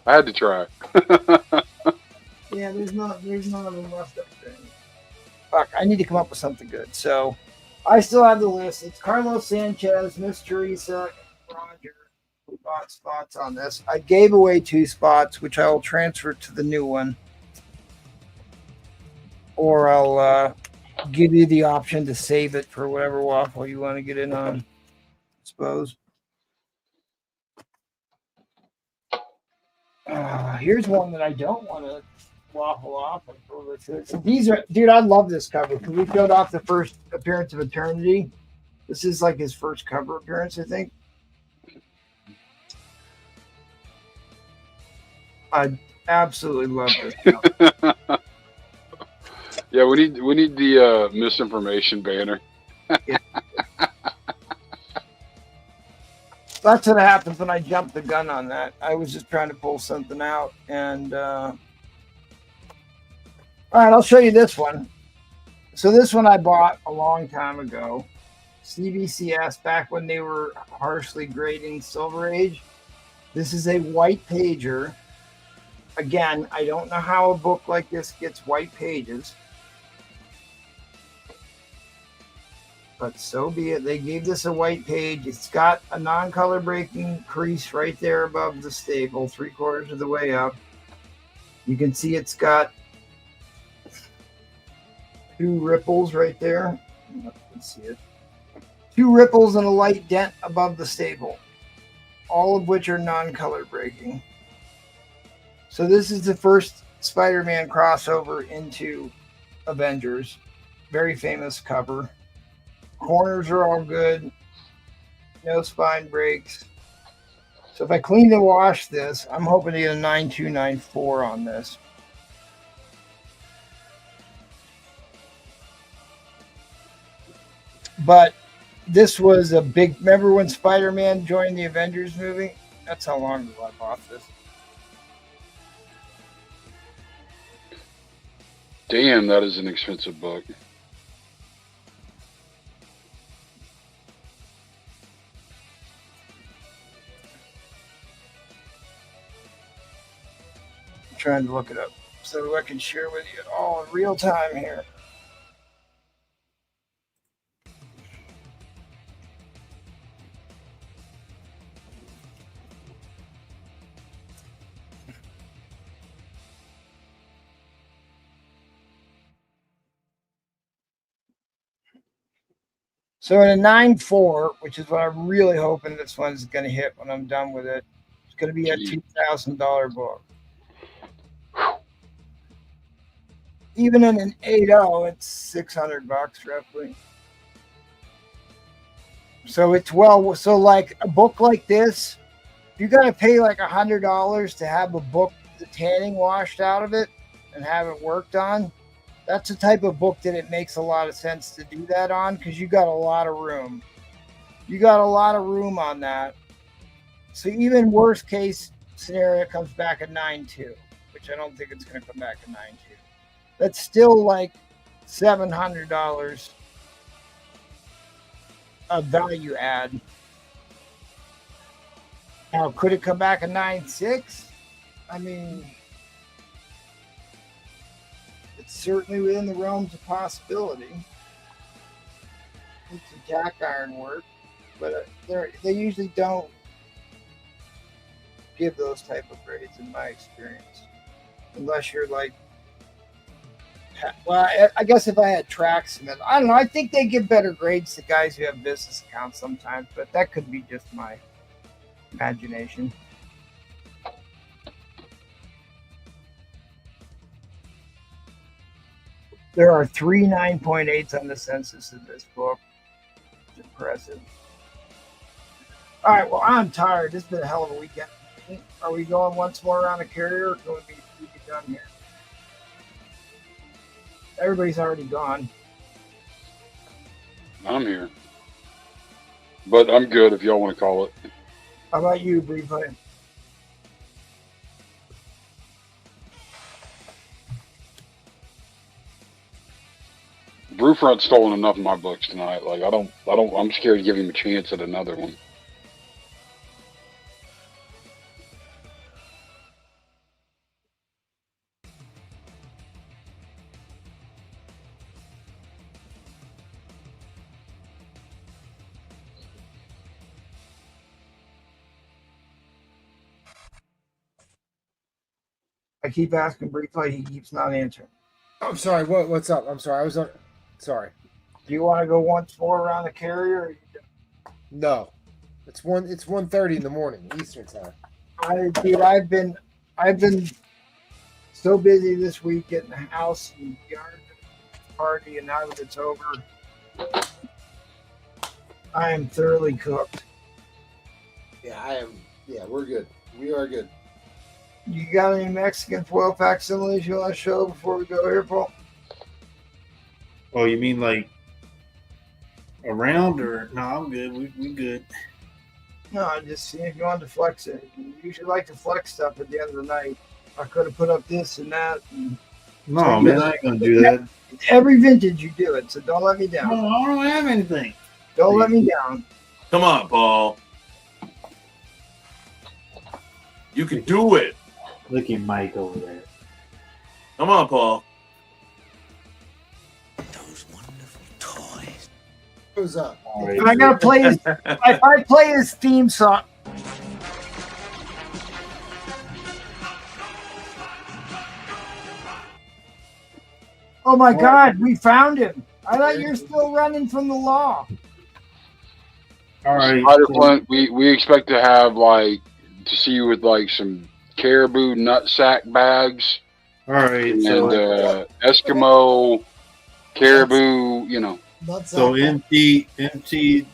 I had to try. yeah, there's not of them left up there. Fuck, I need to come up with something good. So, I still have the list. It's Carlos Sanchez, Miss Teresa, Roger. Who bought spots on this? I gave away 2 spots, which I will transfer to the new one, or I'll give you the option to save it for whatever waffle you want to get in on. I suppose. Here's one that I don't want to waffle off. These are, dude, I love this cover because we showed off the first appearance of Eternity. This is like his first cover appearance, I think. I absolutely love this cover. Yeah, we need the misinformation banner. Yeah. That's what happens when I jumped the gun on that. I was just trying to pull something out, and all right, I'll show you this one. So this one I bought a long time ago, CBCS, back when they were harshly grading Silver Age. This is a white pager. Again, I don't know how a book like this gets white pages, but so be it. They gave this a white page. It's got a non-color breaking crease right there above the staple, 3/4 of the way up. You can see it's got 2 ripples right there. You can see it. 2 ripples and a light dent above the staple, all of which are non-color breaking. So this is the first Spider-Man crossover into Avengers. Very famous cover. Corners are all good. No spine breaks. So if I clean and wash this, I'm hoping to get a 9294 on this. But this was a big... Remember when Spider-Man joined the Avengers movie? That's how long ago I bought this. Damn, that is an expensive book. trying to look it up so I can share with you all in real time here. So in a 9.4, which is what I'm really hoping this one's going to hit when I'm done with it, it's going to be a $2,000 book. Even in an 8.0, it's $600 roughly. So it's so like a book like this, you got to pay like $100 to have a book, the tanning washed out of it and have it worked on. That's the type of book that it makes a lot of sense to do that on because you got a lot of room. You got a lot of room on that. So even worst case scenario comes back at 9.2, which I don't think it's going to come back at 9.2. That's still like $700 of value add. Now, could it come back at 9.6? I mean, it's certainly within the realms of possibility. It's a jack iron work, but they usually don't give those type of grades in my experience, unless you're like, well, I guess if I had tracks, I don't know. I think they give better grades to guys who have business accounts sometimes, but that could be just my imagination. There are 3 9.8s on the census of this book. It's impressive. All right, well, I'm tired. This has been a hell of a weekend. Are we going once more around the carrier, or can we be done here? Everybody's already gone. I'm here. But I'm good if y'all want to call it. How about you, briefly? Brewfront's stolen enough of my books tonight. Like I'm scared to give him a chance at another one. I keep asking briefly, he keeps not answering. I'm sorry. What's up? I'm sorry. I was on. Sorry. Do you want to go once more around the carrier? Or No. It's 1:30 in the morning Eastern time. I've been so busy this week getting the house and yard party, and now that it's over, I am thoroughly cooked. Yeah, I am. Yeah, we're good. We are good. You got any Mexican foil facsimiles you want to show before we go here, Paul? Oh, you mean like around or no? I'm good. We good. No, I just see if you wanted to flex it. You usually like to flex stuff at the end of the night. I could have put up this and that. And No, so man, I ain't gonna do that. Every vintage you do it, so don't let me down. No, I don't have anything. Don't let me down. Come on, Paul. You can do it. Look at Mike over there. Come on, Paul. Those wonderful toys. Who's up? Right. I gotta play his. If I play his theme song. Oh my God, we found him. I thought you're still running from the law. All right. Spider-Flint, we expect to have to see you with some caribou nutsack bags. All right. And Eskimo caribou, So MT,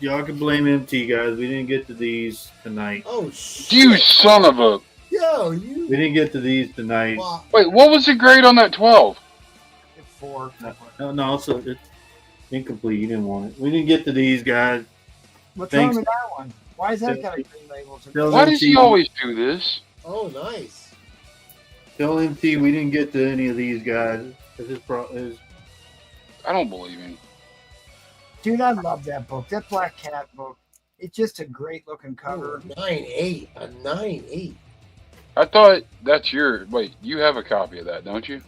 y'all can blame MT, guys. We didn't get to these tonight. Oh shit! You son of a! Yo, We didn't get to these tonight. Wow. Wait, what was the grade on that 12? 4. No, so it's incomplete. You didn't want it. We didn't get to these, guys. What's wrong with that one? Why is that got a green label? Why does he always do this? Oh, nice. Tell MT we didn't get to any of these guys. I don't believe him. Dude, I love that book. That Black Cat book. It's just a great looking cover. 9.8. A 9.8. I thought that's your. Wait, you have a copy of that, don't you?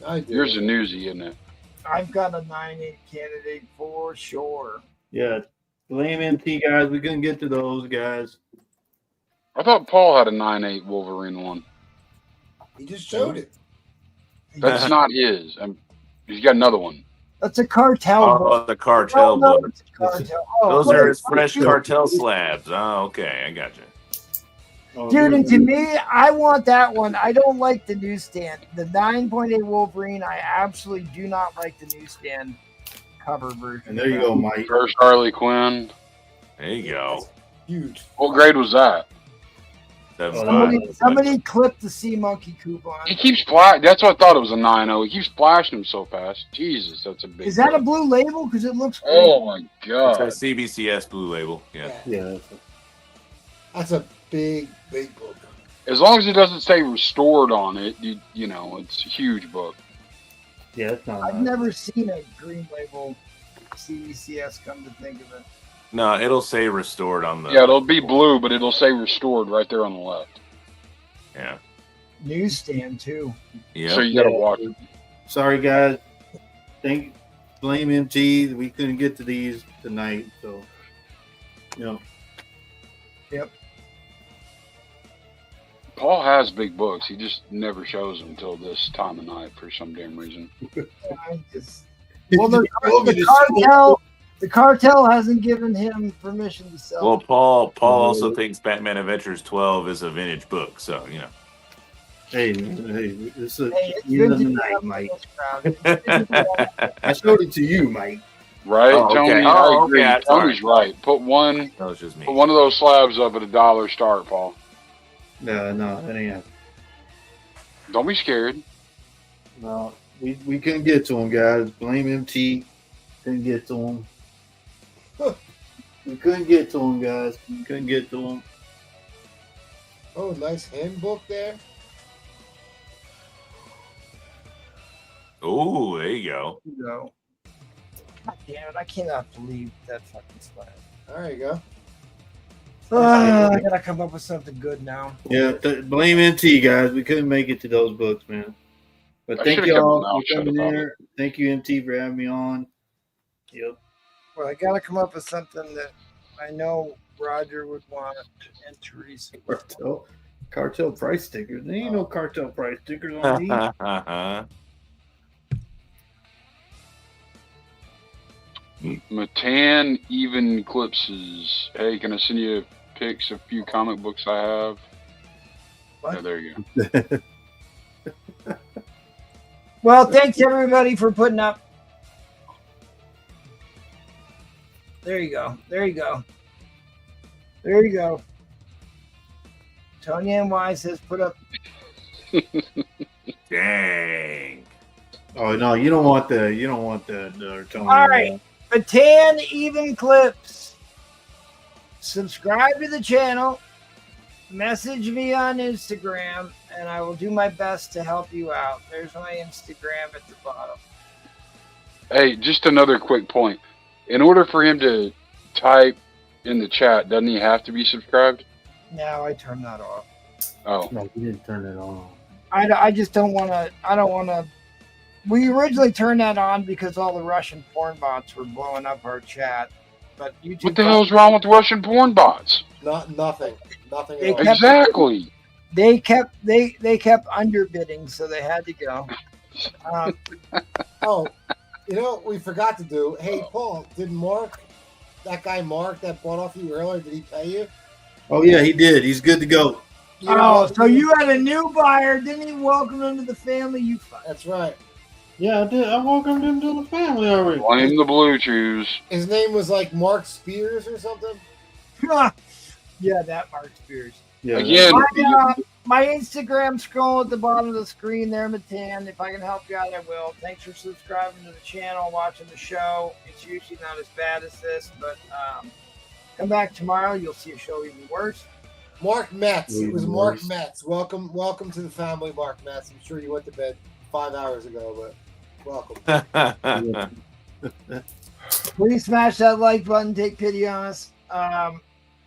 I do. Yours a newsie, isn't it? I've got a 9.8 candidate for sure. Yeah. Blame MT, guys. We couldn't get to those, guys. I thought Paul had a 9.8 Wolverine one. He just showed it. That's not his. He's got another one. That's a cartel book. Oh, the cartel no, book. it's a cartel. Oh, Those what are a- his fresh cartel slabs. Oh, okay, I got you. Oh, Dude, and to me, I want that one. I don't like the newsstand. The 9.8 Wolverine, I absolutely do not like the newsstand cover version. And there you go, Mike. First Harley Quinn. There you go. Huge. What grade was that? Somebody clipped the sea monkey coupon. He keeps flashing. That's what I thought it was a 9.0. He keeps flashing him so fast. Jesus, that's a big. Is that a book. blue label? Because it looks. Oh my It's god! a CBCS blue label. Yeah. Yeah. That's a big book. As long as it doesn't say restored on it, you know, it's a huge book. Yeah, it's not. I've never seen a green label CBCS. Come to think of it. No, it'll say restored on the. Yeah, it'll be blue, but it'll say restored right there on the left. Yeah. Newsstand too. Yeah. So you gotta watch it. Sorry, guys. Blame MT. We couldn't get to these tonight, so you know. Yep. Paul has big books. He just never shows them until this time of night for some damn reason. Well, the cartel hasn't given him permission to sell. Well, Paul also thinks Batman Adventures 12 is a vintage book, so you know. Hey, this is Hey, it's the end of the vintage night, Batman Mike. crowd. I showed it to you, Mike. Right, Oh, okay. Tony? Oh, I agree. okay, Tony's right. Put one That was just me. of those slabs up at $1 start, Paul. No, that ain't happening. Don't be scared. No, we couldn't get to him, guys. Blame MT. Couldn't get to him. We couldn't get to him, guys. We couldn't get to him. Oh, nice handbook there. Oh, there you go. No. God damn it! I cannot believe that fucking slab. There you go. I gotta come up with something good now. Yeah, blame MT, guys. We couldn't make it to those books, man. But I thank should've kept y'all my mouth for shut coming about there. Thank you, MT, for having me on. Yep. Well, I gotta come up with something that I know Roger would want and Teresa. Cartel price stickers. There ain't no cartel price stickers on these. Matan even eclipses. Hey, can I send you pics of a few comic books I have? What? Yeah, there you go. Well, thanks everybody for putting up. There you go. There you go. There you go. Tony NY says put up. Dang. Oh no, you don't want the Tony. All right. Matan even clips. Subscribe to the channel. Message me on Instagram, and I will do my best to help you out. There's my Instagram at the bottom. Hey, just another quick point. In order for him to type in the chat, doesn't he have to be subscribed? No, I turned that off. Oh. No, you didn't turn it on. I just don't want to. I don't want to. We originally turned that on because all the Russian porn bots were blowing up our chat. But YouTube. What the hell's wrong with Russian porn bots? Nothing. Nothing They at all. kept- Exactly. They kept underbidding, so they had to go. Oh, you know, we forgot to do. Hey, Paul, did that guy Mark that bought off you earlier, did he pay you? Oh yeah, he did. He's good to go. You know what? So you had a new buyer, didn't you? Welcome him to the family. You. That's right. Yeah, I did. I welcomed him to the family already. Blame the Blue Chews. His name was like Mark Spears or something. Yeah, that Mark Spears. Yeah. Again, My Instagram scroll at the bottom of the screen there, Matan. If I can help you out, I will. Thanks for subscribing to the channel, watching the show. It's usually not as bad as this, but come back tomorrow. You'll see a show even worse. Mark Metz. It was Even Mark worse. Metz. Welcome to the family, Mark Metz. I'm sure you went to bed 5 hours ago, but welcome. Please smash that like button. Take pity on us.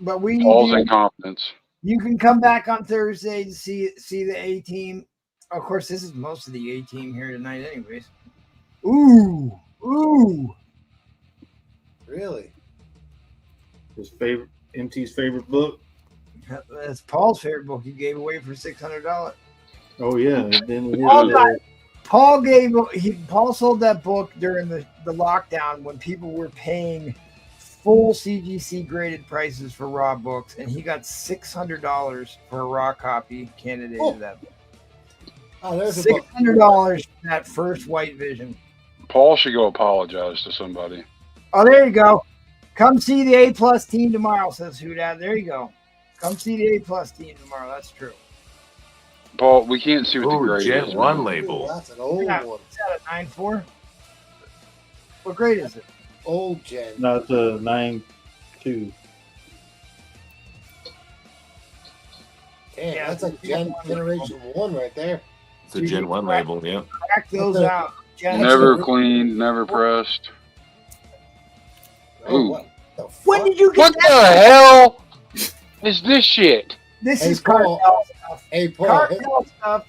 But we need Paul's you. in confidence. You can come back on Thursday to see the A team. Of course, this is most of the A team here tonight, anyways. Ooh. Really? His favorite, MT's favorite book. That's Paul's favorite book. He gave away for $600. Oh yeah, then Paul sold that book during the lockdown when people were paying full CGC graded prices for raw books, and he got $600 for a raw copy candidate of that book. Oh, there's a book. $600 for that first White Vision. Paul should go apologize to somebody. Oh, there you go. Come see the A+ team tomorrow, says Houdat. There you go. Come see the A+ team tomorrow. That's true. Paul, we can't see what the Ooh, grade Gen is. 1 man. label. Ooh, that's an old Yeah, one. is that a 9.4? What grade is it? Old Gen. No, it's a 9.2. Damn, Yeah, that's like Generation 1 right there. It's a Gen 1 label, yeah. Crack those out. Gen Never cleaned, never pressed. Oh, Ooh. what the fuck? When did you get What the that? hell is this shit? This Hey, is Paul. cartel stuff. Hey, Paul. Cartel stuff.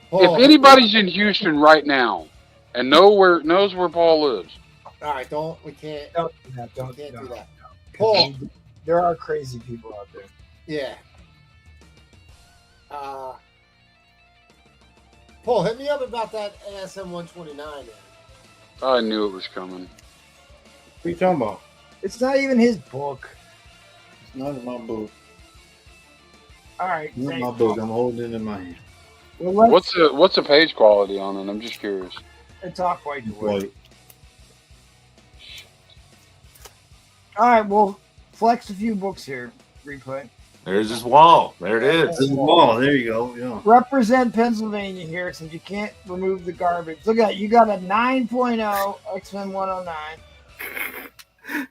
Paul, If anybody's in Houston right now and knows where Paul lives, all right, we can't Don't do that. do Don't that. Paul, There are crazy people out there. yeah. Paul, hit me up about that ASM 129. I knew it was coming. What are you talking about? It's not even his book. It's not in my book. All right. Not thanks, my book. Paul. I'm holding it in my hand. Well, What's the page quality on it? I'm just curious. It's off-white. It's white. All right. Well, flex a few books here. Replay. There's his wall. There it is. There's a wall. There you go. Yeah. Represent Pennsylvania here, since you can't remove the garbage. Look at you got a 9.0 X-Men 109.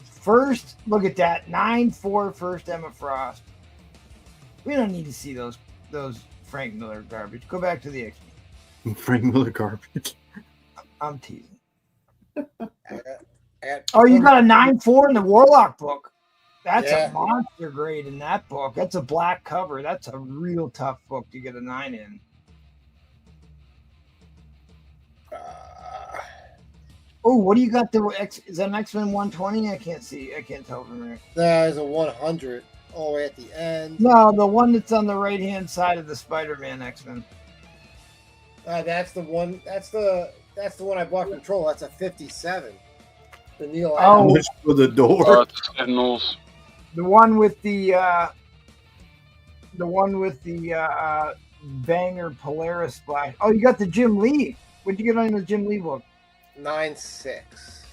First, look at that 9.4 first Emma Frost. We don't need to see those Frank Miller garbage. Go back to the X-Men. Frank Miller garbage. I'm teasing. Oh, you got a 9.4 in the Warlock book. That's Yeah. a monster grade in that book. That's a black cover. That's a real tough book to get a 9 in. Oh, what do you got there? Is that an X-Men 120? I can't see. I can't tell from here. There's a 100 all the way at the end. No, the one that's on the right-hand side of the Spider-Man X-Men. That's the one. That's the one I bought from Troll. That's a 57. The Neil. Oh. Adams. Wish for the door. Sentinels. The one with the banger Polaris splash. Oh, you got the Jim Lee. What'd you get on the Jim Lee book? 9.6.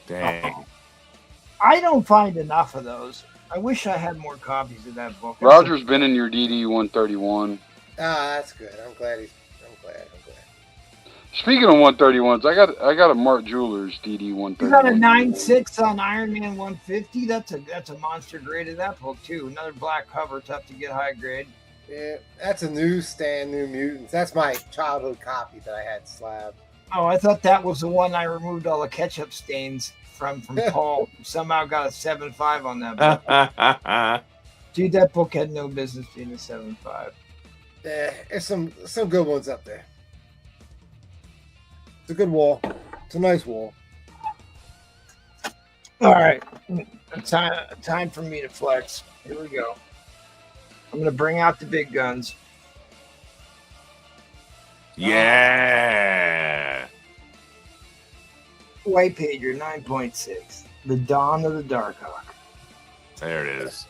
Dang. I don't find enough of those. I wish I had more copies of that book. Roger's been in your DD 131. That's good. I'm glad. Speaking of 131s, I got a Mark Jewelers DD 131. You got a 9.6 on Iron Man 150. That's a monster grade of that book too. Another black cover, tough to get high grade. Yeah, that's a newsstand, New Mutants. That's my childhood copy that I had slabbed. Oh, I thought that was the one I removed all the ketchup stains from Paul. Somehow got a 7.5 on that book. Dude, that book had no business being a 7.5. Yeah, there's some good ones up there. It's a good wall. It's a nice wall. All right, time for me to flex. Here we go. I'm gonna bring out the big guns. Yeah. White Pager 9.6. The Dawn of the Darkhawk. There it is.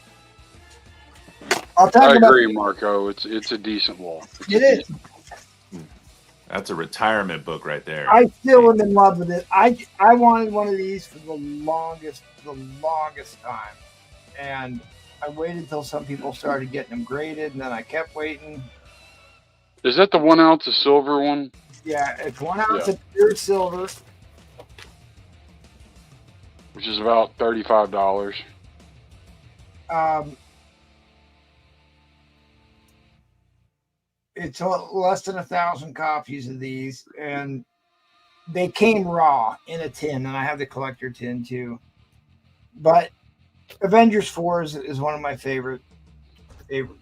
I'll talk I about agree, Marco. It's a decent wall. it. Is. That's a retirement book right there. I still am in love with it. I wanted one of these for the longest time, and I waited until some people started getting them graded, and then I kept waiting. Is that the 1 ounce of silver one? Yeah, it's 1 ounce of pure silver. Which is about $35. It's less than 1,000 copies of these, and they came raw in a tin, and I have the collector tin too. But Avengers 4 is one of my favorite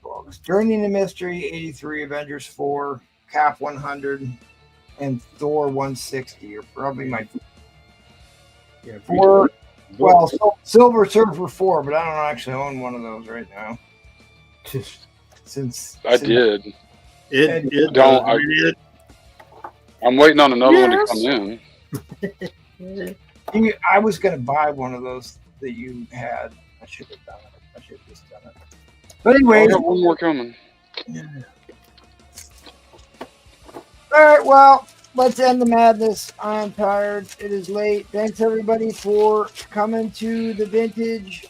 books. Journey the Mystery 83, Avengers 4, Cap 100, and Thor 160 are probably my four. Well, Silver Surfer 4, but I don't actually own one of those right now. Since did. It I'm waiting on another one to come in. I was going to buy one of those that you had. I should have done it. I should have just done it. But anyway, I got one more coming. All right, well, let's end the madness. I'm tired. It is late. Thanks, everybody, for coming to the vintage.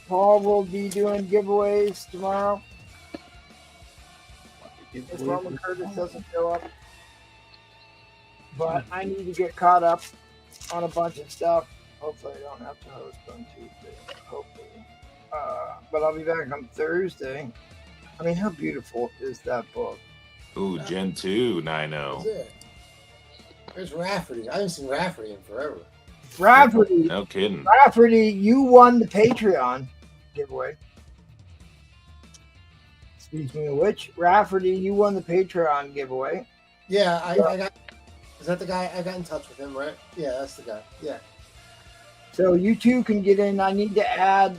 Paul will be doing giveaways tomorrow. If Roman Curtis doesn't show up. But I need to get caught up on a bunch of stuff. Hopefully I don't have to host on Tuesday. Hopefully. But I'll be back on Thursday. I mean, how beautiful is that book? Ooh, Gen 2, 9-0. There's Rafferty. I haven't seen Rafferty in forever. Rafferty. No kidding. Rafferty, you won the Patreon giveaway. Speaking of which, Rafferty, you won the Patreon giveaway. Yeah, I got. Is that the guy? I got in touch with him, right? Yeah, that's the guy. Yeah. So you two can get in. I need to add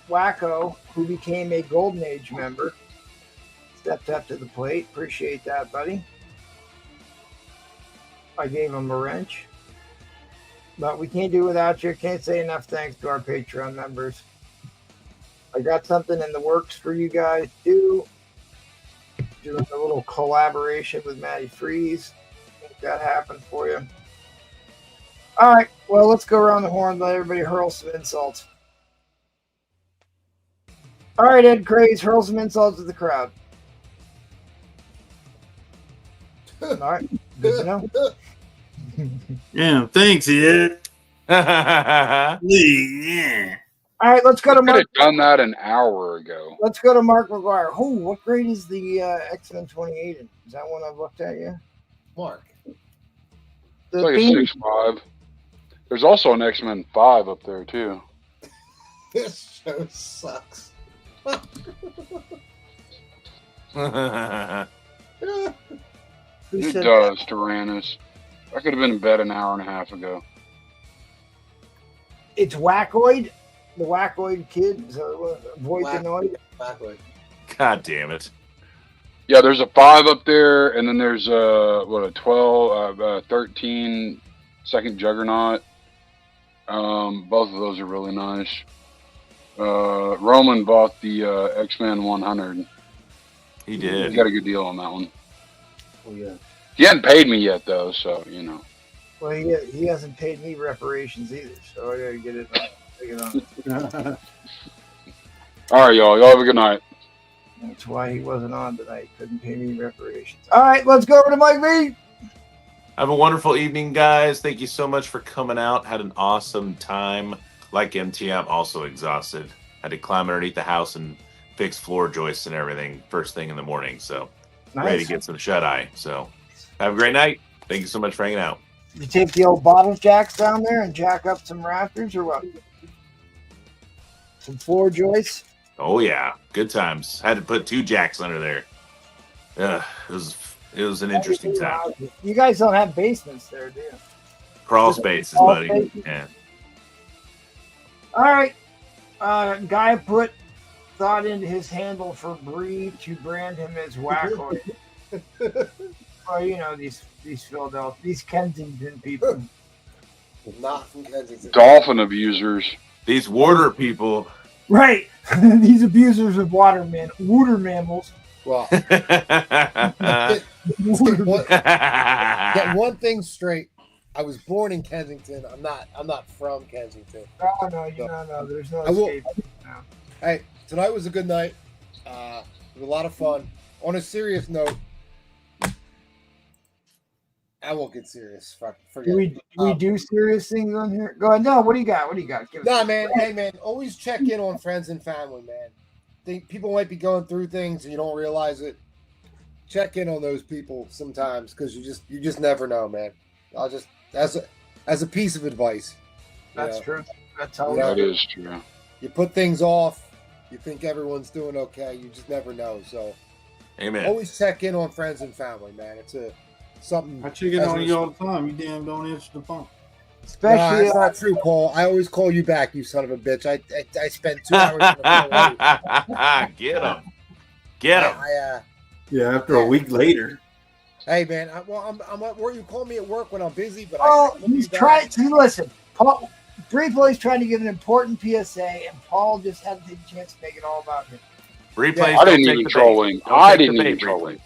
Wacko, who became a Golden Age member. Stepped up to the plate. Appreciate that, buddy. I gave him a wrench. But we can't do without you. Can't say enough thanks to our Patreon members. I got something in the works for you guys too. Doing a little collaboration with Matty Freeze. Make that happen for you. All right. Well, let's go around the horn. Let everybody hurl some insults. All right, Ed Craze, hurl some insults at the crowd. All right. Good to know. Yeah, thanks, Ed. Yeah. All right, let's go to I could Mark. have done that an hour ago. Let's go to Mark McGuire. Oh, what grade is the X-Men 28 in? Is that one I've looked at yet? Mark. It's like a 6.5. There's also an X-Men 5 up there too. This show sucks. It does, Tyrannus. I could have been in bed an hour and a half ago. It's Wackoid, the Wackoid kid. So avoid the noise. Wackoid. God damn it. Yeah, there's a 5 up there, and then there's a 13 second Juggernaut. Both of those are really nice. Roman bought the X-Men 100. He did. He got a good deal on that one. Oh yeah. He hadn't paid me yet though, so you know. Well, he hasn't paid me reparations either, so I gotta get it on. All right, y'all. Y'all have a good night. That's why he wasn't on tonight. Couldn't pay me reparations. All right, let's go over to Mike V. Have a wonderful evening, guys. Thank you so much for coming out. Had an awesome time. Like MT, I'm also exhausted. Had to climb underneath the house and fix floor joists and everything first thing in the morning. So ready to get some shut-eye. So have a great night. Thank you so much for hanging out. You take the old bottle jacks down there and jack up some rafters or what? Some floor joists? Oh yeah, good times. Had to put 2 jacks under there. It was an interesting time. You guys don't have basements there, do you? Crawl spaces, Crawl buddy. spaces? Yeah. All right. Guy put thought into his handle for Bree to brand him as Wacko. Well, you know, these Philadelphia, these Kensington people. Not from Kensington. Dolphin abusers. These water people. Right. These abusers of water mammals. Well, get one thing straight. I was born in Kensington. I'm not from Kensington. Oh no, no. There's no escape now. Hey, tonight was a good night. It was a lot of fun. On a serious note, I won't get serious. Forget. Do we do serious things on here? Go ahead. No, what do you got? Give Nah, man. Hey, man. Always check in on friends and family, man. People might be going through things and you don't realize it. Check in on those people sometimes because you just never know, man. I'll just as a piece of advice. That's true. That's how Yeah. That is true. You put things off. You think everyone's doing okay. You just never know. So Amen. always check in on friends and family, man. It's something. I check in on you all the time. You damn don't answer the phone. Especially That's not true, Paul. I always call you back, you son of a bitch. I spent 2 hours on the phone. Get him. Get him. Yeah, after a week later. Hey, man. I'm at work. You call me at work when I'm busy, but Oh, I call he's you back. trying to listen. Paul Replay's trying to give an important PSA, and Paul just hadn't taken a chance to make it all about him. Replays. I don't didn't take even the troll bait. him. Don't I take the didn't even bait, troll Replay. him.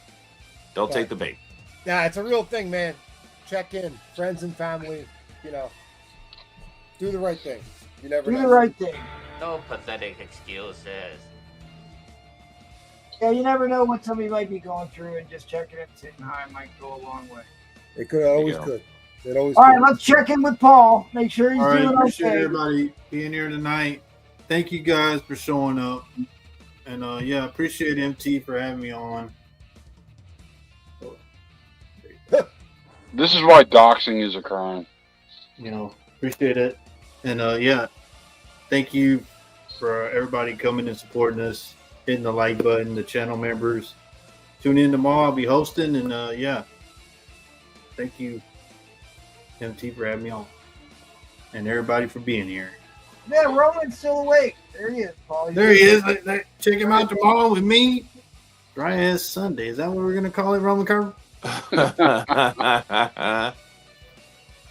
Don't Yeah. take the bait. Yeah, it's a real thing, man. Check in. Friends and family, do the right thing. You never Do know. the right thing. No pathetic excuses. Yeah, you never know what somebody might be going through, and just checking it and saying hi might go a long way. It could always go. could. It always All right, could. let's check in with Paul. Make sure he's All right, doing appreciate okay. everybody being here tonight. Thank you guys for showing up. And yeah, appreciate MT for having me on. This is why doxing is a crime. Appreciate it. And yeah, thank you for everybody coming and supporting us, hitting the like button, the channel members. Tune in tomorrow. I'll be hosting, and yeah, thank you, MT, for having me on, and everybody for being here. Yeah, Roman's still awake. There he is, Paul. There he is. Check him out tomorrow with me. Dry ass Sunday. Is that what we're gonna call it, Roman Curve?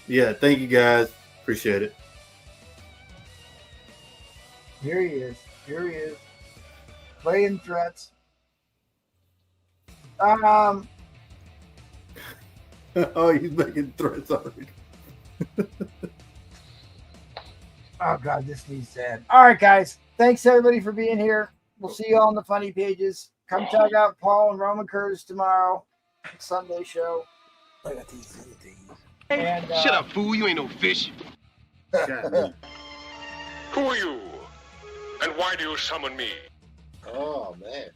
Yeah, thank you guys. Appreciate it. Here he is. Here he is. Playing threats. Oh, he's making threats already. Oh God, this needs sad. All right, guys. Thanks everybody for being here. We'll see you on the funny pages. Come check out Paul and Roman Curtis tomorrow. Sunday show. I got these other things. And Shut up, fool. You ain't no fish. Who are you? And why do you summon me? Oh, man.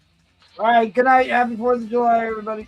all right, good night. Happy 4th of July, everybody.